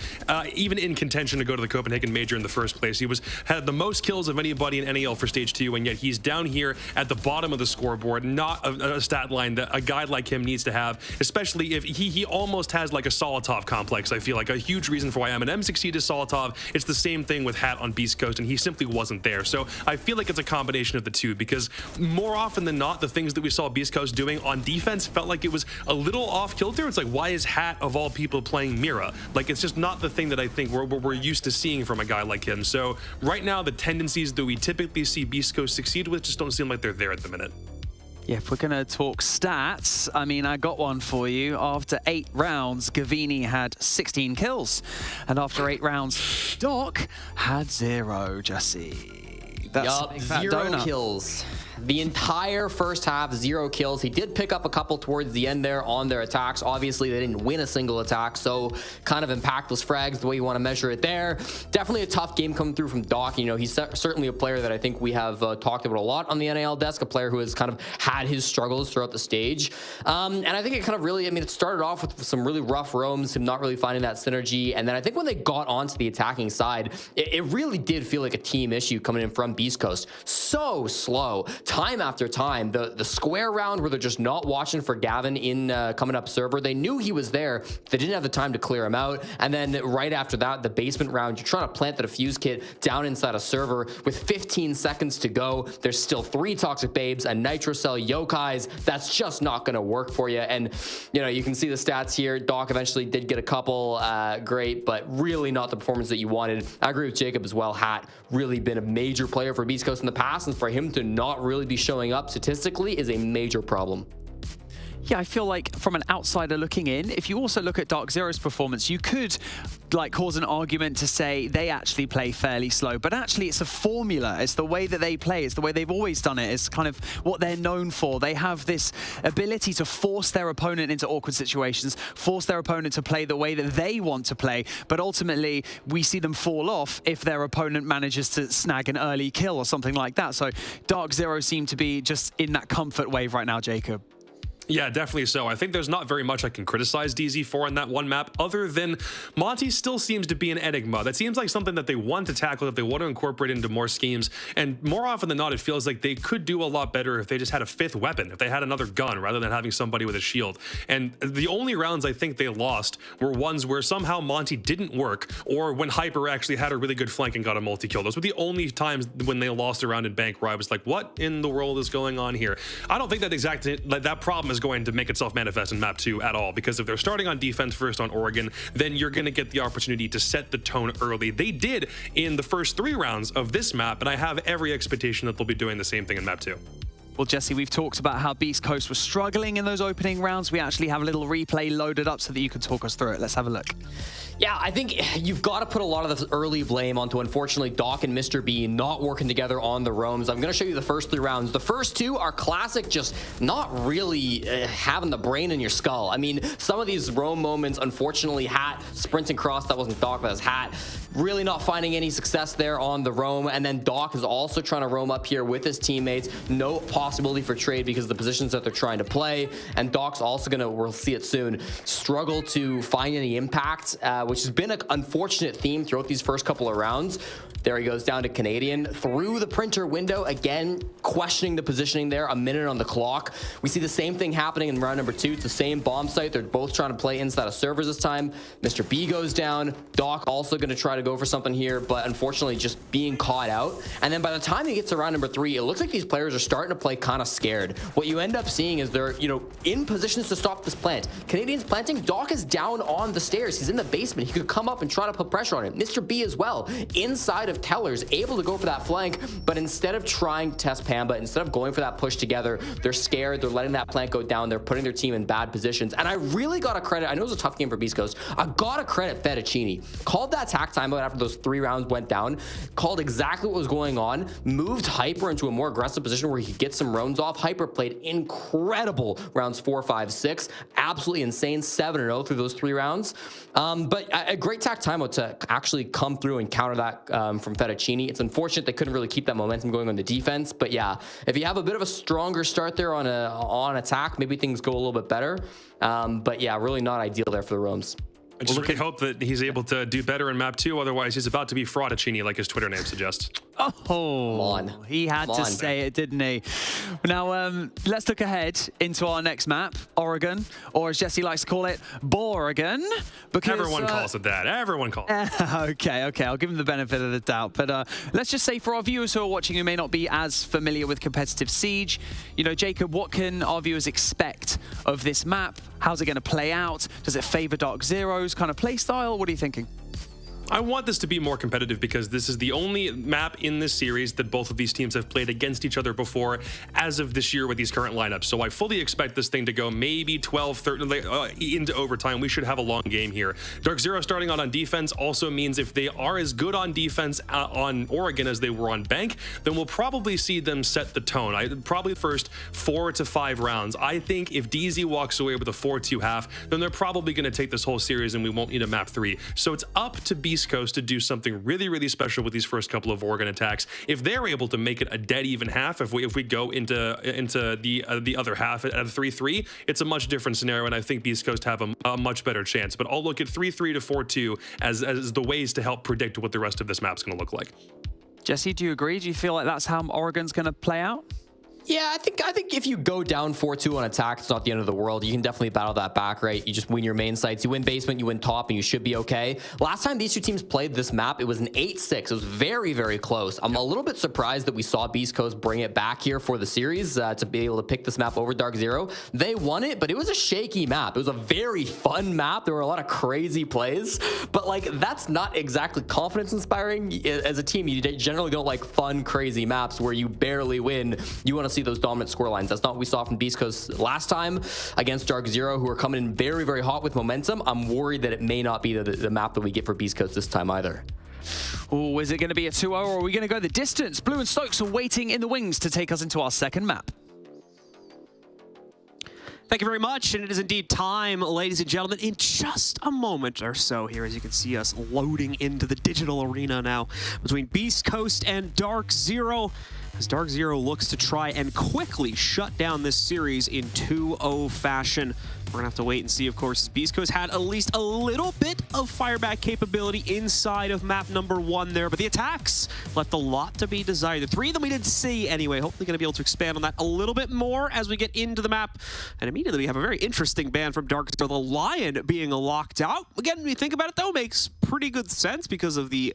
even in contention to go to the Copenhagen Major in the first place. He had the most kills of anybody in NAL for Stage 2, and yet he's down here at the bottom of the scoreboard, not a stat line that a guy like him needs to have, especially if he almost has like a Solotov complex. I feel like a huge reason for why M&M succeeded Solotov. It's the same thing with Hat on Beast Coast, and he simply wasn't there. So I feel like it's a combination of the two, because more often than not, the things that we saw Beast Coast doing on defense felt like it was a little off kilter. It's like, why is Hat of all people playing Mira? Like, it's just not the thing that I think we're used to seeing from a guy like him. So right now, the tendencies that we typically see Beast Coast succeed with just don't seem like they're there at the minute. Yeah, if we're going to talk stats, I mean, I got one for you. After 8 rounds, Gavini had 16 kills. And after 8 rounds, Doc had 0, Jesse. That's 0 kills. The entire first half, 0 kills. He did pick up a couple towards the end there on their attacks. Obviously, they didn't win a single attack, so kind of impactless frags, the way you want to measure it there. Definitely a tough game coming through from Doc. You know, he's certainly a player that I think we have talked about a lot on the NAL desk, a player who has kind of had his struggles throughout the stage. And I think it kind of really, I mean, it started off with some really rough roams, him not really finding that synergy. And then I think when they got onto the attacking side, it really did feel like a team issue coming in from Beast Coast. So slow time after time, the square round where they're just not watching for Gavin in coming up server. They knew he was there. They didn't have the time to clear him out. And then right after that, the basement round, you're trying to plant the defuse kit down inside a server with 15 seconds to go. There's still 3 Toxic Babes and Nitrocell Yokais. That's just not going to work for you. And, you know, you can see the stats here. Doc eventually did get a couple, great, but really not the performance that you wanted. I agree with Jacob as well. Hat really been a major player for Beast Coast in the past, and for him to not really be showing up statistically is a major problem. Yeah, I feel like from an outsider looking in, if you also look at DarkZero's performance, you could like cause an argument to say they actually play fairly slow, but actually it's a formula. It's the way that they play. It's the way they've always done it. It's kind of what they're known for. They have this ability to force their opponent into awkward situations, force their opponent to play the way that they want to play, but ultimately we see them fall off if their opponent manages to snag an early kill or something like that. So DarkZero seem to be just in that comfort wave right now, Jacob. Yeah, definitely so. I think there's not very much I can criticize DZ for on that one map, other than Monty still seems to be an enigma. That seems like something that they want to tackle, that they want to incorporate into more schemes. And more often than not, it feels like they could do a lot better if they just had a 5th weapon, if they had another gun, rather than having somebody with a shield. And the only rounds I think they lost were ones where somehow Monty didn't work, or when Hyper actually had a really good flank and got a multi-kill. Those were the only times when they lost a round in Bank where I was like, what in the world is going on here? I don't think that problem is going to make itself manifest in map 2 at all, because if they're starting on defense first on Oregon, then you're going to get the opportunity to set the tone early. They did in the first 3 rounds of this map, and I have every expectation that they'll be doing the same thing in map 2. Well, Jesse, we've talked about how Beast Coast was struggling in those opening rounds. We actually have a little replay loaded up so that you can talk us through it. Let's have a look. Yeah, I think you've got to put a lot of the early blame onto, unfortunately, Doc and Mr. B not working together on the roams. I'm going to show you the first 3 rounds. The first 2 are classic, just not really having the brain in your skull. I mean, some of these roam moments, unfortunately, Hat sprinting across, that wasn't Doc, that was Hat. Really not finding any success there on the roam. And then Doc is also trying to roam up here with his teammates. No possibility for trade because of the positions that they're trying to play. And Doc's also going to, we'll see it soon, struggle to find any impact, which has been an unfortunate theme throughout these first couple of rounds. There he goes down to Canadian through the printer window, again questioning the positioning there, a minute on the clock. We see the same thing happening in round number 2. It's the same bomb site. They're both trying to play inside of servers this time. Mr. B goes down. Doc also going to try to go for something here, but unfortunately just being caught out. And then by the time he gets to round number 3, it looks like these players are starting to play kind of scared. What you end up seeing is they're, you know, in positions to stop this plant. Canadian's planting. Doc is down on the stairs. He's in the basement. He could come up and try to put pressure on him. Mr. B as well, inside of Tellers, able to go for that flank, but instead of trying to test Pamba, instead of going for that push together, they're scared. They're letting that plant go down. They're putting their team in bad positions. And I really got to credit, I know it was a tough game for Beast Coast. I got to credit Fettuccini. Called that attack timeout after those 3 rounds went down, called exactly what was going on, moved Hyper into a more aggressive position where he could get some rounds off. Hyper played incredible rounds 4, 5, 6. Absolutely insane, 7-0 through those 3 rounds. But a great attack timeout to actually come through and counter that from Fettuccini. It's unfortunate they couldn't really keep that momentum going on the defense, but yeah, if you have a bit of a stronger start there on attack, maybe things go a little bit better. But yeah, really not ideal there for the Roams. I just really hope that he's able to do better in map 2. Otherwise, he's about to be Fraudicini, like his Twitter name suggests. Oh, he had to say it, didn't he? Now, let's look ahead into our next map, Oregon, or as Jesse likes to call it, Boregon. Because everyone calls it that. Everyone calls it. Okay. I'll give him the benefit of the doubt. But let's just say for our viewers who are watching who may not be as familiar with competitive Siege, you know, Jacob, what can our viewers expect of this map? How's it going to play out? Does it favor DarkZero's kind of play style? What are you thinking? I want this to be more competitive because this is the only map in this series that both of these teams have played against each other before as of this year with these current lineups. So I fully expect this thing to go maybe 12, 13 into overtime. We should have a long game here. DarkZero starting out on defense also means if they are as good on defense on Oregon as they were on Bank, then we'll probably see them set the tone. Probably the first 4 to 5 rounds. I think if DZ walks away with a 4-2 half, then they're probably going to take this whole series and we won't need a map 3. So it's up to Beast Coast to do something really, really special with these first couple of Oregon attacks. If they're able to make it a dead even half, if we go into the other half at a 3-3, it's a much different scenario, and I think Beast Coast have a much better chance. But I'll look at 3-3 to 4-2 as the ways to help predict what the rest of this map's going to look like. Jesse, do you agree? Do you feel like that's how Oregon's going to play out? Yeah, I think if you go down 4-2 on attack, it's not the end of the world. You can definitely battle that back, right? You just win your main sites. You win basement, you win top, and you should be okay. Last time these two teams played this map, it was an 8-6. It was very, very close. I'm a little bit surprised that we saw Beast Coast bring it back here for the series to be able to pick this map over DarkZero. They won it, but it was a shaky map. It was a very fun map. There were a lot of crazy plays, but like that's not exactly confidence inspiring. As a team, you generally don't like fun, crazy maps where you barely win. You want to see those dominant score lines. That's not what we saw from Beast Coast last time against DarkZero, who are coming in very, very hot with momentum. I'm worried that it may not be the map that we get for Beast Coast this time either. Oh, is it going to be a 2-0 or are we going to go the distance? Blue and Stokes are waiting in the wings to take us into our second map. Thank you very much, and it is indeed time, ladies and gentlemen, in just a moment or so here, as you can see us loading into the digital arena now between Beast Coast and DarkZero, as DarkZero looks to try and quickly shut down this series in 2-0 fashion. We're going to have to wait and see, of course, as Beast Coast had at least a little bit of fireback capability inside of map number 1 there, but the attacks left a lot to be desired. The 3 of them we didn't see anyway. Hopefully going to be able to expand on that a little bit more as we get into the map. And immediately we have a very interesting ban from DarkZero, the Lion being locked out. Again, when you think about it, though, makes pretty good sense because of the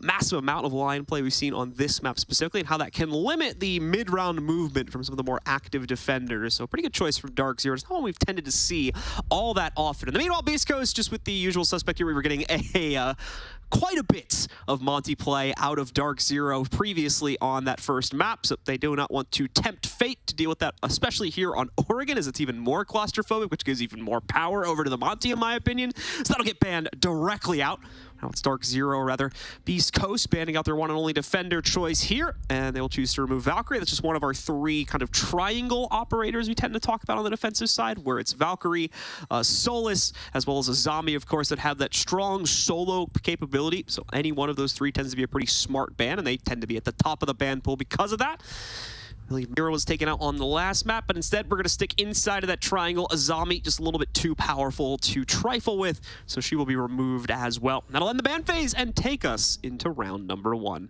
massive amount of Lion play we've seen on this map specifically and how that can limit the mid-round movement from some of the more active defenders. So pretty good choice from DarkZero. It's not one we've tended to see all that often. And meanwhile, Beast Coast, just with the usual suspect here, we were getting quite a bit of Monty play out of DarkZero previously on that first map, so they do not want to tempt fate to deal with that, especially here on Oregon, as it's even more claustrophobic, which gives even more power over to the Monty, in my opinion. So that'll get banned directly out. Now it's DarkZero, rather. Beast Coast banning out their one and only defender choice here, and they will choose to remove Valkyrie. That's just one of our 3 kind of triangle operators we tend to talk about on the defensive side, where it's Valkyrie, Solus, as well as a zombie, of course, that have that strong solo capability. So any one of those 3 tends to be a pretty smart ban, and they tend to be at the top of the ban pool because of that. I believe Mira was taken out on the last map, but instead we're going to stick inside of that triangle. A zombie just a little bit too powerful to trifle with, so she will be removed as well. That'll end the ban phase and take us into round number 1.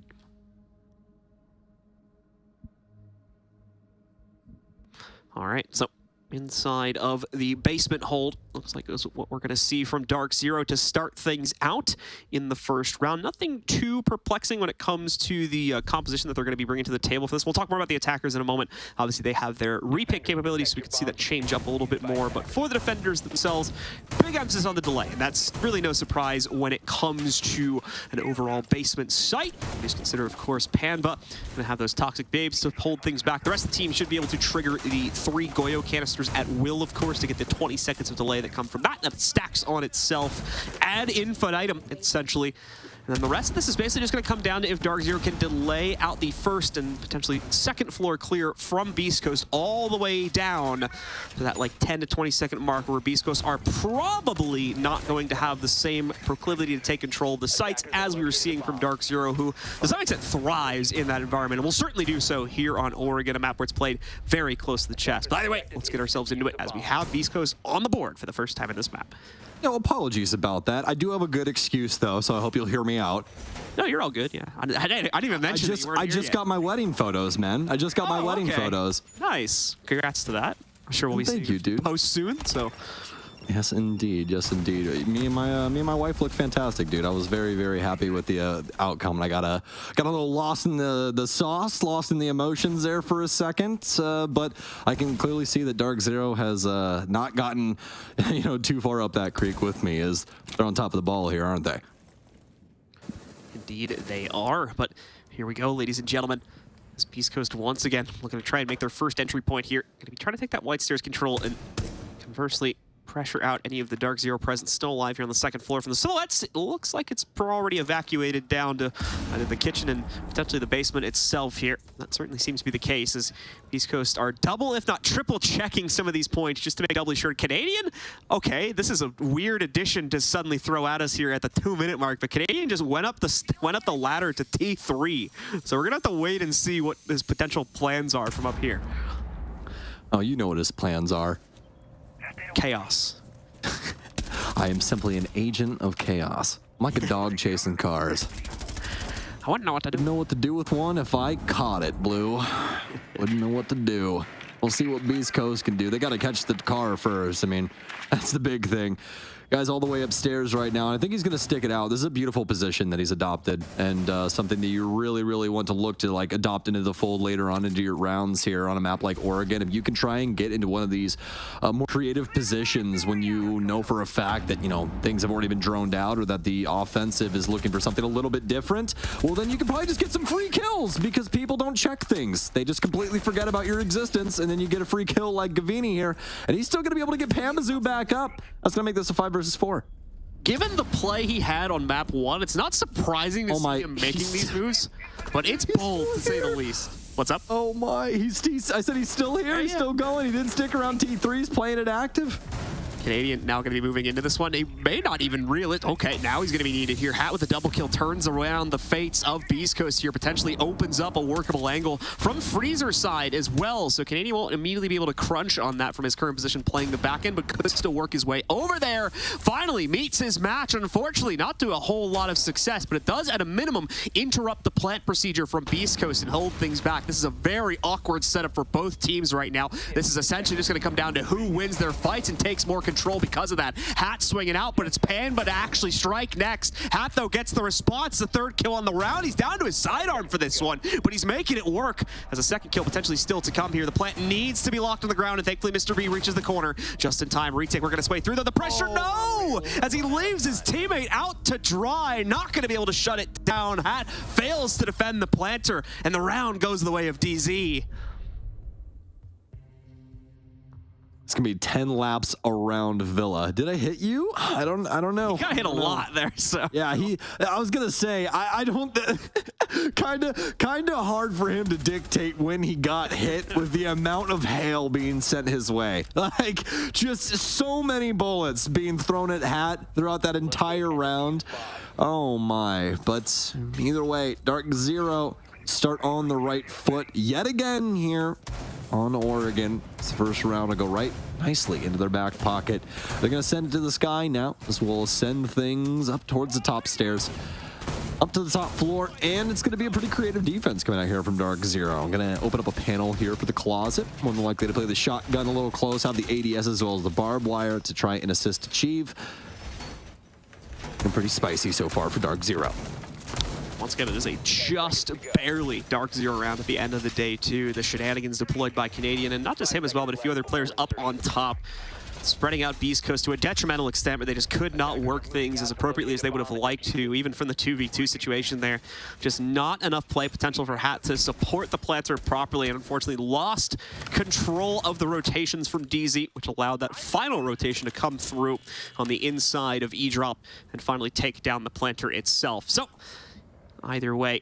All right, so inside of the basement hold, looks like this is what we're going to see from DarkZero to start things out in the first round. Nothing too perplexing when it comes to the composition that they're going to be bringing to the table for this. We'll talk more about the attackers in a moment. Obviously, they have their repick capabilities, so we can see that change up a little bit more. But for the defenders themselves, big emphasis on the delay. And that's really no surprise when it comes to an overall basement site. Just consider, of course, Panba going to have those toxic babes to hold things back. The rest of the team should be able to trigger the 3 Goyo canisters at will, of course, to get the 20 seconds of delay that come from that. That stacks on itself ad infinitum, essentially. And then the rest of this is basically just going to come down to if DarkZero can delay out the first and potentially second floor clear from Beast Coast all the way down to that like 10 to 20 second mark, where Beast Coast are probably not going to have the same proclivity to take control of the sites as we were seeing from DarkZero, who to some extent thrives in that environment and will certainly do so here on Oregon, a map where it's played very close to the chest. By the way, let's get ourselves into it as we have Beast Coast on the board for the first time in this map. No, apologies about that. I do have a good excuse, though, so I hope you'll hear me out. No, you're all good, yeah. I didn't even mention that you weren't I here just yet. got my wedding photos, man. I just got my wedding okay. photos. Nice. Congrats to that. I'm sure we'll be seeing you post soon, so... Yes, indeed. Yes, indeed. Me and my wife look fantastic, dude. I was very, very happy with the outcome. And I got a little lost in the sauce, lost in the emotions there for a second. But I can clearly see that DarkZero has not gotten, too far up that creek with me. As they're on top of the ball here, aren't they? Indeed, they are. But here we go, ladies and gentlemen. This Beast Coast once again looking to try and make their first entry point here. Going to be trying to take that white stairs control and conversely pressure out any of the DarkZero presence still alive here on the second floor from the silhouettes. It looks like it's already evacuated down to either the kitchen and potentially the basement itself here. That certainly seems to be the case, as Beast Coast are double, if not triple, checking some of these points just to make doubly sure. Canadian? Okay, this is a weird addition to suddenly throw at us here at the 2-minute mark, but Canadian just went up the ladder to T3. So we're gonna have to wait and see what his potential plans are from up here. Oh, you know what his plans are. Chaos. I am simply an agent of chaos. I'm like a dog chasing cars. I wouldn't know what to do. Know what to do with one if I caught it, Blue. Wouldn't know what to do. We'll see what Beast Coast can do. They got to catch the car first. I mean, that's the big thing. Guy's all the way upstairs right now, and I think he's going to stick it out. This is a beautiful position that he's adopted, and something that you really, really want to look to like adopt into the fold later on into your rounds here on a map like Oregon. If you can try and get into one of these more creative positions when you know for a fact that, you know, things have already been droned out or that the offensive is looking for something a little bit different, well, then you can probably just get some free kills because people don't check things. They just completely forget about your existence, and then you get a free kill like Gavini here, and he's still going to be able to get Pamazoo back up. That's going to make this a 5 versus 4. Given the play he had on map 1, it's not surprising to see him making these moves, but it's bold to say the least. What's up? Oh my, I said he's still here, he's still going. He didn't stick around T3, he's playing it active. Canadian now going to be moving into this one. He may not even reel it. Okay, now he's going to be needed here. Hat with a double kill turns around the fates of Beast Coast here, potentially opens up a workable angle from Freezer's side as well. So Canadian won't immediately be able to crunch on that from his current position playing the back end, but could still work his way over there. Finally meets his match. Unfortunately, not to a whole lot of success, but it does at a minimum interrupt the plant procedure from Beast Coast and hold things back. This is a very awkward setup for both teams right now. This is essentially just going to come down to who wins their fights and takes more control because of that. Hat swinging out, but it's Pan, but actually strike next. Hat, though, gets the response. The 3rd kill on the round. He's down to his sidearm for this one, but he's making it work as a 2nd kill potentially still to come here. The plant needs to be locked on the ground, and thankfully Mr. B reaches the corner just in time. Retake, we're going to sway through, though. The pressure, no! As he leaves his teammate out to dry. Not going to be able to shut it down. Hat fails to defend the planter, and the round goes the way of DZ. It's gonna be 10 laps around Villa. Did I hit you? I don't know. He got hit a lot there, so. Yeah, I was gonna say, I don't, kinda hard for him to dictate when he got hit with the amount of hail being sent his way. Like, just so many bullets being thrown at Hat throughout that entire round. Oh my, but either way, DarkZero start on the right foot yet again here on Oregon. It's the first round to go right nicely into their back pocket. They're going to send it to the sky now. This will send things up towards the top stairs, up to the top floor, and it's going to be a pretty creative defense coming out here from DarkZero. I'm going to open up a panel here for the closet. More than likely to play the shotgun a little close, have the ADS as well as the barbed wire to try and assist Achieve. And pretty spicy so far for DarkZero. Once again, it is a just barely DarkZero round at the end of the day, too. The shenanigans deployed by Canadian, and not just him as well, but a few other players up on top, spreading out Beast Coast to a detrimental extent, but they just could not work things as appropriately as they would have liked to, even from the 2v2 situation there. Just not enough play potential for Hat to support the planter properly, and unfortunately lost control of the rotations from DZ, which allowed that final rotation to come through on the inside of E-Drop and finally take down the planter itself. So, either way,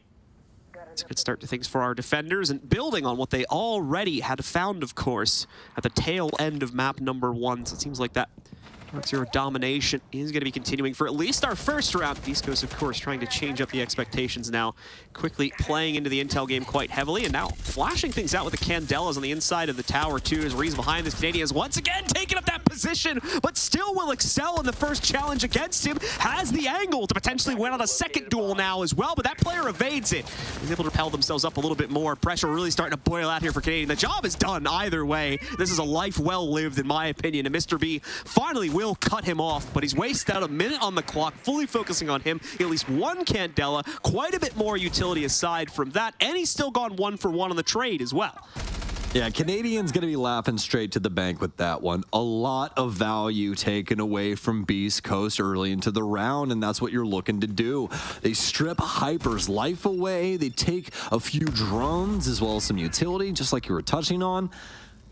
it's a good start to things for our defenders, and building on what they already had found, of course, at the tail end of map number 1. So it seems like that DarkZero domination is going to be continuing for at least our first round. Beast Coast, of course, trying to change up the expectations now, quickly playing into the intel game quite heavily, and now flashing things out with the Candelas on the inside of the tower, too, as Reese behind this. Canadian is once again taking up that position, but still will excel in the first challenge against him. Has the angle to potentially win on a second duel now as well, but that player evades it. He's able to propel themselves up a little bit more. Pressure really starting to boil out here for Canadian. The job is done either way. This is a life well lived, in my opinion, and Mr. B finally will cut him off, but he's wasted out a minute on the clock, fully focusing on him. At least one Candela, quite a bit more utility aside from that, and he's still gone 1 for 1 on the trade as well. Yeah, Canadian's going to be laughing straight to the bank with that one. A lot of value taken away from Beast Coast early into the round, and that's what you're looking to do. They strip Hyper's life away. They take a few drones as well as some utility, just like you were touching on.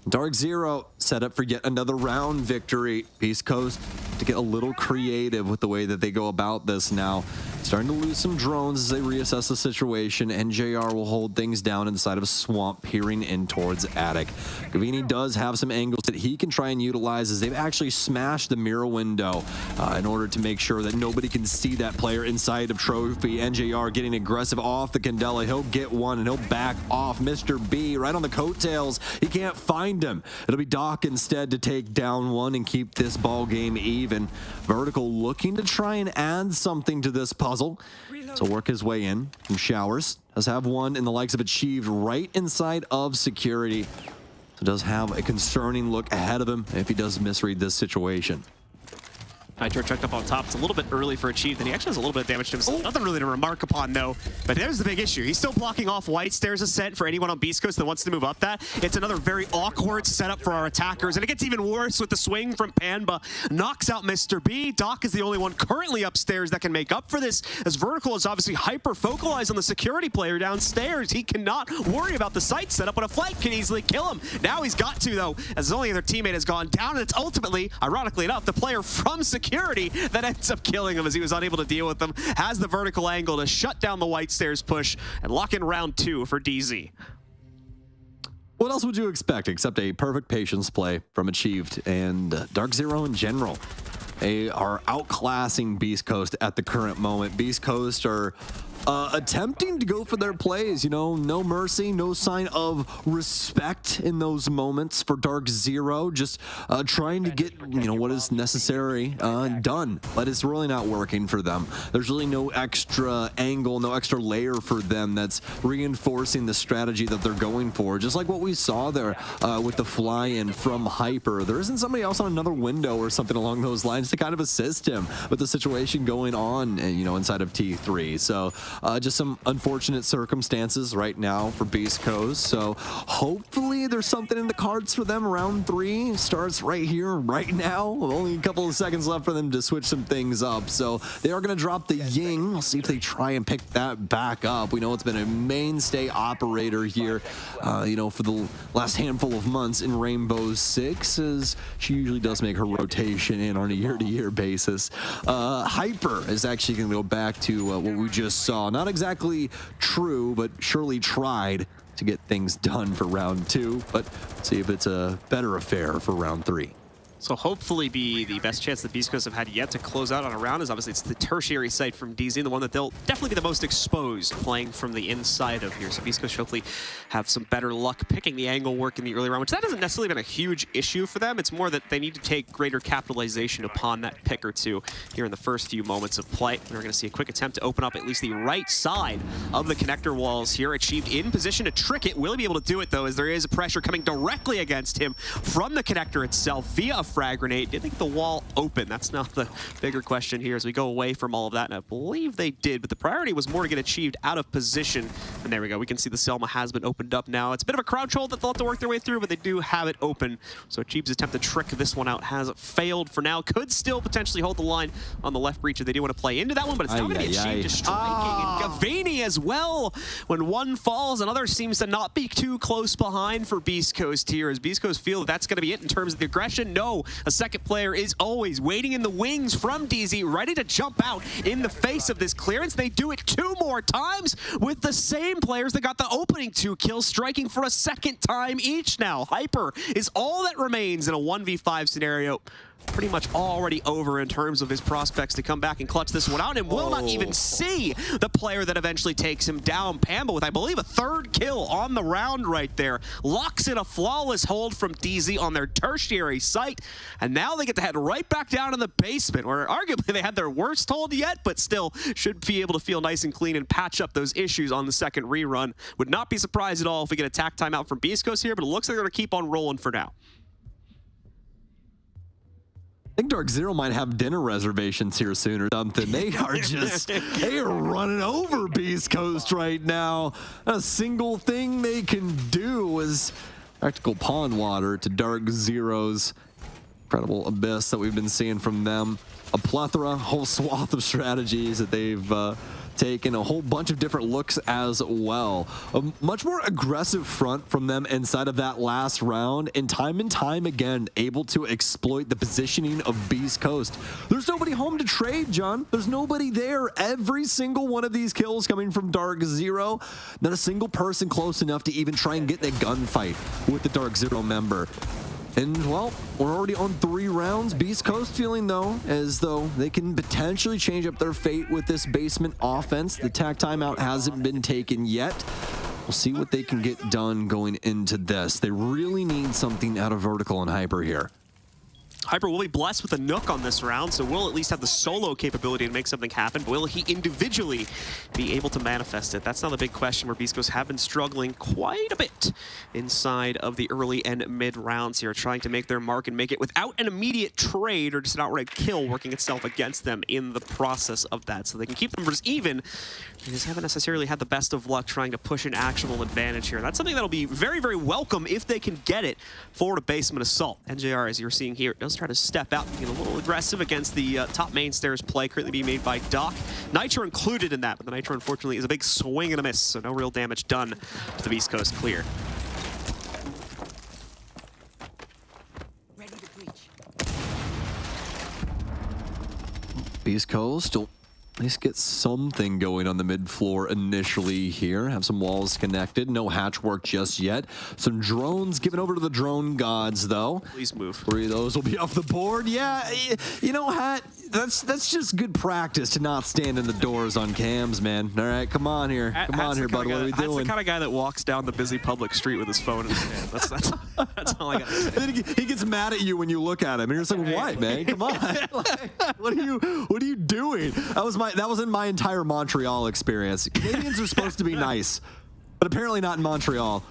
DarkZero set up for yet another round victory. Beast Coast to get a little creative with the way that they go about this now. Starting to lose some drones as they reassess the situation. NJR will hold things down inside of a swamp, peering in towards Attic. Gavini does have some angles that he can try and utilize as they've actually smashed the mirror window in order to make sure that nobody can see that player inside of Trophy. NJR getting aggressive off the Candela. He'll get one and he'll back off. Mr. B right on the coattails. He can't find him. It'll be Doc instead to take down one and keep this ball game even. Vertical looking to try and add something to this puzzle. Dazzle to work his way in from Showers. Does have one in the likes of Achieved right inside of Security. So does have a concerning look ahead of him if he does misread this situation. Nitro checked up on top. It's a little bit early for Achieved, and he actually has a little bit of damage to himself. Nothing really to remark upon, though. But there's the big issue. He's still blocking off White Stairs Ascent for anyone on Beast Coast that wants to move up that. It's another very awkward setup for our attackers, and it gets even worse with the swing from Panba. Knocks out Mr. B. Doc is the only one currently upstairs that can make up for this, as Vertical is obviously hyper-focalized on the security player downstairs. He cannot worry about the site setup, but a flank can easily kill him. Now he's got to, though, as his only other teammate has gone down, and it's ultimately, ironically enough, the player from Security that ends up killing him as he was unable to deal with them. Has the vertical angle to shut down the White Stairs push and lock in round 2 for DZ. What else would you expect except a perfect patience play from Achieved and DarkZero in general? They are outclassing Beast Coast at the current moment. Beast Coast are attempting to go for their plays, you know, no mercy, no sign of respect in those moments for DarkZero, just trying to get, you know, what is necessary done, but it's really not working for them. There's really no extra angle, no extra layer for them that's reinforcing the strategy that they're going for, just like what we saw there with the fly-in from Hyper. There isn't somebody else on another window or something along those lines to kind of assist him with the situation going on, you know, inside of T3. So just some unfortunate circumstances right now for Beast Coast. So hopefully there's something in the cards for them. Round 3 starts right here, right now. Only a couple of seconds left for them to switch some things up. So they are going to drop the Ying. We'll see if they try and pick that back up. We know it's been a mainstay operator here, you know, for the last handful of months in Rainbow Six, as she usually does make her rotation in on a year-to-year basis. Hyper is actually going to go back to what we just saw. Not exactly true, but surely tried to get things done for round 2, but see if it's a better affair for round 3. So hopefully be the best chance that Beast Coast have had yet to close out on a round is obviously it's the tertiary site from DZ, the one that they'll definitely be the most exposed playing from the inside of here. So Beast Coast hopefully have some better luck picking the angle work in the early round, which that hasn't necessarily been a huge issue for them. It's more that they need to take greater capitalization upon that pick or two here in the first few moments of play. We're going to see a quick attempt to open up at least the right side of the connector walls here. Achieved in position to trick it. Will he be able to do it, though, as there is pressure coming directly against him from the connector itself via a frag grenade. Did they get the wall open? That's now the bigger question here as we go away from all of that, and I believe they did, but the priority was more to get Achieved out of position. And there we go. We can see the Selma has been opened up now. It's a bit of a crouch hold that they'll have to work their way through, but they do have it open. So Achieved's attempt to trick this one out has failed for now. Could still potentially hold the line on the left breach if they do want to play into that one, but it's now going to be Achieved just striking. And Gavini as well. When one falls, another seems to not be too close behind for Beast Coast here, as Beast Coast feel that that's going to be it in terms of the aggression. No, a second player is always waiting in the wings from DZ, ready to jump out in the face of this clearance. They do it 2 more times with the same players that got the opening 2 kills, striking for a second time each now. Hyper is all that remains in a 1v5 scenario. Pretty much already over in terms of his prospects to come back and clutch this one out, and will not even see the player that eventually takes him down. Pamba with, I believe, a 3rd kill on the round right there. Locks in a flawless hold from DZ on their tertiary site, and now they get to head right back down in the basement, where arguably they had their worst hold yet, but still should be able to feel nice and clean and patch up those issues on the second rerun. Would not be surprised at all if we get a tack timeout from Beast Coast here, but it looks like they're going to keep on rolling for now. I think DarkZero might have dinner reservations here soon or something. They are just, they are running over Beast Coast right now. A single thing they can do is practical pond water to DarkZero's incredible abyss that we've been seeing from them. A plethora, whole swath of strategies that they've taken, a whole bunch of different looks as well. A much more aggressive front from them inside of that last round, and time again able to exploit the positioning of Beast Coast. There's nobody home to trade, John. There's nobody there. Every single one of these kills coming from DarkZero. Not a single person close enough to even try and get that gunfight with the DarkZero member. And, well, we're already on 3 rounds. Beast Coast feeling, though, as though they can potentially change up their fate with this basement offense. The tack timeout hasn't been taken yet. We'll see what they can get done going into this. They really need something out of Vertical and Hyper here. Hyper will be blessed with a Nook on this round, so will at least have the solo capability to make something happen. Will he individually be able to manifest it? That's now the big question, where beastcoast have been struggling quite a bit inside of the early and mid rounds here, trying to make their mark and make it without an immediate trade or just an outright kill working itself against them in the process of that. So they can keep numbers even. They just haven't necessarily had the best of luck trying to push an actual advantage here. And that's something that'll be very, very welcome if they can get it forward a basement assault. NJR, as you're seeing here, does try to step out and get a little aggressive against the top main stairs play currently being made by Doc. Nitro included in that, but the Nitro unfortunately is a big swing and a miss, so no real damage done to the Beast Coast clear. Beast Coast will at least get something going on the mid floor initially here. Have some walls connected. No hatch work just yet. Some drones given over to the drone gods, though. Please move. 3 of those will be off the board. Yeah, you know, Hat, that's just good practice to not stand in the doors on cams, man. All right, come on here. Come on here, bud. What are we doing? That's the kind of guy that walks down the busy public street with his phone in his hand. That's all I got to say. And then he gets mad at you when you look at him, and you're just like, "What, man? Come on! Like, what are you doing?" That wasn't my entire Montreal experience. Canadians are supposed to be nice, but apparently not in Montreal.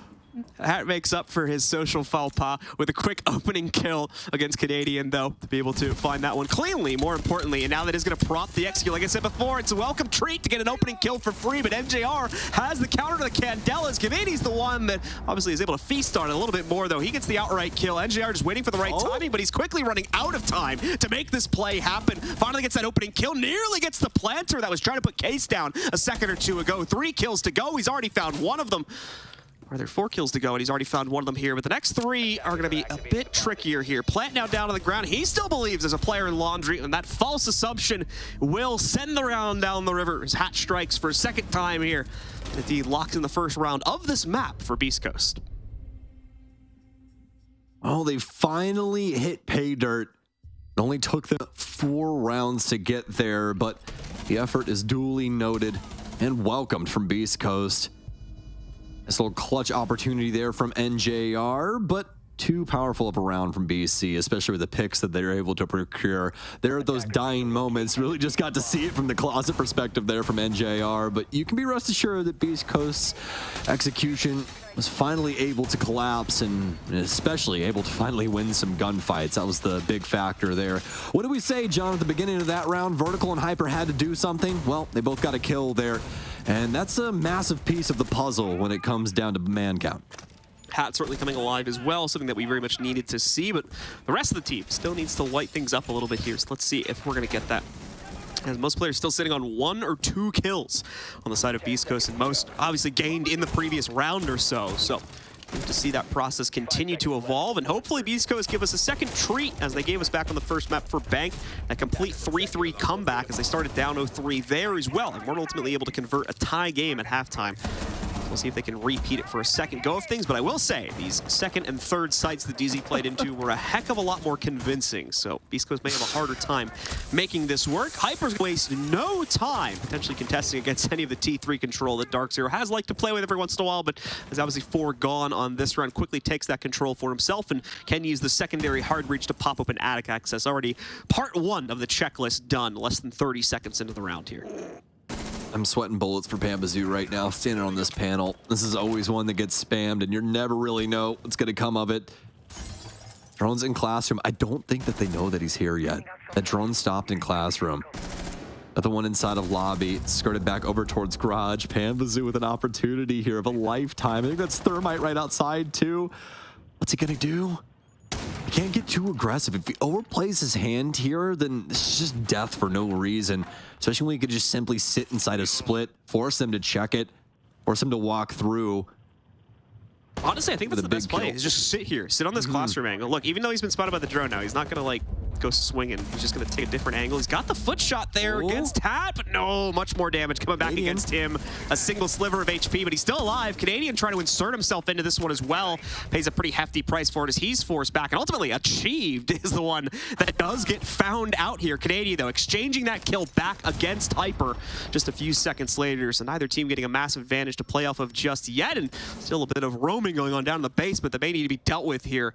Hat makes up for his social faux pas with a quick opening kill against Canadian, though, to be able to find that one cleanly, more importantly. And now that is going to prompt the execute. Like I said before, it's a welcome treat to get an opening kill for free, but MJR has the counter to the Candelas. Canadian's the one that obviously is able to feast on it a little bit more, though. He gets the outright kill. MJR just waiting for the right timing, but he's quickly running out of time to make this play happen. Finally gets that opening kill, nearly gets the planter that was trying to put Case down a second or two ago. 3 kills to go. He's already found one of them. Are there 4 kills to go, and he's already found one of them here, but the next 3 are going to be a bit trickier here. Plant now down on the ground. He still believes there's a player in Laundry, and that false assumption will send the round down the river. His Hat strikes for a second time here. Indeed, locked in the first round of this map for Beast Coast. Oh, they finally hit pay dirt. It only took them 4 rounds to get there, but the effort is duly noted and welcomed from Beast Coast. This little clutch opportunity there from NJR, but too powerful of a round from BC, especially with the picks that they're able to procure. There are those dying moments. Really just got to see it from the closet perspective there from NJR, but you can be rest assured that Beast Coast's execution was finally able to collapse and especially able to finally win some gunfights. That was the big factor there. What did we say, John, at the beginning of that round? Vertical and Hyper had to do something. Well, they both got a kill there, and that's a massive piece of the puzzle when it comes down to man count. Hat certainly coming alive as well, something that we very much needed to see, but the rest of the team still needs to light things up a little bit here. So let's see if we're going to get that. As most players still sitting on 1 or 2 kills on the side of Beast Coast, and most obviously gained in the previous round or so. So we'll to see that process continue to evolve, and hopefully Beast Coast give us a second treat as they gave us back on the first map for Bank. A complete 3-3 comeback as they started down 0-3 there as well, and weren't ultimately able to convert a tie game at halftime. We'll see if they can repeat it for a second go of things, but I will say these second and third sites that DZ played into were a heck of a lot more convincing, so Beast Coast may have a harder time making this work. Hyper's waste no time potentially contesting against any of the T3 control that DarkZero has liked to play with every once in a while, but has obviously foregone on this round. Quickly takes that control for himself and can use the secondary hard breach to pop open attic access. Already part 1 of the checklist done, less than 30 seconds into the round here. I'm sweating bullets for Pambazoo right now, standing on this panel. This is always one that gets spammed, and you never really know what's going to come of it. Drone's in classroom. I don't think that they know that he's here yet. That drone stopped in classroom. But the one inside of lobby skirted back over towards garage. Pambazoo with an opportunity here of a lifetime. I think that's Thermite right outside, too. What's he going to do? He can't get too aggressive. If he overplays his hand here, then it's just death for no reason. Especially when he could just simply sit inside a split, force them to check it, force him to walk through. Honestly, I think that's the best play. Is just sit here, sit on this classroom angle. Look, even though he's been spotted by the drone now, he's not gonna like go swinging. He's just gonna take a different angle. He's got the foot shot there against Hat, but no, much more damage coming back against him. A single sliver of HP, but he's still alive. Canadian trying to insert himself into this one as well. Pays a pretty hefty price for it as he's forced back, and ultimately Achieved is the one that does get found out here. Canadian, though, exchanging that kill back against Hyper just a few seconds later, so neither team getting a massive advantage to play off of just yet, and still a bit of roaming going on down in the basement that may need to be dealt with here.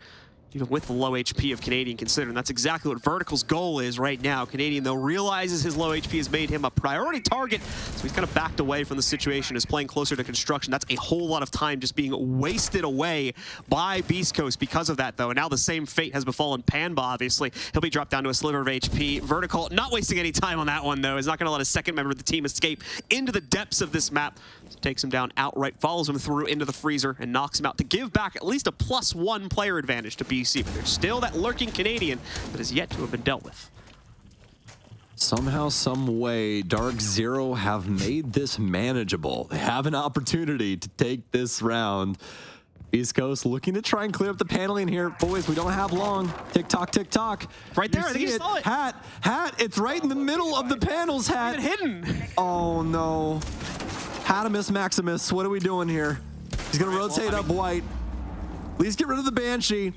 even with the low HP of Canadian, considering that's exactly what Vertical's goal is right now. Canadian, though, realizes his low HP has made him a priority target, so he's kind of backed away from the situation, is playing closer to construction. That's a whole lot of time just being wasted away by Beast Coast because of that, though. And now the same fate has befallen Panba, obviously. He'll be dropped down to a sliver of HP. Vertical, not wasting any time on that one, though. Is not going to let a second member of the team escape into the depths of this map. So takes him down outright, follows him through into the freezer, and knocks him out to give back at least a +1 player advantage to BC. But there's still that lurking Canadian that is yet to have been dealt with. Somehow, some way, DarkZero have made this manageable. They have an opportunity to take this round. East Coast looking to try and clear up the paneling here. Boys, we don't have long. Tick tock, tick tock. Right there, I think you saw it. Hat, it's right in the middle of the panels, Hat. Hidden. Oh no. Hatamus Maximus, what are we doing here? He's gonna rotate up white. At least get rid of the Banshee.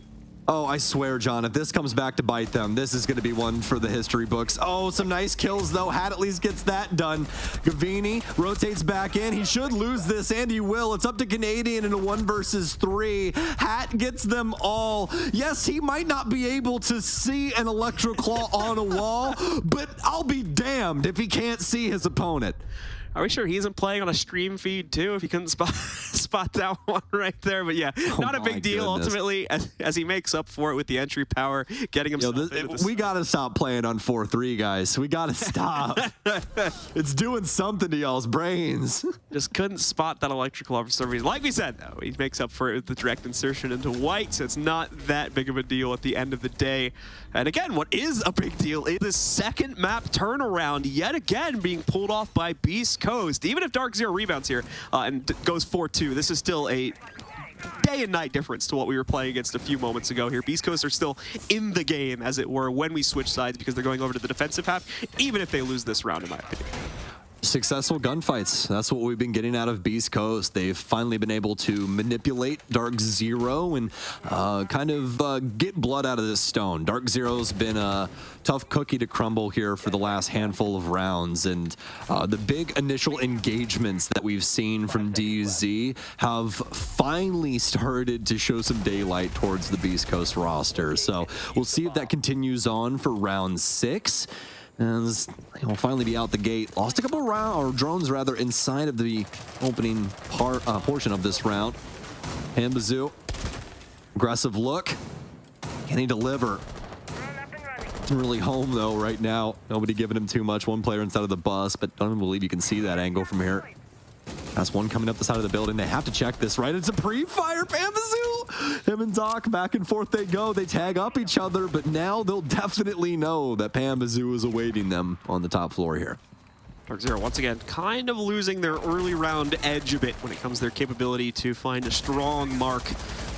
Oh, I swear, John, if this comes back to bite them, this is going to be one for the history books. Oh, some nice kills, though. Hat at least gets that done. Gavini rotates back in. He should lose this, and he will. It's up to Canadian in a 1 versus 3. Hat gets them all. Yes, he might not be able to see an Electroclaw on a wall, but I'll be damned if he can't see his opponent. Are we sure he isn't playing on a stream feed too, if he couldn't spot that one right there? But yeah, not a big deal ultimately, as he makes up for it with the entry power, getting himself we got to stop playing on 4-3, guys. We got to stop. It's doing something to y'all's brains. Just couldn't spot that electrical for some reason. Like we said, though, he makes up for it with the direct insertion into white, so it's not that big of a deal at the end of the day. And again, what is a big deal is the second map turnaround, yet again being pulled off by Beast Coast. Even if DarkZero rebounds here and goes 4-2, this is still a day and night difference to what we were playing against a few moments ago here. Beast Coast are still in the game, as it were, when we switch sides, because they're going over to the defensive half, even if they lose this round, in my opinion. Successful gunfights. That's what we've been getting out of Beast Coast. They've finally been able to manipulate DarkZero and kind of get blood out of this stone. DarkZero's been a tough cookie to crumble here for the last handful of rounds, and the big initial engagements that we've seen from DZ have finally started to show some daylight towards the Beast Coast roster. So we'll see if that continues on for round 6. And he'll finally be out the gate. Lost a couple of drones rather inside of the opening portion of this round. Hambazoo, aggressive look. Can he deliver? Isn't really home though right now. Nobody giving him too much. One player inside of the bus, but don't even believe you can see that angle from here. That's one coming up the side of the building. They have to check this, right? It's a pre-fire Hambazoo. Him and Doc, back and forth they go. They tag up each other, but now they'll definitely know that Hambazoo is awaiting them on the top floor here. DarkZero, once again, kind of losing their early round edge a bit when it comes to their capability to find a strong mark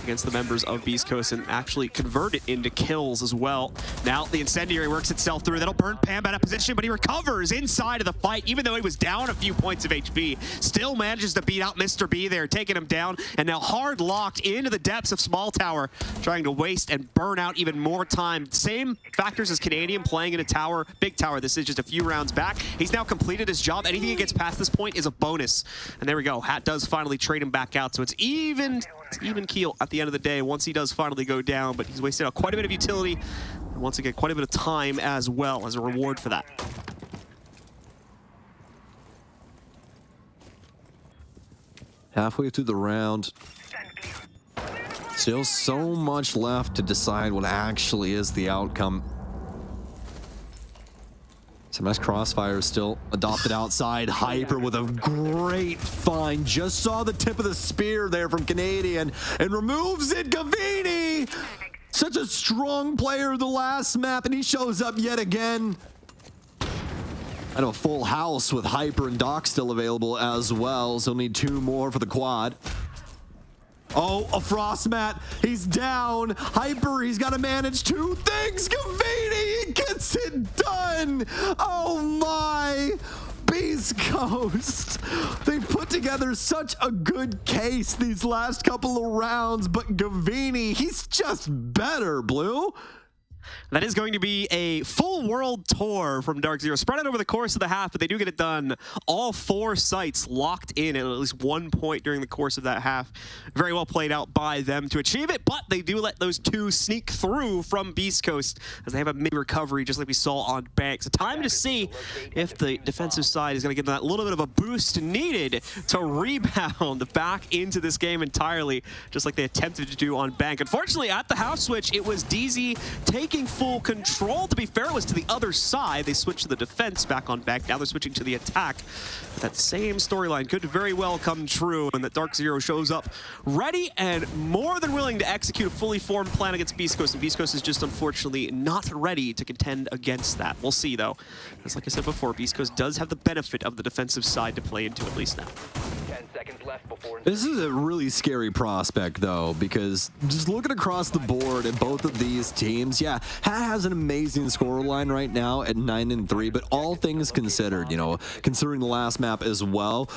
against the members of Beast Coast and actually convert it into kills as well. Now the incendiary works itself through. That'll burn Pam out of position, but he recovers inside of the fight, even though he was down a few points of HP. Still manages to beat out Mr. B there, taking him down, and now hard locked into the depths of Small Tower, trying to waste and burn out even more time. Same factors as Canadian playing in a tower, big tower. This is just a few rounds back. He's now completed his job. Anything that gets past this point is a bonus. And there we go. Hat does finally trade him back out, so it's even keel at the end of the day once he does finally go down, but he's wasted out quite a bit of utility, and once again quite a bit of time as well as a reward for that. Halfway through the round, still so much left to decide what actually is the outcome. SMS Crossfire is still adopted outside. Hyper with a great find. Just saw the tip of the spear there from Canadian and removes it. Gavini! Such a strong player the last map, and he shows up yet again. And a full house with Hyper and Doc still available as well. So need 2 more for the quad. Oh, a frost mat. He's down. Hyper, he's got to manage 2 things. Gavini, he gets it done. Oh my. Beast Coast. They've put together such a good case these last couple of rounds, but Gavini, he's just better, Blue. That is going to be a full world tour from DarkZero, spread out over the course of the half, but they do get it done. All 4 sites locked in at least 1 point during the course of that half. Very well played out by them to achieve it, but they do let those 2 sneak through from Beast Coast as they have a mid-recovery, just like we saw on Bank. So time to see if the defensive side is going to give them that little bit of a boost needed to rebound back into this game entirely, just like they attempted to do on Bank. Unfortunately, at the house switch, it was DZ taking full control. To be fair, it was to the other side. They switched to the defense back on Bank. Now they're switching to the attack. That same storyline could very well come true, and that DarkZero shows up ready and more than willing to execute a fully formed plan against Beast Coast, and Beast Coast is just unfortunately not ready to contend against that. We'll see, though. As like I said before, Beast Coast does have the benefit of the defensive side to play into, at least now. 10 seconds left before... This is a really scary prospect, though, because just looking across the board at both of these teams, yeah, Hat has an amazing scoreline right now at 9-3, but all things considered, you know, considering the last map as well,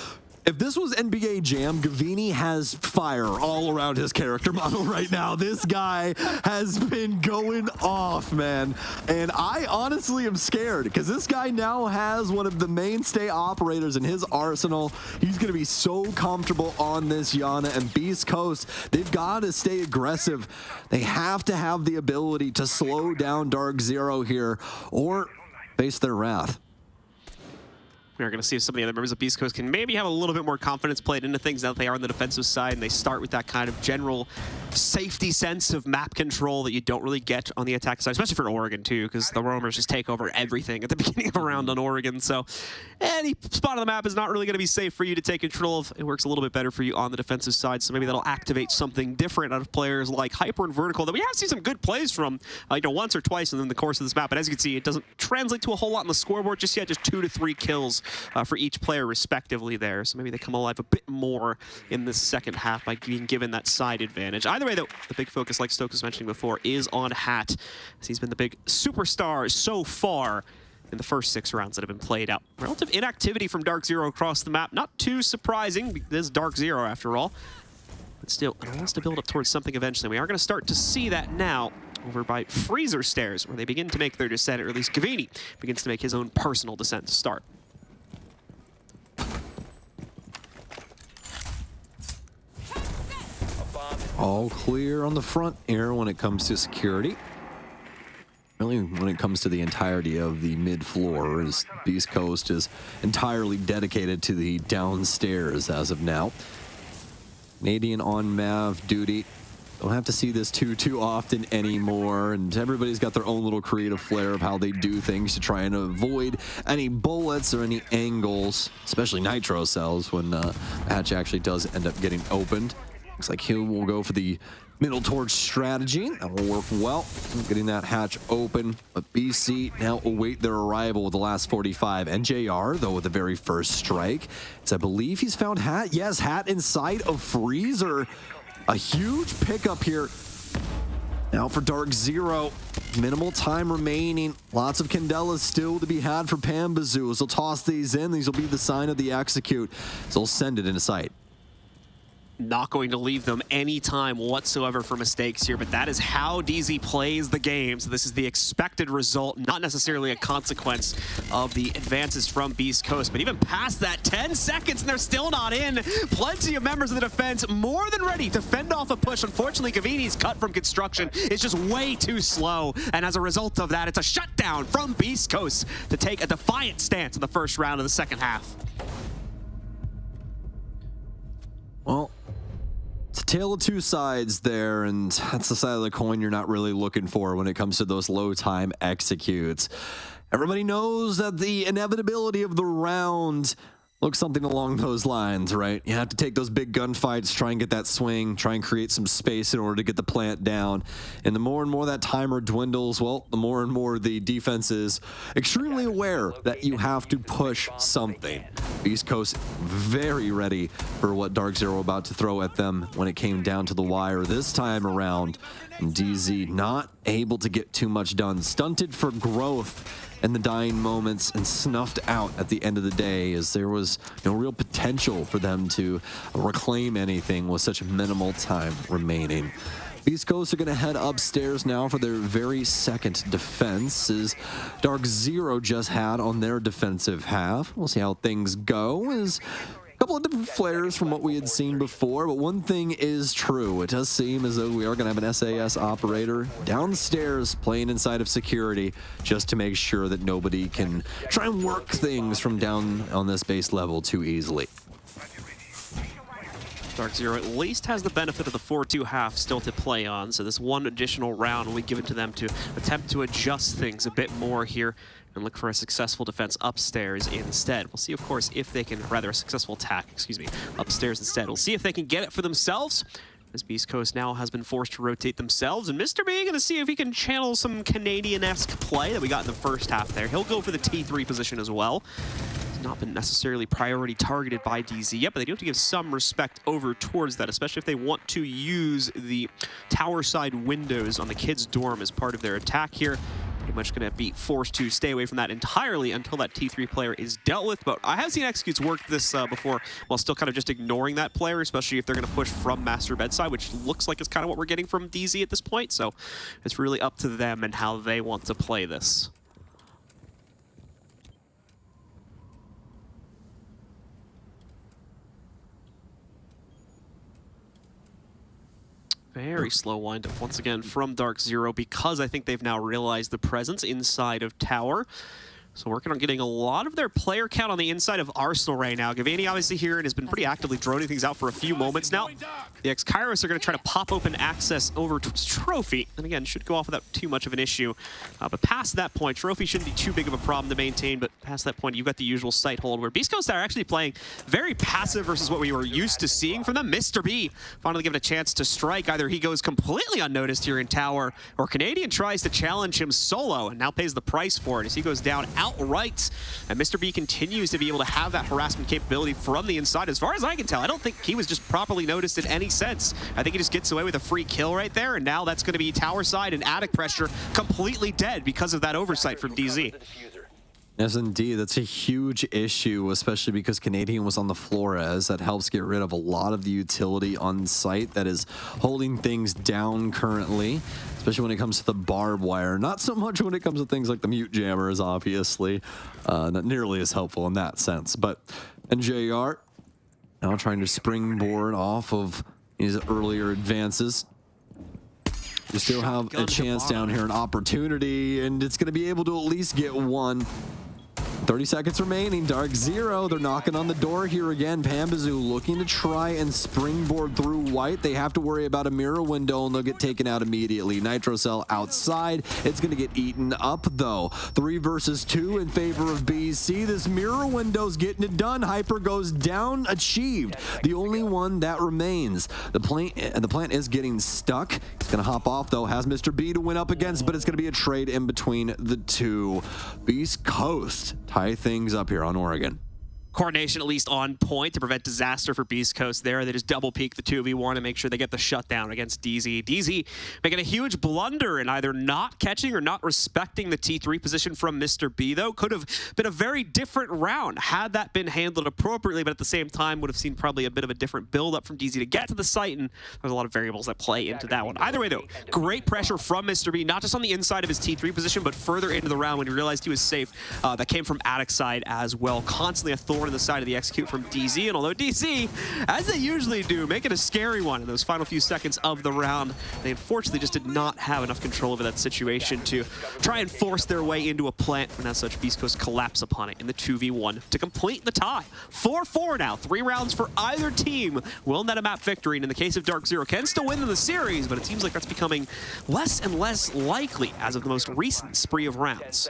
if this was NBA Jam, Gavini has fire all around his character model right now. This guy has been going off, man. And I honestly am scared because this guy now has one of the mainstay operators in his arsenal. He's going to be so comfortable on this Yana, and Beast Coast, they've got to stay aggressive. They have to have the ability to slow down DarkZero here or face their wrath. We are going to see if some of the other members of Beast Coast can maybe have a little bit more confidence played into things now that they are on the defensive side, and they start with that kind of general safety sense of map control that you don't really get on the attack side, especially for Oregon too, because the roamers just take over everything at the beginning of a round on Oregon. So any spot on the map is not really going to be safe for you to take control of. It works a little bit better for you on the defensive side, so maybe that'll activate something different out of players like Hyper and Vertical that we have seen some good plays from, you know, once or twice in the course of this map. But as you can see, it doesn't translate to a whole lot on the scoreboard just yet, just 2 to 3 kills for each player respectively there. So maybe they come alive a bit more in this second half by being given that side advantage. Either way, though, the big focus, like Stoke was mentioning before, is on Hat, as he's been the big superstar so far in the first 6 rounds that have been played out. Relative inactivity from DarkZero across the map. Not too surprising. This is DarkZero after all. But still, it wants to build up towards something eventually. We are going to start to see that now over by Freezer Stairs, where they begin to make their descent, or at least Gavini begins to make his own personal descent to start. All clear on the front here when it comes to security. Really, when it comes to the entirety of the mid-floor, as Beast Coast is entirely dedicated to the downstairs as of now. Canadian on Mav duty. Don't have to see this too often anymore, and everybody's got their own little creative flair of how they do things to try and avoid any bullets or any angles, especially nitro cells when the hatch actually does end up getting opened. Looks like he will go for the middle torch strategy. That will work well, getting that hatch open. But BC now await their arrival with the last 45. NJR, though, with the very first strike. So I believe he's found Hat. Yes, Hat inside of Freezer. A huge pickup here. Now for DarkZero, minimal time remaining. Lots of Candelas still to be had for Pambazoo. So toss these in. These will be the sign of the execute. So they'll send it into sight. Not going to leave them any time whatsoever for mistakes here, but that is how DZ plays the game. So this is the expected result, not necessarily a consequence of the advances from Beast Coast. But even past that, 10 seconds and they're still not in. Plenty of members of the defense more than ready to fend off a push. Unfortunately, Gavini's cut from construction is just way too slow. And as a result of that, it's a shutdown from Beast Coast to take a defiant stance in the first round of the second half. Well, it's a tale of 2 sides there, and that's the side of the coin you're not really looking for when it comes to those low time executes. Everybody knows that the inevitability of the round looks something along those lines, right? You have to take those big gunfights, try and get that swing, try and create some space in order to get the plant down. And the more and more that timer dwindles, well, the more and more the defense is extremely aware that you have to push something. Beast Coast very ready for what DarkZero about to throw at them when it came down to the wire this time around. And DZ not able to get too much done. Stunted for growth in the dying moments and snuffed out at the end of the day, as there was no real potential for them to reclaim anything with such minimal time remaining. Beast Coast are going to head upstairs now for their very second defense, as DarkZero just had on their defensive half. We'll see how things go. As a couple of different flares from what we had seen before, but one thing is true. It does seem as though we are going to have an SAS operator downstairs playing inside of security just to make sure that nobody can try and work things from down on this base level too easily. DarkZero at least has the benefit of the 4-2 half still to play on, so this one additional round will be given to them to attempt to adjust things a bit more here and look for a successful defense upstairs instead. We'll see, of course, if they can, rather a successful attack, excuse me, upstairs instead. We'll see if they can get it for themselves, as Beast Coast now has been forced to rotate themselves, and Mr. B going to see if he can channel some Canadian-esque play that we got in the first half there. He'll go for the T3 position as well. Not been necessarily priority targeted by DZ yet, but they do have to give some respect over towards that, especially if they want to use the tower side windows on the kids' dorm as part of their attack here. Pretty much going to be forced to stay away from that entirely until that T3 player is dealt with, but I have seen executes work this before while still kind of just ignoring that player, especially if they're going to push from master bedside, which looks like it's kind of what we're getting from DZ at this point, so it's really up to them and how they want to play this. Very slow windup once again from DarkZero, because I think they've now realized the presence inside of tower. So working on getting a lot of their player count on the inside of Arsenal right now. Gavani obviously here and has been pretty actively droning things out for a few moments now. The ex-Kairos are going to try to pop open access over to Trophy. And again, should go off without too much of an issue. But past that point, Trophy shouldn't be too big of a problem to maintain. But past that point, you've got the usual site hold where Beast Coast are actually playing very passive versus what we were used to seeing from them. Mr. B finally given a chance to strike. Either he goes completely unnoticed here in tower, or Canadian tries to challenge him solo and now pays the price for it as he goes down outright. And Mr. B continues to be able to have that harassment capability from the inside. As far as I can tell, I don't think he was just properly noticed in any sense. I think he just gets away with a free kill right there, and now that's going to be tower side and attic pressure completely dead because of that oversight from DZ. Yes, indeed. That's a huge issue, especially because Canadian was on the floor, as that helps get rid of a lot of the utility on site that is holding things down currently, especially when it comes to the barbed wire. Not so much when it comes to things like the mute jammers, obviously. Not nearly as helpful in that sense. But NJR now trying to springboard off of his earlier advances. You still have a chance down here, an opportunity, and it's going to be able to at least get one. 30 seconds remaining. DarkZero, they're knocking on the door here again. Pambazoo looking to try and springboard through white. They have to worry about a mirror window, and they'll get taken out immediately. Nitrocell outside. It's going to get eaten up, though. 3 versus 2 in favor of BC. This mirror window's getting it done. Hyper goes down, achieved. The only one that remains. The plant is getting stuck. He's going to hop off, though. Has Mr. B to win up against, but it's going to be a trade in between the two. Beast Coast tie things up here on Oregon. Coordination at least on point to prevent disaster for Beast Coast there. They just double peek the 2v1 and make sure they get the shutdown against DZ. DZ making a huge blunder in either not catching or not respecting the T3 position from Mr. B, though. Could have been a very different round had that been handled appropriately, but at the same time would have seen probably a bit of a different build-up from DZ to get to the site, and there's a lot of variables that play into that one. Either way, though, great pressure from Mr. B, not just on the inside of his T3 position, but further into the round when he realized he was safe. That came from attic side as well. Constantly a thorn in the side of the execute from DZ, and although DZ, as they usually do, make it a scary one in those final few seconds of the round, they unfortunately just did not have enough control over that situation to try and force their way into a plant, and as such, Beast Coast collapse upon it in the 2v1 to complete the tie. 4-4 now, 3 rounds for either team will net a map victory, and in the case of DarkZero, can still win in the series, but it seems like that's becoming less and less likely as of the most recent spree of rounds.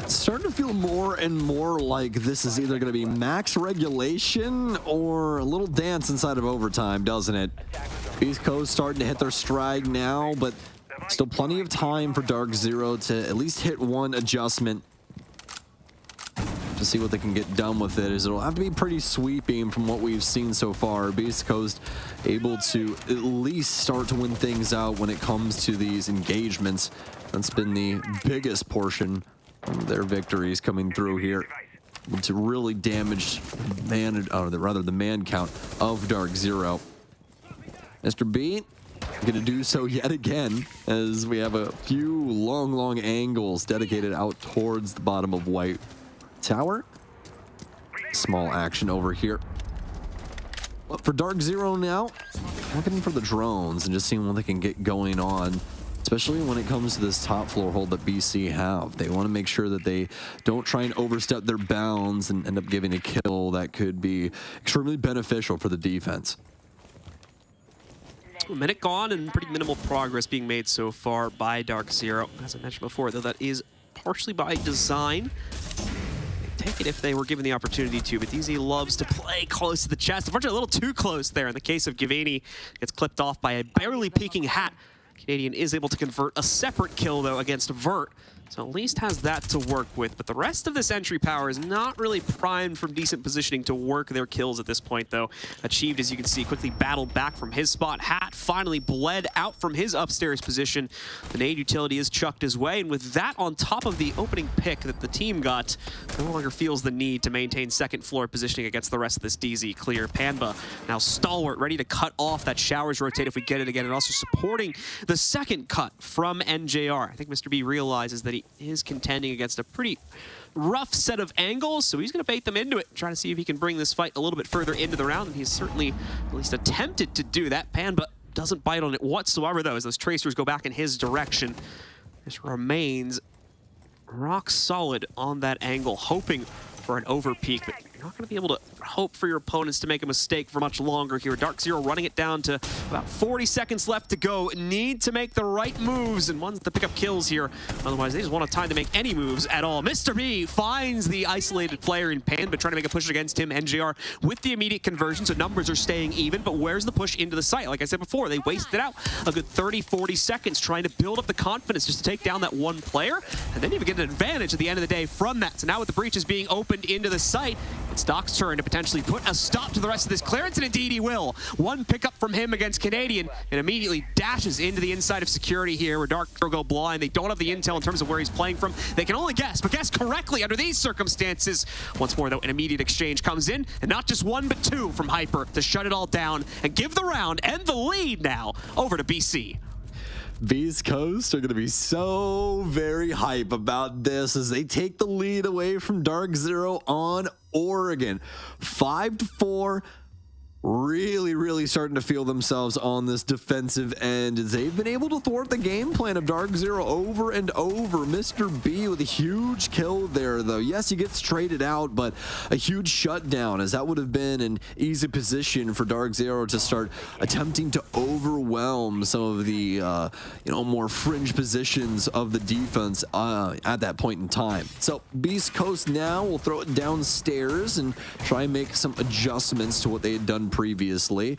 It's starting to feel more and more like this is either going to be max regulation or a little dance inside of overtime, doesn't it? Beast Coast starting to hit their stride now, but still plenty of time for DarkZero to at least hit one adjustment to see what they can get done with it. It'll have to be pretty sweeping from what we've seen so far. Beast Coast able to at least start to win things out when it comes to these engagements. That's been the biggest portion of their victories coming through here to really damage the man count of DarkZero. Mr. B gonna do so yet again as we have a few long angles dedicated out towards the bottom of White Tower. Small action over here. But for DarkZero now, looking for the drones and just seeing what they can get going on, especially when it comes to this top floor hold that BC have. They want to make sure that they don't try and overstep their bounds and end up giving a kill that could be extremely beneficial for the defense. A minute gone and pretty minimal progress being made so far by DarkZero. As I mentioned before, though, that is partially by design. They'd take it if they were given the opportunity to, but DZ loves to play close to the chest. Unfortunately, a little too close there. In the case of Gavini, gets clipped off by a barely peeking Hat. Canadian is able to convert a separate kill, though, against Vert. So at least has that to work with. But the rest of this entry power is not really primed from decent positioning to work their kills at this point, though. Achieved, as you can see, quickly battled back from his spot. Hat finally bled out from his upstairs position. The nade utility is chucked his way. And with that on top of the opening pick that the team got, no longer feels the need to maintain second floor positioning against the rest of this DZ clear. Panba now stalwart, ready to cut off that showers rotate if we get it again, and also supporting the second cut from NJR. I think Mr. B realizes that he is contending against a pretty rough set of angles, so he's going to bait them into it, trying to see if he can bring this fight a little bit further into the round, and he's certainly at least attempted to do that. Panba doesn't bite on it whatsoever, though, as those tracers go back in his direction. This remains rock solid on that angle, hoping for an overpeak, but you're not going to be able to hope for your opponents to make a mistake for much longer here. DarkZero running it down to about 40 seconds left to go. Need to make the right moves and ones to pick up kills here. Otherwise, they just won't have time to make any moves at all. Mr. B finds the isolated player in Pan, but trying to make a push against him. NJR with the immediate conversion, so numbers are staying even, but where's the push into the site? Like I said before, they wasted out a good 30, 40 seconds trying to build up the confidence just to take down that one player, and then even get an advantage at the end of the day from that. So now with the breaches being opened into the site, it's Doc's turn to potentially put a stop to the rest of this clearance, and indeed he will. One pickup from him against Canadian, and immediately dashes into the inside of security here where DarkZero go blind. They don't have the intel in terms of where he's playing from. They can only guess, but guess correctly under these circumstances. Once more, though, an immediate exchange comes in, and not just one, but two from Hyper to shut it all down and give the round and the lead now over to BC. Beast Coast are going to be so very hype about this as they take the lead away from DarkZero on Oregon. 5-4. Really starting to feel themselves on this defensive end. They've been able to thwart the game plan of DarkZero over and over. Mr. B with a huge kill there, though. Yes, he gets traded out, but a huge shutdown, as that would have been an easy position for DarkZero to start attempting to overwhelm some of the more fringe positions of the defense at that point in time. So Beast Coast now will throw it downstairs and try and make some adjustments to what they had done previously.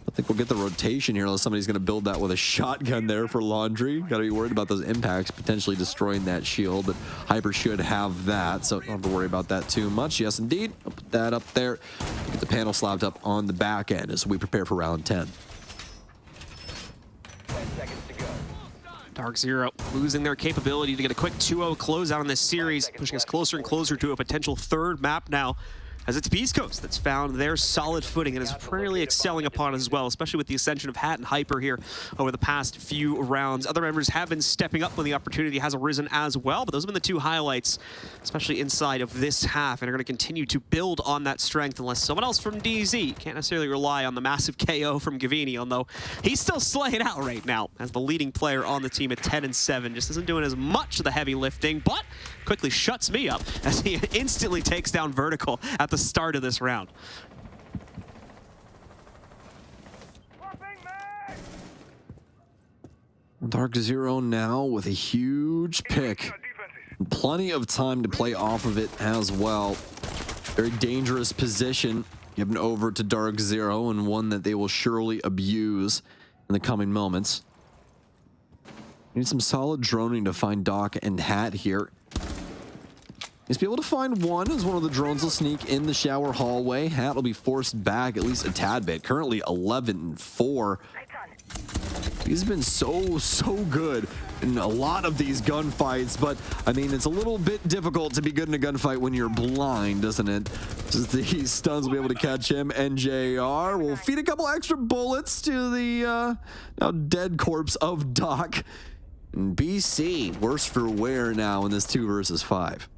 I think we'll get the rotation here unless somebody's going to build that with a shotgun there for Laundry. Got to be worried about those impacts potentially destroying that shield, but Hyper should have that, so don't have to worry about that too much. Yes, indeed. I'll put that up there. Get the panel slapped up on the back end as we prepare for round 10. 10 seconds to go. DarkZero losing their capability to get a quick 2-0 closeout on this series, pushing us closer and closer to a potential third map now, as it's Beast Coast that's found their solid footing and is really excelling upon it as well, especially with the ascension of Hat and Hyper here over the past few rounds. Other members have been stepping up when the opportunity has arisen as well, but those have been the two highlights, especially inside of this half, and are going to continue to build on that strength unless someone else from DZ can't necessarily rely on the massive KO from Gavini, although he's still slaying out right now as the leading player on the team at 10-7. Just isn't doing as much of the heavy lifting, but quickly shuts me up as he instantly takes down Vertical at the start of this round. DarkZero now with a huge pick. Plenty of time to play off of it as well. Very dangerous position given over to DarkZero, and one that they will surely abuse in the coming moments. Need some solid droning to find Doc and Hat here. He's be able to find one as one of the drones will sneak in the shower hallway. Hat will be forced back at least a tad bit. Currently 11-4. He's been so good in a lot of these gunfights, but I mean, it's a little bit difficult to be good in a gunfight when you're blind, isn't it? Just these stuns will be able to catch him. NJR will feed a couple extra bullets to the now dead corpse of Doc. And BC, worse for wear now in this 2 versus 5.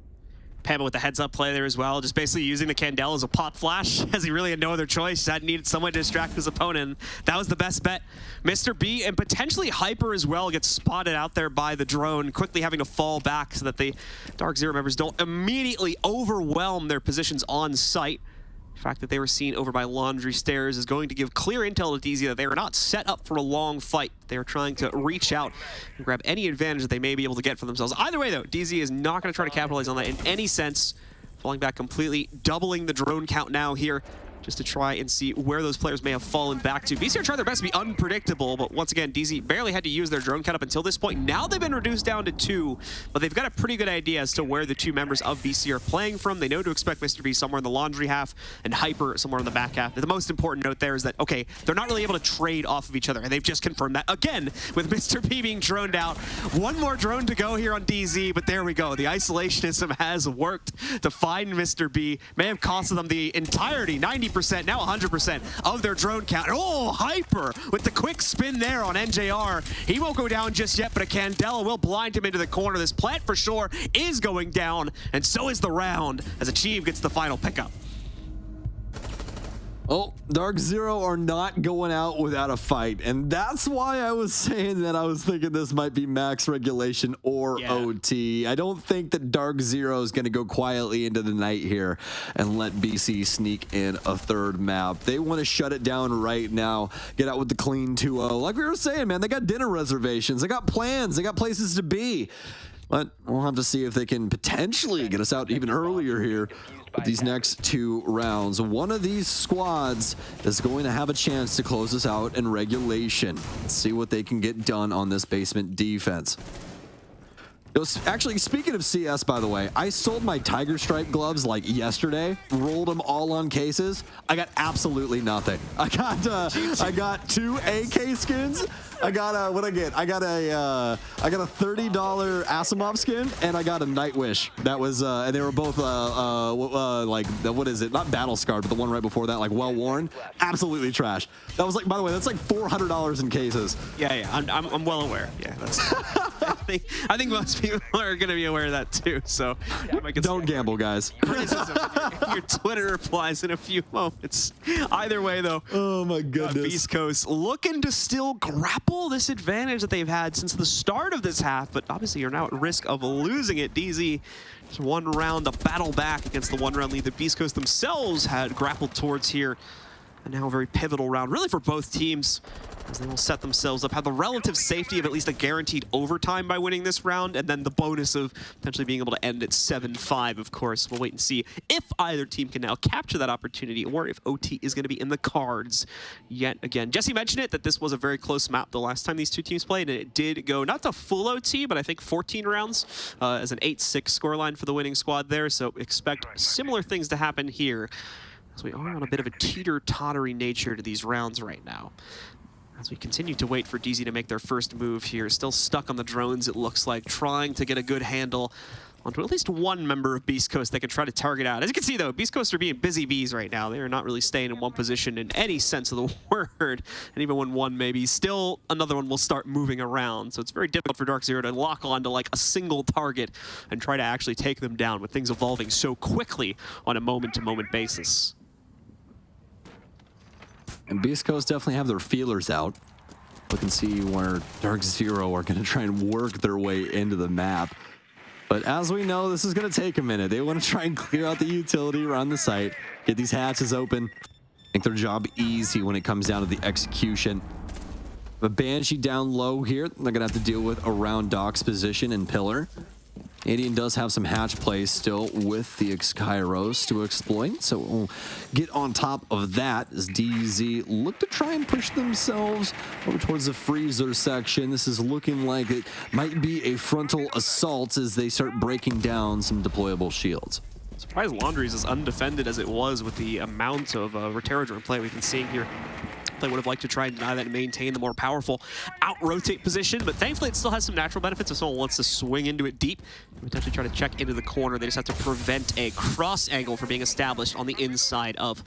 Pamela with the heads-up play there as well, just basically using the Candela as a pop flash, as he really had no other choice. He had needed someone to distract his opponent. That was the best bet. Mr. B and potentially Hyper as well gets spotted out there by the drone, quickly having to fall back so that the DarkZero members don't immediately overwhelm their positions on site. The fact that they were seen over by Laundry Stairs is going to give clear intel to DZ that they are not set up for a long fight. They are trying to reach out and grab any advantage that they may be able to get for themselves. Either way, though, DZ is not going to try to capitalize on that in any sense. Falling back completely, doubling the drone count now here, just to try and see where those players may have fallen back to. BC are trying their best to be unpredictable, but once again, DZ barely had to use their drone count up until this point. Now they've been reduced down to 2, but they've got a pretty good idea as to where the 2 members of BC are playing from. They know to expect Mr. B somewhere in the laundry half and Hyper somewhere in the back half. The most important note there is that, okay, they're not really able to trade off of each other, and they've just confirmed that again with Mr. B being droned out. One more drone to go here on DZ, but there we go. The isolationism has worked to find Mr. B. May have costed them the entirety, 90%, now 100% of their drone count. Oh, Hyper with the quick spin there on NJR. He won't go down just yet, but a Candela will blind him into the corner. This plant for sure is going down, and so is the round as Achieve gets the final pickup. Oh, DarkZero are not going out without a fight, and that's why I was saying that I was thinking this might be max regulation or OT. I don't think that DarkZero is going to go quietly into the night here and let BC sneak in a 3rd map. They want to shut it down right now, get out with the clean 2-0. Like we were saying, man, they got dinner reservations, they got plans, they got places to be. But we'll have to see if they can potentially get us out even earlier here with these next 2 rounds. One of these squads is going to have a chance to close us out in regulation. Let's see what they can get done on this basement defense. Actually, speaking of CS, by the way, I sold my Tiger Stripe gloves like yesterday, rolled them all on cases. I got absolutely nothing. I got 2 AK skins. I got what I get? I got a $30 Asimov skin, and I got a Nightwish. That was and they were both like what is it? Not battle scarred, but the one right before that, like well worn. Absolutely trash. That was like, by the way, that's like $400 in cases. Yeah, I'm well aware. Yeah, that's. I think most people are going to be aware of that too. So don't gamble, guys. Your Twitter replies in a few moments. Either way, though. Oh my goodness. Beast Coast looking to still grapple this advantage that they've had since the start of this half, but obviously you're now at risk of losing it. DZ just 1 round, a battle back against the 1-round lead that Beast Coast themselves had grappled towards here. And now a very pivotal round, really for both teams, as they will set themselves up, have the relative safety of at least a guaranteed overtime by winning this round, and then the bonus of potentially being able to end at 7-5, of course. We'll wait and see if either team can now capture that opportunity, or if OT is going to be in the cards yet again. Jesse mentioned it, that this was a very close map the last time these 2 teams played, and it did go not to full OT, but I think 14 rounds as an 8-6 scoreline for the winning squad there, so expect similar things to happen here. So we are on a bit of a teeter-tottery nature to these rounds right now. As we continue to wait for DZ to make their first move here, still stuck on the drones, it looks like, trying to get a good handle onto at least 1 member of Beast Coast they can try to target out. As you can see, though, Beast Coast are being busy bees right now. They are not really staying in one position in any sense of the word. And even when one maybe, still another one will start moving around. So it's very difficult for DarkZero to lock on to like a single target and try to actually take them down with things evolving so quickly on a moment-to-moment basis. And Beast Coast definitely have their feelers out. Look and see where DarkZero are going to try and work their way into the map. But as we know, this is going to take a minute. They want to try and clear out the utility around the site, get these hatches open, make their job easy when it comes down to the execution. The Banshee down low here, they're going to have to deal with around Doc's position and pillar. Canadian does have some hatch plays still with the X-Kairos to exploit, so we'll get on top of that as DZ look to try and push themselves over towards the freezer section. This is looking like it might be a frontal assault as they start breaking down some deployable shields. Surprised Laundry is as undefended as it was with the amount of Rotero drone play we've been seeing here They would have liked to try and deny that and maintain the more powerful out-rotate position, but thankfully it still has some natural benefits if someone wants to swing into it deep and potentially try to check into the corner. They just have to prevent a cross angle from being established on the inside of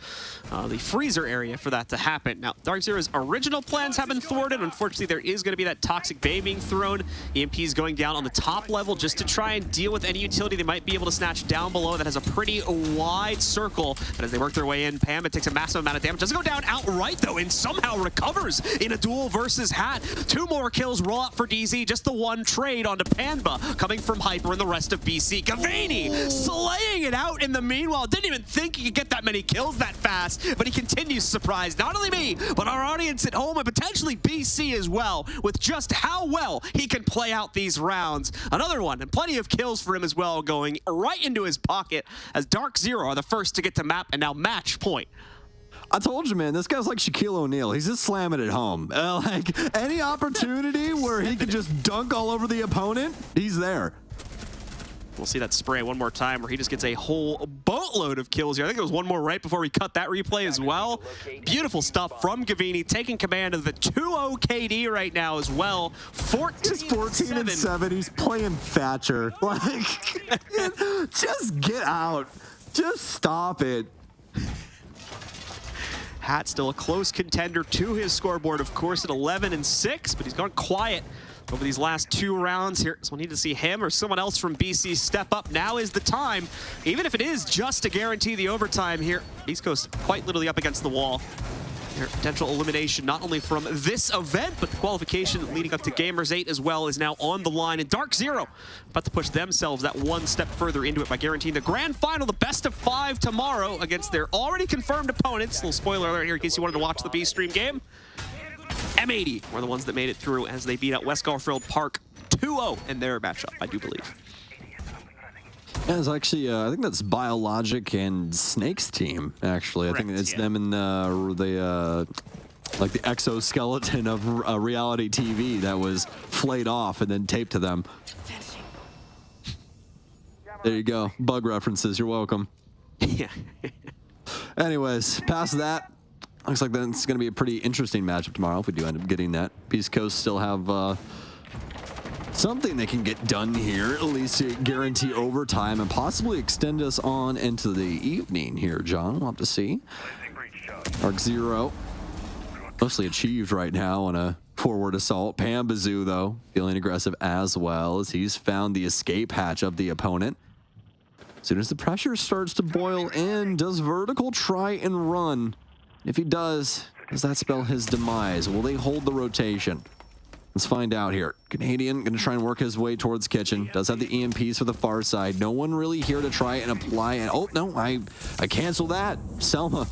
the freezer area for that to happen. Now, DarkZero's original plans have been thwarted. Unfortunately, there is going to be that toxic bay being thrown. EMP is going down on the top level just to try and deal with any utility they might be able to snatch down below. That has a pretty wide circle, but as they work their way in, Pam, it takes a massive amount of damage. Doesn't go down outright, though, and somehow recovers in a duel versus Hat. 2 more kills roll out for DZ. Just the one trade onto Panba coming from Hyper and the rest of BC. Gavini slaying it out in the meanwhile. Didn't even think he could get that many kills that fast, but he continues to surprise not only me, but our audience at home and potentially BC as well, with just how well he can play out these rounds. Another one, and plenty of kills for him as well, going right into his pocket as DarkZero are the first to get to map and now match point. I told you, man, this guy's like Shaquille O'Neal. He's just slamming it home. Like, any opportunity where he can just dunk all over the opponent, he's there. We'll see that spray one more time where he just gets a whole boatload of kills here. I think there was one more right before we cut that replay as well. Beautiful stuff from Gavini, taking command of the 2-0 KD right now as well. 14 and 7. He's playing Thatcher. Like, just get out. Just stop it. Hat still a close contender to his scoreboard, of course, at 11-6, but he's gone quiet over these last 2 rounds here. So we'll need to see him or someone else from BC step up. Now is the time, even if it is just to guarantee the overtime here. East Coast quite literally up against the wall. Their potential elimination, not only from this event, but the qualification leading up to Gamers 8 as well, is now on the line. And DarkZero about to push themselves that one step further into it by guaranteeing the grand final, the best of 5 tomorrow against their already confirmed opponents. Little spoiler alert here in case you wanted to watch the B-Stream game. M80 were the ones that made it through as they beat out West Garfield Park 2-0 in their matchup, I do believe. Yeah, it's actually, I think that's Biologic and Snake's team, actually. Correct, I think it's them and like the exoskeleton of reality TV that was flayed off and then taped to them. There you go. Bug references. You're welcome. Yeah. Anyways, past that, looks like that's going to be a pretty interesting matchup tomorrow if we do end up getting that. Beast Coast still have something they can get done here, at least to guarantee overtime and possibly extend us on into the evening here, John. We'll have to see. DarkZero mostly achieved right now on a forward assault. Pambazoo, though, feeling aggressive as well as he's found the escape hatch of the opponent. As soon as the pressure starts to boil in, does Vertical try and run? If he does that spell his demise? Will they hold the rotation? Let's find out here. Canadian going to try and work his way towards Kitchen. Does have the EMPs for the far side. No one really here to try and apply. And oh, no, I cancel that. Selma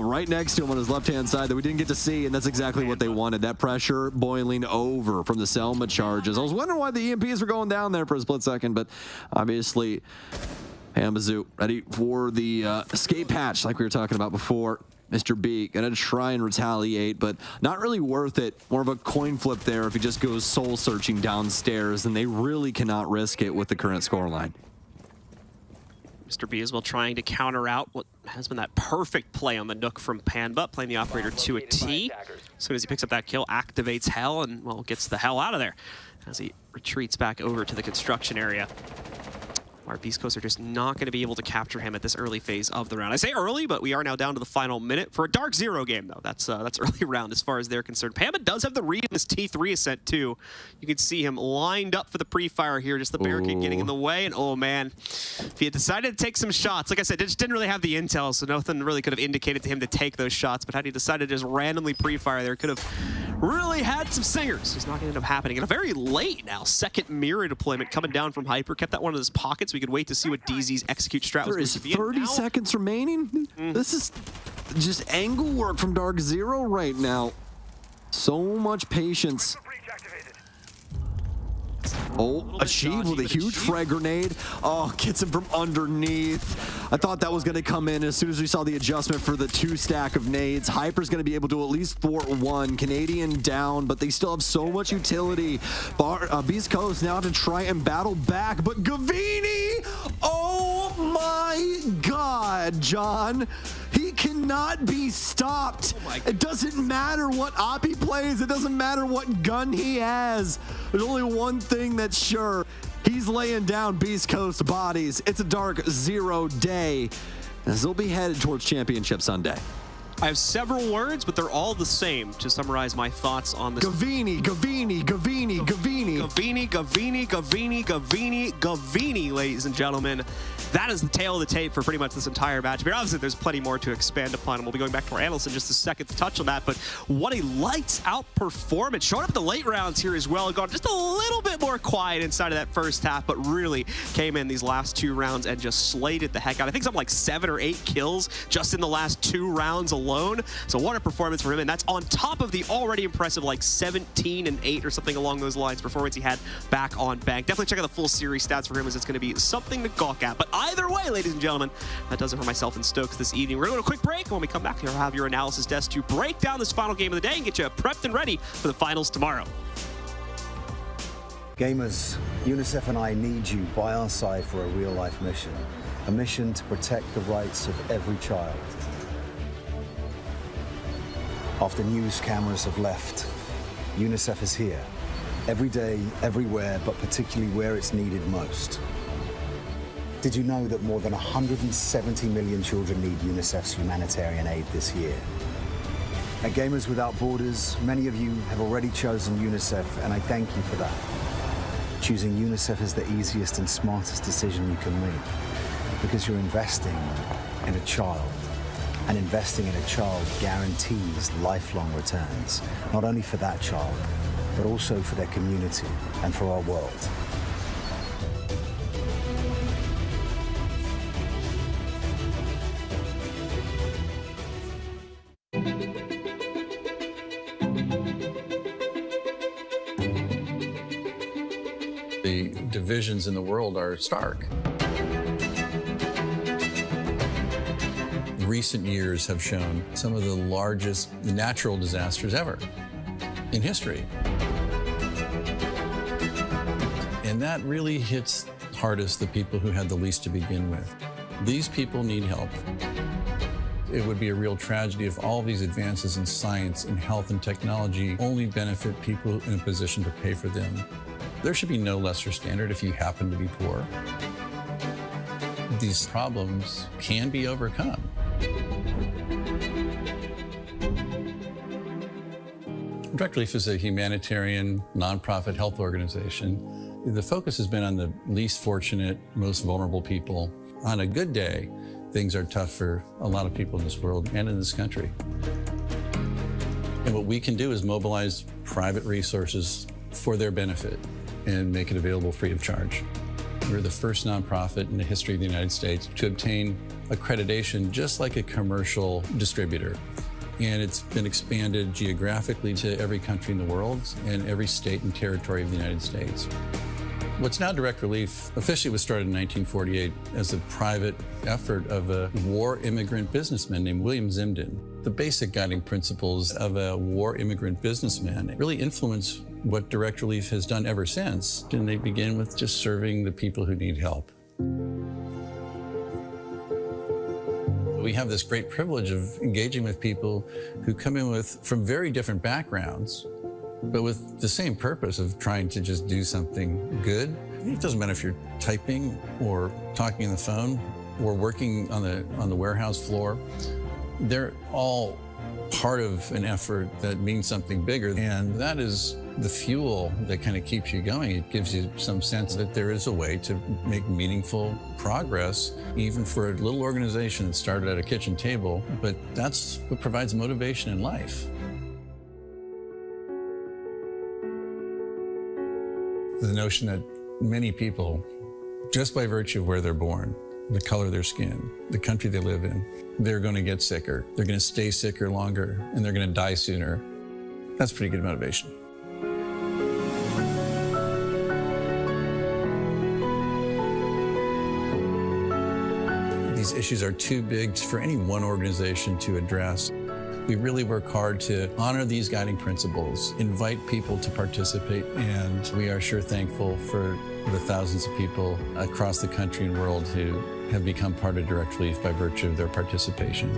right next to him on his left-hand side that we didn't get to see, and that's exactly what they wanted. That pressure boiling over from the Selma charges. I was wondering why the EMPs were going down there for a split second, but obviously Pambazoo ready for the escape hatch like we were talking about before. Mr. B gonna try and retaliate, but not really worth it. More of a coin flip there if he just goes soul searching downstairs, and they really cannot risk it with the current scoreline. Mr. B as well trying to counter out what has been that perfect play on the Nook from Panba, playing the operator to a T. As soon as he picks up that kill, activates Hell, and well, gets the hell out of there as he retreats back over to the construction area. Our Beast Coast are just not going to be able to capture him at this early phase of the round. I say early, but we are now down to the final minute for a DarkZero game, though. That's early round as far as they're concerned. Pamba does have the read in this T3 ascent, too. You can see him lined up for the pre-fire here, just the barricade getting in the way. And, oh, man, if he had decided to take some shots, like I said, just didn't really have the intel, so nothing really could have indicated to him to take those shots. But had he decided to just randomly pre-fire there, could have really had some singers. It's not going to end up happening. And a very late now, second mirror deployment coming down from Hyper. Kept that one in his pockets. We could wait to see what DZ's execute strat was supposed to be. 30 seconds remaining. This is just angle work from DarkZero right now. So much patience. Oh, Achieve with a huge frag grenade. Oh, gets him from underneath. I thought that was going to come in as soon as we saw the adjustment for the 2 stack of nades. Hyper's going to be able to at least thwart one. Canadian down, but they still have so much utility. Beast Coast now to try and battle back, but Gavini! Oh my God, John. He can cannot be stopped. It doesn't matter what op he plays. It doesn't matter what gun he has. There's only one thing that's sure. He's laying down Beast Coast bodies. It's a DarkZero day, as they'll be headed towards Championship Sunday. I have several words, but they're all the same to summarize my thoughts on this. Gavini, ladies and gentlemen. That is the tail of the tape for pretty much this entire match. But obviously, there's plenty more to expand upon, and we'll be going back to our analysts in just a second to touch on that. But what a lights-out performance. Showing up in the late rounds here as well. Gone just a little bit more quiet inside of that first half, but really came in these last 2 rounds and just slated the heck out. I think something like 7 or 8 kills just in the last 2 rounds alone. So what a performance for him, and that's on top of the already impressive like 17 and 8 or something along those lines performance he had back on bank. Definitely check out the full series stats for him, as it's going to be something to gawk at. But either way, ladies and gentlemen, that does it for myself and Stokes this evening. We're going to go to a quick break. When we come back, we'll have your analysis desk to break down this final game of the day and get you prepped and ready for the finals tomorrow. Gamers, UNICEF and I need you by our side for a real-life mission. A mission to protect the rights of every child. After news cameras have left, UNICEF is here. Every day, everywhere, but particularly where it's needed most. Did you know that more than 170 million children need UNICEF's humanitarian aid this year? At Gamers Without Borders, many of you have already chosen UNICEF, and I thank you for that. Choosing UNICEF is the easiest and smartest decision you can make, because you're investing in a child. And investing in a child guarantees lifelong returns, not only for that child, but also for their community and for our world. The divisions in the world are stark. Recent years have shown some of the largest natural disasters ever in history. And that really hits hardest the people who had the least to begin with. These people need help. It would be a real tragedy if all these advances in science and health and technology only benefit people in a position to pay for them. There should be no lesser standard if you happen to be poor. These problems can be overcome. Direct Relief is a humanitarian, nonprofit health organization. The focus has been on the least fortunate, most vulnerable people. On a good day, things are tough for a lot of people in this world and in this country. And what we can do is mobilize private resources for their benefit and make it available free of charge. We're the first nonprofit in the history of the United States to obtain accreditation just like a commercial distributor. And it's been expanded geographically to every country in the world and every state and territory of the United States. What's now Direct Relief officially was started in 1948 as a private effort of a war immigrant businessman named William Zimden. The basic guiding principles of a war immigrant businessman really influence what Direct Relief has done ever since. And they begin with just serving the people who need help. We have this great privilege of engaging with people who come in from very different backgrounds, but with the same purpose of trying to just do something good. It doesn't matter if you're typing or talking on the phone or working on the warehouse floor. They're all part of an effort that means something bigger, and that is the fuel that kind of keeps you going. It gives you some sense that there is a way to make meaningful progress, even for a little organization that started at a kitchen table, but that's what provides motivation in life. The notion that many people, just by virtue of where they're born, the color of their skin, the country they live in, they're going to get sicker, they're going to stay sicker longer, and they're going to die sooner. That's pretty good motivation. These issues are too big for any one organization to address. We really work hard to honor these guiding principles, invite people to participate, and we are sure thankful for the thousands of people across the country and world who have become part of Direct Relief by virtue of their participation.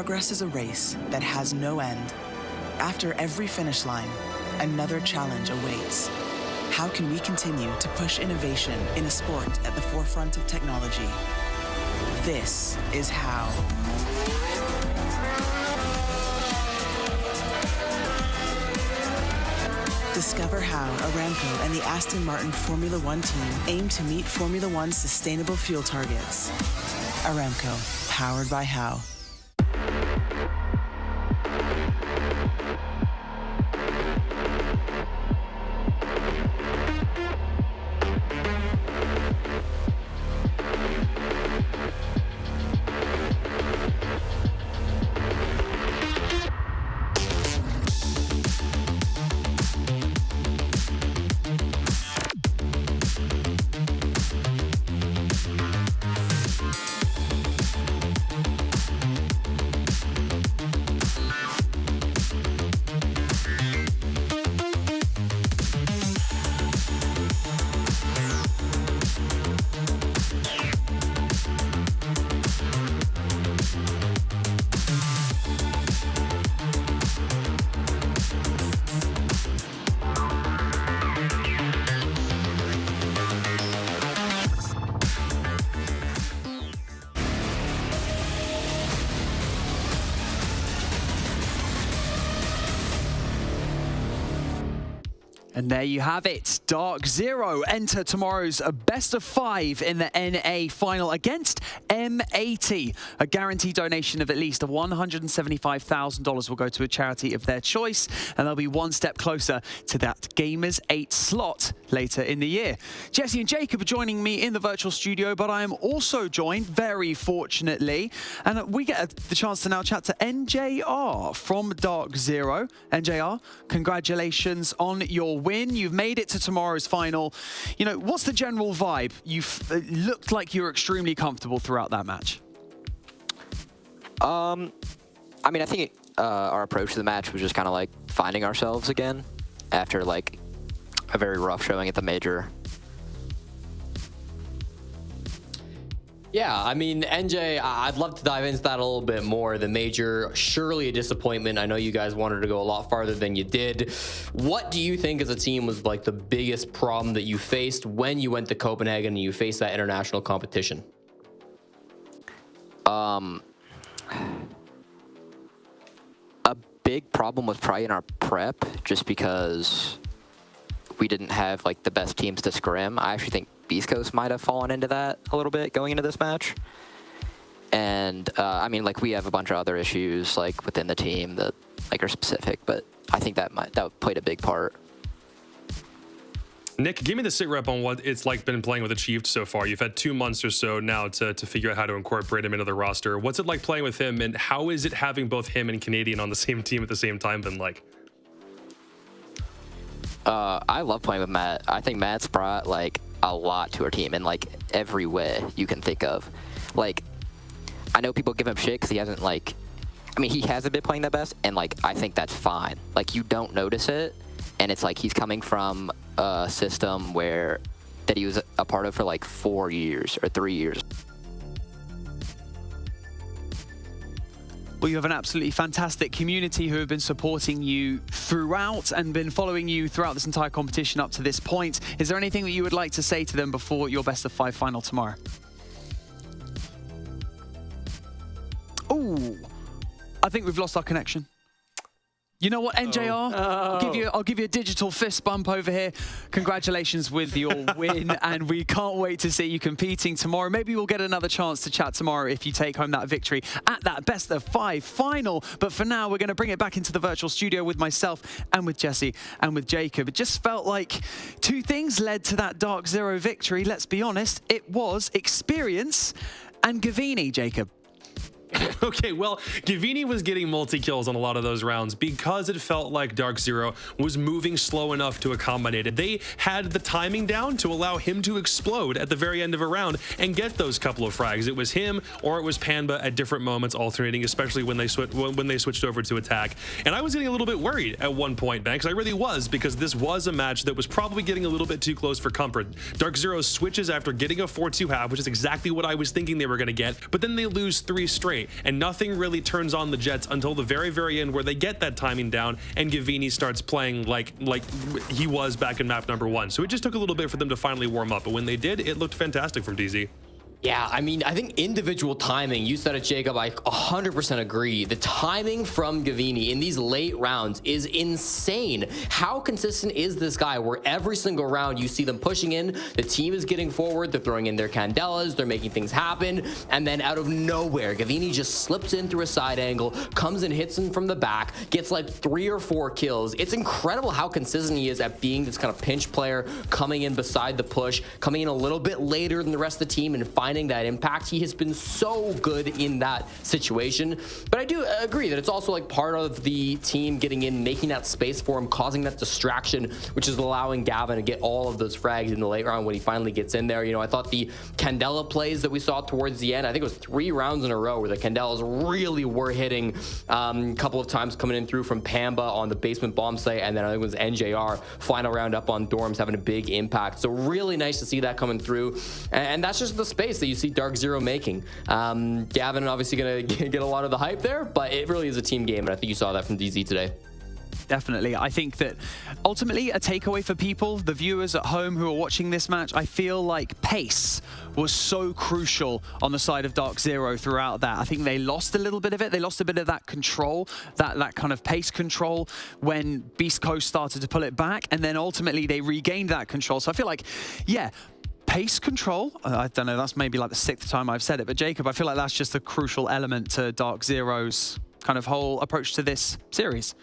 Progress is a race that has no end. After every finish line, another challenge awaits. How can we continue to push innovation in a sport at the forefront of technology? This is how. Discover how Aramco and the Aston Martin Formula One team aim to meet Formula One's sustainable fuel targets. Aramco, powered by How. And there you have it. DarkZero enter tomorrow's best of 5 in the NA final against M80. A guaranteed donation of at least $175,000 will go to a charity of their choice, and they'll be one step closer to that Gamers 8 slot later in the year. Jesse and Jacob are joining me in the virtual studio, but I am also joined, very fortunately, and we get the chance to now chat to NJR from DarkZero. NJR, congratulations on your win. You've made it to tomorrow's final. You know, what's the general vibe? You've looked like you were extremely comfortable throughout that match. I mean, I think our approach to the match was just kind of like finding ourselves again after like a very rough showing at the major. Yeah, I mean, NJ, I'd love to dive into that a little bit more. The major, surely a disappointment. I know you guys wanted to go a lot farther than you did. What do you think as a team was like the biggest problem that you faced when you went to Copenhagen and you faced that international competition? A big problem was probably in our prep, just because we didn't have like the best teams to scrim. I actually think beastcoast might have fallen into that a little bit going into this match. And I mean, like, we have a bunch of other issues like within the team that like are specific, but I think that played a big part. Nick, give me the sit rep on what it's like been playing with Achieved so far. You've had 2 months or so now to figure out how to incorporate him into the roster. What's it like playing with him, and how is it having both him and Canadian on the same team at the same time been like? I love playing with Matt. I think Matt's brought like a lot to our team in like every way you can think of. Like, I know people give him shit because he hasn't like, I mean, he hasn't been playing the best, and like I think that's fine. Like, you don't notice it, and it's like he's coming from a system that he was a part of for like 4 years or 3 years. Well, you have an absolutely fantastic community who have been supporting you throughout and been following you throughout this entire competition up to this point. Is there anything that you would like to say to them before your best of 5 final tomorrow? Oh, I think we've lost our connection. You know what, NJR? I'll give you a digital fist bump over here. Congratulations with your win, and we can't wait to see you competing tomorrow. Maybe we'll get another chance to chat tomorrow if you take home that victory at that best of 5 final. But for now, we're going to bring it back into the virtual studio with myself and with Jesse and with Jacob. It just felt like 2 things led to that DarkZero victory. Let's be honest, it was experience and Gavini, Jacob. Okay, well, Gavini was getting multi-kills on a lot of those rounds because it felt like DarkZero was moving slow enough to accommodate it. They had the timing down to allow him to explode at the very end of a round and get those couple of frags. It was him or it was Panba at different moments, alternating, especially when they switched over to attack. And I was getting a little bit worried at one point, Banks. I really was, because this was a match that was probably getting a little bit too close for comfort. DarkZero switches after getting a 4-2 half, which is exactly what I was thinking they were going to get, but then they lose 3 straight. and nothing really turns on the Jets until the very, very end, where they get that timing down and Gavini starts playing like he was back in map number 1. So it just took a little bit for them to finally warm up, but when they did, it looked fantastic from DZ. Yeah, I mean, I think individual timing, you said it, Jacob, I 100% agree. The timing from Gavini in these late rounds is insane. How consistent is this guy where every single round you see them pushing in, the team is getting forward, they're throwing in their candelas, they're making things happen, and then out of nowhere, Gavini just slips in through a side angle, comes and hits him from the back, gets like 3 or 4 kills. It's incredible how consistent he is at being this kind of pinch player, coming in beside the push, coming in a little bit later than the rest of the team and finding that impact. He has been so good in that situation. But I do agree that it's also like part of the team getting in, making that space for him, causing that distraction, which is allowing Gavin to get all of those frags in the late round when he finally gets in there. You know, I thought the Candela plays that we saw towards the end, I think it was 3 rounds in a row where the Candelas really were hitting, a couple of times coming in through from Pamba on the basement bomb site, and then I think it was NJR final round up on Dorms having a big impact. So really nice to see that coming through, and that's just the space that you see DarkZero making. Gavin obviously gonna get a lot of the hype there, but it really is a team game, and I think you saw that from DZ today. Definitely. I think that ultimately a takeaway for people, the viewers at home who are watching this match, I feel like pace was so crucial on the side of DarkZero throughout that. I think they lost a little bit of it. They lost a bit of that control, that kind of pace control when Beast Coast started to pull it back, and then ultimately they regained that control. So I feel like, yeah, pace control, I don't know, that's maybe like the 6th time I've said it, but Jacob, I feel like that's just a crucial element to DarkZero's kind of whole approach to this series.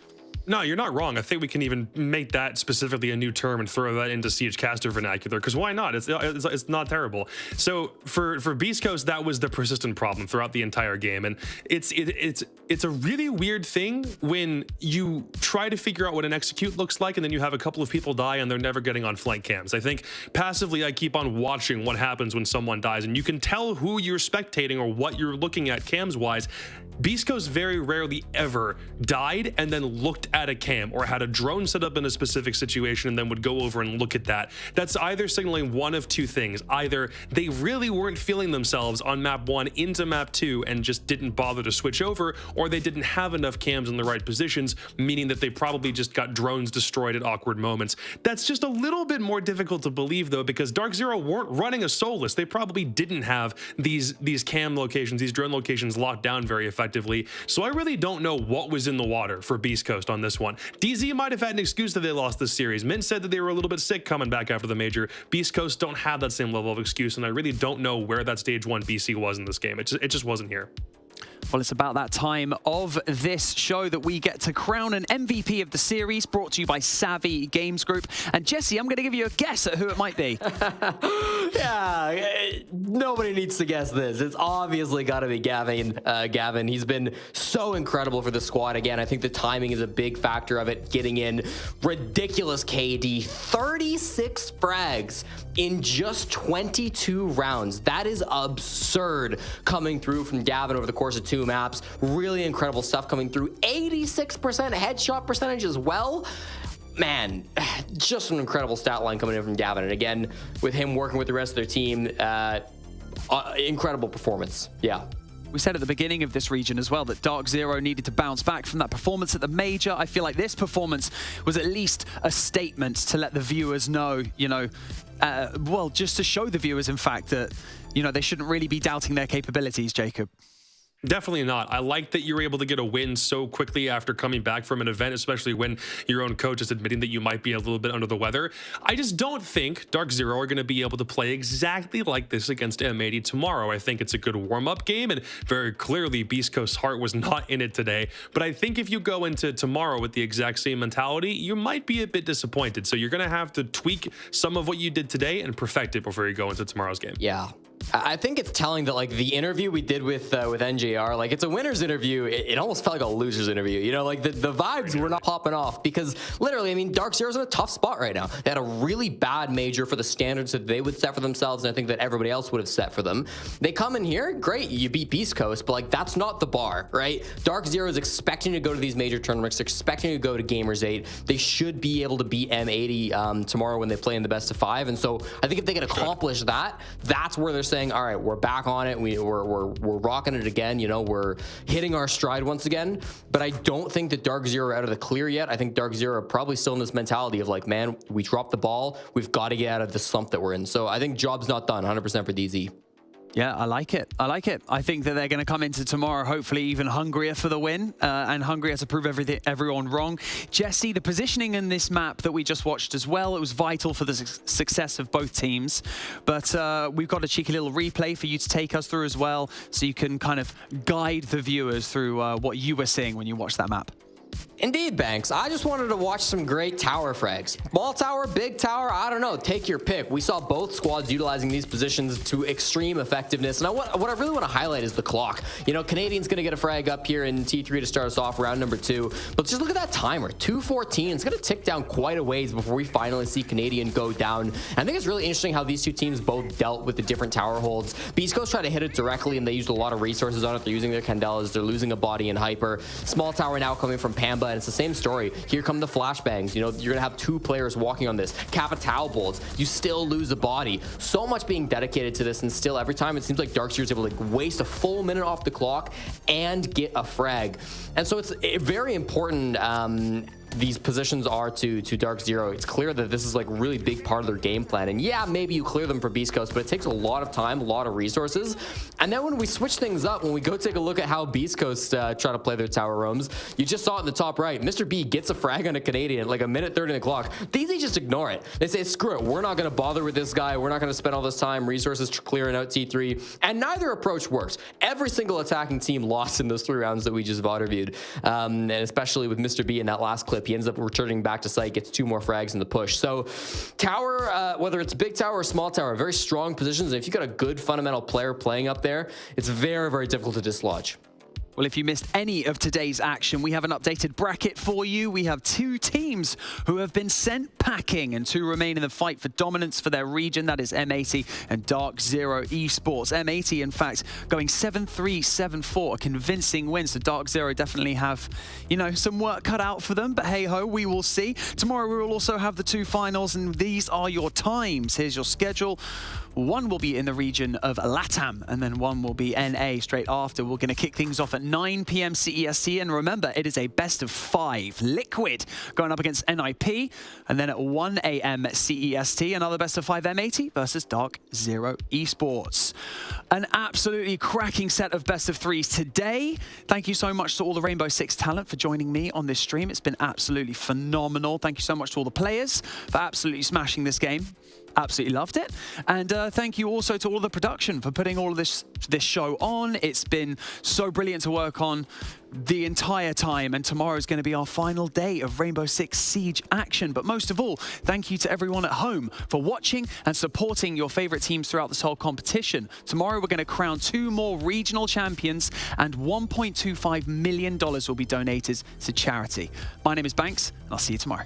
No, you're not wrong. I think we can even make that specifically a new term and throw that into Siege caster vernacular, because why not? It's not terrible. So for Beast Coast, that was the persistent problem throughout the entire game, and it's a really weird thing when you try to figure out what an execute looks like, and then you have a couple of people die and they're never getting on flank cams. I think passively I keep on watching what happens when someone dies, and you can tell who you're spectating or what you're looking at cams wise. Beast Coast very rarely ever died and then looked at a cam or had a drone set up in a specific situation and then would go over and look at that. That's either signaling one of 2 things. Either they really weren't feeling themselves on map 1 into map 2 and just didn't bother to switch over, or they didn't have enough cams in the right positions, meaning that they probably just got drones destroyed at awkward moments. That's just a little bit more difficult to believe though, because DarkZero weren't running a soulless. They probably didn't have these cam locations, these drone locations locked down very effectively. So I really don't know what was in the water for Beast Coast on this one. DZ might have had an excuse that they lost this series. Mint said that they were a little bit sick coming back after the major. Beast Coast don't have that same level of excuse, and I really don't know where that stage 1 BC was in this game. It just wasn't here. Well, it's about that time of this show that we get to crown an MVP of the series, brought to you by Savvy Games Group. And Jesse, I'm going to give you a guess at who it might be. Yeah, nobody needs to guess this. It's obviously got to be Gavin. Gavin, he's been so incredible for the squad. Again, I think the timing is a big factor of it. Getting in ridiculous KD, 36 frags in just 22 rounds. That is absurd coming through from Gavin over the course of 2 maps. Really incredible stuff coming through. 86% headshot percentage as well. Man, just an incredible stat line coming in from Gavin. And again, with him working with the rest of their team, incredible performance. Yeah. We said at the beginning of this region as well that DarkZero needed to bounce back from that performance at the major. I feel like this performance was at least a statement to let the viewers know, you know, well, just to show the viewers, in fact, that, you know, they shouldn't really be doubting their capabilities, Jacob. Definitely not. I like that you're able to get a win so quickly after coming back from an event, especially when your own coach is admitting that you might be a little bit under the weather. I just don't think DarkZero are going to be able to play exactly like this against M80 tomorrow. I think it's a good warm-up game, and very clearly Beast Coast's heart was not in it today. But I think if you go into tomorrow with the exact same mentality, you might be a bit disappointed. So you're going to have to tweak some of what you did today and perfect it before you go into tomorrow's game. Yeah. I think it's telling that, like, the interview we did with NJR, like, it's a winner's interview. It almost felt like a loser's interview. You know, like, the vibes were not popping off because, literally, I mean, DarkZero's in a tough spot right now. They had a really bad major for the standards that they would set for themselves, and I think that everybody else would have set for them. They come in here, great, you beat Beast Coast, but, like, that's not the bar, right? DarkZero is expecting to go to these major tournaments, expecting to go to Gamers 8. They should be able to beat M80 tomorrow when they play in the best of 5, and so I think if they can accomplish that, that's where they're saying, all right, we're back on it. We're rocking it again. You know, we're hitting our stride once again. But I don't think that DarkZero are out of the clear yet. I think DarkZero are probably still in this mentality of like, man, we dropped the ball. We've got to get out of the slump that we're in. So I think job's not done 100% for DZ. Yeah, I like it. I like it. I think that they're going to come into tomorrow hopefully even hungrier for the win and hungrier to prove everyone wrong. Jesse, the positioning in this map that we just watched as well, it was vital for the success of both teams. But we've got a cheeky little replay for you to take us through as well, so you can kind of guide the viewers through what you were seeing when you watched that map. Indeed, Banks. I just wanted to watch some great tower frags. Small tower, big tower, I don't know. Take your pick. We saw both squads utilizing these positions to extreme effectiveness. And what I really want to highlight is the clock. You know, Canadian's going to get a frag up here in T3 to start us off round number 2. But just look at that timer, 2:14. It's going to tick down quite a ways before we finally see Canadian go down. I think it's really interesting how these two teams both dealt with the different tower holds. Beast Coast tried to hit it directly, and they used a lot of resources on it. They're using their Candelas. They're losing a body in Hyper. Small tower now coming from Pamba. And it's the same story. Here come the flashbangs. You know, you're gonna have 2 players walking on this. Capital bolts. You still lose a body. So much being dedicated to this, and still every time it seems like DarkZero is able to waste a full minute off the clock and get a frag. And so it's very important. These positions are to DarkZero. It's clear that this is like a really big part of their game plan. And yeah, maybe you clear them for Beast Coast, but it takes a lot of time, a lot of resources. And then when we switch things up, when we go take a look at how Beast Coast try to play their tower roams, you just saw it in the top right. Mr. B gets a frag on a Canadian, like a minute 30 in the clock. DZ just ignore it. They say, screw it. We're not going to bother with this guy. We're not going to spend all this time, resources clearing out T3. And neither approach works. Every single attacking team lost in those 3 rounds that we just VOD reviewed. And especially with Mr. B in that last clip, he ends up returning back to site, gets 2 more frags in the push. So tower, whether it's big tower or small tower, very strong positions. And if you've got a good fundamental player playing up there, it's very, very difficult to dislodge. Well, if you missed any of today's action, we have an updated bracket for you. We have 2 teams who have been sent packing and 2 remain in the fight for dominance for their region. That is M80 and DarkZero Esports. M80, in fact, going 7-3, 7-4, a convincing win. So DarkZero definitely have, you know, some work cut out for them. But hey-ho, we will see. Tomorrow, we will also have the 2 finals, and these are your times. Here's your schedule. 1 will be in the region of LATAM, and then 1 will be NA straight after. We're going to kick things off at 9 p.m. CEST, and remember, it is a best of 5. Liquid going up against NIP, and then at 1 a.m. CEST, another best of 5 M80 versus DarkZero Esports. An absolutely cracking set of best of 3s today. Thank you so much to all the Rainbow Six talent for joining me on this stream. It's been absolutely phenomenal. Thank you so much to all the players for absolutely smashing this game. Absolutely loved it. And thank you also to all the production for putting all of this show on. It's been so brilliant to work on the entire time, and tomorrow is going to be our final day of Rainbow Six Siege action. But most of all, thank you to everyone at home for watching and supporting your favorite teams throughout this whole competition. Tomorrow we're going to crown 2 more regional champions, and $1.25 million will be donated to charity. My name is Banks, and I'll see you tomorrow.